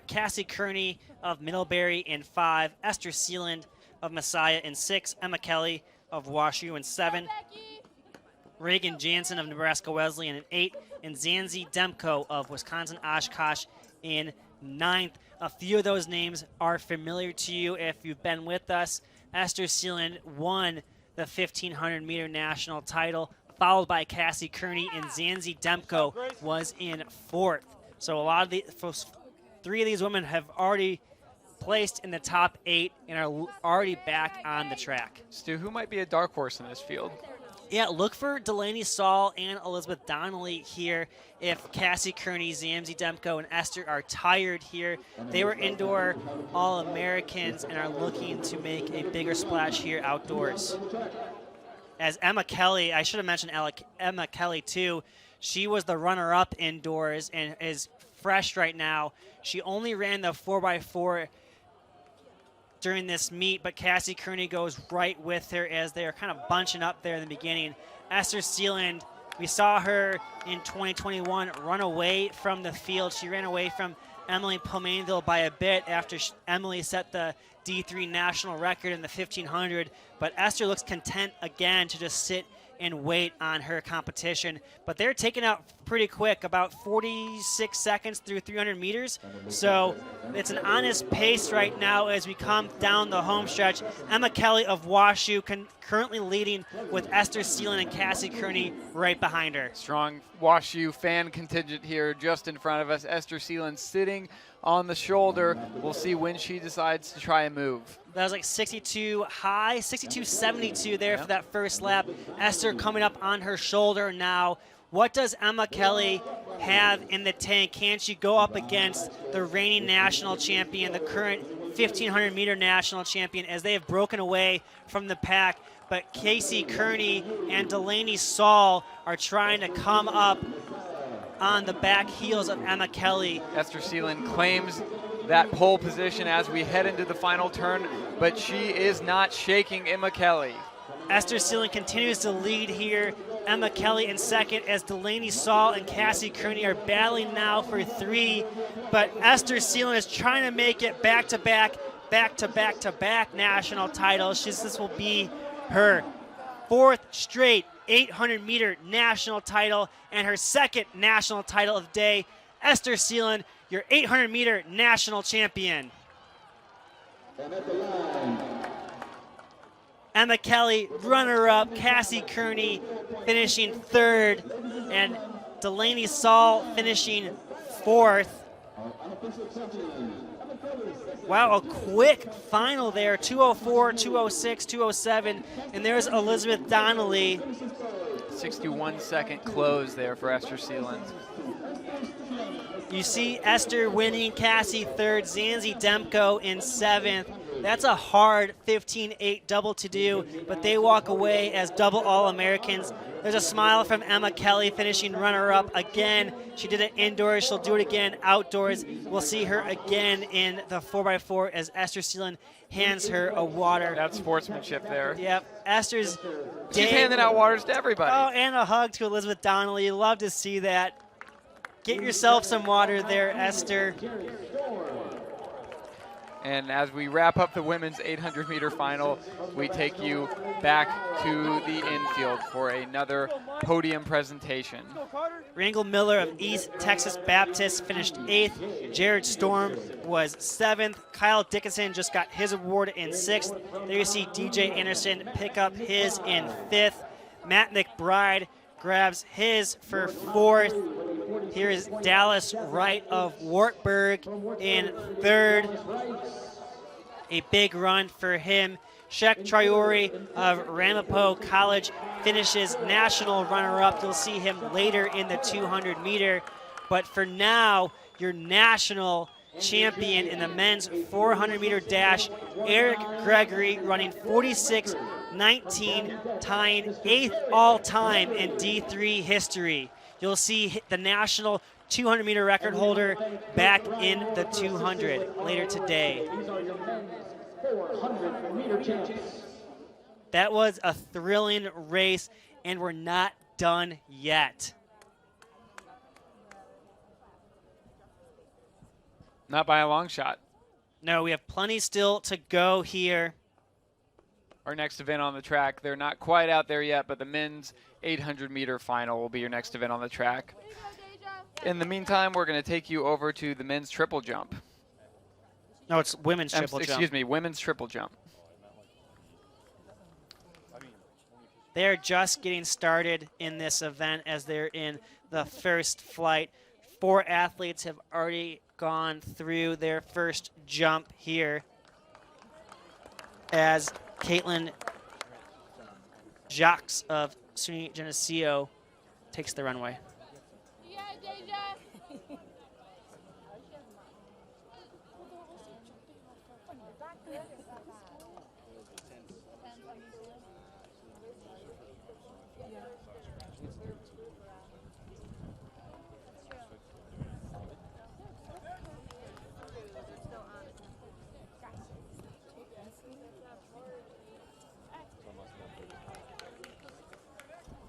Cassie Kearney of Middlebury in 5, Esther Sealand of Messiah in 6, Emma Kelly of WashU in 7, Reagan Jansen of Nebraska Wesleyan in 8, and Zanzi Demko of Wisconsin Oshkosh in 9th. A few of those names are familiar to you if you've been with us. Esther Sealand won the 1,500-meter national title, followed by Cassie Kearney, and Zanzi Demko was in 4th. So a lot of the 3 of these women have already placed in the top 8 and are already back on the track. Stu, who might be a dark horse in this field? Yeah, look for Delaney Saul and Elizabeth Donnelly here. If Cassie Kearney, Zamzi Demko, and Esther are tired here, they were indoor All-Americans and are looking to make a bigger splash here outdoors. As Emma Kelly, I should have mentioned Emma Kelly too, she was the runner-up indoors and is fresh right now. She only ran the 4x4 during this meet, but Cassie Kearney goes right with her as they are kind of bunching up there in the beginning. Esther Sealand, we saw her in 2021 run away from the field. She ran away from Emily Pomainville by a bit after Emily set the D3 national record in the 1500, but Esther looks content again to just sit and wait on her competition. But they're taking out pretty quick, about 46 seconds through 300 meters. So it's an honest pace right now as we come down the home stretch. Emma Kelly of WashU currently leading with Esther Sealand and Cassie Kearney right behind her. Strong WashU fan contingent here just in front of us. Esther Sealand sitting on the shoulder. We'll see when she decides to try and move. That was like 62 high, 62.72 there for that first lap. Esther coming up on her shoulder now. What does Emma Kelly have in the tank? Can she go up against the reigning national champion, the current 1,500 meter national champion, as they have broken away from the pack? But Casey Kearney and Delaney Saul are trying to come up on the back heels of Emma Kelly. Esther Sealand claims that pole position as we head into the final turn, but she is not shaking Emma Kelly. Esther Sealand continues to lead here. Emma Kelly in second as Delaney Saul and Cassie Kearney are battling now for 3. But Esther Sealand is trying to make it back-to-back national titles. This will be her 4th straight 800-meter national title and her 2nd national title of the day. Esther Sealand, your 800-meter national champion. And at the line, Emma Kelly, runner-up. Cassie Kearney finishing 3rd. And Delaney Saul finishing 4th. Wow, a quick final there. 2:04, 2:06, 2:07. And there's Elizabeth Donnelly. 61-second close there for Esther Sealand. You see Esther winning, Cassie 3rd, Zamzi Demko in 7th. That's a hard 15-8 double to do, but they walk away as double All-Americans. There's a smile from Emma Kelly finishing runner-up again. She did it indoors. She'll do it again outdoors. We'll see her again in the 4x4 as Esther Sealand hands her a water. That's sportsmanship there. Yep, Esther's She's handing out waters to everybody. Oh, and a hug to Elizabeth Donnelly. You love to see that. Get yourself some water there, Esther. And as we wrap up the women's 800-meter final, we take you back to the infield for another podium presentation. Rangel Miller of East Texas Baptist finished 8th. Jared Storm was 7th. Kyle Dickinson just got his award in 6th. There you see DJ Anderson pick up his in 5th. Matt McBride grabs his for 4th. Here is Dallas Wright of Wartburg in 3rd. A big run for him. Shek Traore of Ramapo College finishes national runner-up. You'll see him later in the 200-meter. But for now, your national champion in the men's 400-meter dash, Eric Gregory, running 46:19, tying 8th all-time in D3 history. You'll see the national 200-meter record holder back in the 200 later today. That was a thrilling race, and we're not done yet. Not by a long shot. No, we have plenty still to go here. Our next event on the track, they're not quite out there yet, but the men's 800-meter final will be your next event on the track. In the meantime, we're going to take you over to the men's triple jump. No, it's women's triple jump. Excuse me, women's triple jump. They're just getting started in this event as they're in the first flight. 4 athletes have already gone through their first jump here as Caitlin Jacques of SUNY Geneseo takes the runway. Yeah, Deja.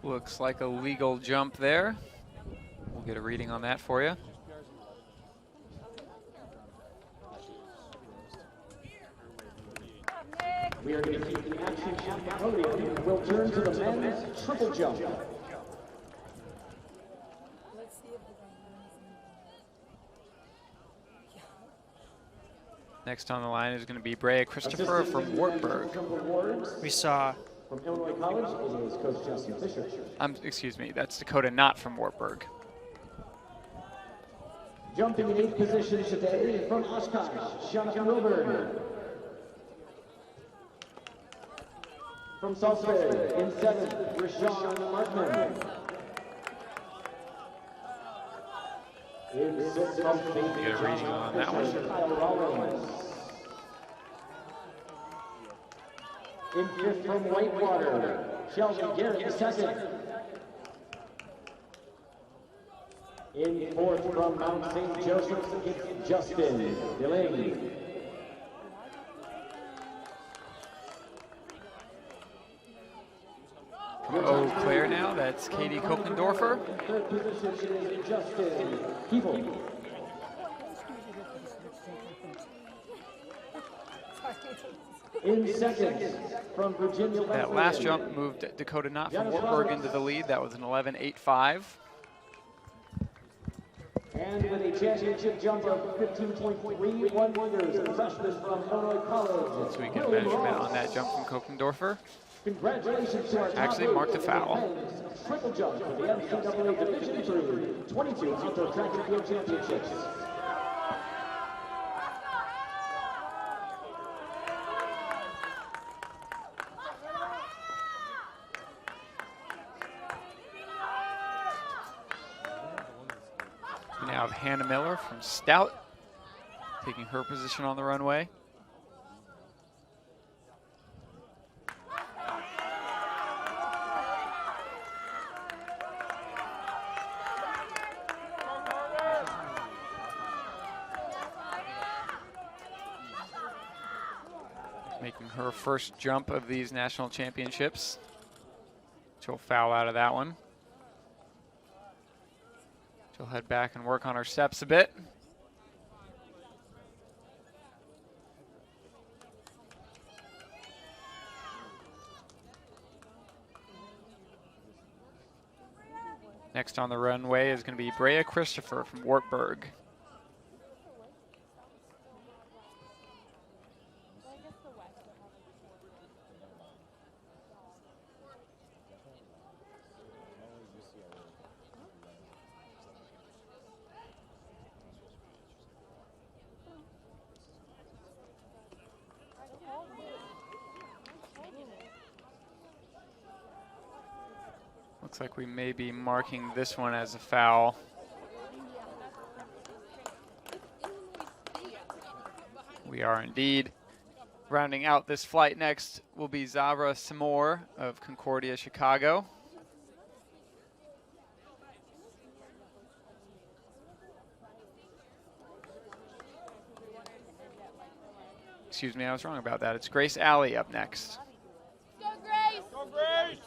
Looks like a legal jump there. We'll get a reading on that for you. We are going to keep the action on the podium. We'll turn to the men's triple jump. Next on the line is going to be Brea Christopher from Wartburg. We saw From Illinois College, it is Coach Justin Fisher. Excuse me, that's Dakota Knott from Wartburg. Jumping in 8th position today from Oshkosh, Jonathan Wilburn. From Salisbury, in 7th, Rashawn Markman. In 6th, from Get a reading on that one. Kyle Rollins. In 5th, from Whitewater, Sheldon Garrett II. In 4th, from Mount St. Joseph, it's Justin Delaney. Eau Claire now, that's Katie Kokendorfer. Third position is Justin Keeble. In second, from Virginia. That last jump moved Dakota Knott from Wartburg into the lead. That was an 11.85. And with a championship jump of 15.31 meters, a freshman from Illinois College. So we get a measurement on that jump from Kokendorfer. Congratulations to our Actually marked a foul. Triple jump for the NCAA Division III 22 Outdoor Track and Field Championships. We now have Hannah Miller from Stout taking her position on the runway. Making her first jump of these national championships. She'll foul out of that one. She'll head back and work on her steps a bit. Next on the runway is going to be Brea Christopher from Wartburg. Looks like we may be marking this one as a foul. We are indeed. Rounding out this flight next will be Zara Simore of Concordia, Chicago. Excuse me, I was wrong about that. It's Grace Alley up next. Go, Grace! Go, Grace!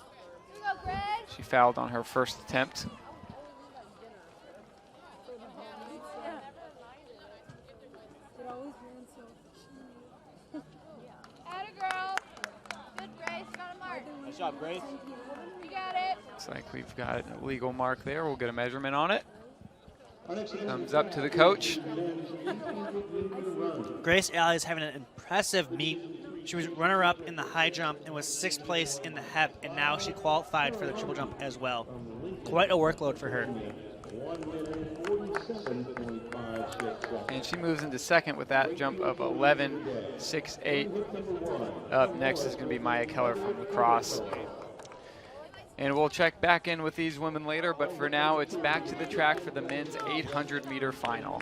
Go, Grace! She fouled on her first attempt. Atta girl! Good, Grace. Got a mark. Nice job, Grace. You got it. Looks like we've got a legal mark there. We'll get a measurement on it. Our next event Thumbs up to the coach. Grace Alley is having an impressive meet. She was runner-up in the high jump and was 6th place in the HEP, and now she qualified for the triple jump as well. Quite a workload for her. 1 minute 47 And she moves into second with that jump of 11.68. Up next is going to be Maya Keller from lacrosse. And we'll check back in with these women later, but for now it's back to the track for the men's 800-meter final.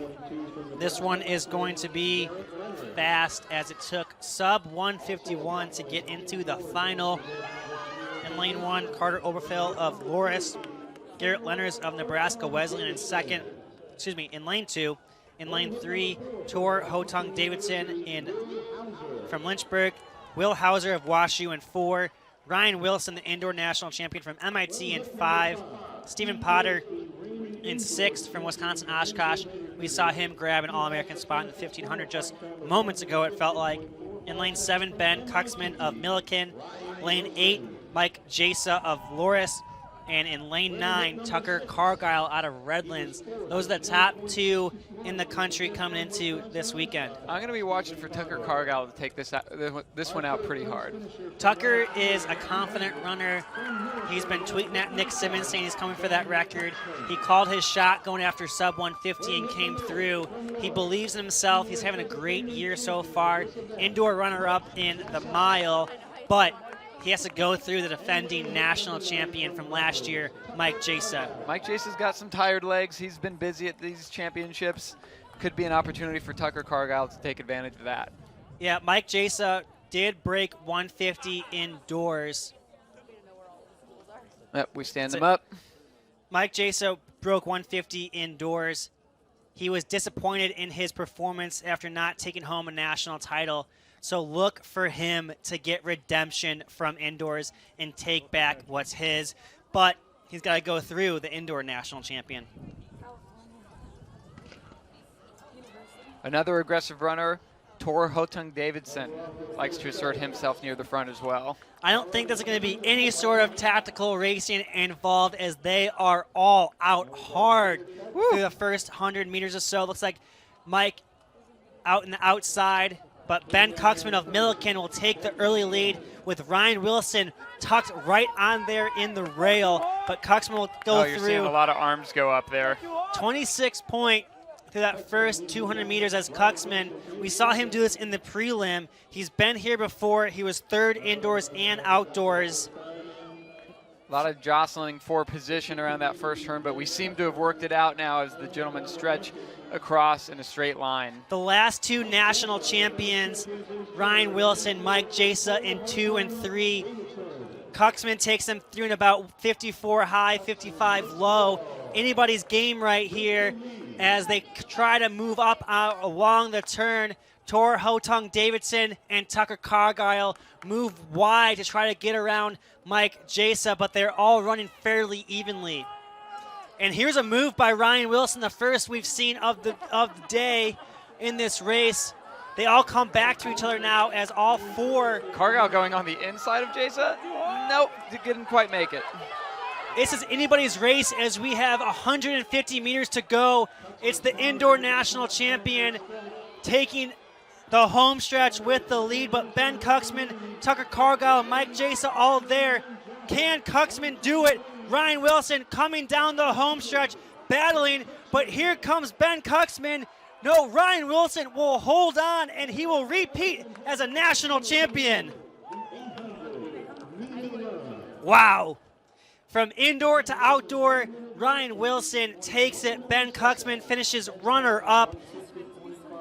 This one is going to be fast, as it took sub 151 to get into the final. In lane 1, Carter Oberfeld of Loris, Garrett Lenners of Nebraska Wesleyan in second, in lane 2. In lane 3, Tor Hotung Davidson from Lynchburg, Will Hauser of WashU in 4, Ryan Wilson, the indoor national champion from MIT in 5, Stephen Potter in 6 from Wisconsin Oshkosh. We saw him grab an All-American spot in the 1500 just moments ago, it felt like. In lane 7, Ben Kuxman of Milliken. Lane 8, Mike Jasa of Loris. And in lane 9, Tucker Cargyle out of Redlands. Those are the top 2 in the country coming into this weekend. I'm going to be watching for Tucker Cargyle to take this one out pretty hard. Tucker is a confident runner. He's been tweeting at Nick Simmons saying he's coming for that record. He called his shot going after sub 150 and came through. He believes in himself. He's having a great year so far. Indoor runner-up in the mile, but he has to go through the defending national champion from last year, Mike Jasa. Mike Jasa's got some tired legs. He's been busy at these championships. Could be an opportunity for Tucker Cargyle to take advantage of that. Yeah, Mike Jasa did break 150 indoors. Yep, we stand them up. Mike Jasa broke 150 indoors. He was disappointed in his performance after not taking home a national title. So look for him to get redemption from indoors and take back what's his. But he's got to go through the indoor national champion. Another aggressive runner, Tor Hotung Davidson, likes to assert himself near the front as well. I don't think there's going to be any sort of tactical racing involved, as they are all out hard through the first 100 meters or so. Looks like Mike out in the outside, but Ben Kuxman of Milliken will take the early lead with Ryan Wilson tucked right on there in the rail. But Kuxman will go You're through. seeing a lot of arms go up there. 26 point through that first 200 meters as Kuxman. We saw him do this in the prelim. He's been here before. He was third indoors and outdoors. A lot of jostling for position around that first turn, but we seem to have worked it out now as the gentlemen stretch across in a straight line. The last 2 national champions, Ryan Wilson, Mike Jasa in 2 and 3. Kuxman takes them through in about 54 high, 55 low. Anybody's game right here as they try to move up along the turn. Tor Hotung Davidson and Tucker Cargyle move wide to try to get around Mike Jasa, but they're all running fairly evenly. And here's a move by Ryan Wilson, the first we've seen of the day in this race. They all come back to each other now as all 4. Cargyle going on the inside of Jasa? Nope, didn't quite make it. This is anybody's race as we have 150 meters to go. It's the indoor national champion taking the home stretch with the lead, but Ben Kuxman, Tucker Cargyle, Mike Jasa all there. Can Kuxman do it? Ryan Wilson coming down the home stretch, battling, but here comes Ben Kuxman. No, Ryan Wilson will hold on, and he will repeat as a national champion. Wow. From indoor to outdoor, Ryan Wilson takes it. Ben Kuxman finishes runner-up.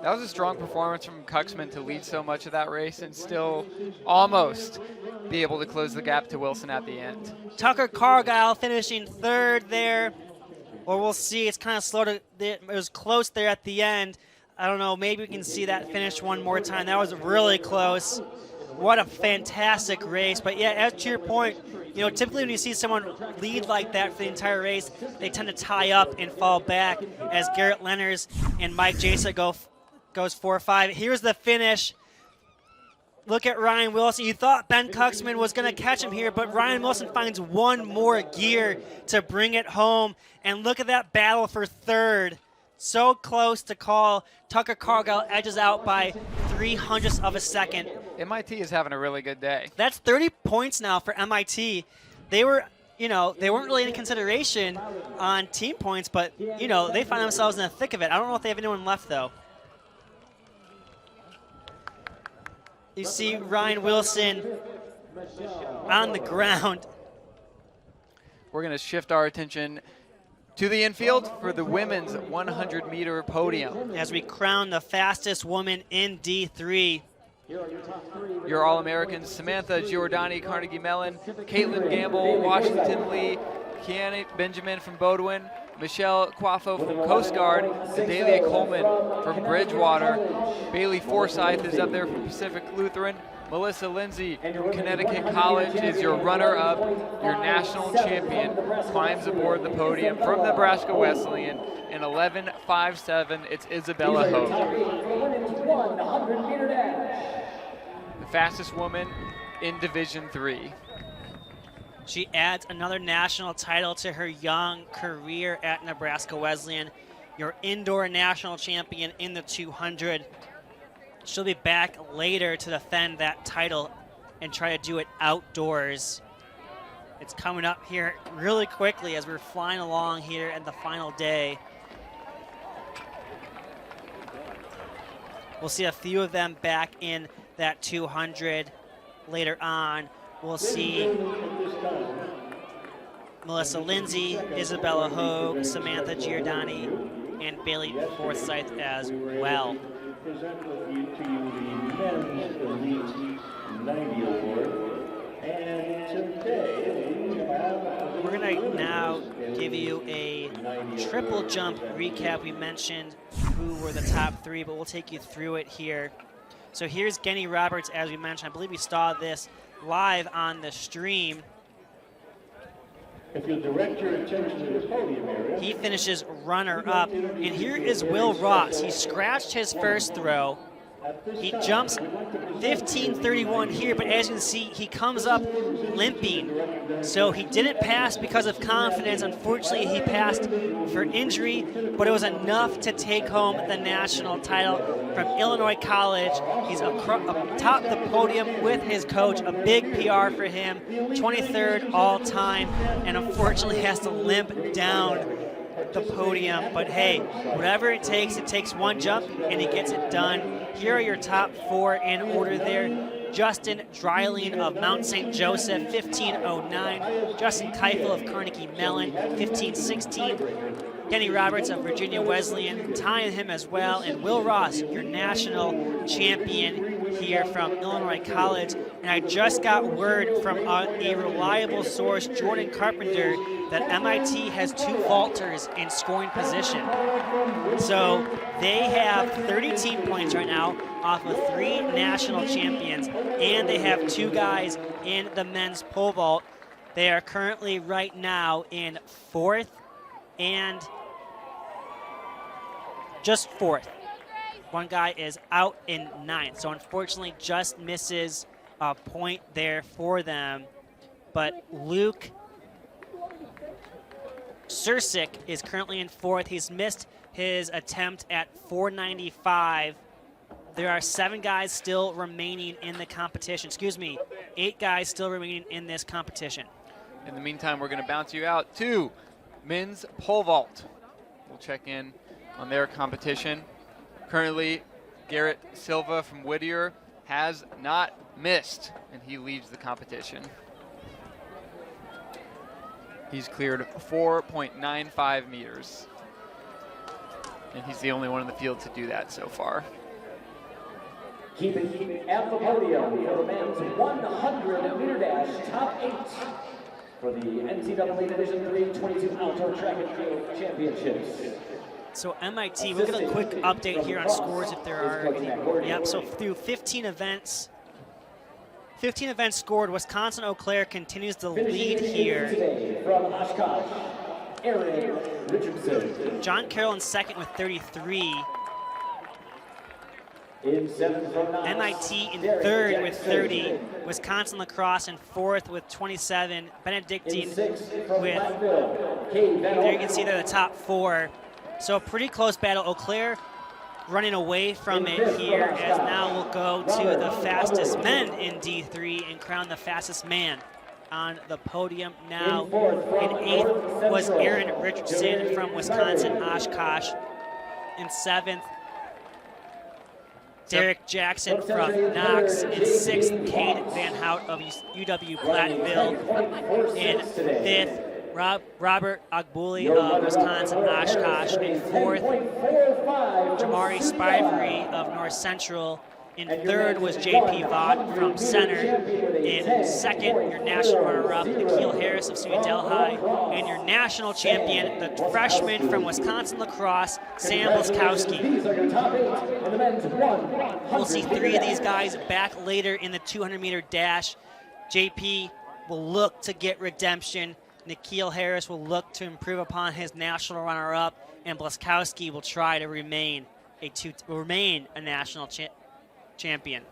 That was a strong performance from Kuxman to lead so much of that race and still almost be able to close the gap to Wilson at the end. Tucker Cargyle finishing third there, or we'll see. It's kind of slow to. It was close there at the end. I don't know. Maybe we can see that finish one more time. That was really close. What a fantastic race. But yeah, as to your point, you know, typically when you see someone lead like that for the entire race, they tend to tie up and fall back as Garrett Lenners and Mike Jasa goes 4-5. Here's the finish. Look at Ryan Wilson. You thought Ben Kuxman was going to catch him here, but Ryan Wilson finds one more gear to bring it home. And look at that battle for third. So close to call. Tucker Cargyle edges out by 0.03 of a second. MIT is having a really good day. That's 30 points now for MIT. They were you know, they weren't really in consideration on team points, but, you know, they find themselves in the thick of it. I don't know if they have anyone left, though. You see Ryan Wilson on the ground. We're going to shift our attention to the infield for the women's 100-meter podium. As we crown the fastest woman in D3. Your All-Americans, Samantha Giordani, Carnegie Mellon, Caitlin Gamble, Washington Lee, Kiana Benjamin from Bodwin, Michelle Quaffo from Coast Guard, and Dahlia Coleman from Bridgewater. Bailey Forsyth is up there from Pacific Lutheran. Melissa Lindsay from Connecticut College is your runner-up. Your national champion climbs aboard the podium from Nebraska Wesleyan in 11.57. It's Isabella Hogue. The fastest woman in Division III. She adds another national title to her young career at Nebraska Wesleyan. Your indoor national champion in the 200. She'll be back later to defend that title and try to do it outdoors. It's coming up here really quickly as we're flying along here at the final day. We'll see a few of them back in that 200 later on. We'll see Melissa Lindsay, Isabella Hogue, Samantha Giordani, and Bailey Forsyth as well. Present to you the men's elite 90 award, and today we have. We're gonna now give you a triple jump recap. We mentioned who were the top three, but we'll take you through it here. So here's Genny Roberts, as we mentioned. I believe we saw this live on the stream. If you'll direct your attention to the podium area. He finishes runner-up. And here is Will Ross. He scratched his first throw. He jumps 15:31 here, but as you can see, he comes up limping. So he didn't pass because of confidence. Unfortunately, he passed for injury, but it was enough to take home the national title from Illinois College. He's atop the podium with his coach, a big PR for him, 23rd all-time, and unfortunately has to limp down the podium. But hey, whatever it takes one jump and he gets it done. Here are your top four in order there. Justin Dreiling of Mount St. Joseph, 15:09. Justin Keifel of Carnegie Mellon, 15:16. Genny Roberts of Virginia Wesleyan, tying him as well. And Will Ross, your national champion here from Illinois College. And I just got word from a reliable source, Jordan Carpenter, that MIT has 2 vaulters in scoring position. So they have 30 team points right now off of 3 national champions, and they have 2 guys in the men's pole vault. They are currently right now in 4th and just 4th. One guy is out in 9th, so unfortunately just misses a point there for them. But Luke Sursik is currently in 4th. He's missed his attempt at 495. There are 7 guys still remaining in the competition. 8 guys still remaining in this competition. In the meantime, we're going to bounce you out to men's pole vault. We'll check in on their competition. Currently, Garrett Silva from Whittier has not missed, and he leads the competition. He's cleared 4.95 meters. And he's the only one in the field to do that so far. Keeping at the podium for the men's 100-meter dash top 8 for the NCAA Division III 22 Outdoor Track and Field Championships. So MIT, we'll get a quick update here on scores if there are any more. Yep, so through 15 events scored, Wisconsin Eau Claire continues to lead here. From Oshkosh, Aaron Richardson. John Carroll in 2nd with 33. In 7th from MIT in 3rd with 30. Wisconsin Lacrosse in 4th with 27. Benedictine with, there you can see they're the top 4. So a pretty close battle. Eau Claire running away from it here, as now we'll go to the fastest men in D3 and crown the fastest man. on the podium now. In fourth from In eighth North was Central, Aaron Richardson from Wisconsin Oshkosh. In seventh, Derek Jackson from Knox. In sixth, Cade Van Hout of UW Platteville. In fifth, Robert Ogbuli of Wisconsin Oshkosh. In fourth, Jamari Spivery of North Central. In third was J.P. Vaught from Center. In second, your national runner-up, Nikhil Harris of SUNY Delhi. And your national champion, the freshman from Wisconsin lacrosse, Sam Blaskowski. We'll see three of these guys back later in the 200-meter dash. J.P. will look to get redemption. Nikhil Harris will look to improve upon his national runner-up. And Blaskowski will try to remain a national champion.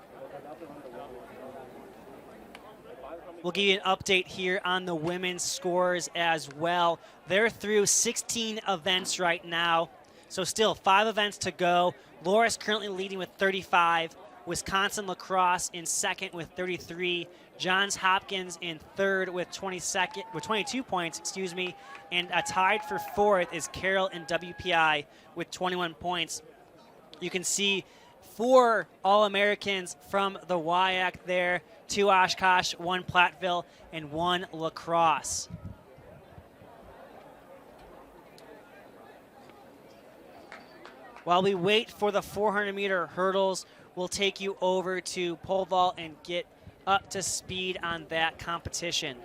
We'll give you an update here on the women's scores as well. They're through 16 events right now, so still 5 events to go. Laura's currently leading with 35. Wisconsin lacrosse in second with 33. Johns Hopkins in third with 22 points, and tied for fourth is Carroll and WPI with 21 points. You can see 4 All-Americans from the WIAC there, 2 Oshkosh, 1 Platteville, and 1 lacrosse. While we wait for the 400-meter hurdles, we'll take you over to pole vault and get up to speed on that competition.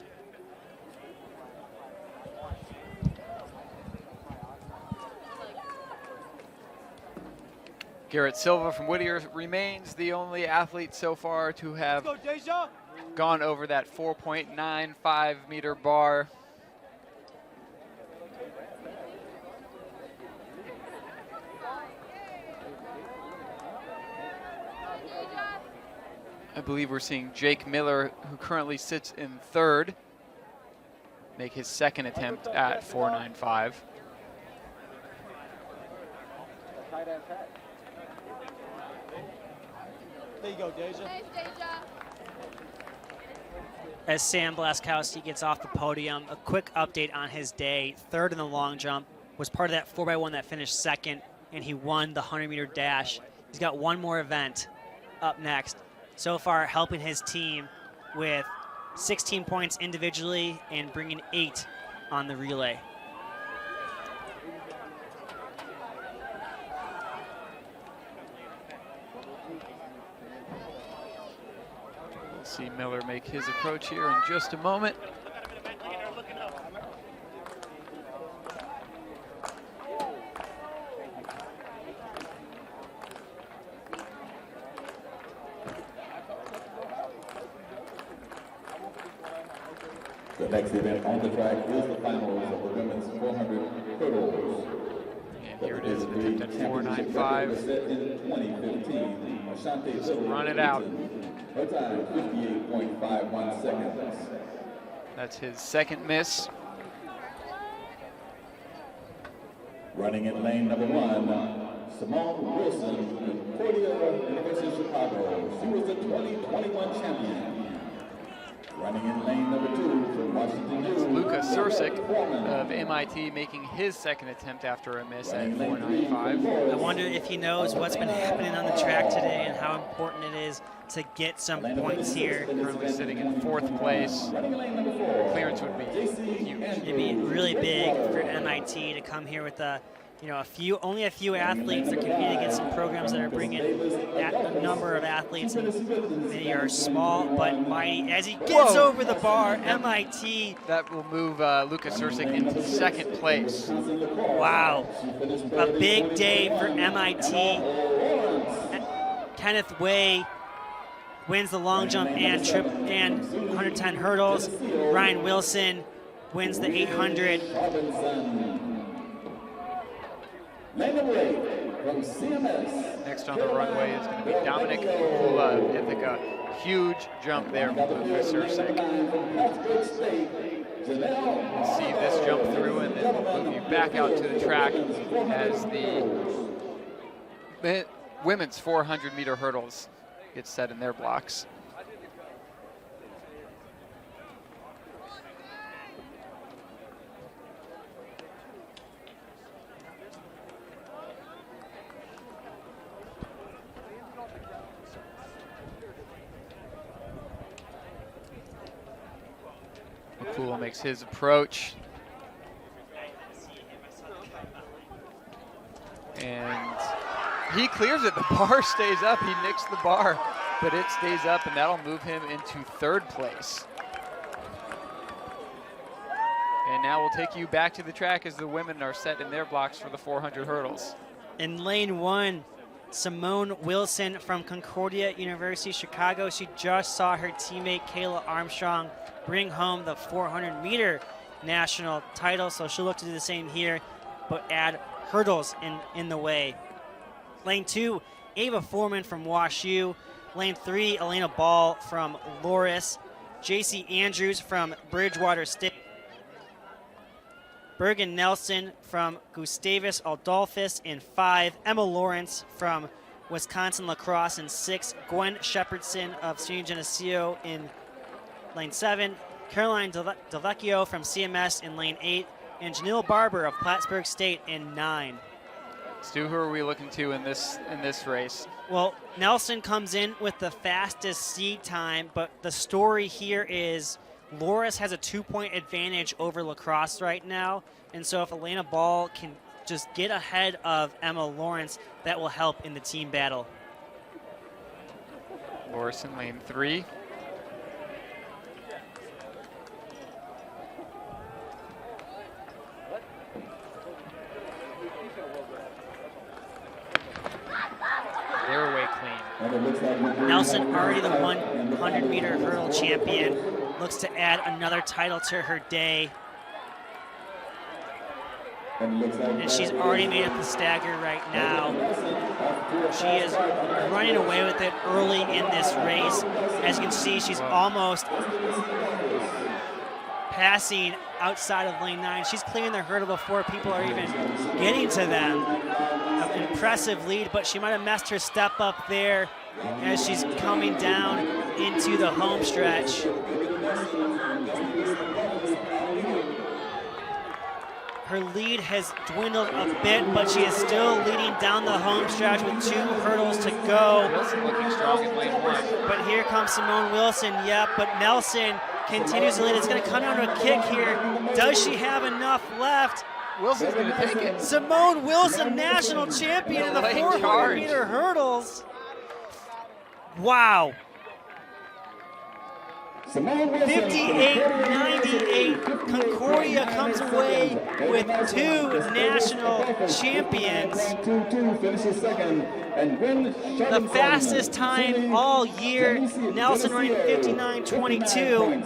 Garrett Silva from Whittier remains the only athlete so far to have gone over that 4.95 meter bar. I believe we're seeing Jake Miller, who currently sits in third, make his second attempt at 4.95. There you go, Deja. Thanks, Deja. As Sam Blaskowski gets off the podium, a quick update on his day. Third in the long jump, was part of that 4x1 that finished second, and he won the 100-meter dash. He's got one more event up next. So far, helping his team with 16 points individually and bringing 8 on the relay. We'll see Miller make his approach here in just a moment. The next event on the track is the finals of the women's 400 hurdles. And here it is, an attempt at 4.95. In 2015, Ashante Just run it out. Her time, 58.51 seconds. That's his second miss. Running in lane number 1, Simone Wilson, Concordia, University of Chicago. She was the 2021 champion. Running in lane number 2 from Washington. It's Luca Sursic of MIT making his second attempt after a miss at 4.95. I wonder if he knows what's been happening on the track today and how important it is to get some points here. Currently sitting in 4th place. Clearance would be huge. It'd be really big for MIT to come here with only a few athletes. They're competing against some programs that are bringing a number of athletes, and they are small but mighty. As he gets over the bar, MIT. That will move Luca Sursic into 2nd place. Wow, a big day for MIT. Kenneth Way wins the long jump and 110 hurdles. Ryan Wilson wins the 800. Next on the runway is going to be Dominic Kula of Ithaca. Huge jump there from Luca Sursic. See this jump through, and then we'll move you back out to the track as the women's 400-meter hurdles get set in their blocks. Poole makes his approach. And he clears it. The bar stays up. He nicks the bar, but it stays up, and that'll move him into 3rd place. And now we'll take you back to the track as the women are set in their blocks for the 400 hurdles. In lane 1, Simone Wilson from Concordia University, Chicago. She just saw her teammate Kayla Armstrong bring home the 400-meter national title, so she'll look to do the same here, but add hurdles in the way. Lane 2, Ava Foreman from WashU. Lane 3, Elena Ball from Loris. JC Andrews from Bridgewater State. Bergen Nelson from Gustavus Adolphus in 5. Emma Lawrence from Wisconsin Lacrosse in 6. Gwen Shepherdson of San Geneseo in lane 7. Caroline Delvecchio from CMS in lane 8. And Janelle Barber of Plattsburgh State in 9. Stu, who are we looking to in this race? Well, Nelson comes in with the fastest seed time, but the story here is Loris has a 2-point advantage over Lacrosse right now, and so if Elena Ball can just get ahead of Emma Lawrence, that will help in the team battle. Loris in lane 3. They're away clean. Nelson, already the 100-meter hurdle champion, looks to add another title to her day. And she's already made it the stagger right now. She is running away with it early in this race. As you can see, she's almost passing outside of lane 9. She's clearing the hurdle before people are even getting to them. An impressive lead, but she might have messed her step up there as she's coming down into the home stretch. Her lead has dwindled a bit, but she is still leading down the home stretch with 2 hurdles to go. Wilson looking strong in lane 1. But here comes Simone Wilson, yep, but Nelson continues to lead. It's gonna come down to a kick here. Does she have enough left? Wilson's gonna take it. Simone Wilson, national champion in the 400-meter hurdles. Wow. 58-98, Concordia comes away with 2 national champions. The fastest time all year, Nelson running 59-22.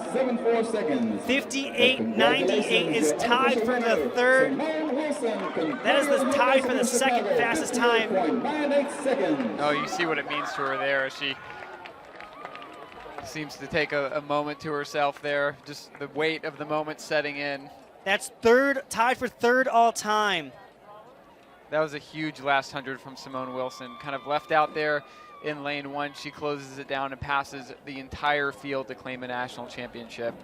58-98 is tied for the 3rd. That is the tied for the 2nd fastest time. Oh, you see what it means to her there. She seems to take a moment to herself there, just the weight of the moment setting in. That's 3rd, tied for 3rd all time. That was a huge last 100 from Simone Wilson. Kind of left out there in lane 1. She closes it down and passes the entire field to claim a national championship.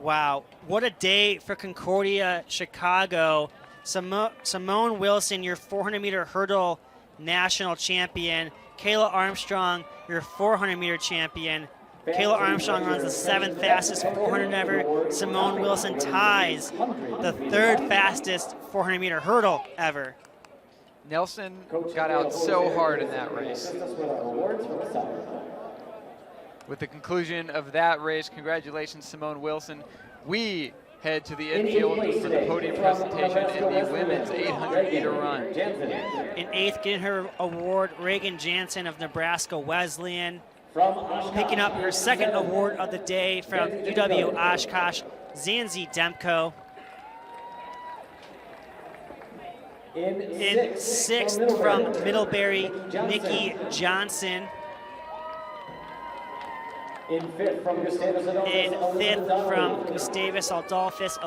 Wow, what a day for Concordia, Chicago. Simone Wilson, your 400-meter hurdle national champion. Kayla Armstrong, your 400-meter champion. Kayla Armstrong runs the 7th fastest 400 ever. Simone Wilson ties the 3rd fastest 400-meter hurdle ever. Nelson got out so hard in that race. With the conclusion of that race, congratulations, Simone Wilson. We head to the infield for the podium presentation in the women's 800-meter run. In 8th, getting her award, Reagan Jansen of Nebraska Wesleyan. Picking up her 2nd award of the day from UW Oshkosh, Zanzi Demko. In 6th from Middlebury, Nikki Johnson. In 5th from Gustavus Adolphus,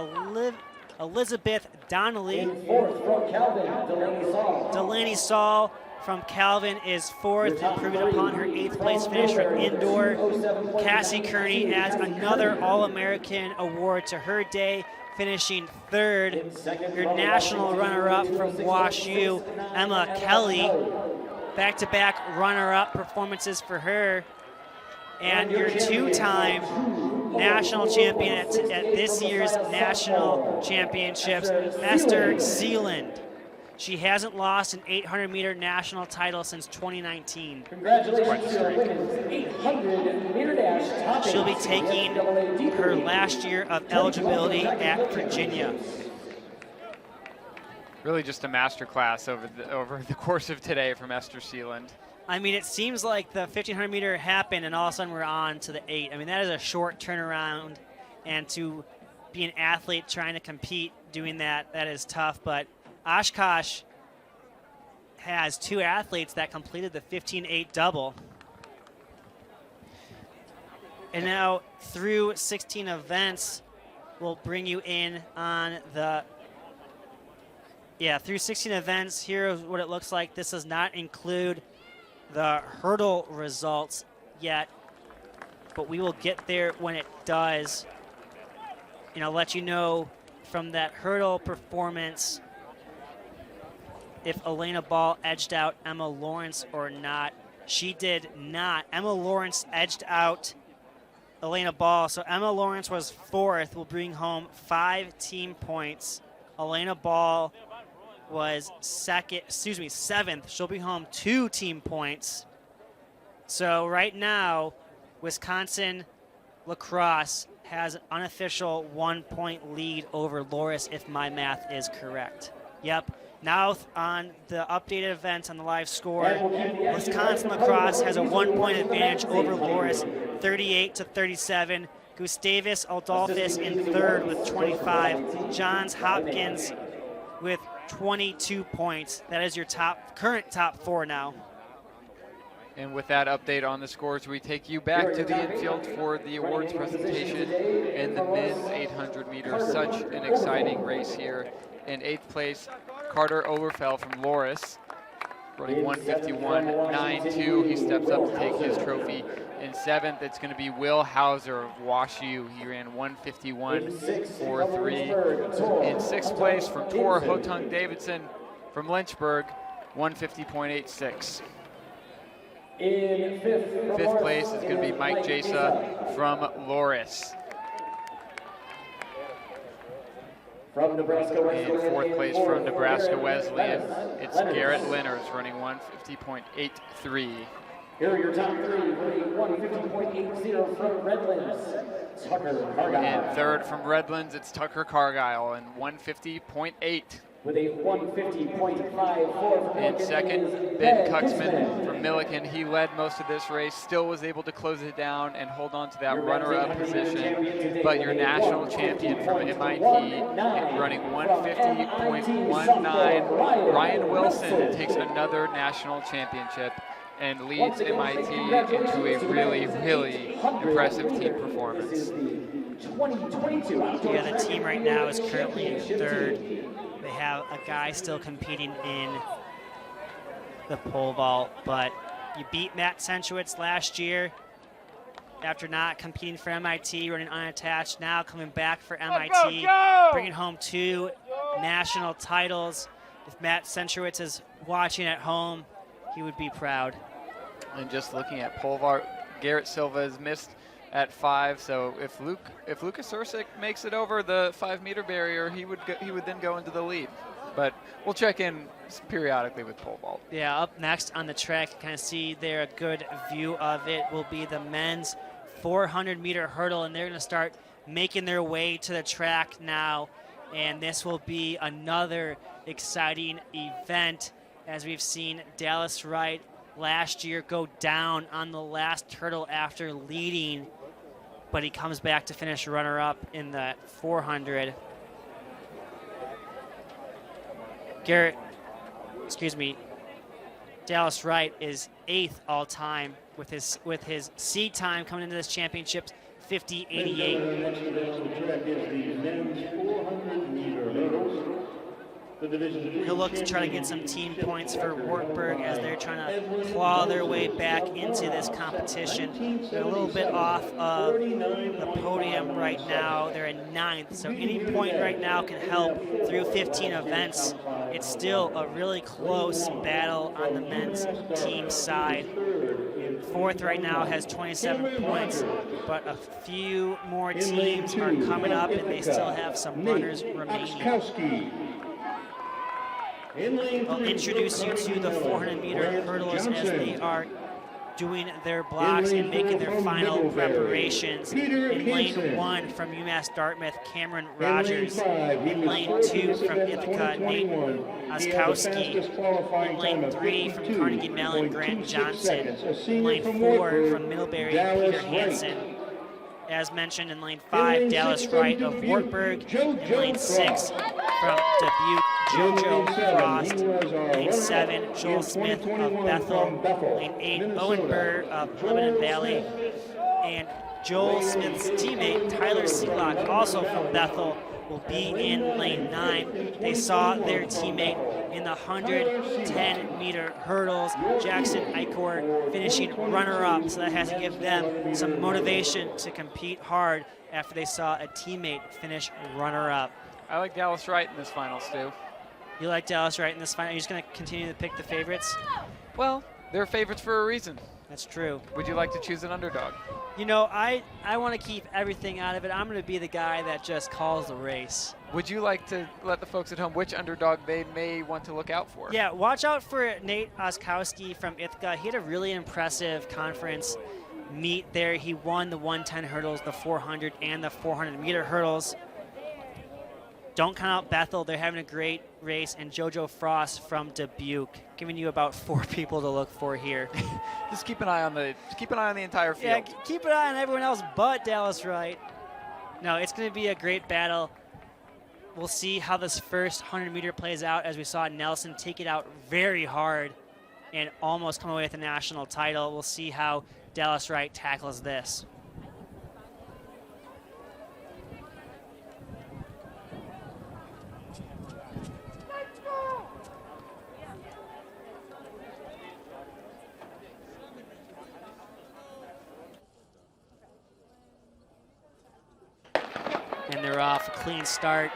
Elizabeth Donnelly. In 4th from Calvin, Delaney Saul from Calvin is 4th, improving upon her 8th place finish from indoor. Cassie Kearney adds another All-American award to her day, finishing 3rd. Your national runner-up from WashU, Emma Kelly. Back-to-back runner-up performances for her. And your 2-time national champion at this year's national championships, Esther Sealand. She hasn't lost an 800-meter national title since 2019. Congratulations to the women's 800-meter dash top 8. She'll be taking her last year of eligibility at Virginia. Really just a master class over the course of today from Esther Sealand. I mean, it seems like the 1,500-meter happened, and all of a sudden we're on to the 8. I mean, that is a short turnaround, and to be an athlete trying to compete doing that, that is tough. But Oshkosh has 2 athletes that completed the 15-8 double. And now through 16 events, we'll bring you in on the, through 16 events, here's what it looks like. This does not include the hurdle results yet, but we will get there when it does. And I'll let you know from that hurdle performance if Elena Ball edged out Emma Lawrence or not. She did not. Emma Lawrence edged out Elena Ball. So Emma Lawrence was 4th, will bring home 5 team points. Elena Ball was 7th. She'll bring home 2 team points. So right now, Wisconsin lacrosse has an unofficial 1-point lead over Loris, if my math is correct. Yep. Now on the updated events on the live score, Wisconsin lacrosse has a 1-point advantage over Loris, 38-37. Gustavus Adolphus in 3rd with 25. Johns Hopkins with 22 points. That is your current top 4 now. And with that update on the scores, we take you back to the infield for the awards presentation in the men's 800 meters. Such an exciting race here. In 8th place, Carter Overfell from Loris, running 151.92. He steps up to take his trophy. In 7th, it's going to be Will Hauser of WashU. He ran 151.43. In 6th place, from Tor Hotung Davidson from Lynchburg, 150.86. In 5th place is going to be Mike Jasa from Loris. From Nebraska Wesleyan. In 4th place from Nebraska Wesleyan, it's Garrett Linners running 150.83. Here are your top 3, running 150.80 from Redlands. Tucker Cargyle. In 3rd from Redlands, it's Tucker Cargyle and 150.8. With a 150.54 from In 2nd, Ben Kuxman from Milliken. He led most of this race, still was able to close it down and hold on to that runner-up position. But your national champion from MIT running 150.19. Ryan Wilson takes another national championship and leads MIT into a really, really impressive team performance. Yeah, the team right now is currently in 3rd. They have a guy still competing in the pole vault, but you beat Matt Senchowitz last year after not competing for MIT, running unattached, now coming back for MIT, bringing home 2 national titles. If Matt Senchowitz is watching at home, he would be proud. And just looking at pole vault, Garrett Silva has missed at 5, so if Lucas Ursic makes it over the 5-meter barrier, he would then go into the lead. But we'll check in periodically with pole vault. Yeah, up next on the track, you kind of see there a good view of it will be the men's 400-meter hurdle, and they're going to start making their way to the track now. And this will be another exciting event, as we've seen Dallas Wright last year go down on the last hurdle after leading, but he comes back to finish runner-up in the 400. Dallas Wright is 8th all-time with his seed time coming into this championship, 50.88. Next event on the track is the men's 400-meter hurdles. The Division III He'll look to try to get some team points for Wartburg as they're trying to claw their way back into this competition. They're a little bit off of the podium right now. They're in 9th, so any point right now can help through 15 events. It's still a really close battle on the men's team side. 4th right now has 27 points, but a few more teams are coming up and they still have some runners remaining. I'll introduce you to the 400-meter hurdlers as they are doing their blocks and making their final preparations. In lane 1 from UMass Dartmouth, Cameron Rogers. In lane 2 from Ithaca, Nate Oskowski. In lane 3 from Carnegie Mellon, Grant Johnson. In lane 4 from Middlebury, Peter Hansen. As mentioned, in lane 5, Dallas Wright of Wartburg. In lane 6 from Dubuque, Jojo Frost. Lane 7, Joel Smith of Bethel. Lane 8, Owen Burr of Lebanon Valley. And Joel Smith's teammate, Tyler Seelock, also from Bethel, will be in lane 9. They saw their teammate in the 110-meter hurdles, Jackson Eichor, finishing runner-up, so that has to give them some motivation to compete hard after they saw a teammate finish runner-up. I like Dallas Wright in this final, Stu. You like Dallas Wright in this final? Are you just going to continue to pick the favorites? Well, they're favorites for a reason. That's true. Would you like to choose an underdog? You know, I want to keep everything out of it. I'm going to be the guy that just calls the race. Would you like to let the folks at home which underdog they may want to look out for? Yeah, watch out for Nate Oskowski from Ithaca. He had a really impressive conference meet there. He won the 110 hurdles, the 400, and the 400-meter hurdles. Don't count out Bethel. They're having a great race. And Jojo Frost from Dubuque, giving you about 4 people to look for here. Just keep an eye on the entire field. Yeah, keep an eye on everyone else but Dallas Wright. No, it's going to be a great battle. We'll see how this first 100-meter plays out, as we saw Nelson take it out very hard and almost come away with the national title. We'll see how Dallas Wright tackles this. And they're off, a clean start.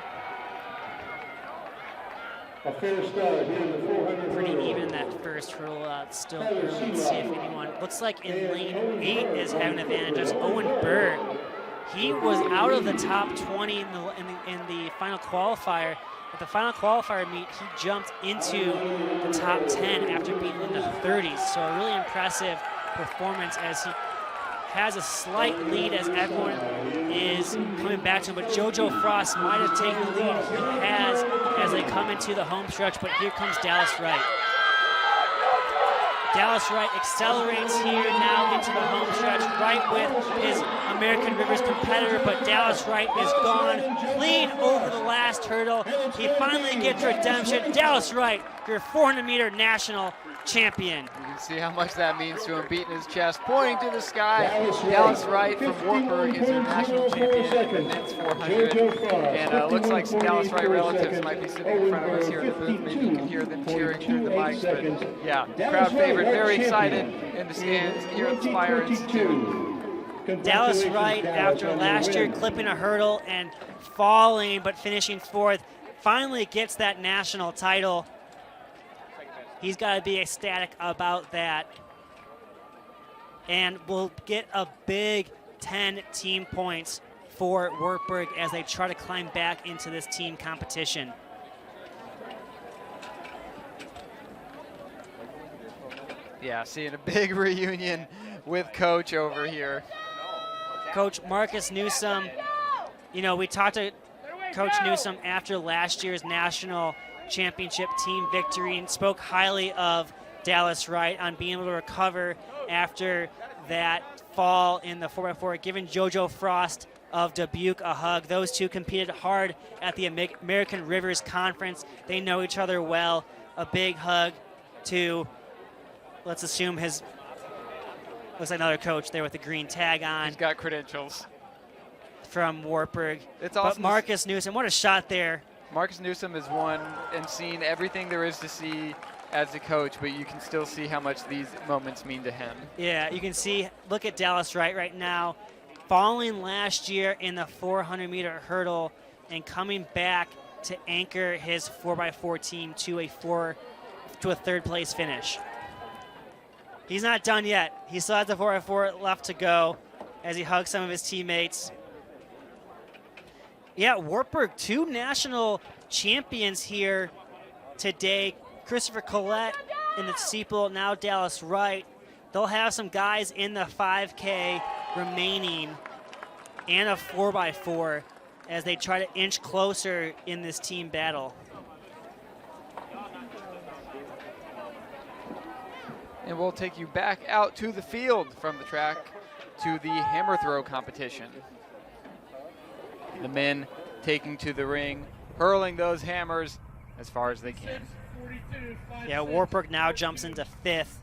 A fair start here in the 400 Pretty hurdle. even that first hurdle. Still early to see if anyone. Looks like in lane 8 is having an advantage. Just Owen Burr. He was out of the top 20 in the final qualifier. At the final qualifier meet, he jumped into the top 10 after being in the 30s. So a really impressive performance as he has a slight lead as everyone is coming back to him, but Jojo Frost might have taken the lead. He has as they come into the home stretch, but here comes Dallas Wright. Dallas Wright accelerates here now into the home stretch, right with his American Rivers competitor, but Dallas Wright is gone clean over the last hurdle. He finally gets redemption. Dallas Wright, your 400-meter national champion. You can see how much that means to him, beating his chest, pointing to the sky. Dallas Wright from Wartburg is your national champion in the men's 400. And looks like some Dallas Wright relatives might be sitting in front of us here in the booth. Maybe you can hear them cheering through the mics. But yeah, crowd favorite, very excited in the stands here at Spire Institute. Dallas Wright, after last year clipping a hurdle and falling but finishing 4th, finally gets that national title. He's got to be ecstatic about that. And we'll get a big 10 team points for Wartburg as they try to climb back into this team competition. Yeah, seeing a big reunion with Coach over here. Coach Marcus Newsom, you know, we talked to Coach Newsom after last year's national championship team victory and spoke highly of Dallas Wright on being able to recover after that fall in the 4x4, giving Jojo Frost of Dubuque a hug. Those two competed hard at the American Rivers Conference. They know each other well. A big hug to, let's assume his, looks like another coach there with the green tag on. He's got credentials. From Wartburg. It's awesome. But Marcus Newsom, what a shot there Marcus Newsom has won and seen everything there is to see as a coach, but you can still see how much these moments mean to him. Yeah, you can see, look at Dallas Wright right now, falling last year in the 400-meter hurdle and coming back to anchor his 4x4 team to a third-place finish. He's not done yet. He still has the 4x4 left to go as he hugs some of his teammates. Yeah, Wartburg, 2 national champions here today. Christopher Collette in the steeple, now Dallas Wright. They'll have some guys in the 5K remaining and a 4x4 as they try to inch closer in this team battle. And we'll take you back out to the field from the track to the hammer throw competition. The men taking to the ring, hurling those hammers as far as they can. Yeah, Wartburg now jumps into 5th,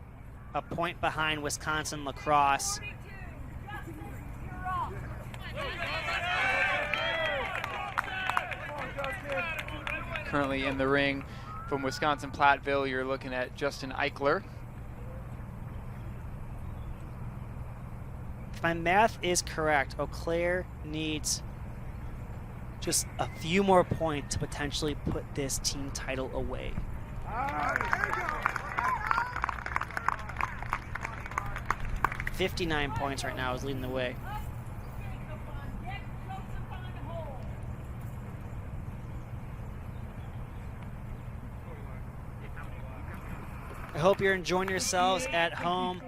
a point behind Wisconsin lacrosse. Currently in the ring from Wisconsin Platteville, you're looking at Justin Eichler. If my math is correct, Eau Claire needs just a few more points to potentially put this team title away. 59 points right now is leading the way. I hope you're enjoying yourselves at home.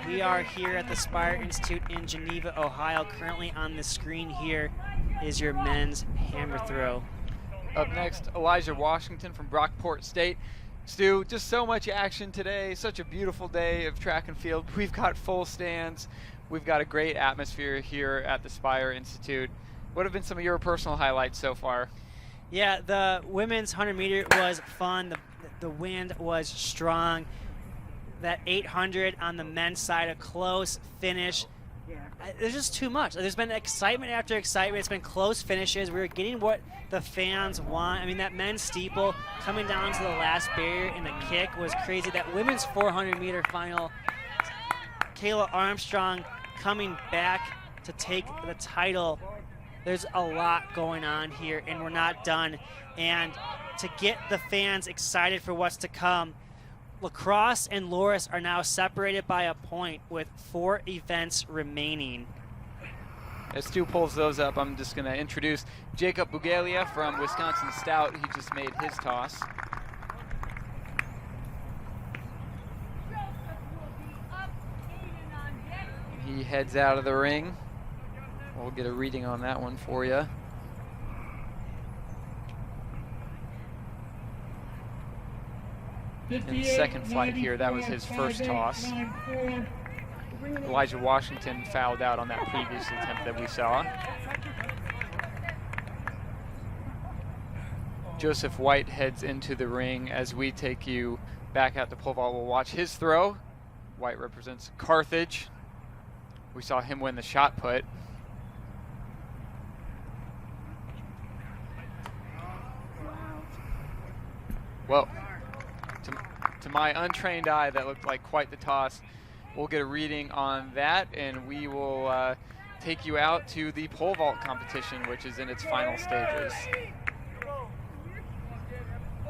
We are here at the Spire Institute in Geneva, Ohio. Currently on the screen here is your men's hammer throw. Up next, Elijah Washington from Brockport State. Stu, just so much action today, such a beautiful day of track and field. We've got full stands. We've got a great atmosphere here at the Spire Institute. What have been some of your personal highlights so far? Yeah, the women's 100 meter was fun. The wind was strong. That 800 on the men's side, a close finish. There's just too much. There's been excitement after excitement. It's been close finishes. We were getting what the fans want. I mean, that men's steeple coming down to the last barrier in the kick was crazy. That women's 400 meter final, Kayla Armstrong coming back to take the title. There's a lot going on here, and we're not done. And to get the fans excited for what's to come, lacrosse and Loris are now separated by a point with 4 events remaining. As Stu pulls those up, I'm just going to introduce Jacob Bugalia from Wisconsin Stout. He just made his toss. He heads out of the ring. We'll get a reading on that one for you. In second flight here, that was his first toss. Elijah Washington fouled out on that previous attempt that we saw. Joseph White heads into the ring as we take you back out to pole vault. We'll watch his throw. White represents Carthage. We saw him win the shot put. Well, to my untrained eye, that looked like quite the toss. We'll get a reading on that, and we will take you out to the pole vault competition, which is in its final stages.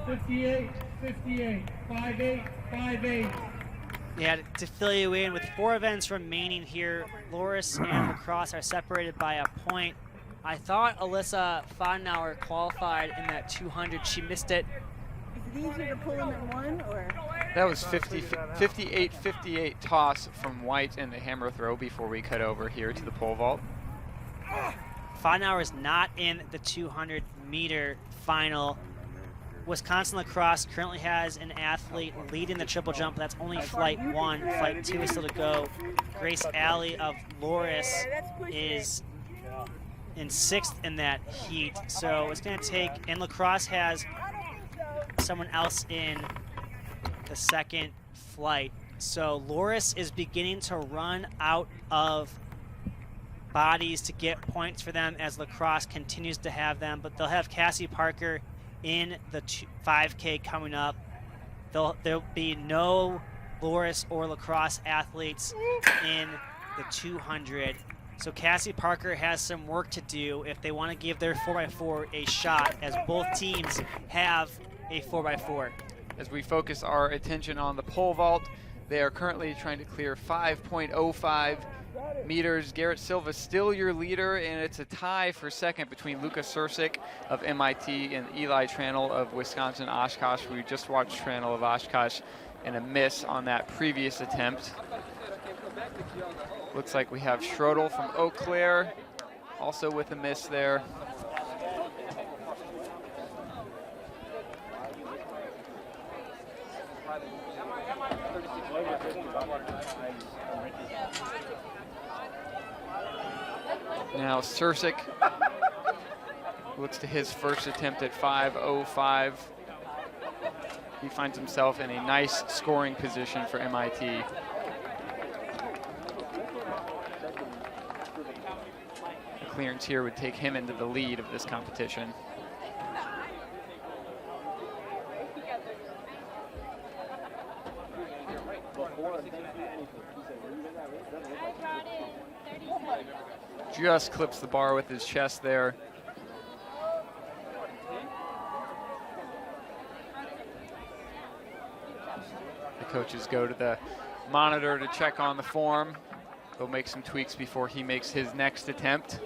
58, 58, 58, 58. Yeah, to fill you in, with 4 events remaining here, Loris and lacrosse are separated by a point. I thought Alyssa Fadenauer qualified in that 200. She missed it. Is it easier to pull them in one, or? That was 58-58 toss from White in the hammer throw before we cut over here to the pole vault. Fadenauer is not in the 200-meter final. Wisconsin lacrosse currently has an athlete leading the triple jump. That's only flight 1. Flight 2 is still to go. Grace Alley of Loris is in 6th in that heat. So it's going to take, and lacrosse has someone else in the second flight. So Loris is beginning to run out of bodies to get points for them as lacrosse continues to have them, but they'll have Cassie Parker in the 5K coming up. There'll be no Loris or lacrosse athletes in the 200. So Cassie Parker has some work to do if they want to give their 4x4 a shot, as both teams have a 4x4. As we focus our attention on the pole vault, they are currently trying to clear 5.05 meters. Garrett Silva still your leader, and it's a tie for second between Luka Sursic of MIT and Eli Tranel of Wisconsin Oshkosh. We just watched Tranel of Oshkosh and a miss on that previous attempt. Looks like we have Schrodel from Eau Claire also with a miss there. Now Sursic looks to his first attempt at 5.05. He finds himself in a nice scoring position for MIT. The clearance here would take him into the lead of this competition. Just clips the bar with his chest there. The coaches go to the monitor to check on the form. They'll make some tweaks before he makes his next attempt.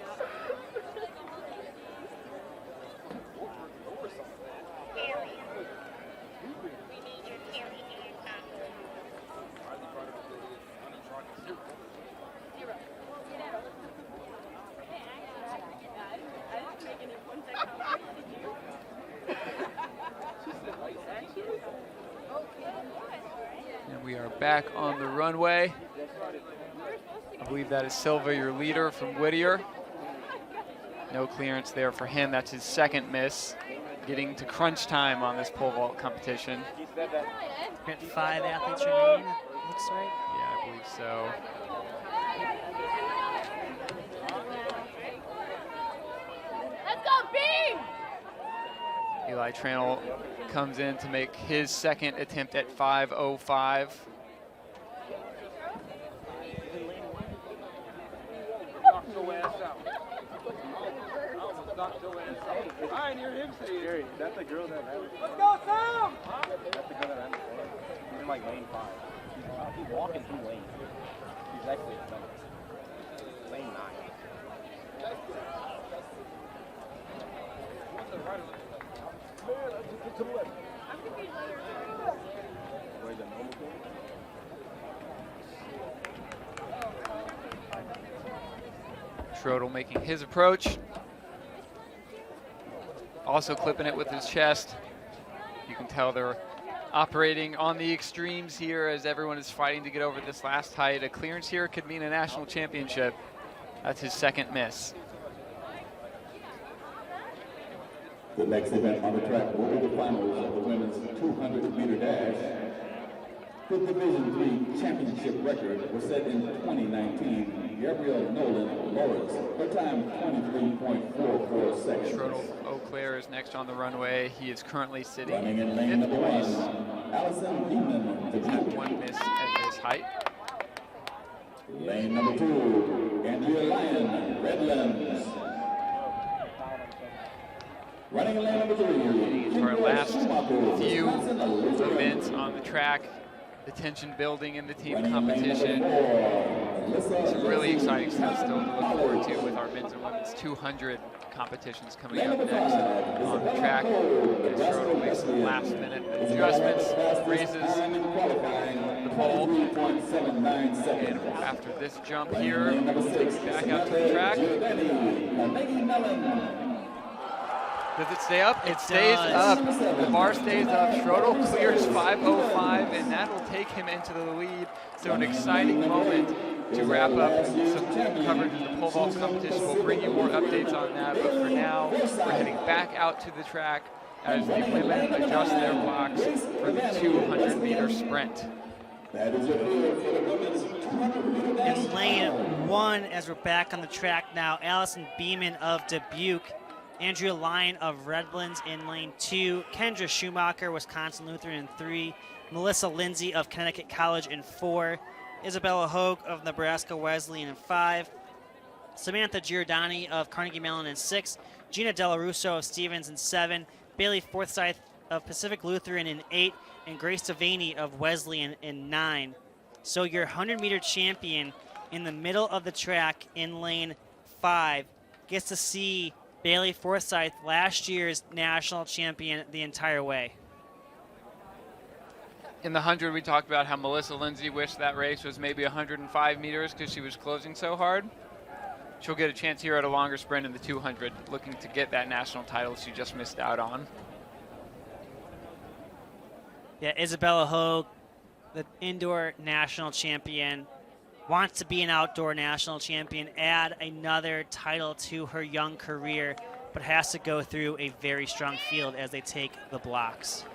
And we are back on the runway. I believe that is Silva, your leader from Whittier. No clearance there for him. That's his second miss. Getting to crunch time on this pole vault competition. 5 athletes remain, looks right. Yeah, I believe so. Let's go, Beam! Eli Tranel comes in to make his second attempt at 5.05. I ain't hear him say it. That's the girl that ran. Let's go, Sam! That's the girl that ran. He's in like lane 5. He's walking through lane. He's actually lane 9. Schrodel making his approach. Also clipping it with his chest. You can tell they're operating on the extremes here as everyone is fighting to get over this last height. A clearance here could mean a national championship. That's his second miss. The next event on the track will be the finals of the women's 200-meter dash. The Division III championship record was set in 2019. Gabrielle Nolan Loris, her time 23.44 seconds. Schrodel Eau Claire is next on the runway. He is currently sitting Running in in lane fifth number place. 1, Allison Beeman, the Had one miss at this height. Lane number 2, Andrea Lyon, Redlands. Running in lane number 3, For our last few Wisconsin, Elizabeth. events on the track, the tension building in the team Running in lane competition. number 4, Some really exciting stuff still to look forward to with our men's and women's 200 competitions coming up next on the track. As Schrodel makes some last minute adjustments, raises the pole. And after this jump here, we'll take it back out to the track. Does it stay up? It stays up. The bar stays up. Schrodel clears 5.05, and that will take him into the lead. So an exciting moment to wrap up some coverage of the pole vault competition. We'll bring you more updates on that, but for now, we're heading back out to the track as the women adjust their blocks for the 200-meter sprint. In lane 1, as we're back on the track now, Allison Beeman of Dubuque Andrea Lyon of Redlands in lane 2. Kendra Schumacher, Wisconsin Lutheran in 3. Melissa Lindsay of Connecticut College in 4. Isabella Hogue of Nebraska Wesleyan in 5. Samantha Giordani of Carnegie Mellon in 6. Gina Della Russo of Stevens in 7. Bailey Forsyth of Pacific Lutheran in 8. And Grace Devaney of Wesleyan in 9. So your 100-meter champion in the middle of the track in lane 5 gets to see Bailey Forsyth, last year's national champion, the entire way. In the 100, we talked about how Melissa Lindsay wished that race was maybe 105 meters because she was closing so hard. She'll get a chance here at a longer sprint in the 200, looking to get that national title she just missed out on. Yeah, Isabella Hogue, the indoor national champion, wants to be an outdoor national champion, add another title to her young career, but has to go through a very strong field as they take the blocks.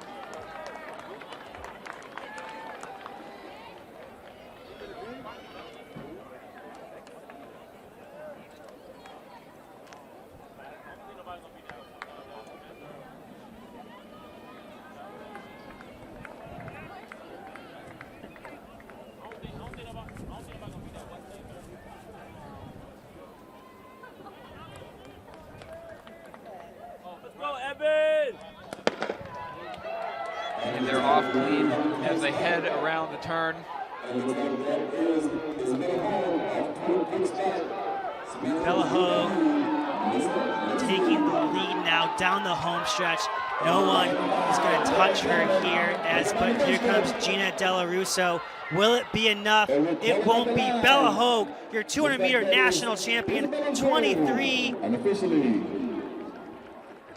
And they're off clean as they head around the turn. Bella Hogue taking the lead now down the home stretch. No one is going to touch her here, but here comes Gina Della Russo. Will it be enough? It won't be. Bella Hogue, your 200-meter national champion, 23. Unofficially.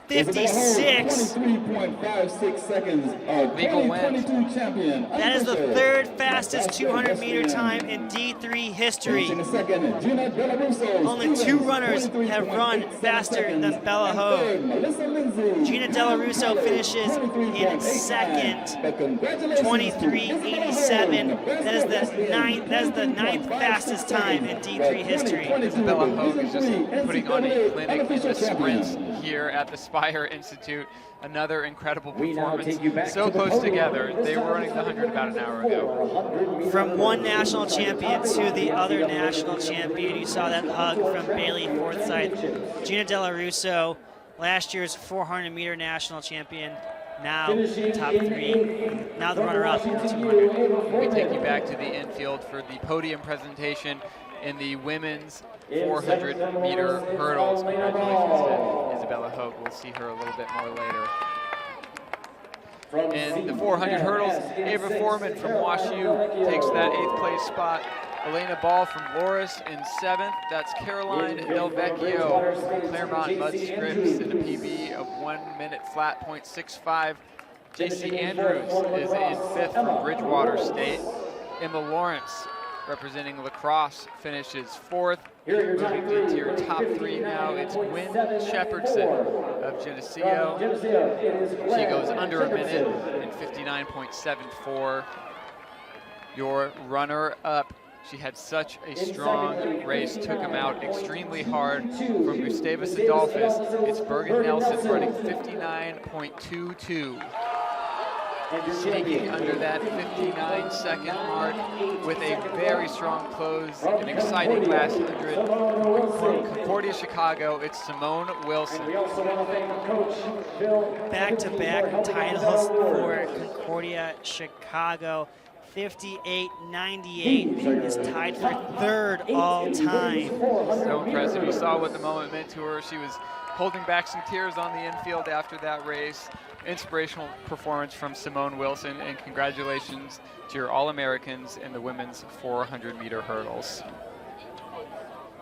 56. 23.56 seconds of Legal win. 2022 champion. That is the third fastest 200-meter time in D3 history. Only 2 runners have run faster than Bella Hogue. Gina Della Russo finishes in second, 23.87. That is the ninth fastest time in D3 history. Bella Hogue is just putting on a clinic in the sprints here at the Spire Institute. Another incredible performance. So close together. They were running the 100 about an hour ago. From one national champion to the other national champion, you saw that hug from Bailey Forsyth. Gina Della Russo, last year's 400-meter national champion, now top 3, now the runner-up in the 200. We take you back to the infield for the podium presentation in the women's 400-meter hurdles. Congratulations to Isabella Hogue. We'll see her a little bit more later. In the 400 hurdles, Ava Foreman from WashU takes that 8th place spot. Elena Ball from Loris in 7th. That's Caroline Del Vecchio from Claremont Mud Scripts in a PB of 1 minute flat .65. JC Andrews is in 5th from Bridgewater State. Emma Lawrence, representing lacrosse, finishes 4th. Moving into your top 3 now, it's Gwen Shepherdson of Geneseo. She goes under a minute in 59.74. Your runner-up, she had such a strong race, took him out extremely hard. From Gustavus Adolphus, it's Bergen Nelson running 59.22. Sneaking under that 59-second mark with a very strong close, an exciting last 100. From Concordia, Chicago, it's Simone Wilson. Back-to-back titles for Concordia, Chicago. 58.98 is tied for 3rd all-time. So impressive. You saw what the moment meant to her. She was holding back some tears on the infield after that race. Inspirational performance from Simone Wilson, and congratulations to your All-Americans in the women's 400-meter hurdles.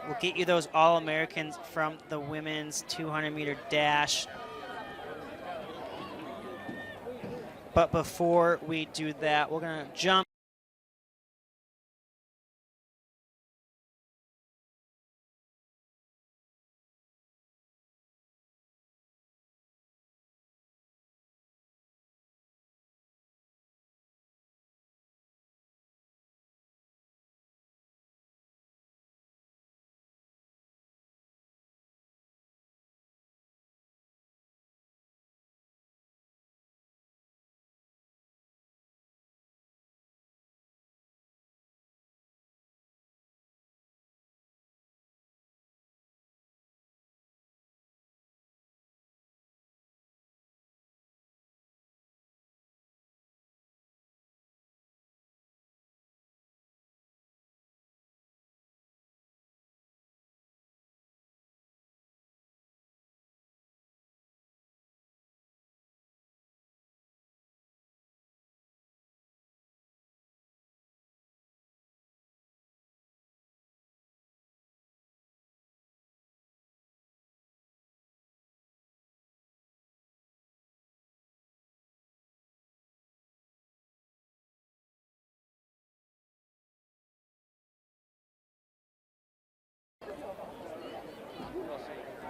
We'll get you those All-Americans from the women's 200-meter dash. But before we do that, we're going to jump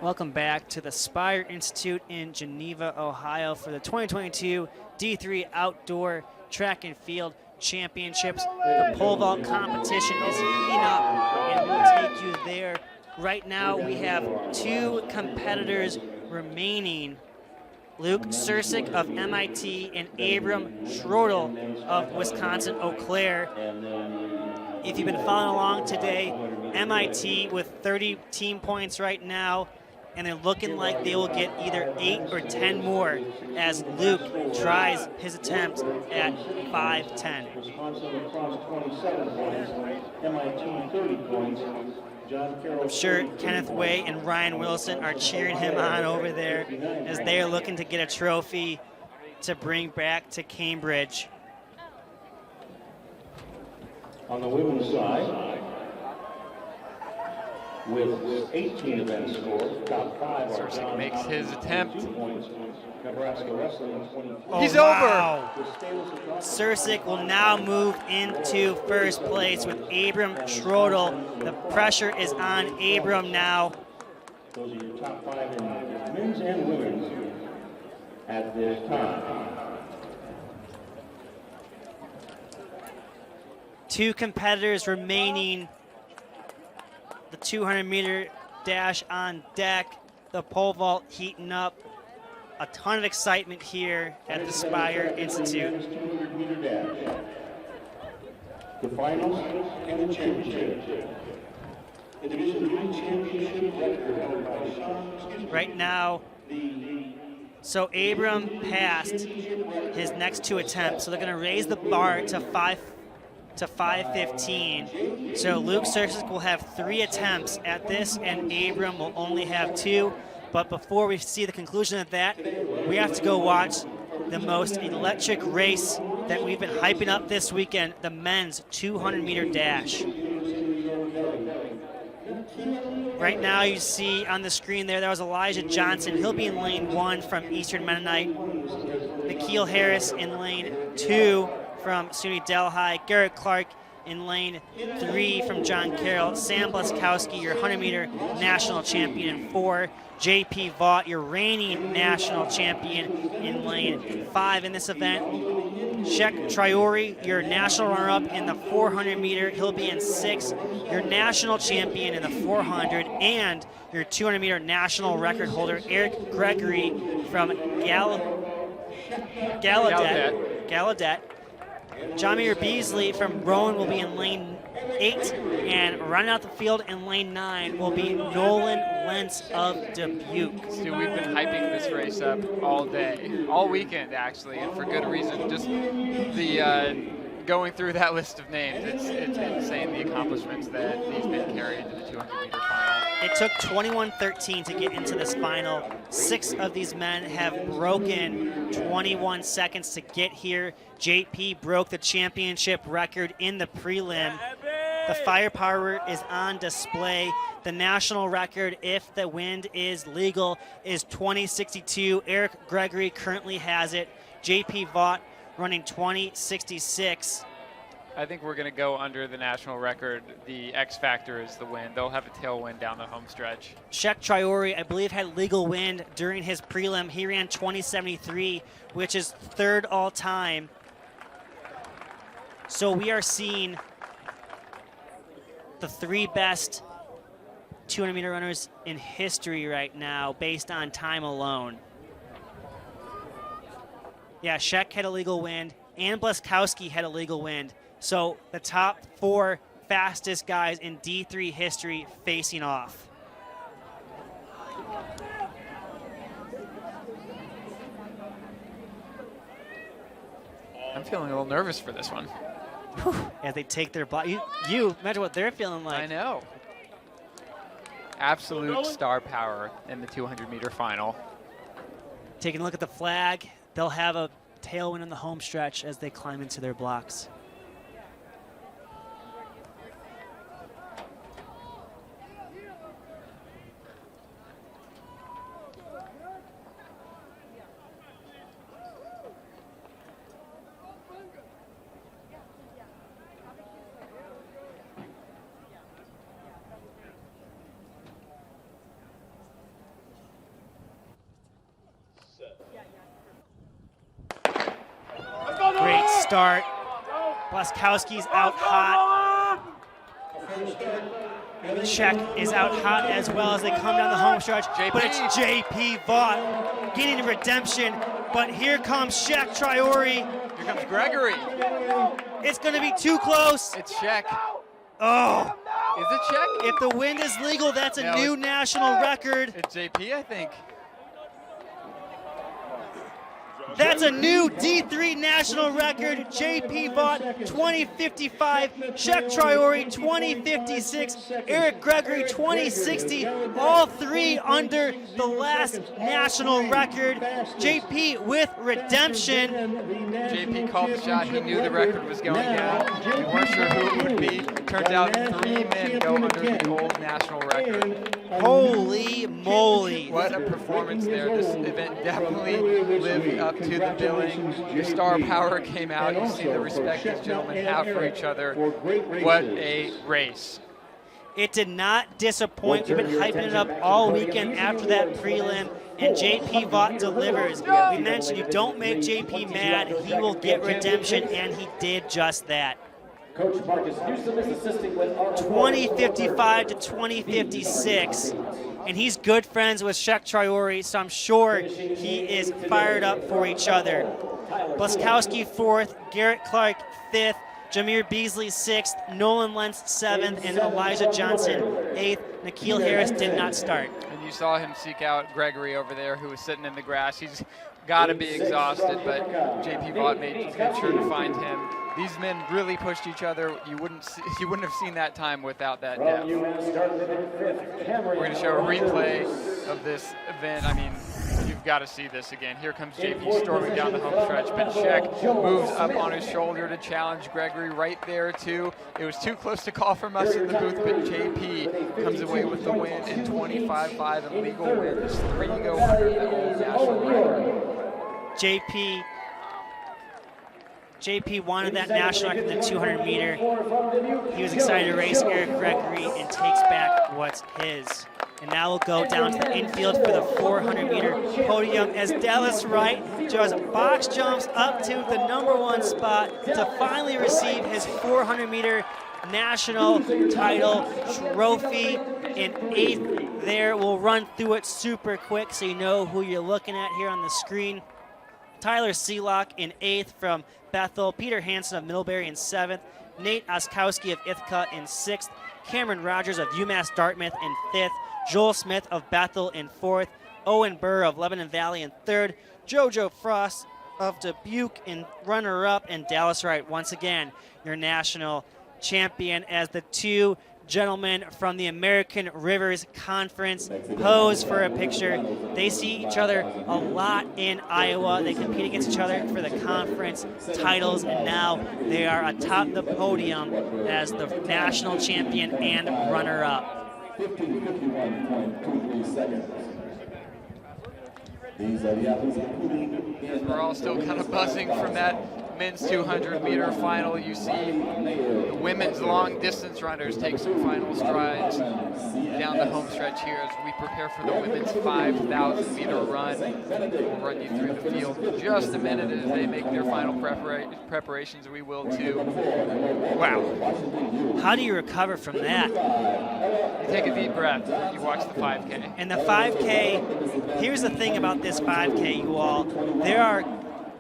Welcome back to the Spire Institute in Geneva, Ohio for the 2022 D3 Outdoor Track and Field Championships. The pole vault competition is heating up, and we'll take you there. Right now, we have 2 competitors remaining. Luke Sursick of MIT and Abram Schrodel of Wisconsin Eau Claire. If you've been following along today, MIT with 30 team points right now, and they're looking like they will get either 8 or 10 more as Luke tries his attempt at 5:10. Wisconsin across 27 points, MIT 30 points. I'm sure Kenneth Way and Ryan Wilson are cheering him on over there as they are looking to get a trophy to bring back to Cambridge. On the women's side, with 18 events scored, top 5 are Sursick makes his attempt. 2 points. Nebraska wrestling 24. He's over. Sursick will now move into first place with Abram Schrodel. The pressure is on Abram now. Those are your top 5 in men's and women's at this time. 2 competitors remaining. The 200-meter dash on deck. The pole vault heating up. A ton of excitement here at the Spire Institute. 200-meter dash. The finals and the championship. The Division III championship record held by Sean. Right now, so Abram passed his next 2 attempts, so they're going to raise the bar to 5:15. So Luke Sursick will have 3 attempts at this, and Abram will only have 2. But before we see the conclusion of that, we have to go watch the most electric race that we've been hyping up this weekend, the men's 200-meter dash. Right now you see on the screen there, that was Elijah Johnson. He'll be in lane 1 from Eastern Mennonite. Nikhil Harris in lane 2 from SUNY Delhi. Garrett Clark in lane 3 from John Carroll. Sam Blaskowski, your 100-meter national champion in 4. JP Vaught, your reigning national champion in lane 5 in this event. Shek Triori, your national runner-up in the 400-meter. He'll be in 6. Your national champion in the 400, and your 200-meter national record holder, Eric Gregory from Gallaudet. Jamir Beasley from Rowan will be in lane 8, and running out the field in lane 9 will be Nolan Lentz of Dubuque. Stu, we've been hyping this race up all day, all weekend actually, and for good reason. Just the going through that list of names, it's insane the accomplishments that these men carry into the 200-meter final. It took 21:13 to get into this final. 6 of these men have broken 21 seconds to get here. JP broke the championship record in the prelim. The firepower is on display. The national record, if the wind is legal, is 20:62. Eric Gregory currently has it. JP Vaught running 20:66. I think we're going to go under the national record. The X factor is the wind. They'll have a tailwind down the home stretch. Shek Triori, I believe, had legal wind during his prelim. He ran 20:73, which is 3rd all time. So we are seeing the 3 best 200-meter runners in history right now based on time alone. Yeah, Shek had a legal wind, and Blaskowski had a legal wind. So the top 4 fastest guys in D3 history facing off. I'm feeling a little nervous for this one. As they take their block. You imagine what they're feeling like. I know. Absolute star power in the 200-meter final. Taking a look at the flag, they'll have a tailwind on the home stretch as they climb into their blocks. start. Blaskowski's out hot. Czech is out hot as well as they come down the home stretch. But it's JP Vaught getting redemption. But here comes Czech Traore. Here comes Gregory. It's going to be too close. It's Czech. Oh. Is it Czech? If the wind is legal, that's a new national record. It's JP, I think. That's a new D3 national record. JP Vaught 2055, Czech Traore 2056, Eric Gregory 2060, all three under the last national record. JP with redemption. JP called the shot. He knew the record was going down. We weren't sure who it would be. Turns out 3 men go under the old national record. Holy moly. What a performance there. This event definitely lived up to the billing. The star power came out. You see the respect these gentlemen have for each other. What a race. It did not disappoint. We've been hyping it up all weekend after that prelim, and JP Vaught delivers. We mentioned you don't make JP mad, he will get redemption, and he did just that. Coach Marcus Newsom is assisting with our 2055 to 2056, and he's good friends with Czech Traore, so I'm sure he is fired up for each other. Blaskowski 4th, Garrett Clark 5th, Jameer Beasley 6th, Nolan Lentz 7th, and Elijah Johnson 8th. Nikhil Harris did not start. And you saw him seek out Gregory over there, who was sitting in the grass. He's got to be exhausted, but JP Vaught made sure to find him. These men really pushed each other. You wouldn't have seen that time without that depth. We're going to show a replay of this event. I mean, you've got to see this again. Here comes JP storming down the home stretch, but Czech moves up on his shoulder to challenge Gregory right there too. It was too close to call from us in the booth, but JP comes away with the win in 25-5 and legal wins. 3 go under the old national record. JP wanted that national record in the 200 meter. He was excited to race Eric Gregory and takes back what's his. And now we'll go down to the infield for the 400 meter podium as Dallas Wright just box jumps up to the #1 spot to finally receive his 400 meter national title trophy. In 8th there, we'll run through it super quick so you know who you're looking at here on the screen. Tyler Seelock in 8th from Bethel, Peter Hansen of Middlebury in 7th, Nate Oskowski of Ithaca in 6th, Cameron Rogers of UMass Dartmouth in 5th, Joel Smith of Bethel in 4th, Owen Burr of Lebanon Valley in 3rd, JoJo Frost of Dubuque in runner-up, and Dallas Wright once again your national champion as the 2 gentlemen from the American Rivers Conference pose for a picture. They see each other a lot in Iowa. They compete against each other for the conference titles, and now they are atop the podium as the national champion and runner-up. 51.23 seconds. These are the athletes including. We're all still kind of buzzing from that men's 200 meter final. You see the women's long distance runners take some final strides down the home stretch here as we prepare for the women's 5,000 meter run. We'll run you through the field in just a minute as they make their final preparations. We will too. Wow. How do you recover from that? You take a deep breath. You watch the 5K. And the 5K, here's the thing about this 5K, you all. There are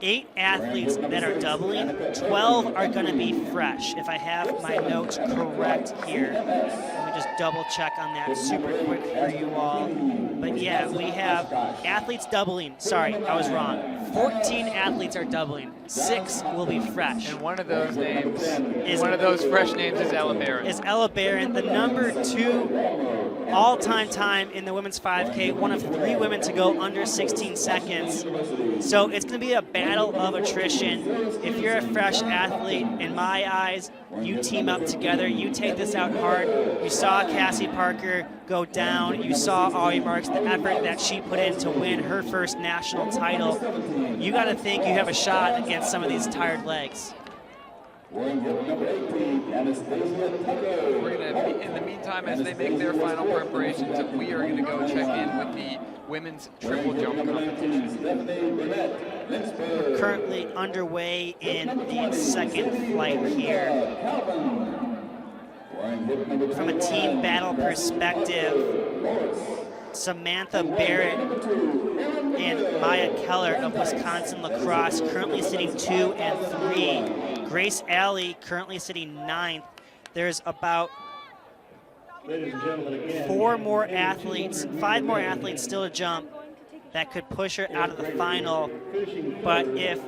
8 athletes that are doubling. 12 are going to be fresh, if I have my notes correct here. Let me just double check on that super quick for you all. But yeah, we have athletes doubling. Sorry, I was wrong. 14 athletes are doubling. 6 will be fresh. And one of those names, one of those fresh names is Ella Barron. Is Ella Barron, the #2 all-time time in the women's 5K, one of 3 women to go under 16 seconds. So it's going to be a battle of attrition. If you're a fresh athlete, in my eyes, you team up together. You take this out hard. You saw Cassie Parker go down. You saw Ollie Marks, the effort that she put in to win her first national title. You got to think you have a shot against some of these tired legs. We're going to, in the meantime, as they make their final preparations, we are going to go check in with the women's triple jump competition. Currently underway in the second flight here. From a team battle perspective, Samantha Barrett and Maya Keller of Wisconsin Lacrosse currently sitting 2 and 3. Grace Alley currently sitting 9th. There's about five more athletes still to jump that could push her out of the final. But if,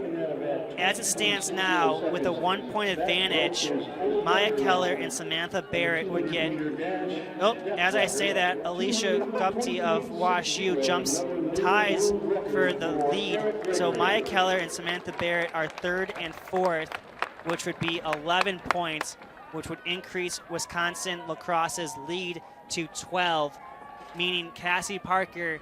as it stands now, with a 1-point advantage, Maya Keller and Samantha Barrett would get, as I say that, Alicia Gupti of WashU ties for the lead. So Maya Keller and Samantha Barrett are 3rd and 4th, which would be 11 points, which would increase Wisconsin Lacrosse's lead to 12, meaning Cassie Parker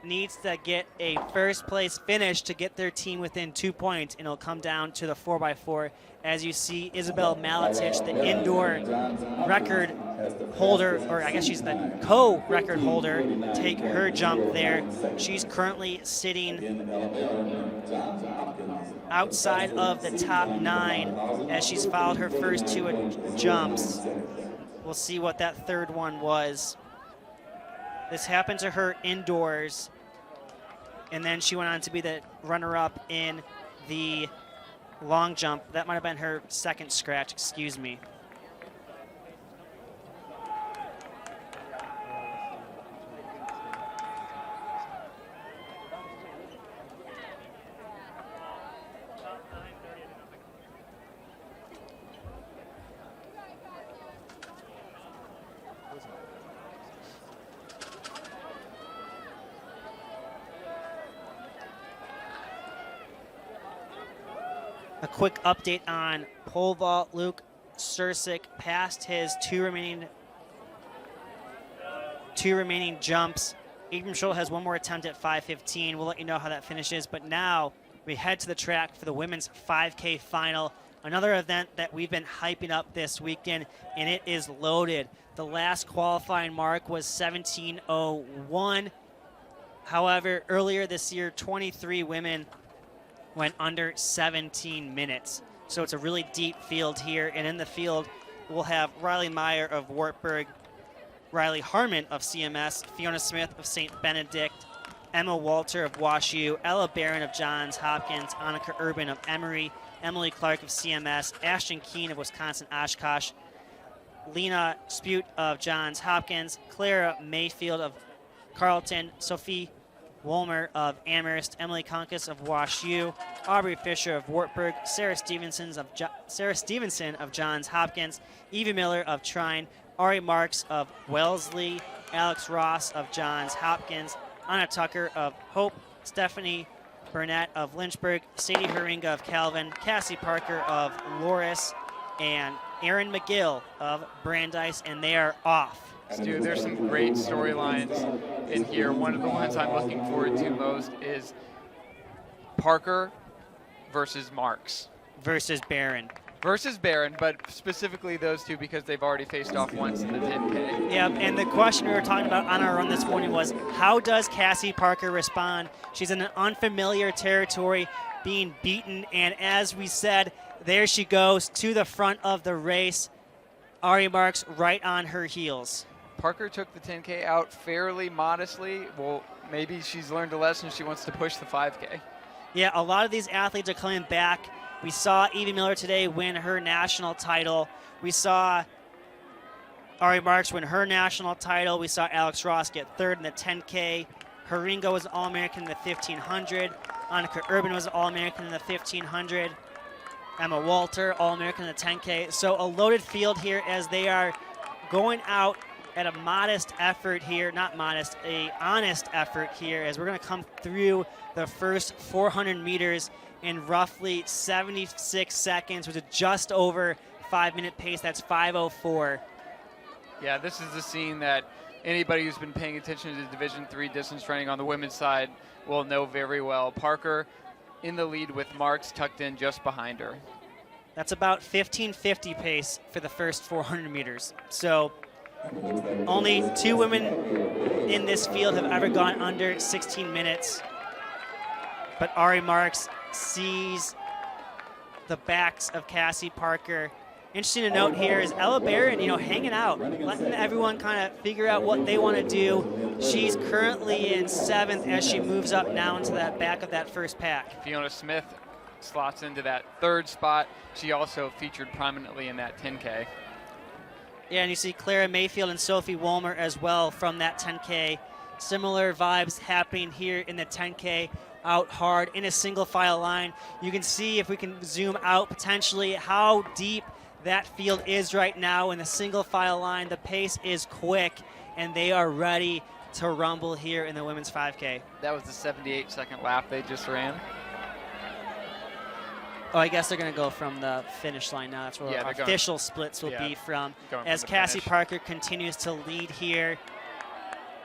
needs to get a first place finish to get their team within 2 points, and it'll come down to the 4x4. As you see, Isabel Maletich, the indoor record holder, or I guess she's the co-record holder, take her jump there. She's currently sitting outside of the top 9 as she's fouled her first 2 jumps. We'll see what that third one was. This happened to her indoors, and then she went on to be the runner-up in the long jump. That might have been her second scratch, excuse me. A quick update on pole vault. Luke Sursick passed his two remaining jumps. Abram Scholl has one more attempt at 5:15. We'll let you know how that finishes. But now we head to the track for the women's 5K final, another event that we've been hyping up this weekend, and it is loaded. The last qualifying mark was 17:01. However, earlier this year, 23 women went under 17 minutes. So it's a really deep field here. And in the field, we'll have Riley Meyer of Wartburg, Riley Harmon of CMS, Fiona Smith of St. Benedict, Emma Walter of WashU, Ella Barron of Johns Hopkins, Annika Urban of Emory, Emily Clark of CMS, Ashton Keene of Wisconsin Oshkosh, Lena Spute of Johns Hopkins, Clara Mayfield of Carleton, Sophie Wolmer of Amherst, Emily Konkus of WashU, Aubrey Fisher of Wartburg, Sarah Stevenson of Johns Hopkins, Evie Miller of Trine, Ari Marks of Wellesley, Alex Ross of Johns Hopkins, Anna Tucker of Hope, Stephanie Burnett of Lynchburg, Sadie Haringa of Calvin, Cassie Parker of Loris, and Aaron McGill of Brandeis, and they are off. Dude, there's some great storylines in here. One of the ones I'm looking forward to most is Parker versus Marks. Versus Barron. Versus Barron, but specifically those two because they've already faced off once in the 10K. Yeah, and the question we were talking about on our run this morning was, how does Cassie Parker respond? She's in an unfamiliar territory, being beaten, and as we said, there she goes to the front of the race. Ari Marks right on her heels. Parker took the 10K out fairly modestly. Well, maybe she's learned a lesson. She wants to push the 5K. Yeah, a lot of these athletes are coming back. We saw Evie Miller today win her national title. We saw Ari Marks win her national title. We saw Alex Ross get 3rd in the 10K. Haringa was All-American in the 1500. Annika Urban was All-American in the 1500. Emma Walter, All-American in the 10K. So a loaded field here as they are going out at a modest effort here, not modest, a honest effort here, as we're going to come through the first 400 meters in roughly 76 seconds, which is just over 5-minute pace. That's 5:04. Yeah, this is the scene that anybody who's been paying attention to Division III distance running on the women's side will know very well. Parker in the lead with Marks tucked in just behind her. That's about 15:50 pace for the first 400 meters. So Only 2 women in this field have ever gone under 16 minutes. But Ari Marks sees the backs of Cassie Parker. Interesting to note here is Ella Barron, hanging out, letting everyone kind of figure out what they want to do. She's currently in 7th as she moves up now into that back of that first pack. Fiona Smith slots into that 3rd spot. She also featured prominently in that 10K. Yeah, and you see Clara Mayfield and Sophie Wolmer as well from that 10K. Similar vibes happening here in the 10K, out hard in a single file line. You can see, if we can zoom out potentially, how deep that field is right now in the single file line. The pace is quick, and they are ready to rumble here in the women's 5K. That was the 78-second lap they just ran. Oh, I guess they're going to go from the finish line now. That's where our official splits will be from. As Cassie Parker continues to lead here.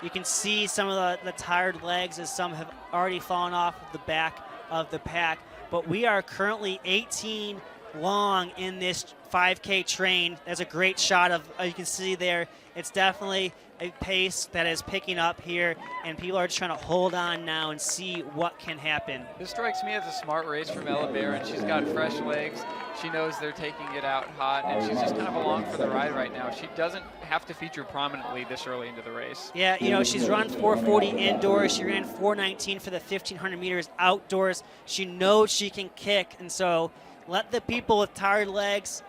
You can see some of the tired legs as some have already fallen off of the back of the pack. But we are currently 18 long in this 5K train. That's a great shot of, you can see there, it's definitely a pace that is picking up here, and people are trying to hold on now and see what can happen. This strikes me as a smart race from Ella Barron. She's got fresh legs. She knows they're taking it out hot, and she's just kind of along for the ride right now. She doesn't have to feature prominently this early into the race. Yeah, she's run 440 indoors. She ran 419 for the 1,500 meters outdoors. She knows she can kick, and so let the people with tired legs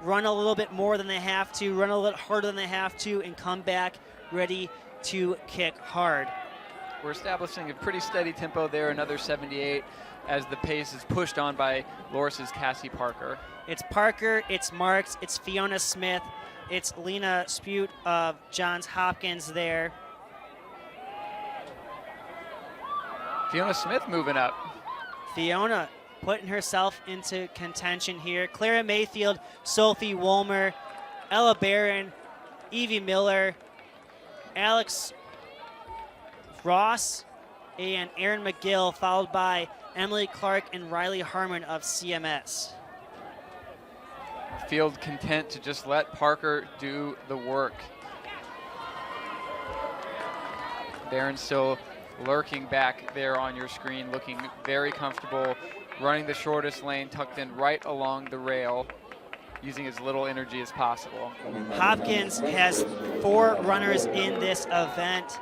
run a little bit more than they have to, run a little harder than they have to, and come back ready to kick hard. We're establishing a pretty steady tempo there, another 78, as the pace is pushed on by Loris's Cassie Parker. It's Parker, it's Marks, it's Fiona Smith, it's Lena Spute of Johns Hopkins there. Fiona Smith moving up. Fiona putting herself into contention here. Clara Mayfield, Sophie Wolmer, Ella Barron, Evie Miller, Alex Ross, and Erin McGill, followed by Emily Clark and Riley Harmon of CMS. Field content to just let Parker do the work. Barron still lurking back there on your screen, looking very comfortable, running the shortest lane, tucked in right along the rail, using as little energy as possible. Hopkins has 4 runners in this event.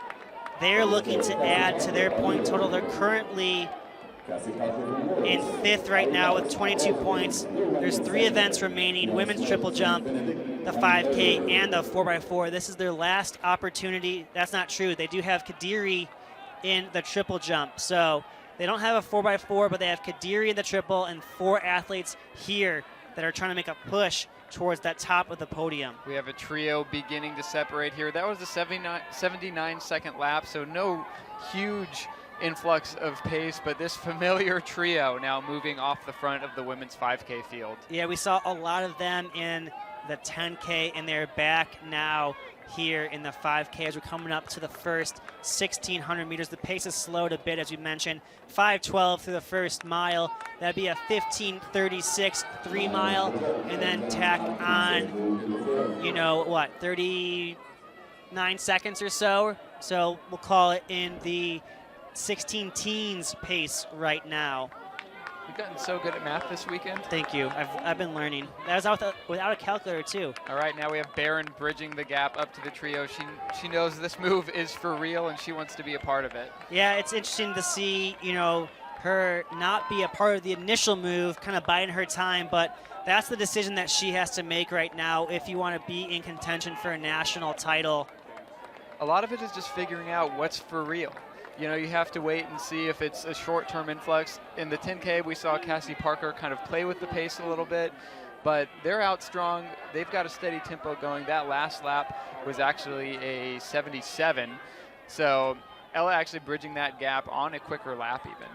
They're looking to add to their point total. They're currently in 5th right now with 22 points. There's 3 events remaining: women's triple jump, the 5K, and the 4x4. This is their last opportunity. That's not true. They do have Kadiri in the triple jump. So they don't have a 4x4, but they have Kadiri in the triple and 4 athletes here that are trying to make a push towards that top of the podium. We have a trio beginning to separate here. That was the 79-second lap, so no huge influx of pace, but this familiar trio now moving off the front of the women's 5K field. Yeah, we saw a lot of them in the 10K, and they're back now here in the 5K as we're coming up to the first 1,600 meters. The pace is slowed a bit, as you mentioned. 5:12 through the first mile. That'd be a 15:36 3-mile, and then tack on, 39 seconds or so. So we'll call it in the 16 teens pace right now. You've gotten so good at math this weekend. Thank you. I've been learning. That was without a calculator too. All right, now we have Barron bridging the gap up to the trio. She knows this move is for real, and she wants to be a part of it. Yeah, it's interesting to see, her not be a part of the initial move, kind of biding her time, but that's the decision that she has to make right now if you want to be in contention for a national title. A lot of it is just figuring out what's for real. You have to wait and see if it's a short-term influx. In the 10K, we saw Cassie Parker kind of play with the pace a little bit, but they're out strong. They've got a steady tempo going. That last lap was actually a 77. So Ella actually bridging that gap on a quicker lap even.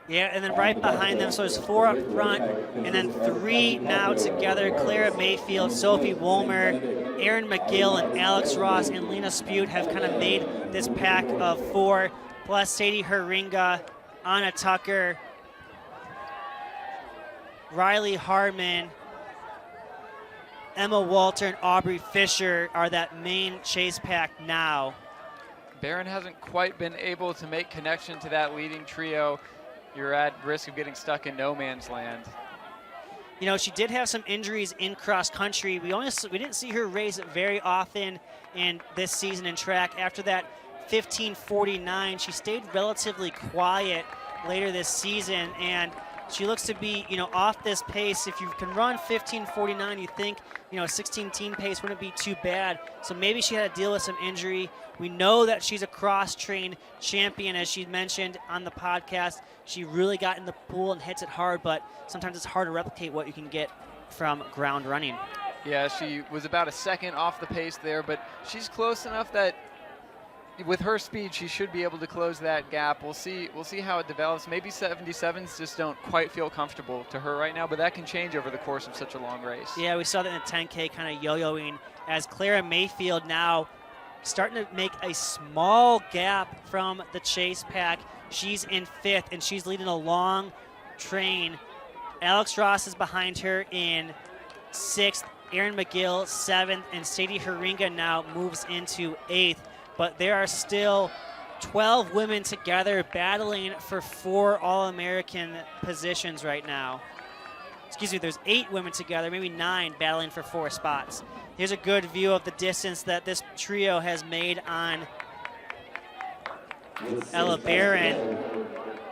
Yeah, and then right behind them, so there's 4 up front, and then 3 now together. Clara Mayfield, Sophie Wolmer, Erin McGill, and Alex Ross and Lena Spute have kind of made this pack of 4. Plus Sadie Herringa, Anna Tucker, Riley Harmon, Emma Walter and Aubrey Fisher are that main chase pack now. Barron hasn't quite been able to make connection to that leading trio. You're at risk of getting stuck in no man's land. You know, she did have some injuries in cross country. We didn't see her race very often in this season in track. After that 15:49, she stayed relatively quiet later this season, and she looks to be, you know, off this pace. If you can run 15:49, you think, you know, 16-teen pace wouldn't be too bad. So maybe she had to deal with some injury. We know that she's a cross-trained champion, as she mentioned on the podcast. She really got in the pool and hits it hard, but sometimes it's hard to replicate what you can get from ground running. Yeah, she was about a second off the pace there, but she's close enough that with her speed, she should be able to close that gap. We'll see how it develops. Maybe 77s just don't quite feel comfortable to her right now, but that can change over the course of such a long race. Yeah, we saw that in the 10K kind of yo-yoing as Clara Mayfield now starting to make a small gap from the chase pack. She's in 5th, and she's leading a long train. Alex Ross is behind her in 6th, Erin McGill 7th, and Sadie Haringa now moves into 8th. But there are still 12 women together battling for 4 All-American positions right now. Excuse me, there's 8 women together, maybe 9 battling for 4 spots. Here's a good view of the distance that this trio has made on Ella Barron.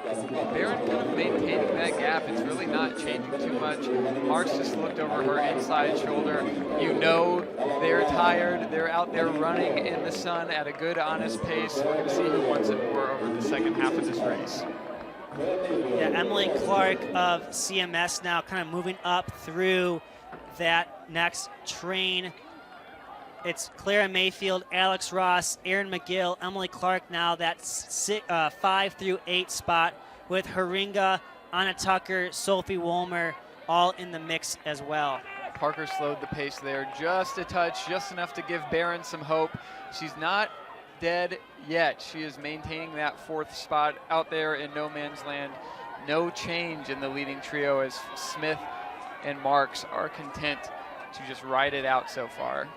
Barron kind of maintaining that gap. It's really not changing too much. Marks just looked over her inside shoulder. You know they're tired. They're out there running in the sun at a good, honest pace. We're going to see who wants it more over the second half of this race. Yeah, Emily Clark of CMS now kind of moving up through that next train. It's Clara Mayfield, Alex Ross, Erin McGill, Emily Clark now that's 5 through 8 spot with Haringa, Anna Tucker, Sophie Wolmer all in the mix as well. Parker slowed the pace there just a touch, just enough to give Barron some hope. She's not dead yet. She is maintaining that 4th spot out there in no man's land. No change in the leading trio as Smith and Marks are content to just ride it out so far.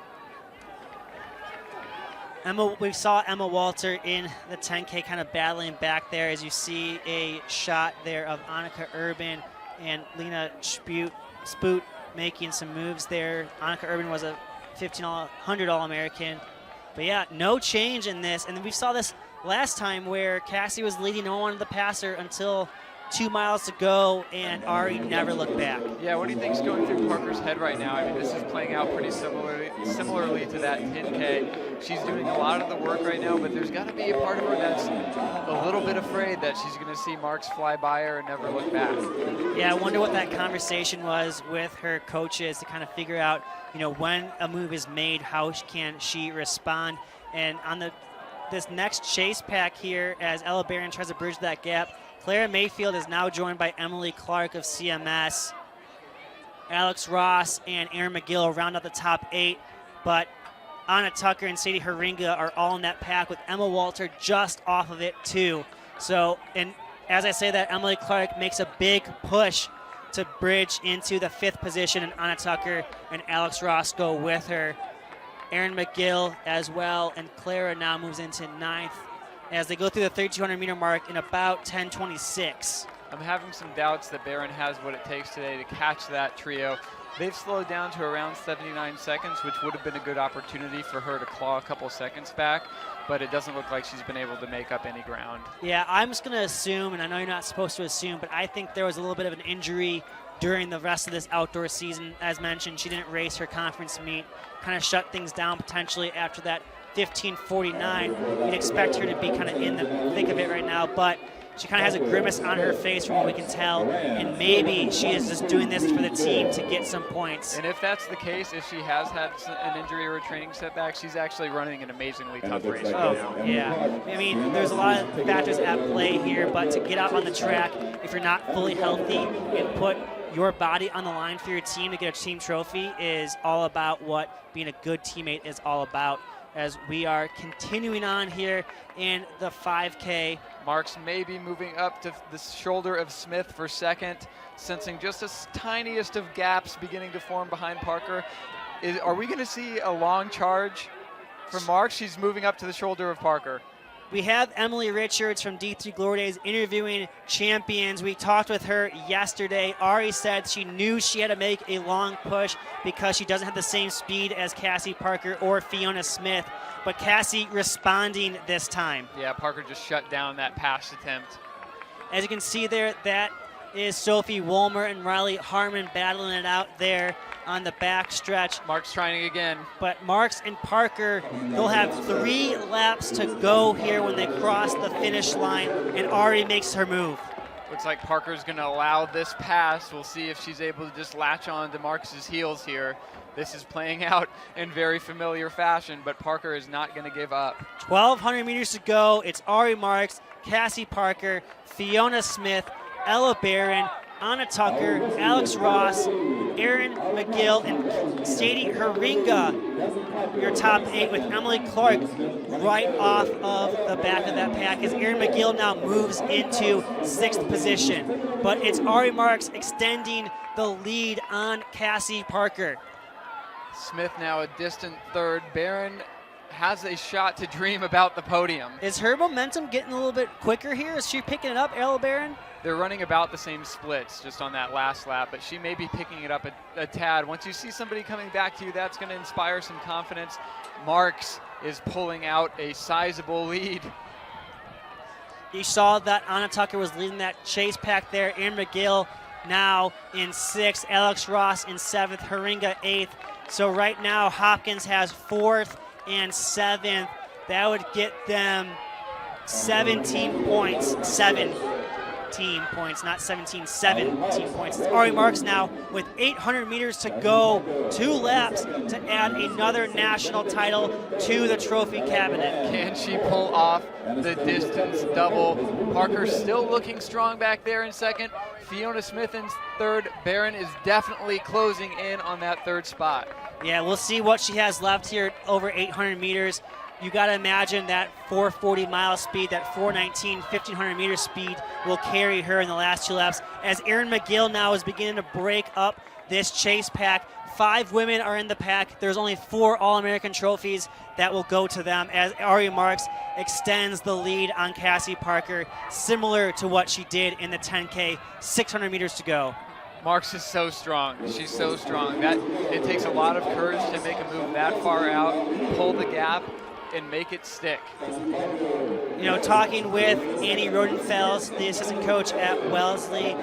We saw Emma Walter in the 10K kind of battling back there, as you see a shot there of Annika Urban and Lena Spoot making some moves there. Annika Urban was a 1500 All-American. But yeah, no change in this. And we saw this last time where Cassie was leading, no one wanted to pass her until 2 miles to go, and Ari never looked back. Yeah, what do you think's going through Parker's head right now? I mean, this is playing out pretty similarly to that 10K. She's doing a lot of the work right now, but there's got to be a part of her that's a little bit afraid that she's going to see Marks fly by her and never look back. Yeah, I wonder what that conversation was with her coaches to kind of figure out, you know, when a move is made, how can she respond. And on this next chase pack here, as Ella Barron tries to bridge that gap, Clara Mayfield is now joined by Emily Clark of CMS. Alex Ross and Erin McGill round out the top 8, but Anna Tucker and Sadie Haringa are all in that pack with Emma Walter just off of it too. So, and as I say that, Emily Clark makes a big push to bridge into the 5th position, and Anna Tucker and Alex Ross go with her. Erin McGill as well, and Clara now moves into 9th as they go through the 3,200-meter mark in about 10:26. I'm having some doubts that Barron has what it takes today to catch that trio. They've slowed down to around 79 seconds, which would have been a good opportunity for her to claw a couple seconds back, but it doesn't look like she's been able to make up any ground. Yeah, I'm just going to assume, and I know you're not supposed to assume, but I think there was a little bit of an injury during the rest of this outdoor season. As mentioned, she didn't race her conference meet, kind of shut things down potentially after that 15:49. You'd expect her to be kind of in the thick of it right now, but she kind of has a grimace on her face from what we can tell, and maybe she is just doing this for the team to get some points. And if that's the case, if she has had an injury or a training setback, she's actually running an amazingly tough race right now. Yeah. I mean, there's a lot of factors at play here, but to get out on the track, if you're not fully healthy and put your body on the line for your team to get a team trophy is all about what being a good teammate is all about. as we are continuing on here in the 5K. Marks may be moving up to the shoulder of Smith for second, sensing just the tiniest of gaps beginning to form behind Parker. Are we going to see a long charge from Marks? She's moving up to the shoulder of Parker. We have Emily Richards from D3 Glory Days interviewing champions. We talked with her yesterday. Ari said she knew she had to make a long push because she doesn't have the same speed as Cassie Parker or Fiona Smith, but Cassie responding this time. Yeah, Parker just shut down that pass attempt. As you can see there, that is Sophie Woolmer and Riley Harmon battling it out there on the back stretch. Marks trying again. But Marks and Parker, they'll have 3 laps to go here when they cross the finish line, and Ari makes her move. Looks like Parker's going to allow this pass. We'll see if she's able to just latch on to Marks' heels here. This is playing out in very familiar fashion, but Parker is not going to give up. 1,200 meters to go. It's Ari Marks, Cassie Parker, Fiona Smith, Ella Barron, Anna Tucker, Alex Ross, Erin McGill, and Sadie Haringa, your top 8, with Emily Clark right off of the back of that pack as Erin McGill now moves into 6th position. But it's Ari Marks extending the lead on Cassie Parker. Smith now a distant 3rd. Barron has a shot to dream about the podium. Is her momentum getting a little bit quicker here? Is she picking it up, Ella Barron? They're running about the same splits just on that last lap, but she may be picking it up a tad. Once you see somebody coming back to you, that's going to inspire some confidence. Marks is pulling out a sizable lead. You saw that Anna Tucker was leading that chase pack there. Erin McGill now in 6th, Alex Ross in 7th, Haringa 8th. So right now Hopkins has 4th and 7th. That would get them 17 points. 17 points, not 17, 17 points. It's Ari Marks now with 800 meters to go, 2 laps to add another national title to the trophy cabinet. Can she pull off the distance double? Parker still looking strong back there in 2nd. Fiona Smith in 3rd. Barron is definitely closing in on that 3rd spot. Yeah, we'll see what she has left here over 800 meters. You got to imagine that 440 mile speed, that 419, 1500 meter speed will carry her in the last 2 laps. As Erin McGill now is beginning to break up this chase pack. 5 women are in the pack. There's only 4 All-American trophies that will go to them as Ari Marks extends the lead on Cassie Parker, similar to what she did in the 10K, 600 meters to go. Marks is so strong. She's so strong. That it takes a lot of courage to make a move that far out, pull the gap, and make it stick. You know, talking with Annie Rodenfels, the assistant coach at Wellesley,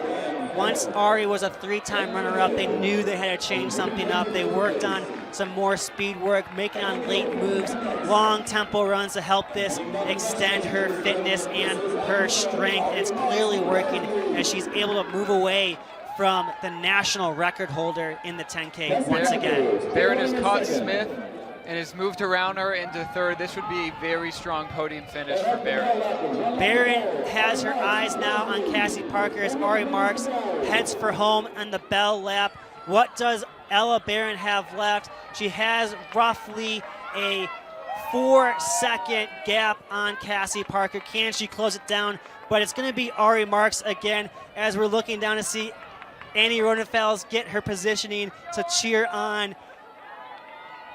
once Ari was a 3-time runner-up, they knew they had to change something up. They worked on some more speed work, making on late moves, long tempo runs to help this extend her fitness and her strength. And it's clearly working as she's able to move away from the national record holder in the 10K once again. Barron has caught Smith and has moved around her into 3rd. This would be a very strong podium finish for Barron. Barron has her eyes now on Cassie Parker as Ari Marks heads for home on the bell lap. What does Ella Barron have left? She has roughly a 4-second gap on Cassie Parker. Can she close it down? But it's going to be Ari Marks again as we're looking down to see Annie Rodenfels get her positioning to cheer on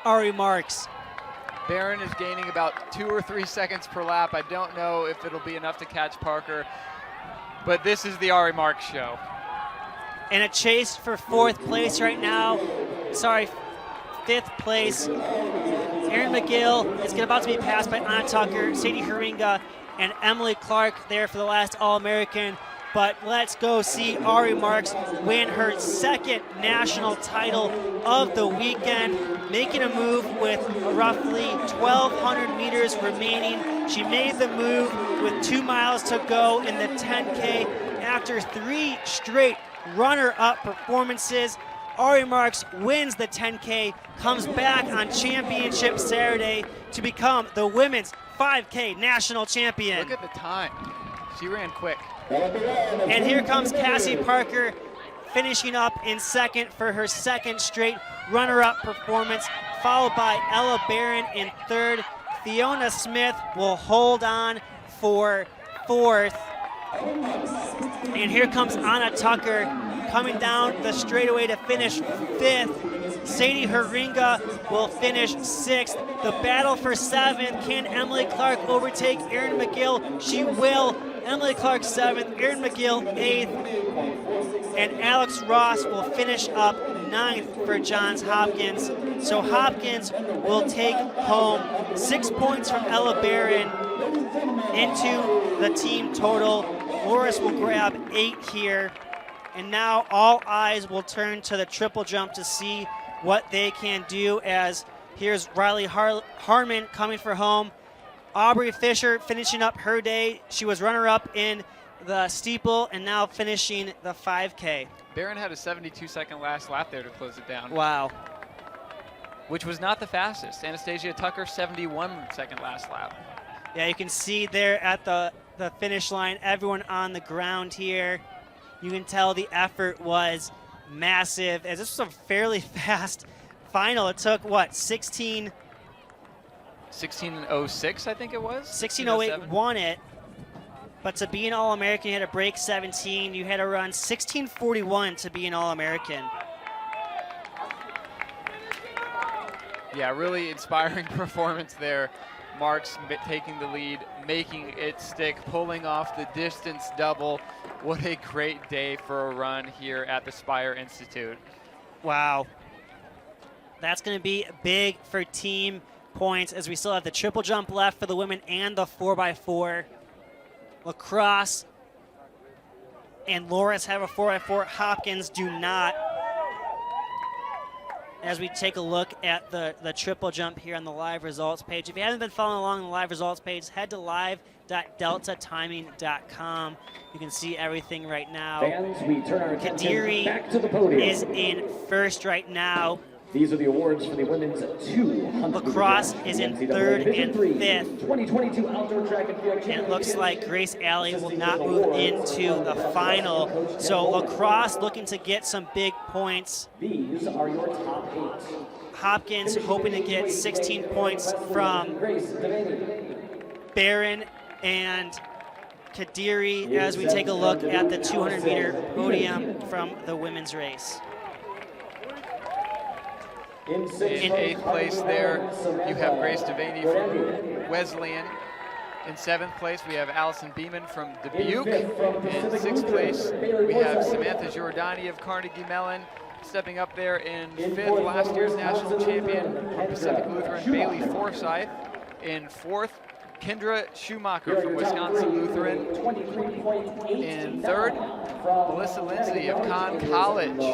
Ari Marks. Barron is gaining about 2 or 3 seconds per lap. I don't know if it'll be enough to catch Parker, but this is the Ari Marks show. In a chase for 4th place right now, 5th place. Erin McGill is about to be passed by Anna Tucker, Sadie Haringa, and Emily Clark there for the last All-American. But let's go see Ari Marks win her 2nd national title of the weekend, making a move with roughly 1,200 meters remaining. She made the move with 2 miles to go in the 10K after 3 straight runner-up performances. Ari Marks wins the 10K, comes back on Championship Saturday to become the women's 5K national champion. Look at the time. She ran quick. And here comes Cassie Parker finishing up in 2nd for her 2nd straight runner-up performance, followed by Ella Barron in third. Fiona Smith will hold on for fourth. And here comes Anna Tucker coming down the straightaway to finish fifth. Sadie Haringa will finish sixth. The battle for seventh. Can Emily Clark overtake Erin McGill? She will. Emily Clark seventh, Erin McGill eighth, and Alex Ross will finish up ninth for Johns Hopkins. So Hopkins will take home 6 points from Ella Barron into the team total. Loris will grab 8 here. And now all eyes will turn to the triple jump to see what they can do, as here's Riley Harmon coming for home. Aubrey Fisher finishing up her day. She was runner-up in the steeple and now finishing the 5K. Barron had a 72-second last lap there to close it down. Wow. Which was not the fastest. Anastasia Tucker, 71-second last lap. Yeah, you can see there at the finish line, everyone on the ground here. You can tell the effort was massive, as this was a fairly fast final. It took, what, 16:06, I think it was? 16:08 won it, but to be an All-American, you had to break 17. You had to run 16:41 to be an All-American. Yeah, really inspiring performance there. Marks taking the lead, making it stick, pulling off the distance double. What a great day for a run here at the Spire Institute. Wow. That's going to be big for team points, as we still have the triple jump left for the women and the 4x4. Lacrosse and Loris have a 4x4. Hopkins do not. As we take a look at the triple jump here on the live results page. If you haven't been following along the live results page, head to live.deltatiming.com. You can see everything right now. Fans, we turn our attention back to the podium. Is in first right now. These are the awards for the women's 200. Lacrosse is in third and fifth. 2022 outdoor track and field championship. And it looks like Grace Alley will not move into the final. So Lacrosse looking to get some big points. These are your top 8. Hopkins hoping to get 16 points from Barron and Kadiri as we take a look at the 200-meter podium from the women's race. In 8th place there, you have Grace Devaney from Wesleyan. In 7th place, we have Allison Beeman from Dubuque. In 6th place, we have Samantha Giordani of Carnegie Mellon. Stepping up there in 5th, last year's national champion from Pacific Lutheran, Bailey Forsyth. In 4th, Kendra Schumacher from Wisconsin Lutheran. In 3rd, Melissa Lindsay of Conn College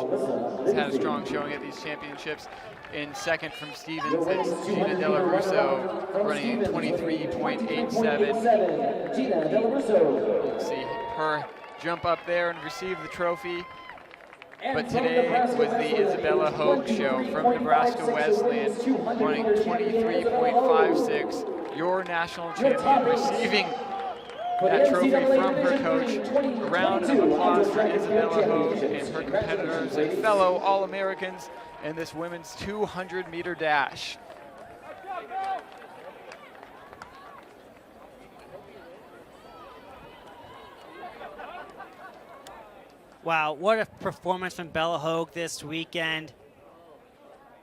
has had a strong showing at these championships. In 2nd from Stevens, it's Gina Della Russo running 23.87. Gina Della Russo. You can see her jump up there and receive the trophy. But today was the Isabella Hogue show from Nebraska Wesleyan, running 23.56. Your national champion receiving that trophy from her coach. A round of applause for Isabella Hogue and her competitors and fellow All-Americans in this women's 200-meter dash. Wow, what a performance from Bella Hogue this weekend.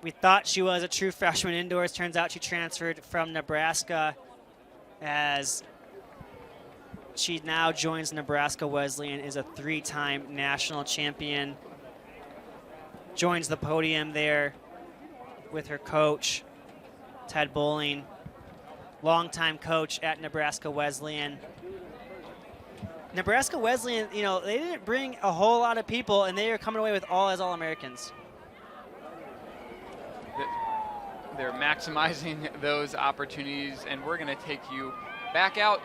We thought she was a true freshman indoors. Turns out she transferred from Nebraska, as she now joins Nebraska Wesleyan, is a 3-time national champion. Joins the podium there with her coach, Ted Bowling, longtime coach at Nebraska Wesleyan. Nebraska Wesleyan, you know, they didn't bring a whole lot of people, and they are coming away with all as All-Americans. They're maximizing those opportunities, and we're going to take you back out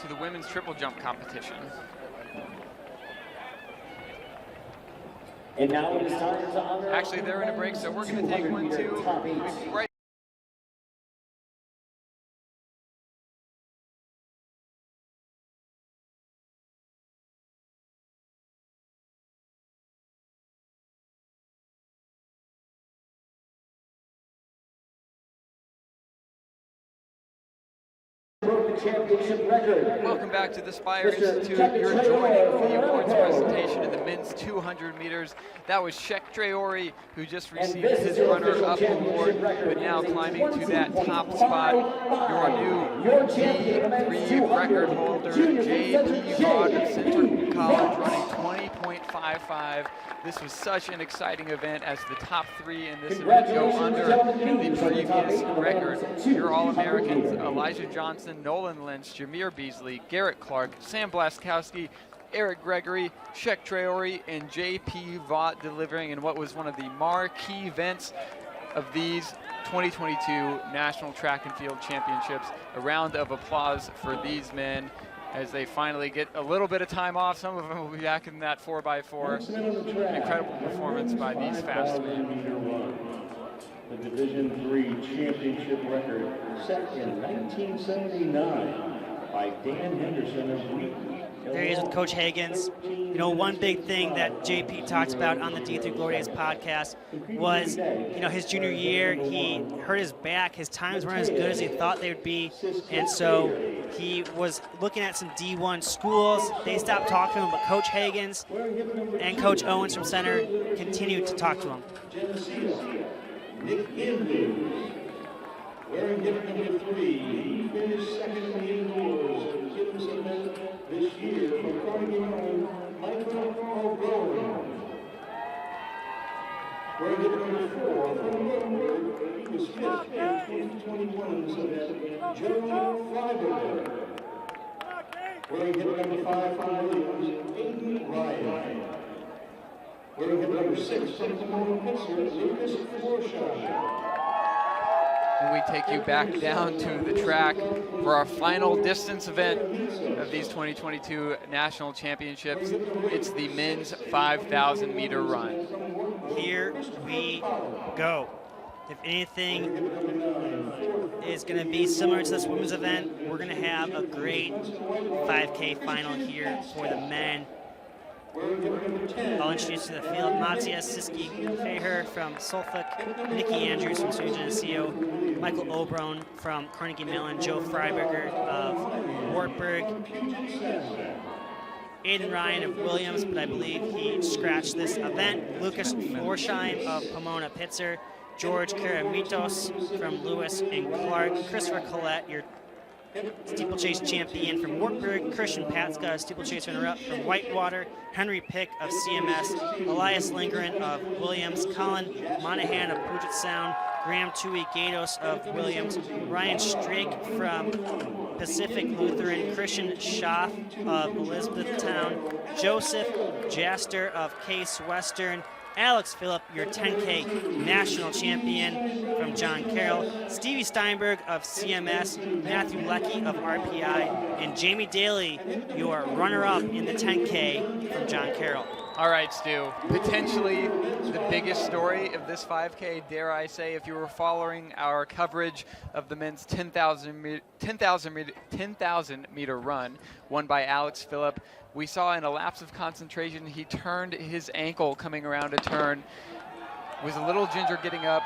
to the women's triple jump competition. And now it is time to honor. Actually, they're in a break, so we're going to take one too. Right broke the championship record. Welcome back to the Spire Institute. You're joining the awards presentation in the men's 200 meters. That was Shek Traore, who just received his runner-up award, but now climbing to that top spot. Your new D3 record holder, J.P. Vaught of Central College, running 20.55. This was such an exciting event as the top three in this event go under the previous record. Your All-Americans, Elijah Johnson, Nolan Lynch, Jameer Beasley, Garrett Clark, Sam Blaskowski, Eric Gregory, Shek Traore, and J.P. Vaught delivering in what was one of the marquee events of these 2022 National Track and Field Championships. A round of applause for these men as they finally get a little bit of time off. Some of them will be back in that 4x4. An incredible performance by these fast men. The Division III championship record set in 1979 by Dan Henderson of Wheaton. There he is with Coach Higgins. You know, one big thing that JP talked about on the D3 Glory Days podcast was, you know, his junior year, he hurt his back. His times weren't as good as he thought they would be. And so he was looking at some D1 schools. They stopped talking to him, but Coach Higgins and Coach Owens from center continued to talk to him. Nick Andrews, wearing hip number 3, he finished second in the indoors at the Givens event this year for Carnegie Mellon, Michael O'Brien. Wearing hip number 4 from Wittenberg, he was fifth in 2021's event, Joe Freiberger. Wearing hip number 5 from Williams, Aiden Ryan. Wearing hip number 6 from Pomona, Pittsburgh, Lucas Forshaw. And we take you back down to the track for our final distance event of these 2022 National Championships. It's the men's 5,000 meter run. Here we go. If anything is going to be similar to this women's event, we're going to have a great 5K final here for the men. I'll introduce you to the field. Matthias Siski-Feher from Suffolk, Nikki Andrews from Sweden Geneseo, Michael O'Brien from Carnegie Mellon, Joe Freiberger of Wartburg, Aiden Ryan of Williams, but I believe he scratched this event, Lucas Florsheim of Pomona Pitzer, George Karamitos from Lewis and Clark, Christopher Collette, your steeplechase champion from Wartburg, Christian Patska, steeplechase runner-up from Whitewater, Henry Pick of CMS, Elias Lindgren of Williams, Colin Monahan of Puget Sound, Graham Tui Gatos of Williams, Ryan Strake from Pacific Lutheran, Christian Schaff of Elizabethtown, Joseph Jaster of Case Western, Alex Phillip, your 10K national champion from John Carroll, Stevie Steinberg of CMS, Matthew Leckie of RPI, and Jamie Daly, your runner-up in the 10K from John Carroll. All right, Stu, potentially the biggest story of this 5K, dare I say, if you were following our coverage of the men's 10,000 meter run, won by Alex Phillip. We saw in a lapse of concentration, he turned his ankle coming around a turn, was a little ginger getting up,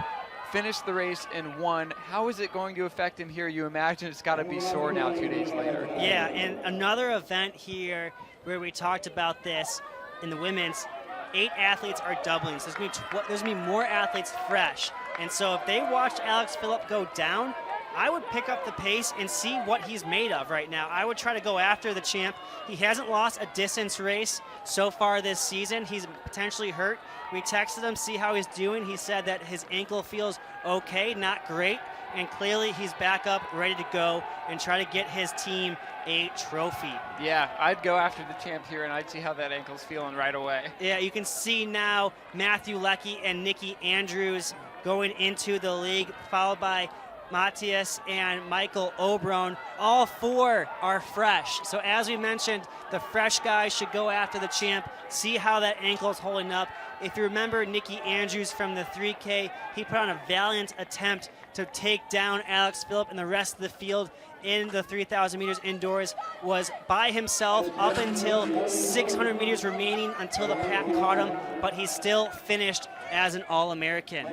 finished the race and won. How is it going to affect him here? You imagine it's got to be sore now 2 days later. Yeah, and another event here where we talked about this in the women's, 8 athletes are doubling. So there's going to be more athletes fresh. And so if they watched Alex Phillip go down, I would pick up the pace and see what he's made of right now. I would try to go after the champ. He hasn't lost a distance race so far this season. He's potentially hurt. We texted him, see how he's doing. He said that his ankle feels okay, not great, and clearly he's back up, ready to go, and try to get his team a trophy. Yeah, I'd go after the champ here, and I'd see how that ankle's feeling right away. Yeah, you can see now Matthew Leckie and Nikki Andrews going into the league, followed by Matthias and Michael O'Brien. All 4 are fresh. So as we mentioned, the fresh guys should go after the champ, see how that ankle is holding up. If you remember Nikki Andrews from the 3K, he put on a valiant attempt to take down Alex Phillip, and the rest of the field in the 3,000 meters indoors was by himself up until 600 meters remaining until the pack caught him, but he still finished as an All-American.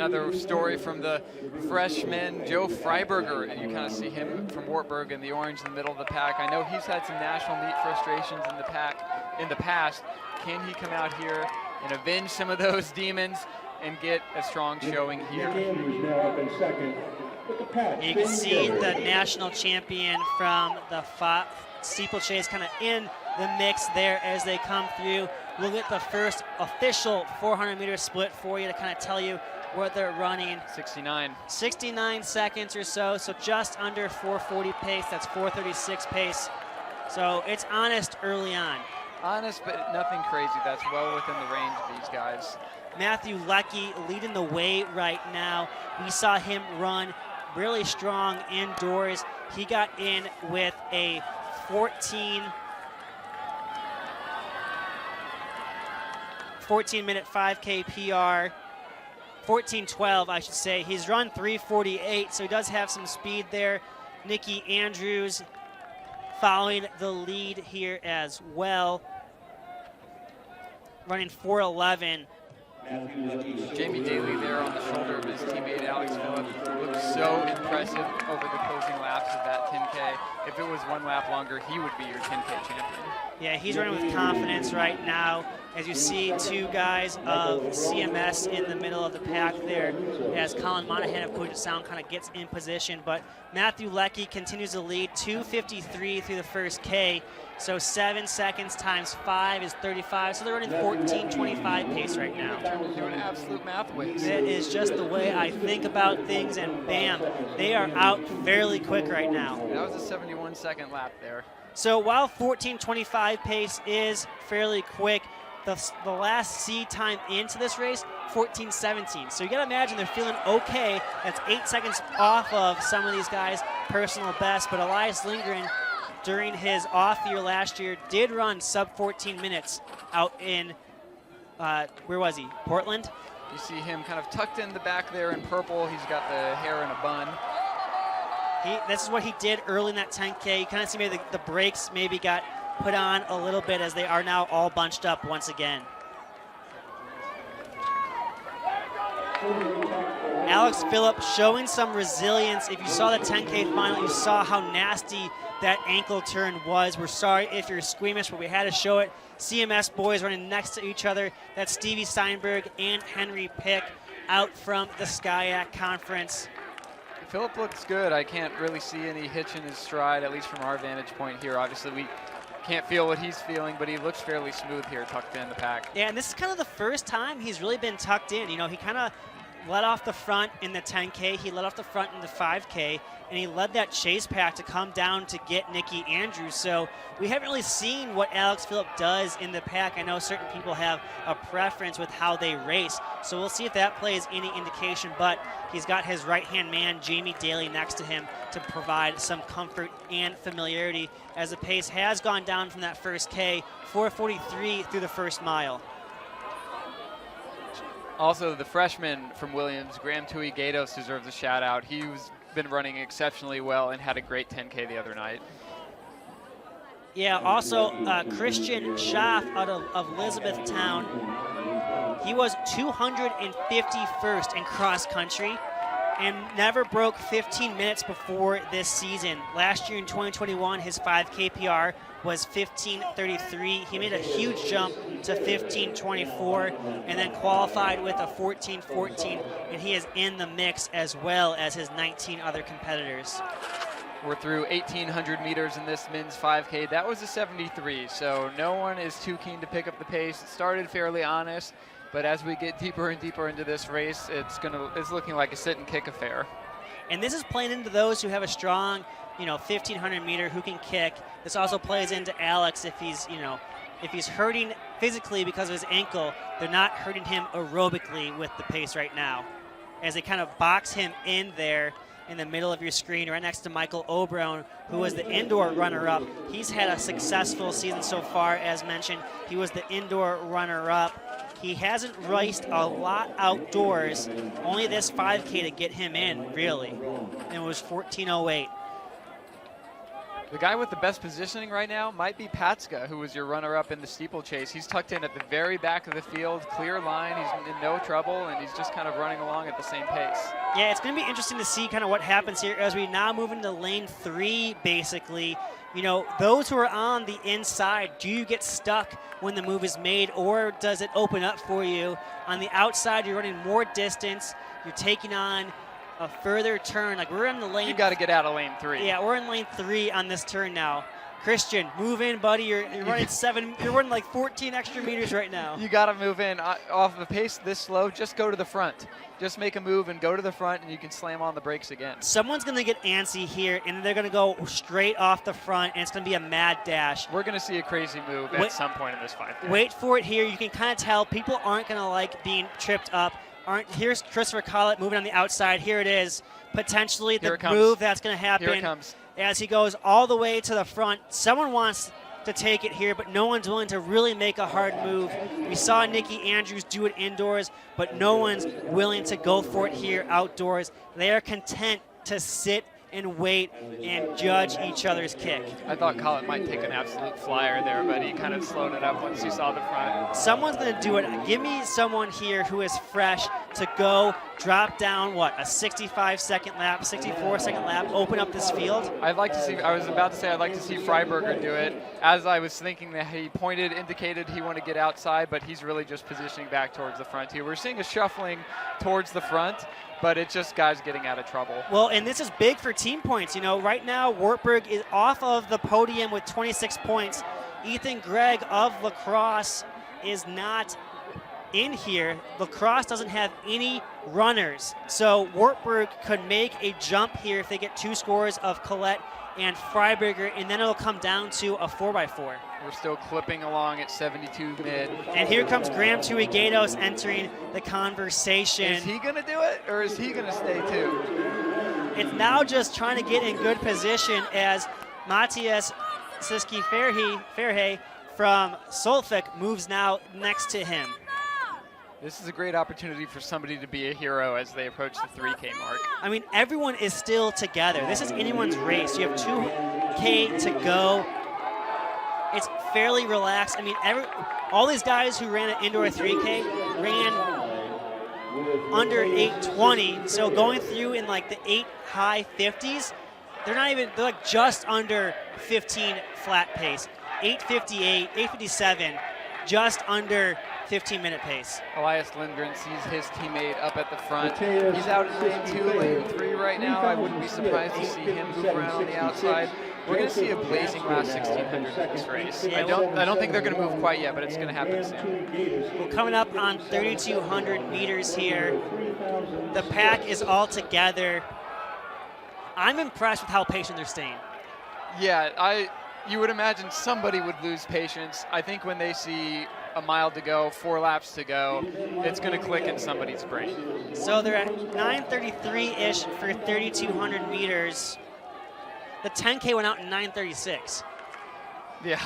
another story from the freshman, Joe Freiberger. You kind of see him from Wartburg in the orange in the middle of the pack. I know he's had some national meet frustrations in the past. Can he come out here and avenge some of those demons and get a strong showing here? Andrews now up in second. With the pack, You can see the national champion from the steeplechase kind of in the mix there as they come through. We'll get the first official 400-meter split for you to kind of tell you what they're running. 69 seconds or so, so just under 440 pace. That's 436 pace. So it's honest early on. Honest, but nothing crazy. That's well within the range of these guys. Matthew Leckie leading the way right now. We saw him run really strong indoors. He got in with a 14-minute 5K PR, 14:12, I should say. He's run 3:48, so he does have some speed there. Nikki Andrews following the lead here as well, running 4:11. Jamie Daly there on the shoulder of his teammate Alex Phillip looks so impressive over the closing laps of that 10K. If it was one lap longer, he would be your 10K champion. Yeah, he's running with confidence right now. As you see, two guys of CMS in the middle of the pack there as Colin Monahan of Puget Sound kind of gets in position. But Matthew Leckie continues to lead, 2:53 through the first K. So 7 seconds times 5 is 35. So they're running 14:25 pace right now. Doing absolute math ways. That is just the way I think about things, and bam, they are out fairly quick right now. That was a 71-second lap there. So while 14:25 pace is fairly quick, the last C time into this race, 14:17. So you got to imagine they're feeling okay. That's 8 seconds off of some of these guys' personal best. But Elias Lindgren, during his off year last year, did run sub 14 minutes out in, where was he? Portland? You see him kind of tucked in the back there in purple. He's got the hair in a bun. This is what he did early in that 10K. You kind of see maybe the brakes maybe got put on a little bit as they are now all bunched up once again. Alex Phillip showing some resilience. If you saw the 10K final, you saw how nasty that ankle turn was. We're sorry if you're squeamish, but we had to show it. CMS boys running next to each other. That's Stevie Steinberg and Henry Pick out from the SCIAC conference. Phillip looks good. I can't really see any hitch in his stride, at least from our vantage point here. Obviously, we can't feel what he's feeling, but he looks fairly smooth here, tucked in the pack. Yeah, and this is kind of the first time he's really been tucked in. You know, he kind of led off the front in the 10K, he led off the front in the 5K, and he led that chase pack to come down to get Nikki Andrews. So we haven't really seen what Alex Phillip does in the pack. I know certain people have a preference with how they race, so we'll see if that plays any indication, but he's got his right-hand man, Jamie Daly, next to him to provide some comfort and familiarity as the pace has gone down from that first K, 4:43 through the first mile. Also, the freshman from Williams, Graham Tui Gatos, deserves a shout out. He's been running exceptionally well and had a great 10K the other night. Yeah, also Christian Schaff out of Elizabethtown. He was 251st in cross country and never broke 15 minutes before this season. Last year in 2021, his 5K PR was 15:33. He made a huge jump to 15:24 and then qualified with a 14:14, and he is in the mix as well as his 19 other competitors. We're through 1,800 meters in this men's 5K. That was a 73, so no one is too keen to pick up the pace. It started fairly honest, but as we get deeper and deeper into this race, it's looking like a sit and kick affair. And this is playing into those who have a strong, 1,500 meter who can kick. This also plays into Alex if he's hurting physically because of his ankle. They're not hurting him aerobically with the pace right now, as they kind of box him in there in the middle of your screen, right next to Michael O'Brown, who was the indoor runner-up. He's had a successful season so far, as mentioned. He was the indoor runner-up. He hasn't raced a lot outdoors, only this 5K to get him in, really. And it was 14:08. The guy with the best positioning right now might be Patska, who was your runner-up in the steeplechase. He's tucked in at the very back of the field, clear line. He's in no trouble, and he's just kind of running along at the same pace. Yeah, it's going to be interesting to see kind of what happens here as we now move into lane 3, basically. You know, those who are on the inside, do you get stuck when the move is made, or does it open up for you? On the outside, you're running more distance. You're taking on a further turn. Like, we're in the lane. You got to get out of lane 3. Yeah, we're in lane 3 on this turn now. Christian, move in, buddy. You're running 7. You're running like 14 extra meters right now. You got to move in. Off a pace this slow, just go to the front. Just make a move and go to the front, and you can slam on the brakes again. Someone's going to get antsy here, and they're going to go straight off the front, and it's going to be a mad dash. We're going to see a crazy move at some point in this 5K. Wait for it here. You can kind of tell people aren't going to like being tripped up. Here's Christopher Collett moving on the outside. Here it is. Potentially the move that's going to happen. Here it comes. As he goes all the way to the front. Someone wants to take it here, but no one's willing to really make a hard move. We saw Nikki Andrews do it indoors, but no one's willing to go for it here outdoors. They are content to sit and wait and judge each other's kick. I thought Collett might take an absolute flyer there, but he kind of slowed it up once he saw the front. Someone's going to do it. Give me someone here who is fresh to go drop down, what, a 65-second lap, 64-second lap, open up this field? I'd like to see, I was about to say I'd like to see Freiberger do it. As I was thinking that he indicated he wanted to get outside, but he's really just positioning back towards the front here. We're seeing a shuffling towards the front, but it's just guys getting out of trouble. Well, and this is big for team points. You know, right now, Wartburg is off of the podium with 26 points. Ethan Gregg of La Crosse is not in here. La Crosse doesn't have any runners. So Wartburg could make a jump here if they get 2 scores of Collette and Freiberger, and then it'll come down to a 4x4. We're still clipping along at 72 mid. And here comes Graham Tuigatos entering the conversation. Is he going to do it, or is he going to stay too? It's now just trying to get in good position as Matthias Siski-Ferhe from Solvik moves now next to him. This is a great opportunity for somebody to be a hero as they approach the 3K mark. I mean, everyone is still together. This is anyone's race. You have 2K to go. It's fairly relaxed. I mean, all these guys who ran an indoor 3K ran under 8:20. So going through in like the 8 high 50s, they're like just under 15 flat pace. 8:58, 8:57, just under 15-minute pace. Elias Lindgren sees his teammate up at the front. He's out in lane 2, lane 3 right now. I wouldn't be surprised to see him move around on the outside. We're going to see a blazing last 1,600 in this race. I don't think they're going to move quite yet, but it's going to happen soon. We're coming up on 3,200 meters here. The pack is all together. I'm impressed with how patient they're staying. Yeah, you would imagine somebody would lose patience. I think when they see a mile to go, 4 laps to go, it's going to click in somebody's brain. So they're at 9:33-ish for 3,200 meters. The 10K went out in 9:36. Yeah.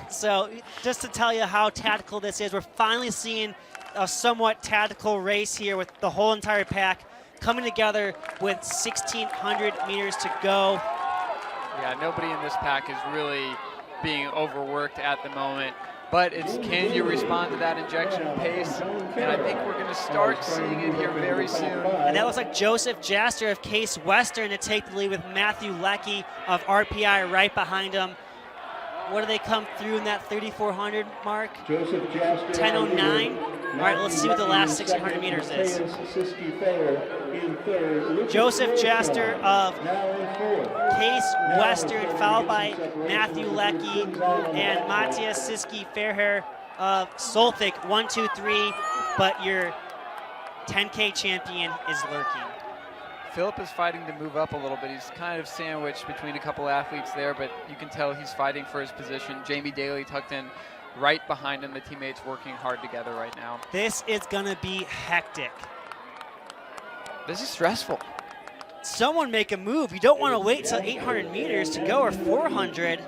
So just to tell you how tactical this is, we're finally seeing a somewhat tactical race here with the whole entire pack coming together with 1,600 meters to go. Yeah, nobody in this pack is really being overworked at the moment. But it's, can you respond to that injection of pace? And I think we're going to start seeing it here very soon. And that looks like Joseph Jaster of Case Western to take the lead with Matthew Leckie of RPI right behind him. What do they come through in that 3,400 mark? Joseph Jaster. 10:09. All right, let's see what the last 1,600 meters is. Joseph Jaster of Case Western, followed by Matthew Leckie and Matthias Siski-Ferher of Solvik. 1, 2, 3, but your 10K champion is lurking. Philip is fighting to move up a little bit. He's kind of sandwiched between a couple athletes there, but you can tell he's fighting for his position. Jamie Daly tucked in right behind him. The teammates working hard together right now. This is going to be hectic. This is stressful. Someone make a move. You don't want to wait till 800 meters to go or 400.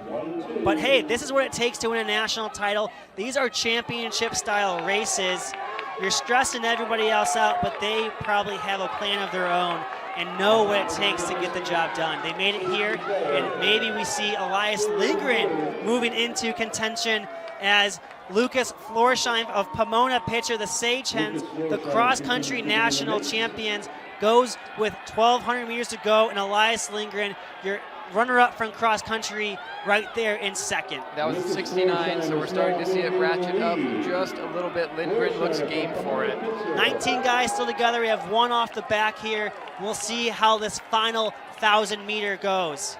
But hey, this is what it takes to win a national title. These are championship-style races. You're stressing everybody else out, but they probably have a plan of their own. and know what it takes to get the job done. They made it here, and maybe we see Elias Lindgren moving into contention as Lucas Florsheim of Pomona pitcher, the Sage Hens, the cross-country national champions, goes with 1,200 meters to go, and Elias Lindgren, your runner-up from cross-country, right there in second. That was 69, so we're starting to see it ratchet up just a little bit. Lindgren looks game for it. 19 guys still together. We have one off the back here. We'll see how this final 1,000-meter goes.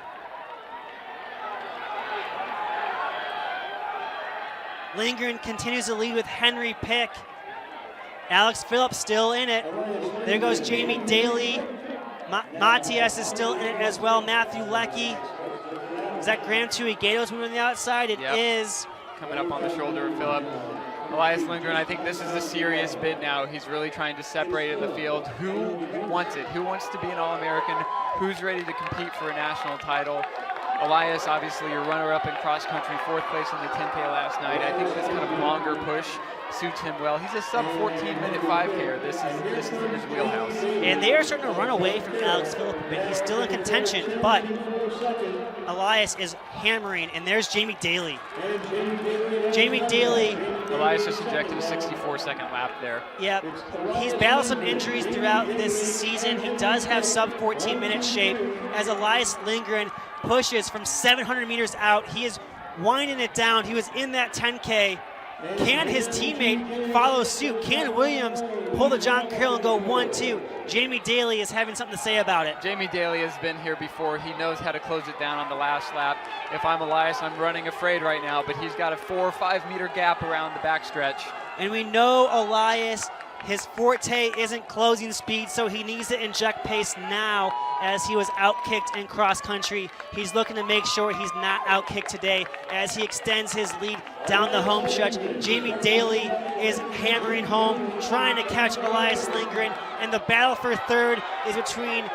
Lindgren continues to lead with Henry Pick. Alex Phillips still in it. There goes Jamie Daly. Matias is still in it as well. Matthew Leckie. Is that Graham Tui-Gatos moving on the outside? It is. Coming up on the shoulder of Phillip. Elias Lindgren, I think this is a serious bid now. He's really trying to separate in the field. Who wants it? Who wants to be an All-American? Who's ready to compete for a national title? Elias, obviously your runner-up in cross-country, 4th place in the 10K last night. I think this kind of longer push suits him well. He's a sub-14-minute 5K. This is in his wheelhouse. And they are starting to run away from Alex Phillip a bit. He's still in contention, but Elias is hammering, and there's Jamie Daly. Jamie Daly. Elias just ejected a 64-second lap there. Yep. He's battled some injuries throughout this season. He does have sub-14-minute shape as Elias Lindgren pushes from 700 meters out. He is winding it down. He was in that 10K. Can his teammate follow suit? Can Williams pull the John Carroll and go 1-2? Jamie Daly is having something to say about it. Jamie Daly has been here before. He knows how to close it down on the last lap. If I'm Elias, I'm running afraid right now, but he's got a 4 or 5 meter gap around the backstretch. And we know Elias, his forte isn't closing speed, so he needs to inject pace now as he was outkicked in cross country. He's looking to make sure he's not outkicked today as he extends his lead down the home stretch. Jamie Daly is hammering home, trying to catch Elias Lindgren, and the battle for third is between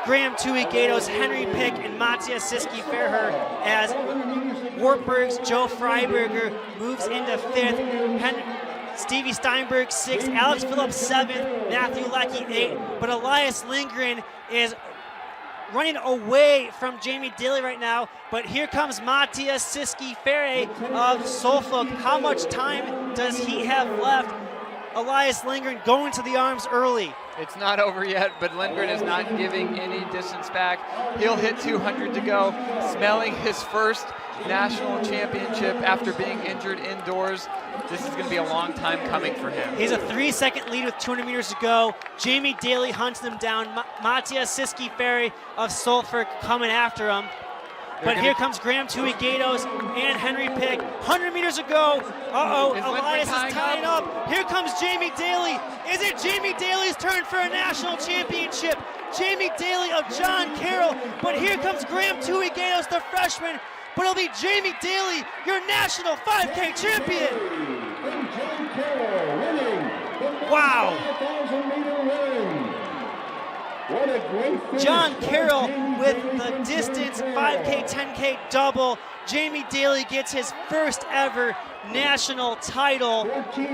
Graham Tui-Gatos, Henry Pick, and Matthias Siski-Ferher as Wartburg's Joe Freiberger moves into 5th. Stevie Steinberg 6th, Alex Phillips 7th, Matthew Leckie 8th, but Elias Lindgren is running away from Jamie Daly right now, but here comes Matthias Siski-Ferre of Suffolk. How much time does he have left? Elias Lindgren going to the arms early. It's not over yet, but Lindgren is not giving any distance back. He'll hit 200 to go, smelling his first national championship after being injured indoors. This is going to be a long time coming for him. He's a 3-second lead with 200 meters to go. Jamie Daly hunts them down. Matthias Siski-Ferre of Suffolk coming after him. But here comes Graham Tui-Gatos and Henry Pick. 100 meters to go. Uh-oh, Elias is tying up. Here comes Jamie Daly. Is it Jamie Daly's turn for a national championship? Jamie Daly of John Carroll. But here comes Graham Tui-Gatos, the freshman. But it'll be Jamie Daly, your national 5K champion. Wow. What a great John Carroll with the distance 5K, 10K double. Jamie Daly gets his first ever national title.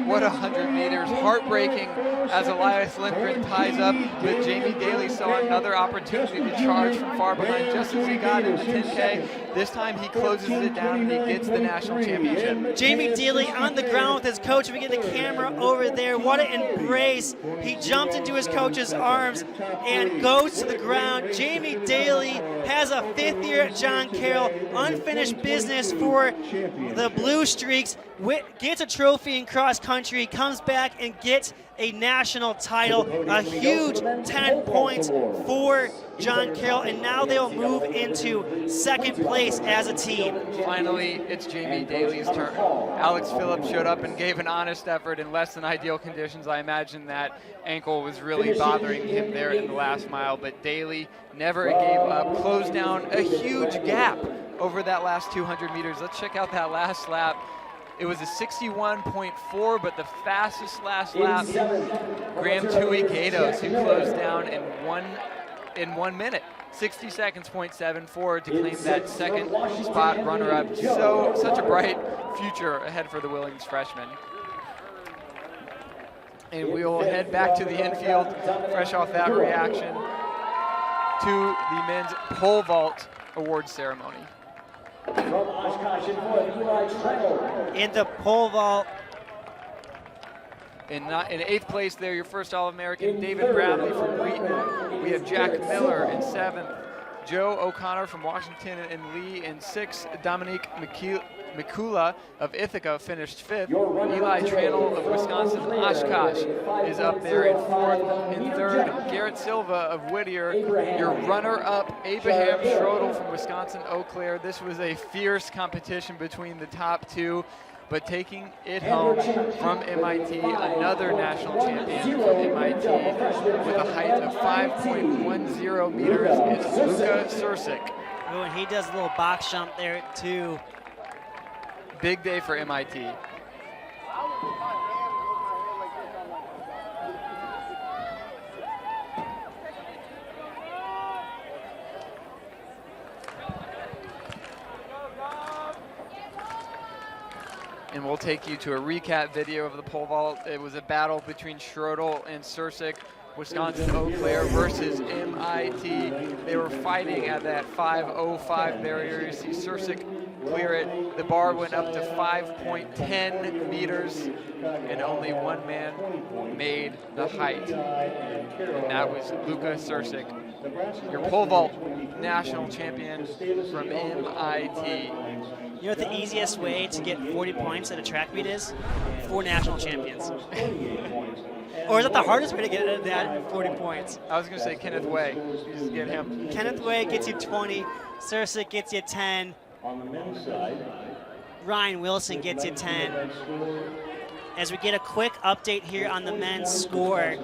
What 100 meters, heartbreaking as Elias Lindgren ties up, but Jamie Daly saw another opportunity to charge from far behind just as he got in the 10K. This time he closes it down and he gets the national championship. Jamie Daly on the ground with his coach. We get the camera over there. What an embrace. He jumped into his coach's arms and goes to the ground. Jamie Daly has a 5th year at John Carroll, unfinished business for the Blue Streaks, gets a trophy in cross country, comes back and gets a national title, a huge 10 points for John Carroll, and now they'll move into 2nd place as a team. Finally, it's Jamie Daly's turn. Alex Phillips showed up and gave an honest effort in less than ideal conditions. I imagine that ankle was really bothering him there in the last mile, but Daly never gave up, closed down a huge gap over that last 200 meters. Let's check out that last lap. It was a 61.4, but the fastest last lap, Graham Tui-Gatos, who closed down in 1 minute. 60 seconds, 0.74 to claim that 2nd spot runner-up. Such a bright future ahead for the Williams freshman. And we'll head back to the infield, fresh off that reaction. to the men's pole vault award ceremony. From Oshkosh in fourth, Eli Treadle. In the pole vault, In 8th place there, your first All-American, David Bradley from Wheaton. We have Jack Miller in 7th. Joe O'Connor from Washington and Lee in 6th. Dominique Mikula of Ithaca finished 5th. Eli Tranel of Wisconsin Oshkosh is up there in 4th. In 3rd, Garrett Silva of Whittier. Your runner-up, Abraham Schrodel from Wisconsin Eau Claire. This was a fierce competition between the top two, but taking it home from MIT, another national champion from MIT with a height of 5.10 meters, is Luka Sursic. oh, and he does a little box jump there too. Big day for MIT. And we'll take you to a recap video of the pole vault. It was a battle between Schrodel and Sursic, Wisconsin Eau Claire versus MIT. They were fighting at that 5:05 barrier. You see Sursic clear it. The bar went up to 5.10 meters, and only one man made the height, and that was Luka Sursic, your pole vault national champion from MIT. You know what the easiest way to get 40 points at a track meet is? 4 national champions. Or is that the hardest way to get that 40 points? I was going to say Kenneth Way. You just get him. Kenneth Way gets you 20. Sursic gets you 10. On the men's side, Ryan Wilson gets you 10. As we get a quick update here on the men's score,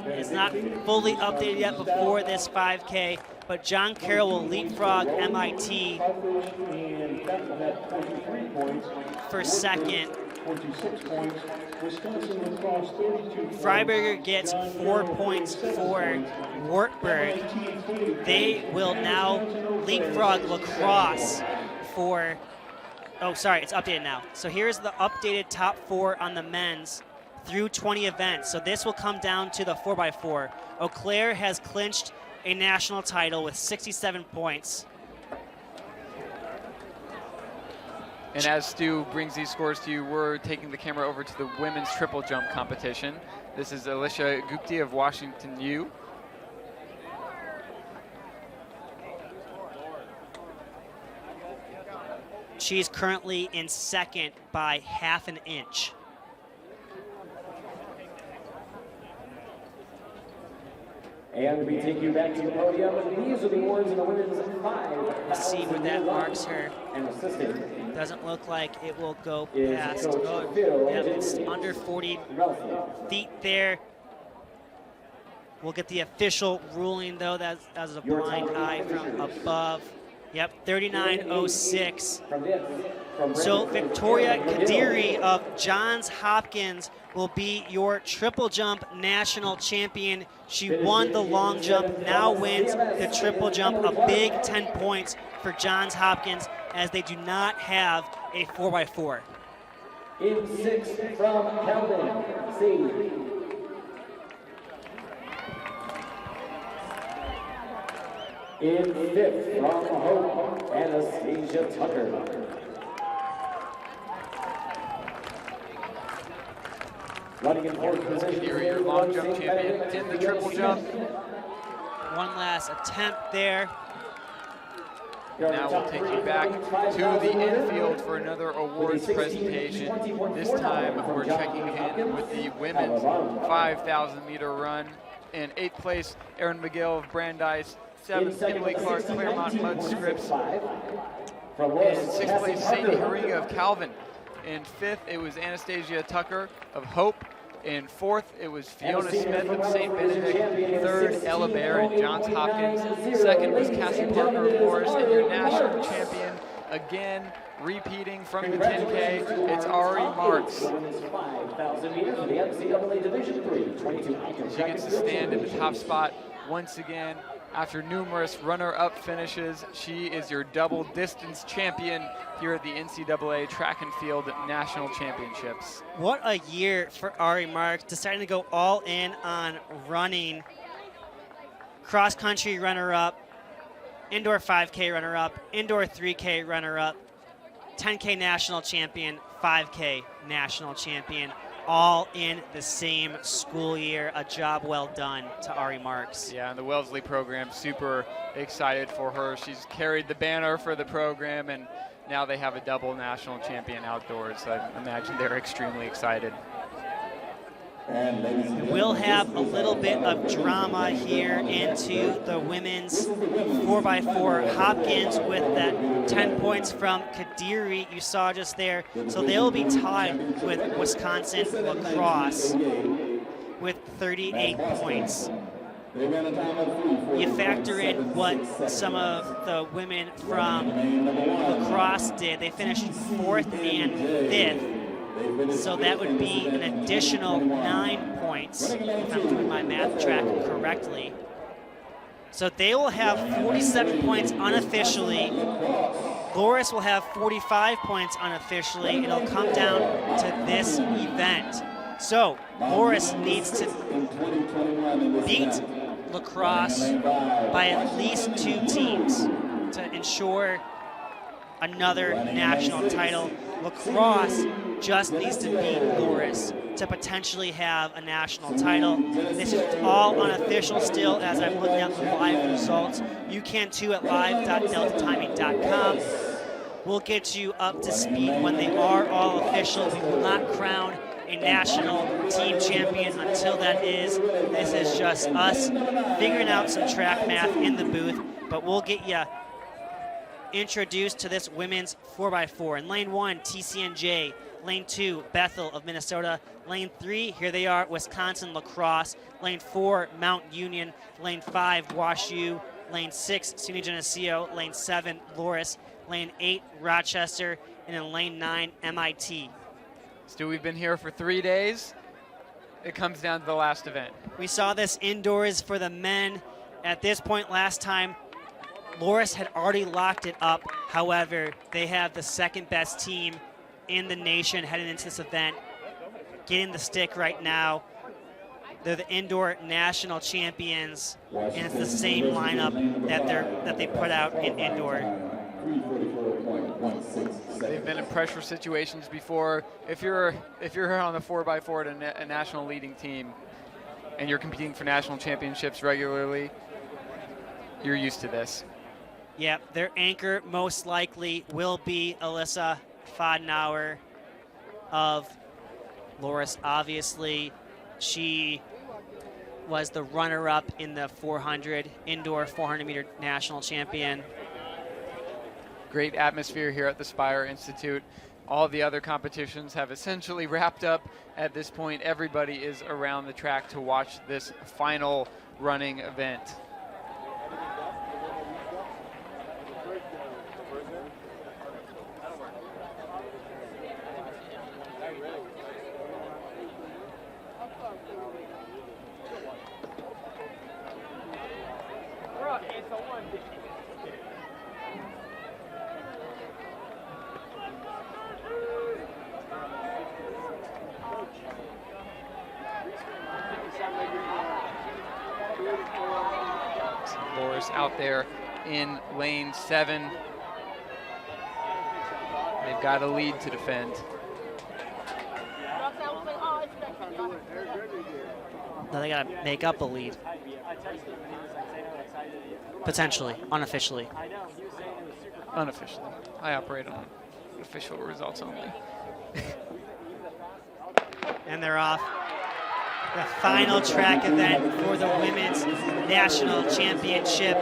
it's not fully updated yet before this 5K, but John Carroll will leapfrog MIT for second. 26 points. Wisconsin lacrosse 32. Freiberger gets 4 points for Wartburg. They will now leapfrog lacrosse for, oh, sorry, it's updated now. So here's the updated top 4 on the men's through 20 events. So this will come down to the 4x4. Eau Claire has clinched a national title with 67 points. And as Stu brings these scores to you, we're taking the camera over to the women's triple jump competition. This is Alicia Gupti of Washington U. She's currently in second by half an inch. And we take you back to the podium. These are the awards in the women's 5. Let's see where that marks her. And assistant. Doesn't look like it will go Is past. Coach Oh, Phil yep, it's under 40 feet there. We'll get the official ruling though. That's as a blind eye from above. Yep, 39.06. So Victoria Kadiri of Johns Hopkins will be your triple jump national champion. She won the long jump, now wins the triple jump. A big 10 points for Johns Hopkins as they do not have a 4x4. In 6th from Calvin, C. In 5th from Hope, Anastasia Tucker. Running in 4th position, Here, your long jump champion in the triple jump. One last attempt there. Now we'll take you back to the infield for another awards presentation. This time we're checking in with the women's 5,000 meter run. In 8th place, Erin McGill of Brandeis. 7th, Emily Clark, Claremont Mud Scripps. In 6th place, Sadie Hariga of Calvin. In 5th, it was Anastasia Tucker of Hope. In 4th, it was Fiona Smith of St. Benedict. 3rd, Ella Bear at Johns Hopkins. 2nd was Cassie Parker of Morris. And your national champion, again, repeating from the 10K, it's Ari Marks. 5,000 meters for the NCAA Division III, 22. She gets to stand in the top spot once again. After numerous runner-up finishes, she is your double distance champion here at the NCAA Track and Field National Championships. What a year for Ari Marks, deciding to go all in on running. cross country runner-up, indoor 5K runner-up, indoor 3K runner-up, 10K national champion, 5K national champion, all in the same school year. A job well done to Ari Marks. Yeah, and the Wellesley program, super excited for her. She's carried the banner for the program, and now they have a double national champion outdoors. So I imagine they're extremely excited. We'll have a little bit of drama here into the women's 4x4. Hopkins with that 10 points from Kadiri you saw just there. So they'll be tied with Wisconsin lacrosse with 38 points. You factor in what some of the women from lacrosse did. They finished 4th and 5th. So that would be an additional 9 points, if I'm doing my math track correctly. So they will have 47 points unofficially. Loris will have 45 points unofficially. It'll come down to this event. So Loris needs to beat lacrosse by at least 2 teams to ensure another national title. Lacrosse just needs to beat Loris to potentially have a national title. This is all unofficial still as I'm looking at the live results. You can too at live.deltatiming.com. We'll get you up to speed when they are all official. We will not crown a national team champion until that is. This is just us figuring out some track math in the booth, but we'll get you introduced to this women's 4x4. In lane 1, TCNJ. Lane 2, Bethel of Minnesota. Lane 3, here they are, Wisconsin lacrosse. Lane 4, Mount Union. Lane 5, Wash U. Lane 6, SUNY Geneseo. Lane 7, Loris. Lane 8, Rochester. And in lane 9, MIT. Stu, we've been here for 3 days. It comes down to the last event. We saw this indoors for the men. At this point last time, Loris had already locked it up. However, they have the second best team in the nation heading into this event. Getting the stick right now. They're the indoor national champions, and it's the same lineup that they put out in indoor. They've been in pressure situations before. If you're on the 4x4 at a national leading team, and you're competing for national championships regularly, you're used to this. Yep, their anchor most likely will be Alyssa Fadenauer of Loris. Obviously, she was the runner-up in the 400 indoor 400-meter national champion. Great atmosphere here at the Spire Institute. All the other competitions have essentially wrapped up at this point. Everybody is around the track to watch this final running event. Loris out there in lane 7. They've got a lead to defend. Now they gotta make up a lead. Potentially, unofficially. Unofficially. I operate on official results only. And they're off. The final track event for the women's national championship.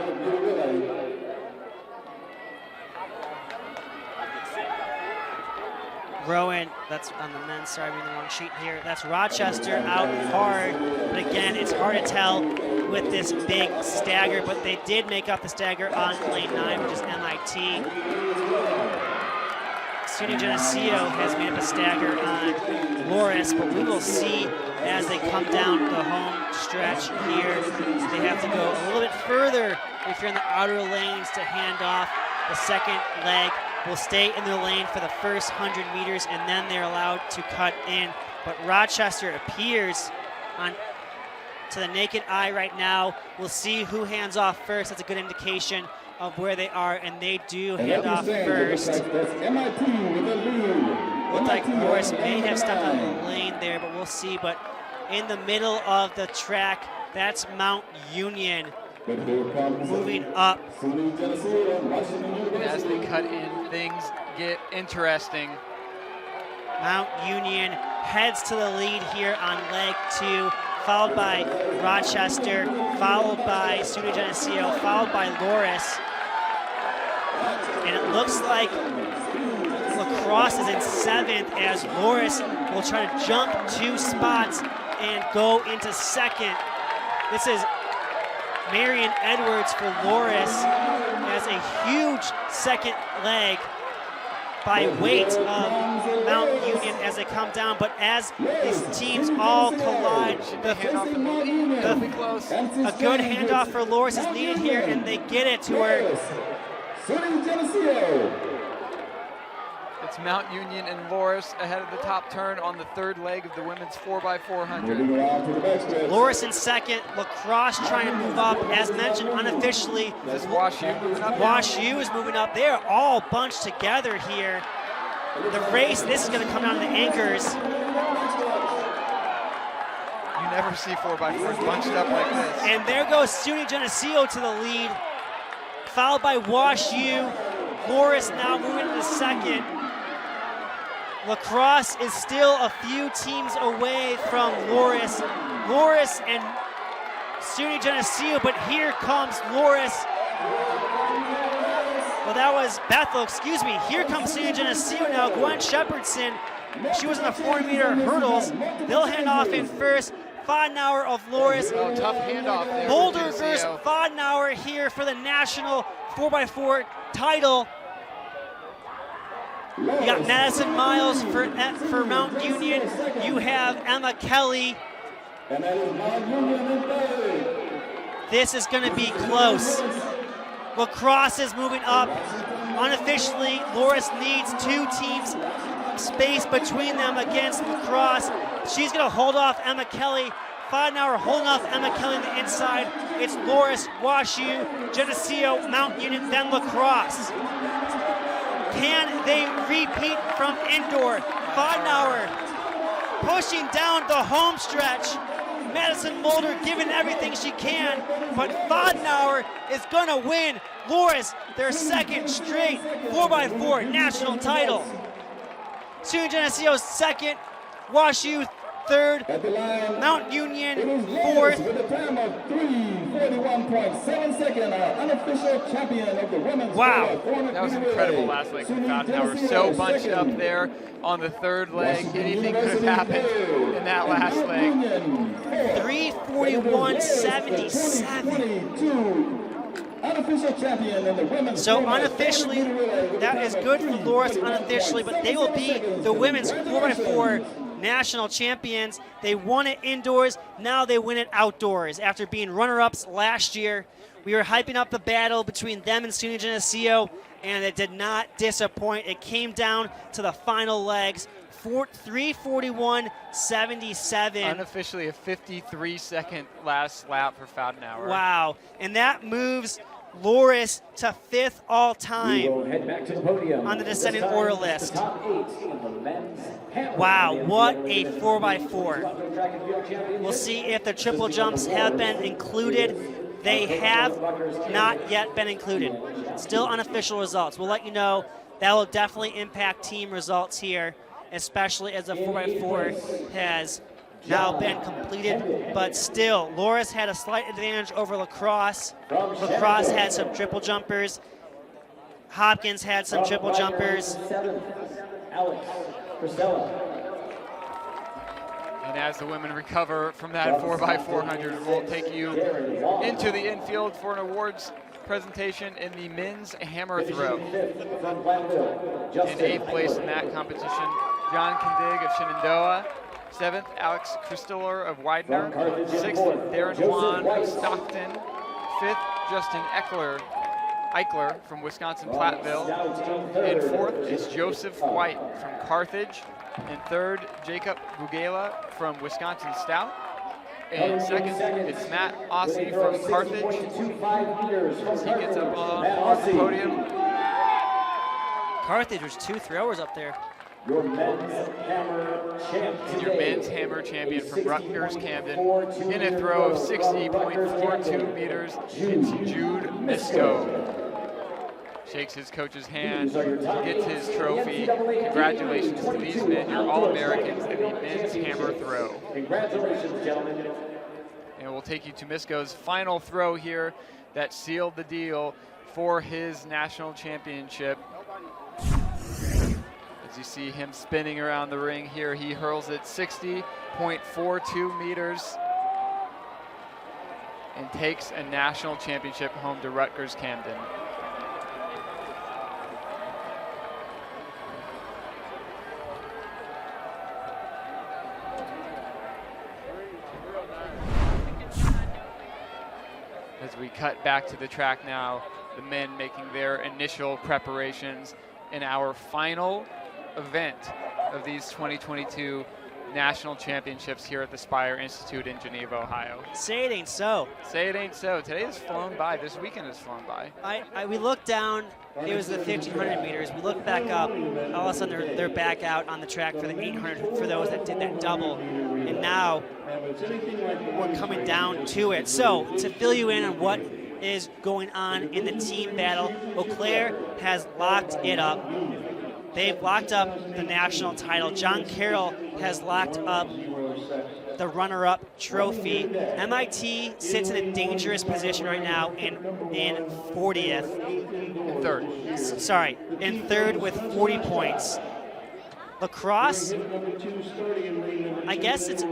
Rowan, that's on the men's, sorry, I'm reading the wrong sheet here. That's Rochester out hard, but again, it's hard to tell with this big stagger, but they did make up the stagger on lane 9, which is MIT. SUNY Geneseo has made up a stagger on Loris, but we will see as they come down the home stretch here. They have to go a little bit further if you're in the outer lanes to hand off the second leg. Will stay in their lane for the first 100 meters, and then they're allowed to cut in. But Rochester appears on to the naked eye right now. We'll see who hands off first. That's a good indication of where they are, and they do hand off first. MIT with the lead. Looks like Morris may have stepped on the lane there, but we'll see. But in the middle of the track, that's Mount Union moving up. And as they cut in, things get interesting. Mount Union heads to the lead here on leg 2, followed by Rochester, followed by SUNY Geneseo, followed by Loris. And it looks like La Crosse is in 7th as Loris will try to jump 2 spots and go into 2nd. This is Marion Edwards for Loris, has a huge 2nd leg by weight of Mount Union as they come down, but as these teams all collide, a good handoff for Loris is needed here, and they get it to her. It's Mount Union and Loris ahead of the top turn on the 3rd leg of the women's 4x400. Loris in 2nd, La Crosse trying to move up. As mentioned unofficially, Is WashU moving up? WashU is moving up. They are all bunched together here. The race, this is going to come down to the anchors. You never see 4x4s bunched up like this. And there goes SUNY Geneseo to the lead, followed by WashU. Loris now moving into 2nd. La Crosse is still a few teams away from Loris. Loris and SUNY Geneseo, but here comes Loris. Well, that was Bethel, excuse me. Here comes SUNY Geneseo now. Gwen Shepherdson, she was in the 400-meter hurdles. They'll hand off in first. Fodenauer of Loris. Oh, tough handoff there. Boulder versus Fodenauer here for the national 4x4 title. You got Madison Miles for Mount Union. You have Emma Kelly. This is going to be close. La Crosse is moving up. Unofficially, Loris needs 2 teams space between them against La Crosse. She's going to hold off Emma Kelly. Fodenauer holding off Emma Kelly on the inside. It's Loris, WashU, Geneseo, Mount Union, then La Crosse. Can they repeat from indoor? Fodenauer pushing down the home stretch. Madison Mulder giving everything she can, but Fodenauer is going to win. Loris, their 2nd straight 4x4 national title. SUNY Geneseo 2nd, WashU 3rd, Mount Union 4th. With a time of 3:41.7 seconds, our unofficial champion of the women's. Wow. That was incredible last leg from Fodenauer. So bunched up there on the 3rd leg. Anything could have happened in that last leg. 3:41.77. Unofficial champion in the women's. So unofficially, that is good for Loris unofficially, but they will be the women's 4x4 national champions. They won it indoors, now they win it outdoors. After being runner-ups last year, we were hyping up the battle between them and SUNY Geneseo, and it did not disappoint. It came down to the final legs, 3:41.77. Unofficially a 53-second last lap for Fodenauer. Wow, and that moves Loris to 5th all-time on the descending order list. Wow, what a 4x4. We'll see if the triple jumps have been included. They have not yet been included. Still unofficial results. We'll let you know. That will definitely impact team results here, especially as the 4x4 has now been completed, but still, Loris had a slight advantage over La Crosse. La Crosse had some triple jumpers. Hopkins had some triple jumpers. And as the women recover from that 4x400, we'll take you into the infield for an awards presentation in the men's hammer throw. In 8th place in that competition, John Kindig of Shenandoah. 7th, Alex Christiller of Widener. 6th, Darren Juan of Stockton. 5th, Justin Eichler from Wisconsin Platteville. And 4th is Joseph White from Carthage. And 3rd, Jacob Bugela from Wisconsin Stout. in second, it's Matt Ossie from Carthage. He gets up on the podium. Carthage was 2 throwers up there. Your men's hammer champ And your men's hammer champion from Rutgers Camden in a throw of 60.42 meters. It's Jude Misko. Shakes his coach's hand, gets his trophy. Congratulations to these men, you're All-Americans in the men's hammer throw. Congratulations, gentlemen. And we'll take you to Misko's final throw here that sealed the deal for his national championship. As you see him spinning around the ring here, he hurls it 60.42 meters and takes a national championship home to Rutgers Camden. As we cut back to the track now, the men making their initial preparations in our final event of these 2022 national championships here at the Spire Institute in Geneva, Ohio. Say it ain't so. Say it ain't so. Today has flown by. This weekend has flown by. We looked down, it was the 1,500 meters. We looked back up, all of a sudden they're back out on the track for the 800 for those that did that double. And now we're coming down to it. So to fill you in on what is going on in the team battle, Eau Claire has locked it up. They've locked up the national title. John Carroll has locked up the runner-up trophy. MIT sits in a dangerous position right now in 40th. Third. Sorry, in third with 40 points. Lacrosse, I guess it's,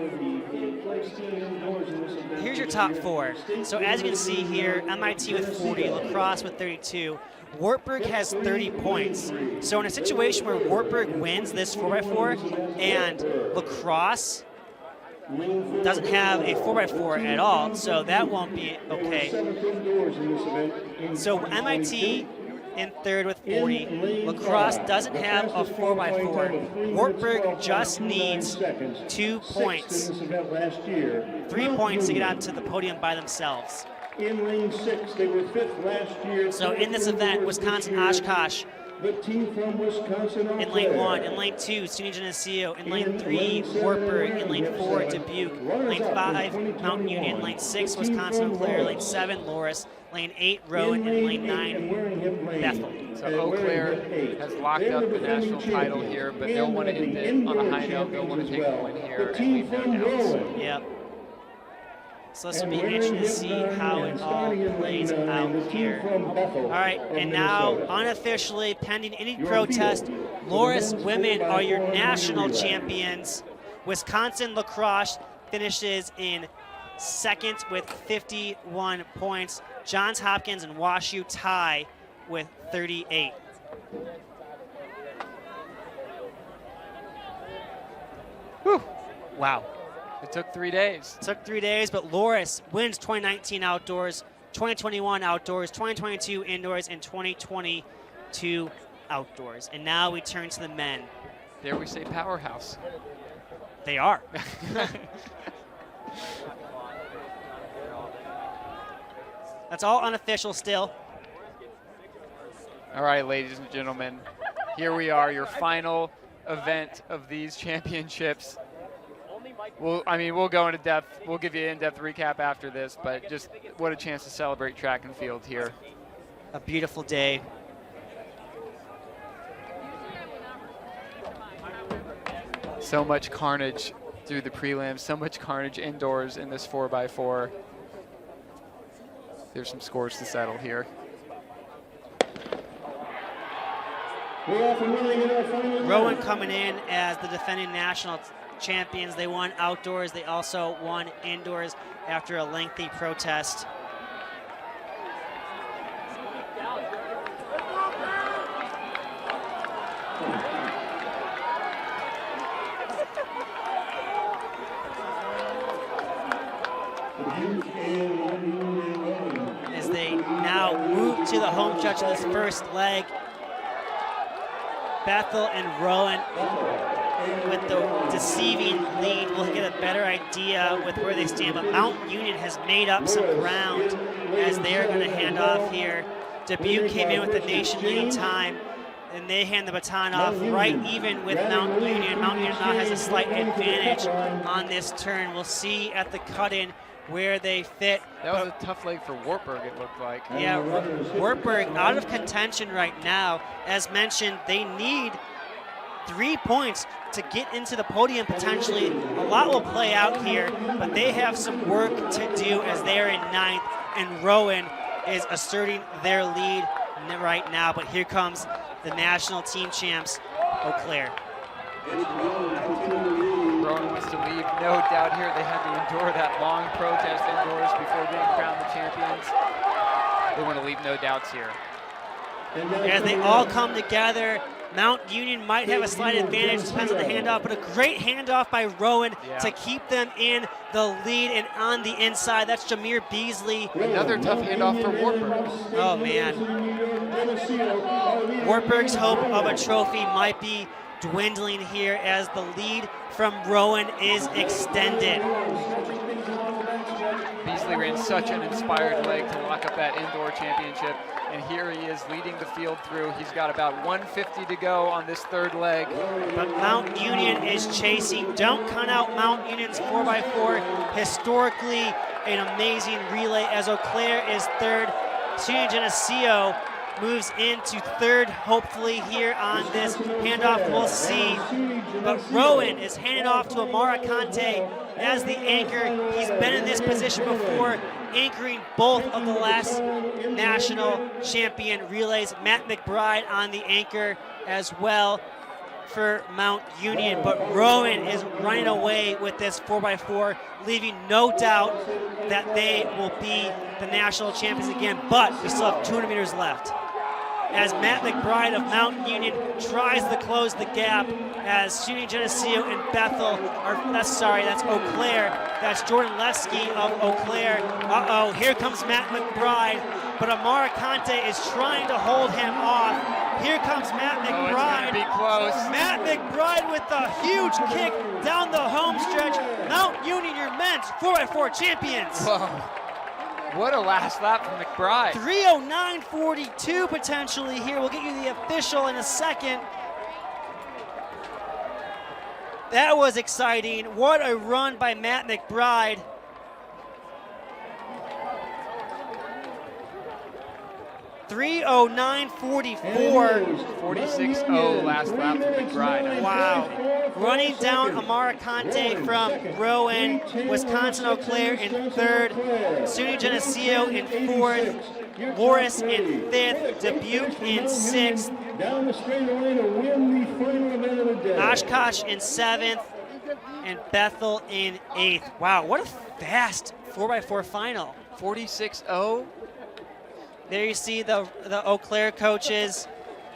here's your top 4. So as you can see here, MIT with 40, Lacrosse with 32. Wartburg has 30 points. So in a situation where Wartburg wins this 4x4 and Lacrosse doesn't have a 4x4 at all, so that won't be okay. So MIT in third with 40. Lacrosse doesn't have a 4x4. Wartburg just needs 2 points. 3 points to get onto the podium by themselves. In lane 6, they were 5th last year. So in this event, Wisconsin Oshkosh the team from Wisconsin in lane 1, in lane 2, SUNY Geneseo, in lane 3, Wartburg, in lane 4, Dubuque, lane 5, Mountain Union, lane 6, Wisconsin Eau Claire, lane 7, Loris, lane 8, Rowan, and lane 9, Bethel. So Eau Claire has locked up the national title here, but they'll want to end it on a high note. They'll want to take a win here and leave no doubts. Yep. So this will be interesting to see how it all plays out here. All right, and now unofficially, pending any protest, Loris women are your national champions. Wisconsin Lacrosse finishes in second with 51 points. Johns Hopkins and WashU tie with 38. Whew. Wow. It took 3 days. It took 3 days, but Loris wins 2019 outdoors, 2021 outdoors, 2022 indoors, and 2022 outdoors. And now we turn to the men. Dare we say powerhouse? They are. That's all unofficial still. All right, ladies and gentlemen, here we are, your final event of these championships. We'll go into depth. We'll give you an in-depth recap after this, but just what a chance to celebrate track and field here. A beautiful day. So much carnage through the prelims, so much carnage indoors in this 4x4. There's some scores to settle here. Rowan coming in as the defending national champions. They won outdoors. They also won indoors after a lengthy protest. As they now move to the home stretch of this first leg, Bethel and Rowan with the deceiving lead. We'll get a better idea with where they stand, but Mount Union has made up some ground as they are going to hand off here. Dubuque came in with the nation-leading time, and they hand the baton off right even with Mount Union. Mount Union now has a slight advantage on this turn. We'll see at the cut-in where they fit. That was a tough leg for Wartburg, it looked like. Yeah, Wartburg out of contention right now. As mentioned, they need 3 points to get into the podium potentially. A lot will play out here, but they have some work to do as they are in 9th, and Rowan is asserting their lead right now. But here comes the national team champs, Eau Claire. Rowan wants to leave, no doubt here. They had to endure that long protest indoors before being crowned the champions. They want to leave no doubts here. As they all come together, Mount Union might have a slight advantage, depends on the handoff, but a great handoff by Rowan to keep them in the lead and on the inside. That's Jameer Beasley. Another tough handoff for Wartburg. Oh, man. Wartburg's hope of a trophy might be dwindling here as the lead from Rowan is extended. Beasley ran such an inspired leg to lock up that indoor championship, and here he is leading the field through. He's got about 150 to go on this third leg. But Mount Union is chasing. Don't count out Mount Union's 4x4. Historically, an amazing relay as Eau Claire is third. SUNY Geneseo moves into third, hopefully here on this handoff. We'll see. But Rowan is handed off to Amara Conte as the anchor. He's been in this position before, anchoring both of the last national champion relays. Matt McBride on the anchor as well for Mount Union. But Rowan is running away with this 4x4, leaving no doubt that they will be the national champions again. But we still have 200 meters left, as Matt McBride of Mount Union tries to close the gap as SUNY Geneseo and Bethel are, that's Eau Claire. That's Jordan Levski of Eau Claire. Uh-oh, here comes Matt McBride, but Amara Conte is trying to hold him off. Here comes Matt McBride. Oh, it's gonna be close. Matt McBride with a huge kick down the home stretch. Mount Union, your men's 4x4 champions. Whoa. What a last lap from McBride. 3:09.42 potentially here. We'll get you the official in a second. That was exciting. What a run by Matt McBride. .309.44. 46-0 last lap from McBride. Wow. Running down Amara Conte from Rowan. Wisconsin Eau Claire in third. SUNY Geneseo in fourth. Morris in fifth. Dubuque in sixth. Down the straightaway to win the final event of the day. Oshkosh in seventh. And Bethel in eighth. Wow, what a fast 4x4 final. 46-0. There you see the Eau Claire coaches.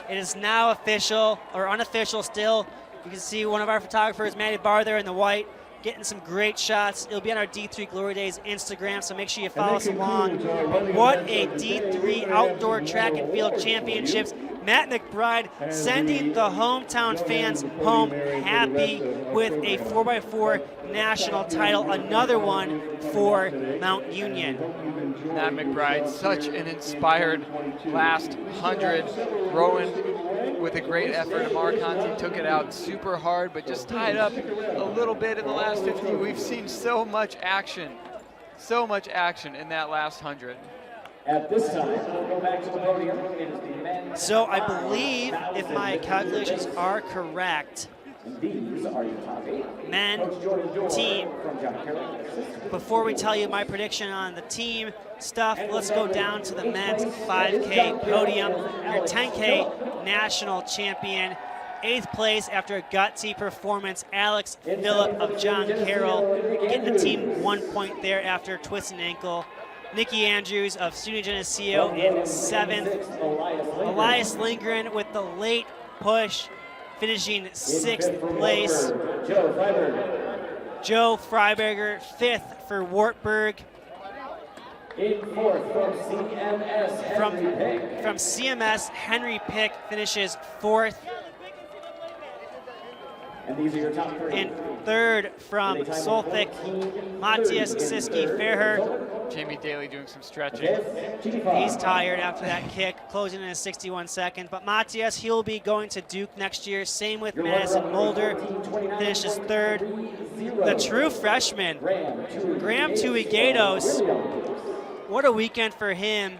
It is now official, or unofficial still. You can see one of our photographers, Maddie Barr, there in the white, getting some great shots. It'll be on our D3 Glory Days Instagram, so make sure you follow us along. But what a D3 Outdoor Track and Field Championships. Matt McBride sending the hometown fans home happy with a 4x4 national title, another one for Mount Union. Matt McBride, such an inspired last 100. Rowan with a great effort. Amar Conti took it out super hard, but just tied up a little bit in the last 50. We've seen so much action in that last 100. At this time, we'll go back to the podium. It is the men's. So I believe, if my calculations are correct, These are your top 8. men, team. Before we tell you my prediction on the team stuff, let's go down to the men's 5K podium. Your 10K national champion, 8th place after a gutsy performance, Alex Phillip of John Carroll, getting the team 1 point there after twisting ankle. Nikki Andrews of SUNY Geneseo in 7th. Elias Lindgren with the late push, finishing 6th place. Joe Freiberger, 5th for Wartburg. In 4th From CMS, Henry Pick finishes 4th. And these are your top three. In third from Solvik, Matthias Siski-Ferher. Jamie Daly doing some stretching. He's tired after that kick, closing in a 61 second. But Matthias, he'll be going to Duke next year. Same with Madison Mulder, finishes third. The true freshman, Graham Tuigatos. What a weekend for him.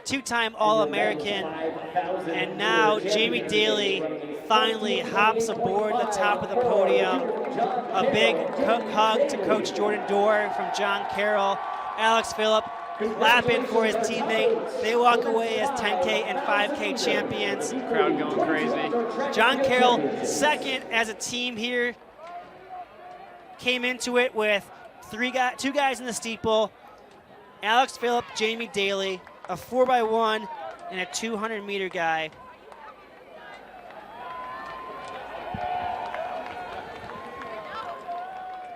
Two-time All-American. And now Jamie Daly finally hops aboard the top of the podium. A big hug to Coach Jordan Dorr from John Carroll. Alex Phillip clapping for his teammate. They walk away as 10K and 5K champions. Crowd going crazy. John Carroll second as a team here. Came into it with two guys in the steeple. Alex Phillip, Jamie Daly, a 4x1, and a 200-meter guy.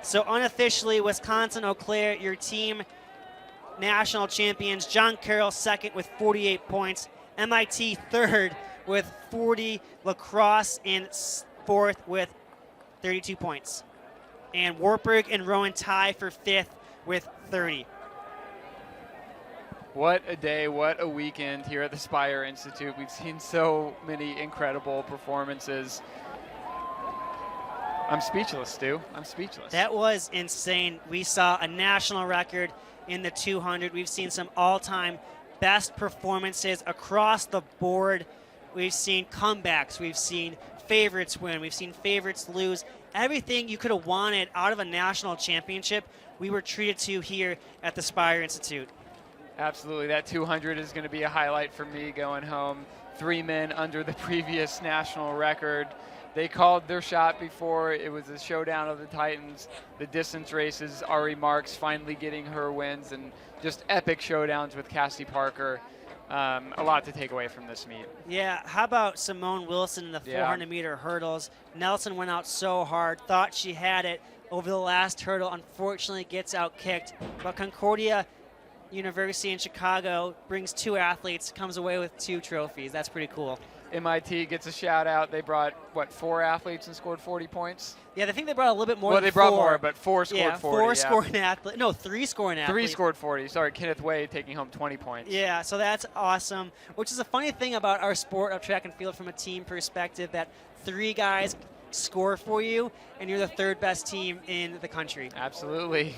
So unofficially, Wisconsin-Eau Claire, your team national champions. John Carroll second with 48 points. MIT third with 40. La Crosse in fourth with 32 points. And Wartburg and Rowan tie for fifth with 30. What a day, what a weekend here at the Spire Institute. We've seen so many incredible performances. I'm speechless, Stu. I'm speechless. That was insane. We saw a national record in the 200. We've seen some all-time best performances across the board. We've seen comebacks. We've seen favorites win. We've seen favorites lose. Everything you could have wanted out of a national championship, we were treated to here at the Spire Institute. Absolutely. That 200 is going to be a highlight for me going home. 3 men under the previous national record. They called their shot before. It was a showdown of the Titans. The distance races, Ari Marks finally getting her wins, and just epic showdowns with Cassie Parker. A lot to take away from this meet. Yeah, how about Simone Wilson in the 400-meter hurdles? Nelson went out so hard, thought she had it over the last hurdle, unfortunately gets out-kicked. But Concordia University in Chicago brings 2 athletes, comes away with 2 trophies. That's pretty cool. MIT gets a shout out. They brought, 4 athletes and scored 40 points? Yeah, I think they brought a little bit more. Well, than they brought 4. more, but 4 scored 40. 4 scoring athletes. No, 3 scoring athletes. 3 scored 40. Sorry, Kenneth Wade taking home 20 points. Yeah, so that's awesome, which is a funny thing about our sport of track and field from a team perspective, that 3 guys score for you, and you're the 3rd best team in the country. Absolutely.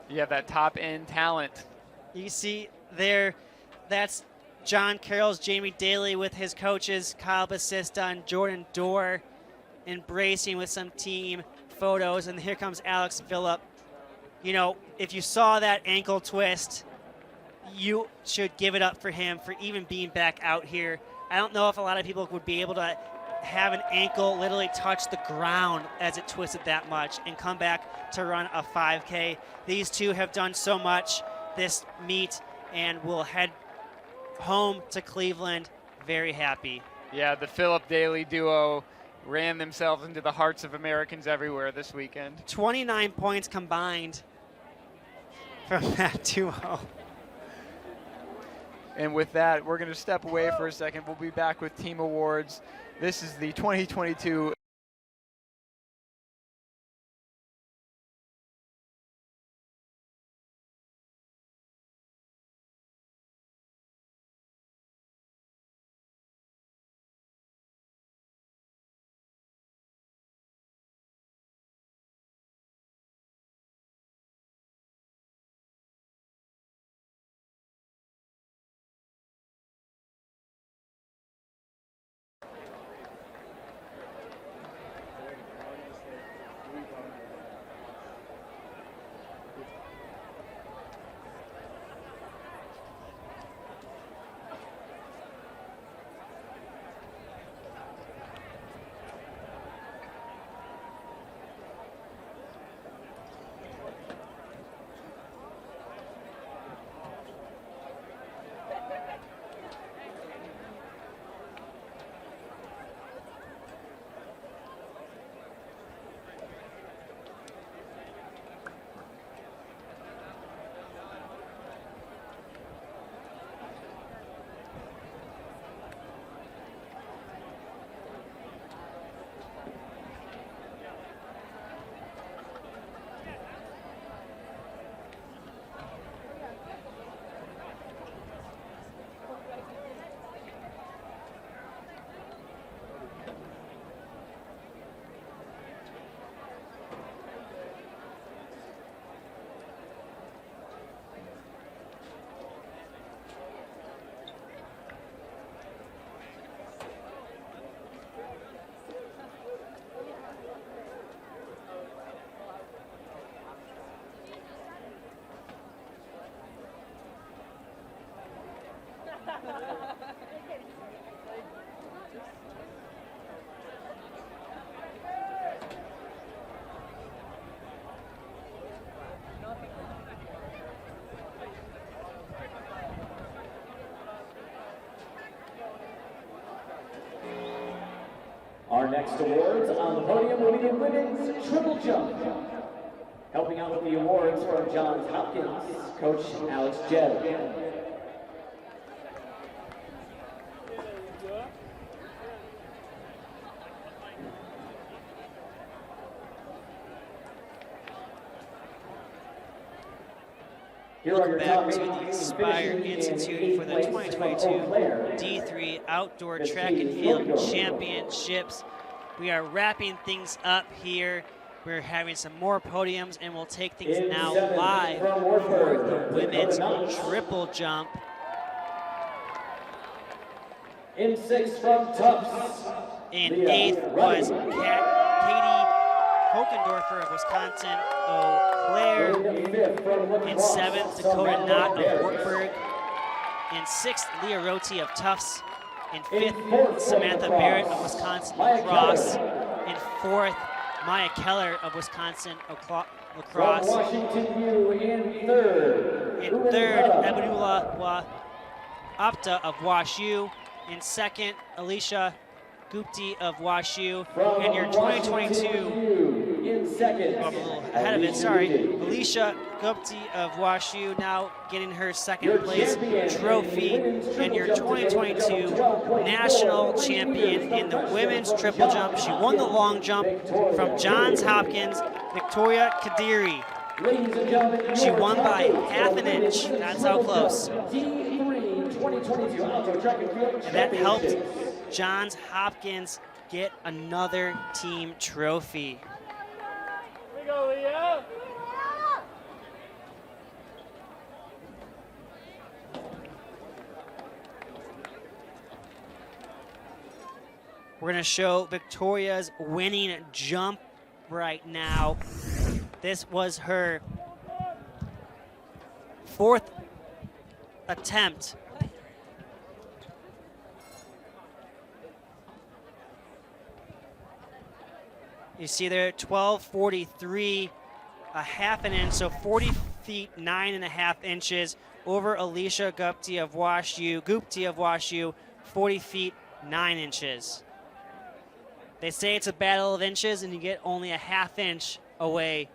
You have that top-end talent. You see there, that's John Carroll's Jamie Daly with his coaches, Kyle Basista and Jordan Dorr, embracing with some team photos. And here comes Alex Phillip. You know, if you saw that ankle twist, you should give it up for him for even being back out here. I don't know if a lot of people would be able to have an ankle literally touch the ground as it twisted that much and come back to run a 5K. These two have done so much this meet and will head home to Cleveland very happy. Yeah, the Phillip Daly duo ran themselves into the hearts of Americans everywhere this weekend. 29 points combined from that duo. And with that, we're going to step away for a second. We'll be back with team awards. This is the 2022 Our next awards on the podium will be the women's triple jump. Helping out with the awards from Johns Hopkins, Coach Alex Jebb. Welcome back to the Aspire Institute for the 2022 D3 Outdoor Track and Field Championships. We are wrapping things up here. We're having some more podiums, and we'll take things now live for the women's triple jump. In 6 from Tufts. In 8th was Katie Hokendorfer of Wisconsin Eau Claire. In 7th, Dakota Knott of Wartburg. In 6th, Leah Roti of Tufts. In 5th, Samantha Barrett of Wisconsin Lacrosse. In 4th, Maya Keller of Wisconsin Lacrosse. Washington U in 3rd. In 3rd, Ebenula Apta of Wash U. In 2nd, Alicia Gupti of Wash U. And your 2022, in 2nd. I'm a little ahead of it, sorry. Alicia Gupti of Wash U now getting her 2nd place trophy. And your 2022 national champion in the women's triple jump. She won the long jump from Johns Hopkins, Victoria Kadiri. She won by half an inch. That's how close. And that helped Johns Hopkins get another team trophy. Here we go, Leah. We're gonna show Victoria's winning jump right now. This was her 4th attempt. You see there, 12:43, a half an inch, so 40 feet 9.5 inches over Alicia Gupti of Wash U. 40 feet 9 inches. They say it's a battle of inches, and you get only a half inch away,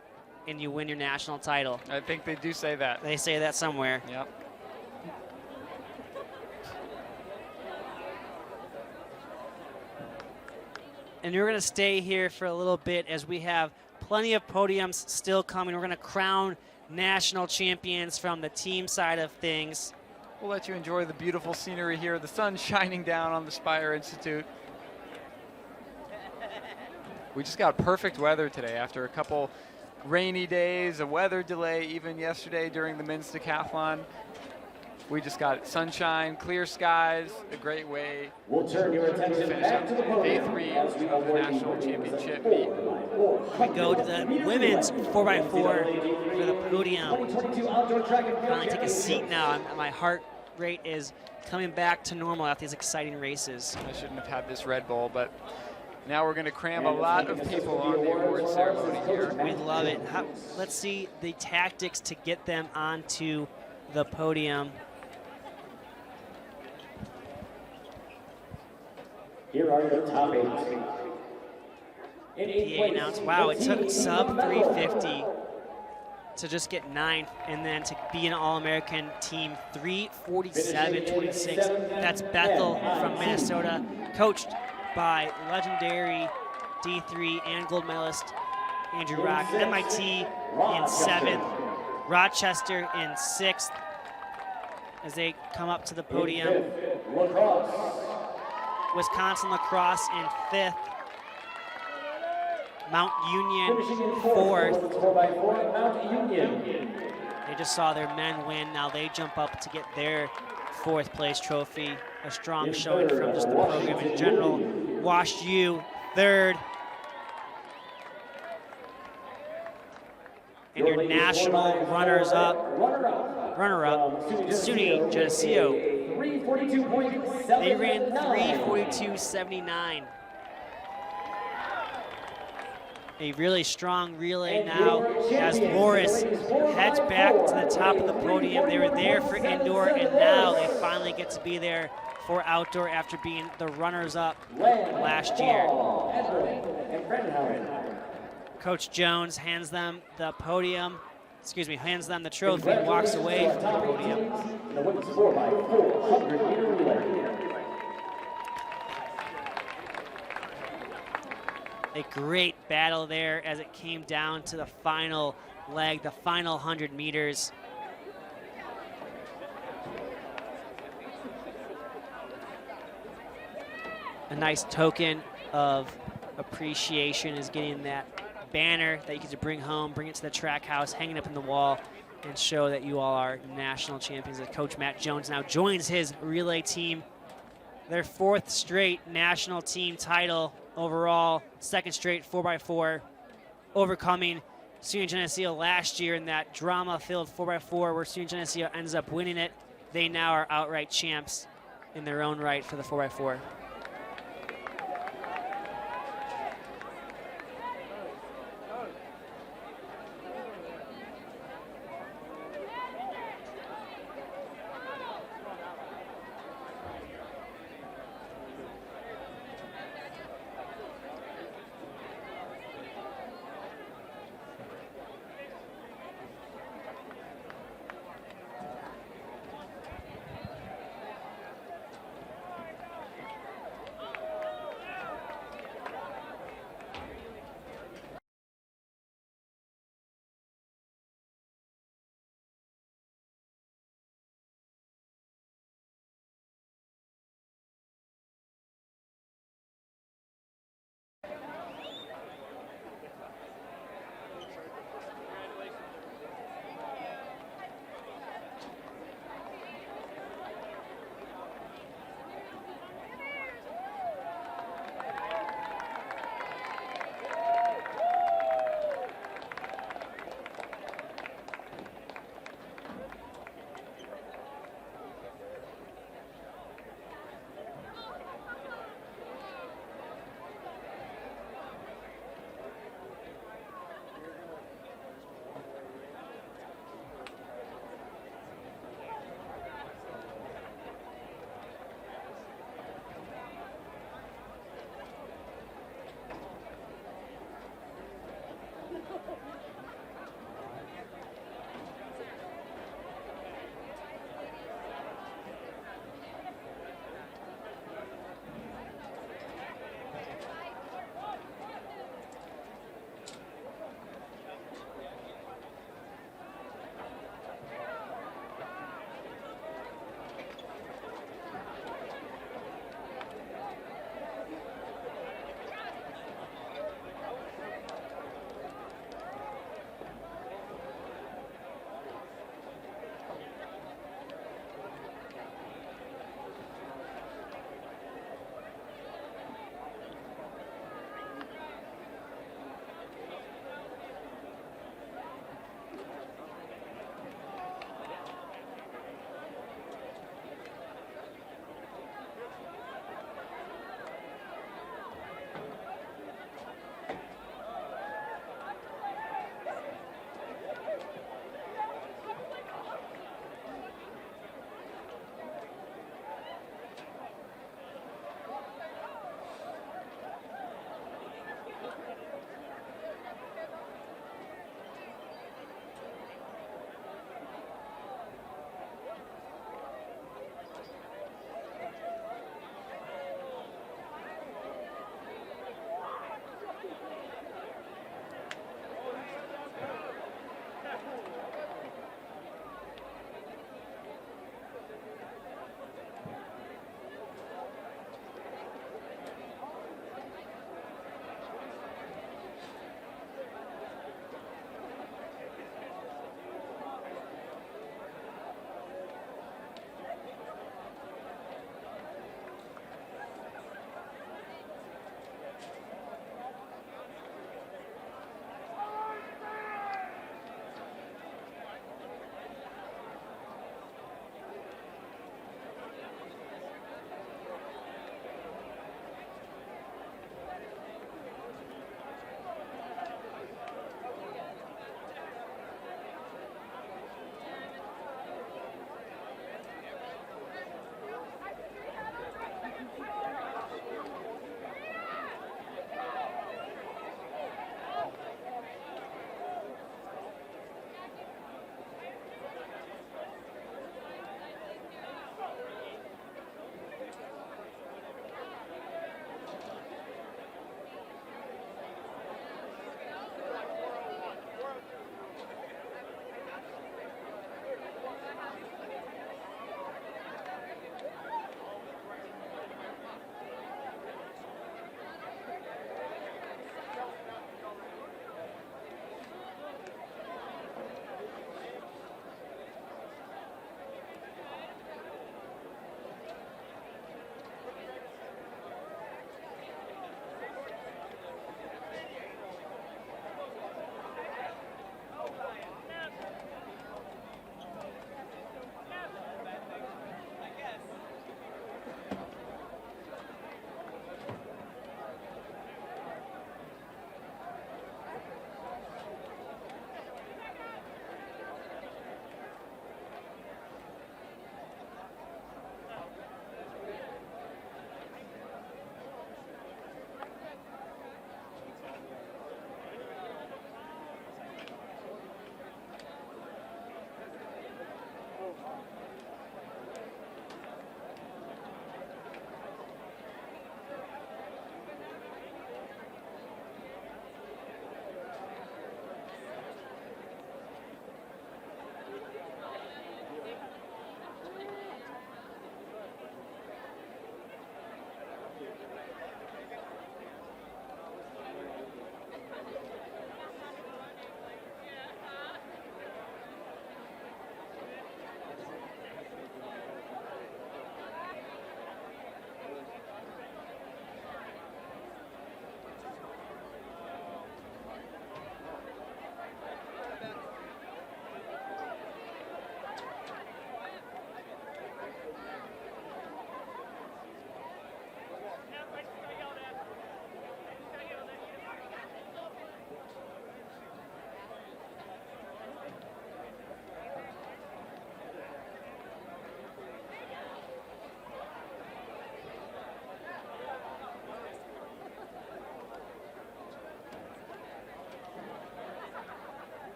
and you win your national title. I think they do say that. They say that somewhere. Yep. And we're going to stay here for a little bit as we have plenty of podiums still coming. We're going to crown national champions from the team side of things. We'll let you enjoy the beautiful scenery here. The sun's shining down on the Spire Institute. We just got perfect weather today after a couple rainy days, a weather delay even yesterday during the men's decathlon. We just got sunshine, clear skies, a great way We'll turn your attention to finish back up to the podium day 3 as we of the award national the championship meet. We go to the women's 4x4 for the podium. 2022 outdoor track and field Finally take a seat championships. now. My heart rate is coming back to normal after these exciting races. I shouldn't have had this Red Bull, but now we're going to cram a lot of people on the award ceremony here. We love it. Let's see the tactics to get them onto the podium. Here are your top 8. In 8th PA place, announced, wow, it took team sub medal. 350 to just get 9th, and then to be an All-American team 347.26. That's Bethel from Minnesota, coached by legendary D3 and gold medalist Andrew Rock. MIT in 7th, Rochester in 6th as they come up to the podium. In 5th, lacrosse. Wisconsin Lacrosse in 5th. Mount Union Finishing in 4th. 4x4, Mount Union. They just saw their men win. Now they jump up to get their 4th place trophy. A strong showing from just the program in general. Wash U 3rd. And your national runners-up, Runner-up. runner-up, SUNY Geneseo. 3:42.79. They ran 3:42.79. A really strong relay now as Morris heads back to the top of the podium. They were there for indoor, and now they finally get to be there for outdoor after being the runners-up last year. Coach Jones hands them the podium, hands them the trophy and walks away from the podium. The women's 4x400 meter relay. A great battle there as it came down to the final leg, the final 100 meters. A nice token of appreciation is getting that banner that you get to bring home, bring it to the track house, hang it up in the wall, and show that you all are national champions. As Coach Matt Jones now joins his relay team. Their 4th straight national team title overall, 2nd straight 4x4, overcoming SUNY Geneseo last year in that drama-filled 4x4 where SUNY Geneseo ends up winning it. They now are outright champs in their own right for the 4x4.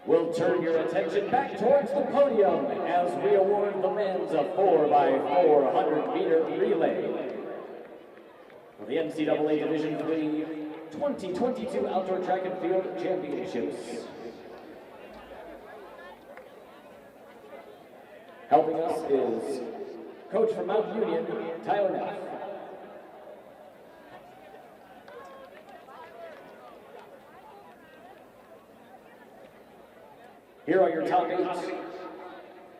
We'll turn your attention back towards the podium as we award the men's 4x400 meter relay for the NCAA Division III 2022 Outdoor Track and Field Championships. Helping us is coach from Mount Union, Tyler Neff. Here are your top 8.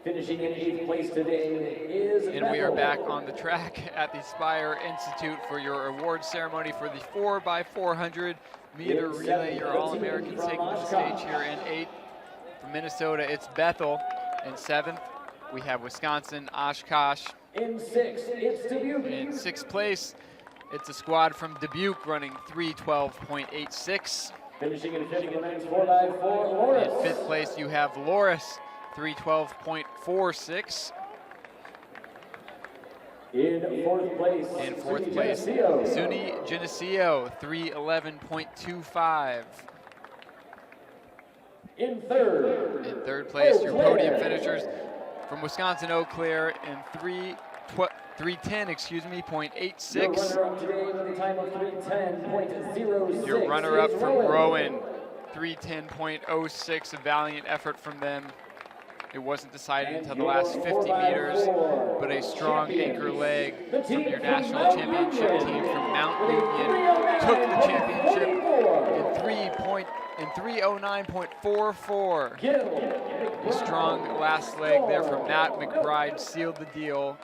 Finishing in 8th place today is And we are back on the track at the Spire Institute for your award ceremony for the 4x400 meter relay. Your All-Americans taking the stage here in 8th. From Minnesota, it's Bethel. In 7th, we have Wisconsin, Oshkosh. In 6th, it's Dubuque. In 6th place, it's a squad from Dubuque running 3:12.86. Finishing in 5th, the men's 4x4, Loris. In 5th place, you have Loris, 3:12.46. In 4th place, Zuni Geneseo, 3:11.25. In 3rd. In 3rd place, your podium finishers from Wisconsin Eau Claire in 3:10.86. Your runner-up from Rowan, 3:10.06. A valiant effort from them. It wasn't decided until the last 50 meters, but a strong anchor leg from your national championship team from Mount Union took the championship in 3:09.44. A strong last leg there from Matt McBride sealed the deal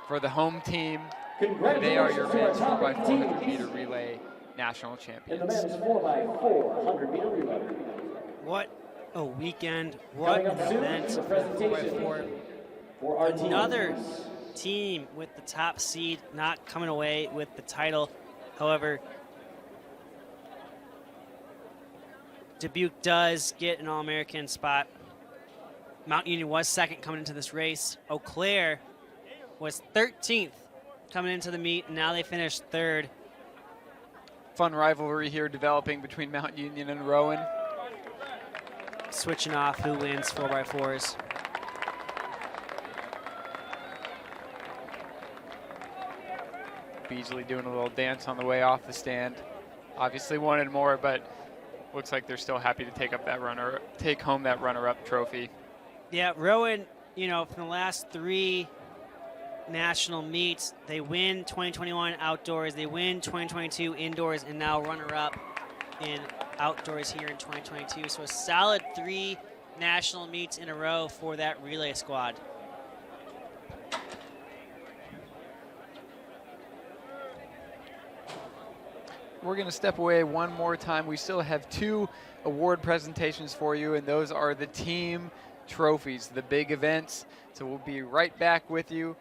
for the home team. They are your men's 4x400 meter relay national champions. In the men's 4x400 meter relay. What a weekend. What an event for 4x4. Another team with the top seed not coming away with the title. However, Dubuque does get an All-American spot. Mount Union was 2nd coming into this race. Eau Claire was 13th coming into the meet, and now they finished 3rd. Fun rivalry here developing between Mount Union and Rowan. Switching off who wins 4x4s. Beasley doing a little dance on the way off the stand. Obviously wanted more, but looks like they're still happy to take home that runner-up trophy. Yeah, Rowan, you know, from the last 3 national meets, they win 2021 outdoors, they win 2022 indoors, and now runner-up in outdoors here in 2022. So a solid 3 national meets in a row for that relay squad. We're going to step away one more time. We still have 2 award presentations for you, and those are the team trophies, the big events. So we'll be right back with you.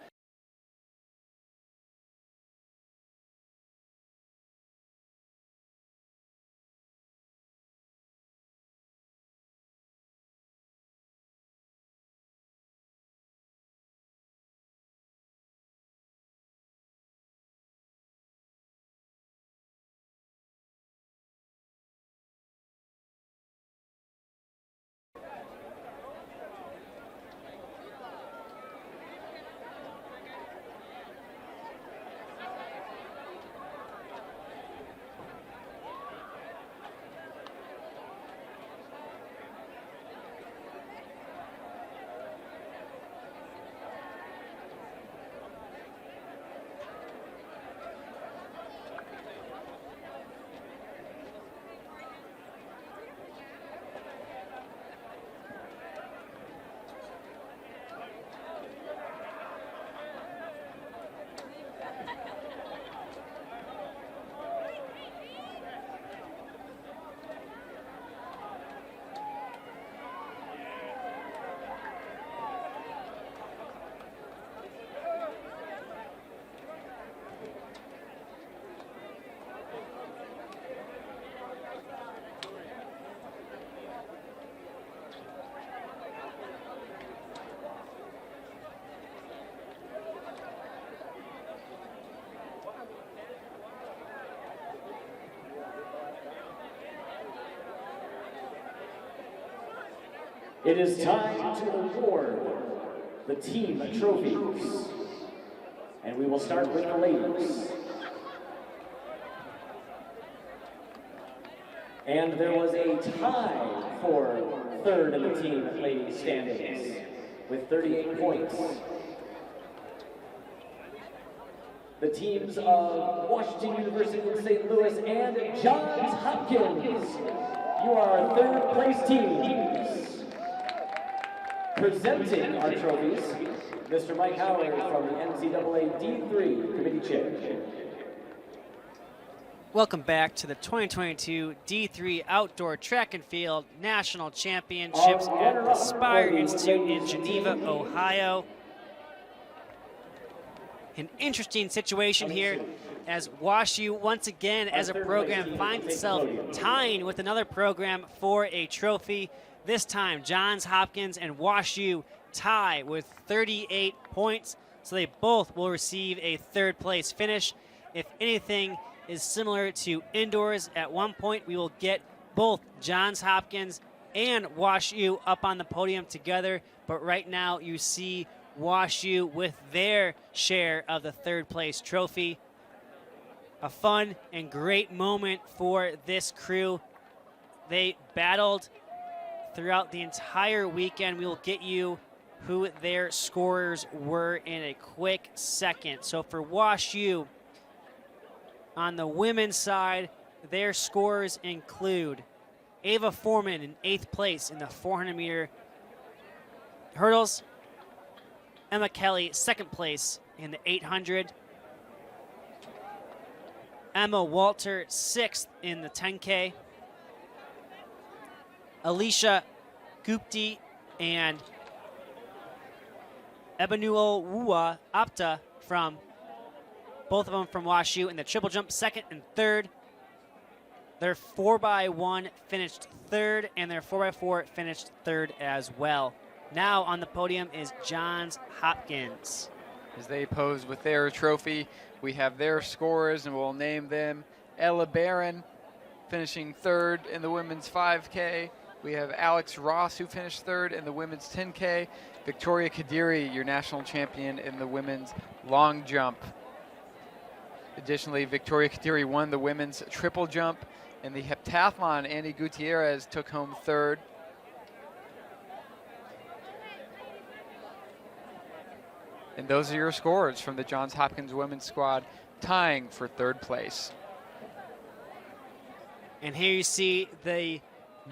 It is time to award the team trophies. And we will start with the ladies. And there was a tie for third in the team ladies standings with 38 points. The teams of Washington University in St. Louis and Johns Hopkins. You are our third place teams. Presenting our trophies, Mr. Mike Howard from the NCAA D3 Committee Chair. Welcome back to the 2022 D3 Outdoor Track and Field National Championships at the Spire Institute in Geneva, Ohio. An interesting situation here as WashU once again as a program finds itself tying with another program for a trophy. This time Johns Hopkins and WashU tie with 38 points, so they both will receive a third place finish. If anything is similar to indoors, at one point we will get both Johns Hopkins and WashU up on the podium together, but right now you see WashU with their share of the third place trophy. A fun and great moment for this crew. They battled throughout the entire weekend. We will get you who their scorers were in a quick second. So for WashU, on the women's side, their scores include Ava Foreman in 8th place in the 400-meter hurdles. Emma Kelly, 2nd place in the 800. Emma Walter, 6th in the 10K. Alicia Gupti and Ebenuo Wua Apta from both of them from WashU in the triple jump, 2nd and 3rd. Their 4x1 finished 3rd, and their 4x4 finished 3rd as well. Now on the podium is Johns Hopkins. As they pose with their trophy, we have their scores, and we'll name them. Ella Barron finishing 3rd in the women's 5K. We have Alex Ross, who finished 3rd in the women's 10K. Victoria Kadiri, your national champion in the women's long jump. Additionally, Victoria Kadiri won the women's triple jump. In the heptathlon, Andy Gutierrez took home 3rd. And those are your scores from the Johns Hopkins women's squad, tying for 3rd place. And here you see the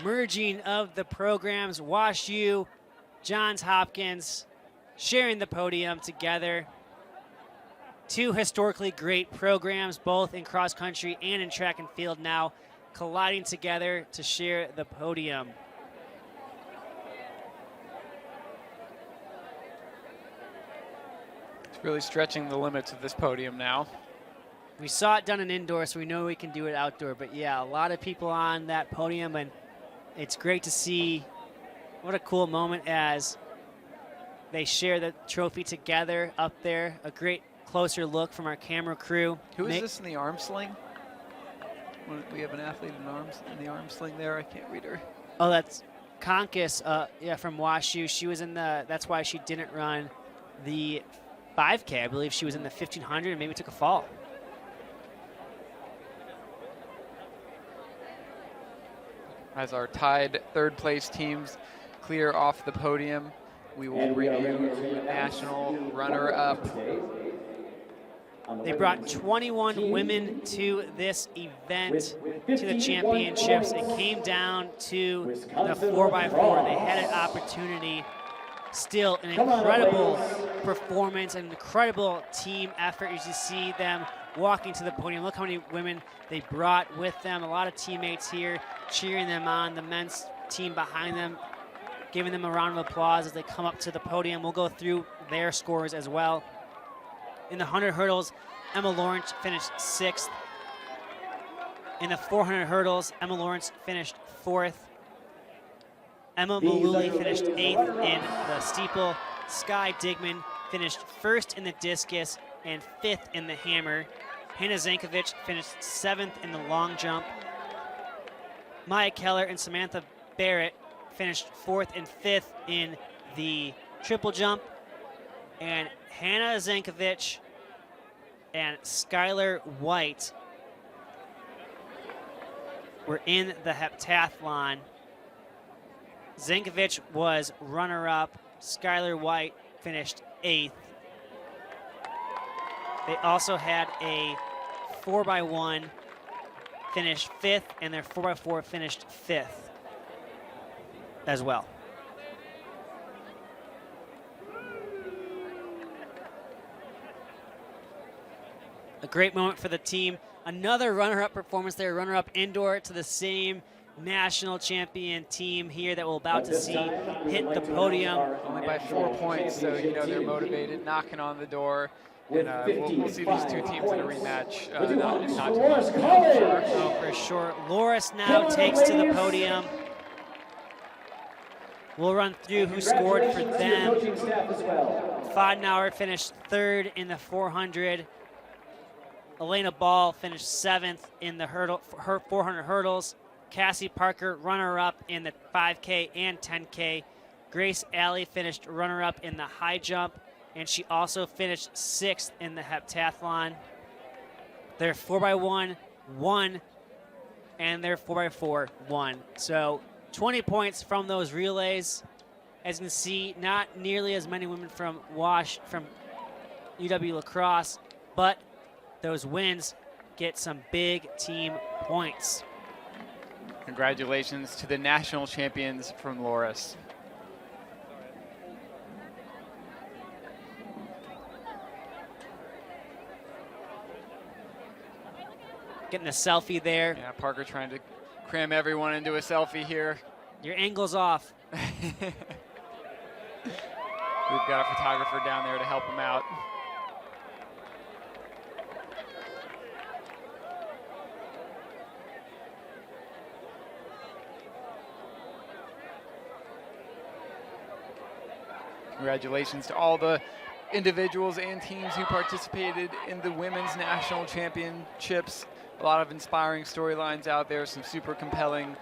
merging of the programs. WashU, Johns Hopkins sharing the podium together. Two historically great programs, both in cross country and in track and field, now colliding together to share the podium. It's really stretching the limits of this podium now. We saw it done in indoor, so we know we can do it outdoor. But yeah, a lot of people on that podium, and it's great to see. What a cool moment as they share the trophy together up there. A great closer look from our camera crew. Who is this in the arm sling? We have an athlete in the arm sling there. I can't read her. Oh, that's Conkus, yeah, from WashU. She was in the, that's why she didn't run the 5K. I believe she was in the 1500 and maybe took a fall. As our tied 3rd place teams clear off the podium, we will review the national runner-up. They brought 21 women to this event, to the championships. It came down to the 4x4. They had an opportunity. Still an incredible performance, an incredible team effort as you see them walking to the podium. Look how many women they brought with them. A lot of teammates here cheering them on. The men's team behind them, giving them a round of applause as they come up to the podium. We'll go through their scores as well. In the 100 hurdles, Emma Lawrence finished 6th. In the 400 hurdles, Emma Lawrence finished 4th. Emma Maluli finished 8th in the steeple. Sky Digman finished 1st in the discus and 5th in the hammer. Hannah Zankovic finished 7th in the long jump. Maya Keller and Samantha Barrett finished 4th and 5th in the triple jump. And Hannah Zankovic and Skylar White were in the heptathlon. Zankovic was runner-up. Skylar White finished 8th. They also had a 4x1 finished 5th, and their 4x4 finished 5th as well. A great moment for the team. Another runner-up performance there, runner-up indoor to the same national champion team here that we're about to see hit the podium. Only by 4 points, so you know they're motivated, knocking on the door. And we'll see these two teams in a rematch not too long. Oh, for sure. Loris now takes to the podium. We'll run through who scored for them. Fadenauer finished 3rd in the 400. Elena Ball finished 7th in the 400 hurdles. Cassie Parker, runner-up in the 5K and 10K. Grace Alley finished runner-up in the high jump, and she also finished 6th in the heptathlon. Their 4x1 won, and their 4x4 won. So 20 points from those relays. As you can see, not nearly as many women from UW La Crosse, but those wins get some big team points. Congratulations to the national champions from Loris. Getting a selfie there. Yeah, Parker trying to cram everyone into a selfie here. Your angle's off. We've got a photographer down there to help him out. Congratulations to all the individuals and teams who participated in the women's national championships. A lot of inspiring storylines out there, some super compelling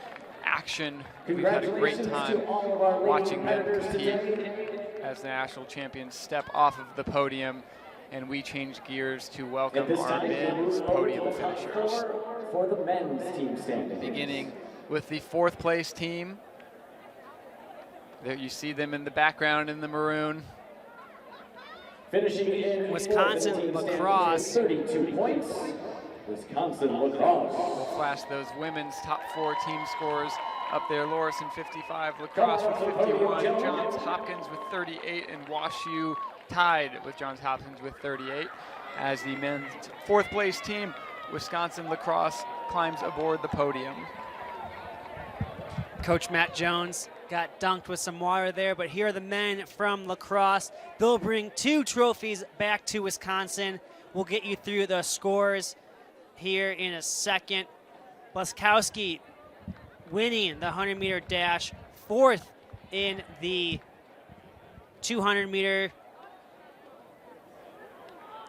action. We've had a great time watching them compete as the national champions step off of the podium, and we change gears to welcome our men's podium finishers. For the men's team standing. Beginning with the 4th place team. There you see them in the background in the maroon. Finishing in Wisconsin La Crosse. 32 points. Wisconsin La Crosse. We'll flash those women's top 4 team scores up there. Loris in 55, La Crosse with 51, Johns Hopkins with 38, and WashU tied with Johns Hopkins with 38. As the men's 4th place team, Wisconsin La Crosse, climbs aboard the podium. Coach Matt Jones got dunked with some water there, but here are the men from La Crosse. They'll bring 2 trophies back to Wisconsin. We'll get you through the scores here in a second. Blaskowski winning the 100-meter dash, 4th in the 200-meter.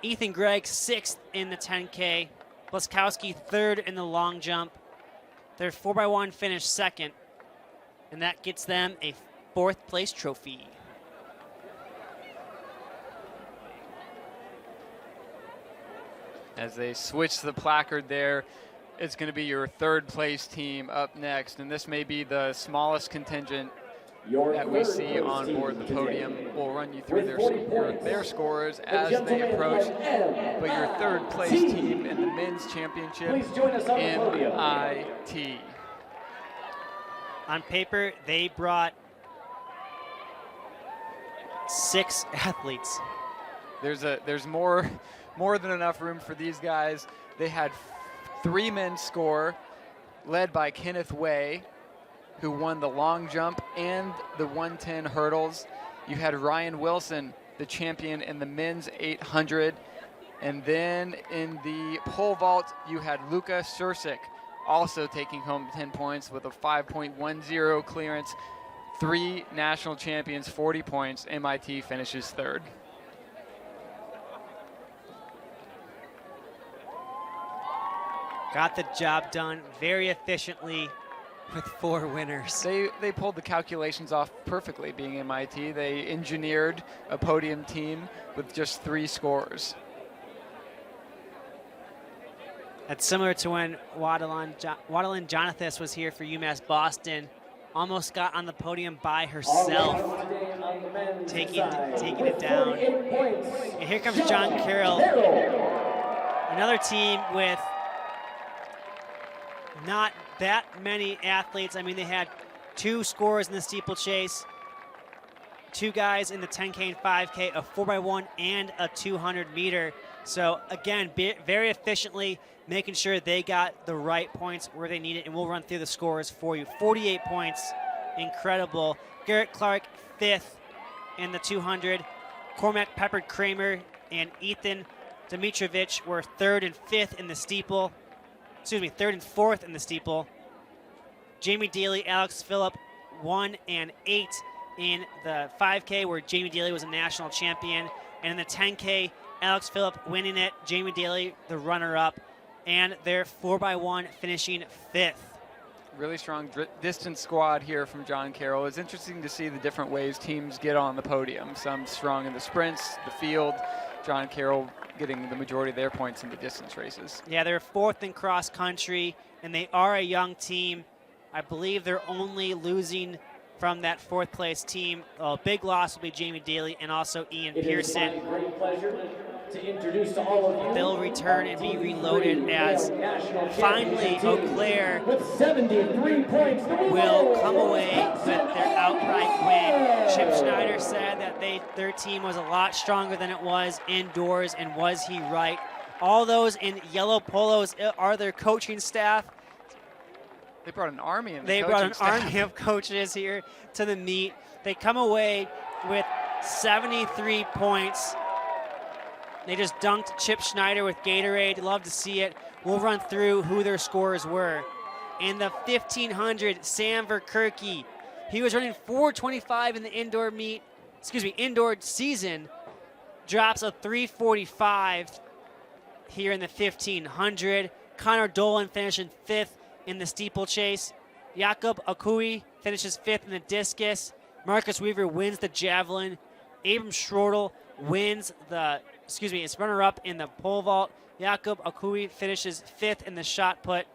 Ethan Gregg 6th in the 10K. Blaskowski 3rd in the long jump. Their 4x1 finished 2nd, and that gets them a 4th place trophy. As they switch the placard there, it's going to be your 3rd place team up next, and this may be the smallest contingent that we see on board the podium. We'll run you through their scores as they approach, but your 3rd place team in the men's championship, MIT. On paper, they brought 6 athletes. There's more than enough room for these guys. They had 3 men score, led by Kenneth Way, who won the long jump and the 110 hurdles. You had Ryan Wilson, the champion in the men's 800. And then in the pole vault, you had Luka Sursik, also taking home 10 points with a 5.10 clearance. 3 national champions, 40 points. MIT finishes 3rd. Got the job done very efficiently. with 4 winners. They pulled the calculations off perfectly, being MIT. They engineered a podium team with just 3 scores. That's similar to when Wadelin Jonathas was here for UMass Boston. Almost got on the podium by herself, taking it down. And here comes John Carroll, another team with not that many athletes. I mean, they had 2 scorers in the steeplechase, 2 guys in the 10K and 5K, a 4x1 and a 200 meter. So again, very efficiently making sure they got the right points where they need it, and we'll run through the scores for you. 48 points, incredible. Garrett Clark, 5th in the 200. Cormac Peppered Kramer and Ethan Dimitrovich were 3rd and 5th in the steeple. 3rd and 4th in the steeple. Jamie Daly, Alex Phillip, 1 and 8 in the 5K, where Jamie Daly was a national champion. And in the 10K, Alex Phillip winning it, Jamie Daly the runner-up, and their 4x1 finishing 5th. Really strong distance squad here from John Carroll. It's interesting to see the different ways teams get on the podium. Some strong in the sprints, the field. John Carroll getting the majority of their points in the distance races. Yeah, they're 4th in cross country, and they are a young team. I believe they're only losing from that 4th place team. A big loss will be Jamie Daly and also Ian Pearson. It is my great pleasure to introduce to all of you. They'll return and be reloaded as finally Eau Claire with 73 points will come away with their outright win. Chip Schneider said that their team was a lot stronger than it was indoors, and was he right? All those in yellow polos are their coaching staff. They brought an army in. They brought an army of coaches here to the meet. They come away with 73 points. They just dunked Chip Schneider with Gatorade. Love to see it. We'll run through who their scorers were. In the 1500, Sam Verkerke. He was running 4:25 in the indoor indoor season. Drops a 3:45 here in the 1500. Connor Dolan finishing 5th in the steeplechase. Jakob Akui finishes 5th in the discus. Marcus Weaver wins the javelin. Abram Schrodel wins is runner-up in the pole vault. Jakob Akui finishes 5th in the shot put.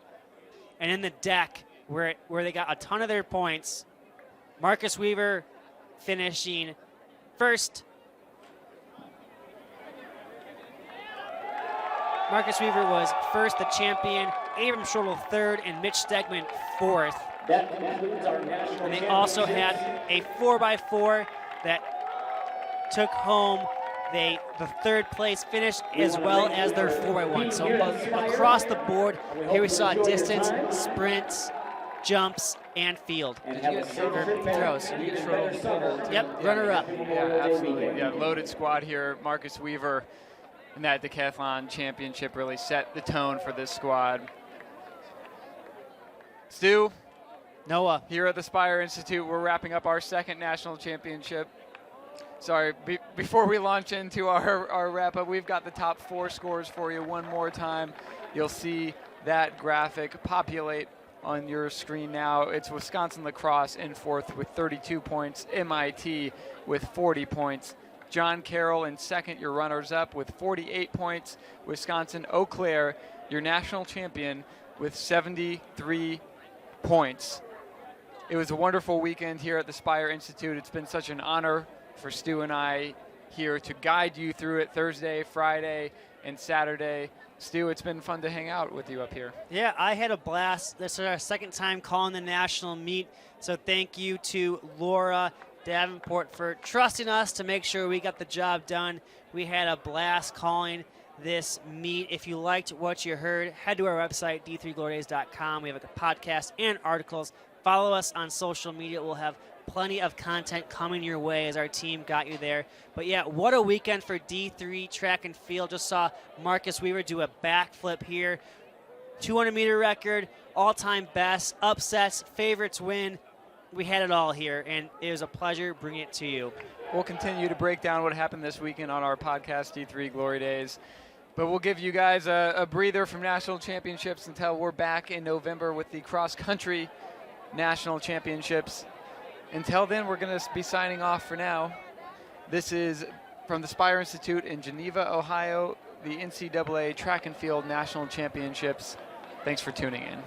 And in the deck, where they got a ton of their points, Marcus Weaver finishing 1st. Marcus Weaver was 1st, the champion. Abram Schrodel 3rd, and Mitch Stegman 4th. That concludes our national. And they also had a 4x4 that took home the 3rd place finish, as well as their 4x1. So across the board, here we saw distance, sprints, jumps, and field. Throws. Yep, runner-up. Yeah, absolutely. Yeah, loaded squad here. Marcus Weaver in that decathlon championship really set the tone for this squad. Stu, Noah, here at the Spire Institute, we're wrapping up our 2nd national championship. Sorry, before we launch into our wrap-up, we've got the top 4 scores for you one more time. You'll see that graphic populate on your screen now. It's Wisconsin Lacrosse in 4th with 32 points, MIT with 40 points. John Carroll in 2nd, your runners-up with 48 points. Wisconsin Eau Claire, your national champion, with 73 points. It was a wonderful weekend here at the Spire Institute. It's been such an honor for Stu and I here to guide you through it Thursday, Friday, and Saturday. Stu, it's been fun to hang out with you up here. Yeah, I had a blast. This is our 2nd time calling the national meet, so thank you to Laura Davenport for trusting us to make sure we got the job done. We had a blast calling this meet. If you liked what you heard, head to our website, d3glorydays.com. We have a podcast and articles. Follow us on social media. We'll have plenty of content coming your way as our team got you there. But yeah, what a weekend for D3 track and field. Just saw Marcus Weaver do a backflip here. 200-meter record, all-time best, upsets, favorites win. We had it all here, and it was a pleasure bringing it to you. We'll continue to break down what happened this weekend on our podcast, D3 Glory Days. But we'll give you guys a breather from national championships until we're back in November with the cross-country National Championships. Until then, we're going to be signing off for now. This is from the Spire Institute in Geneva, Ohio, the NCAA Track and Field National Championships. Thanks for tuning in.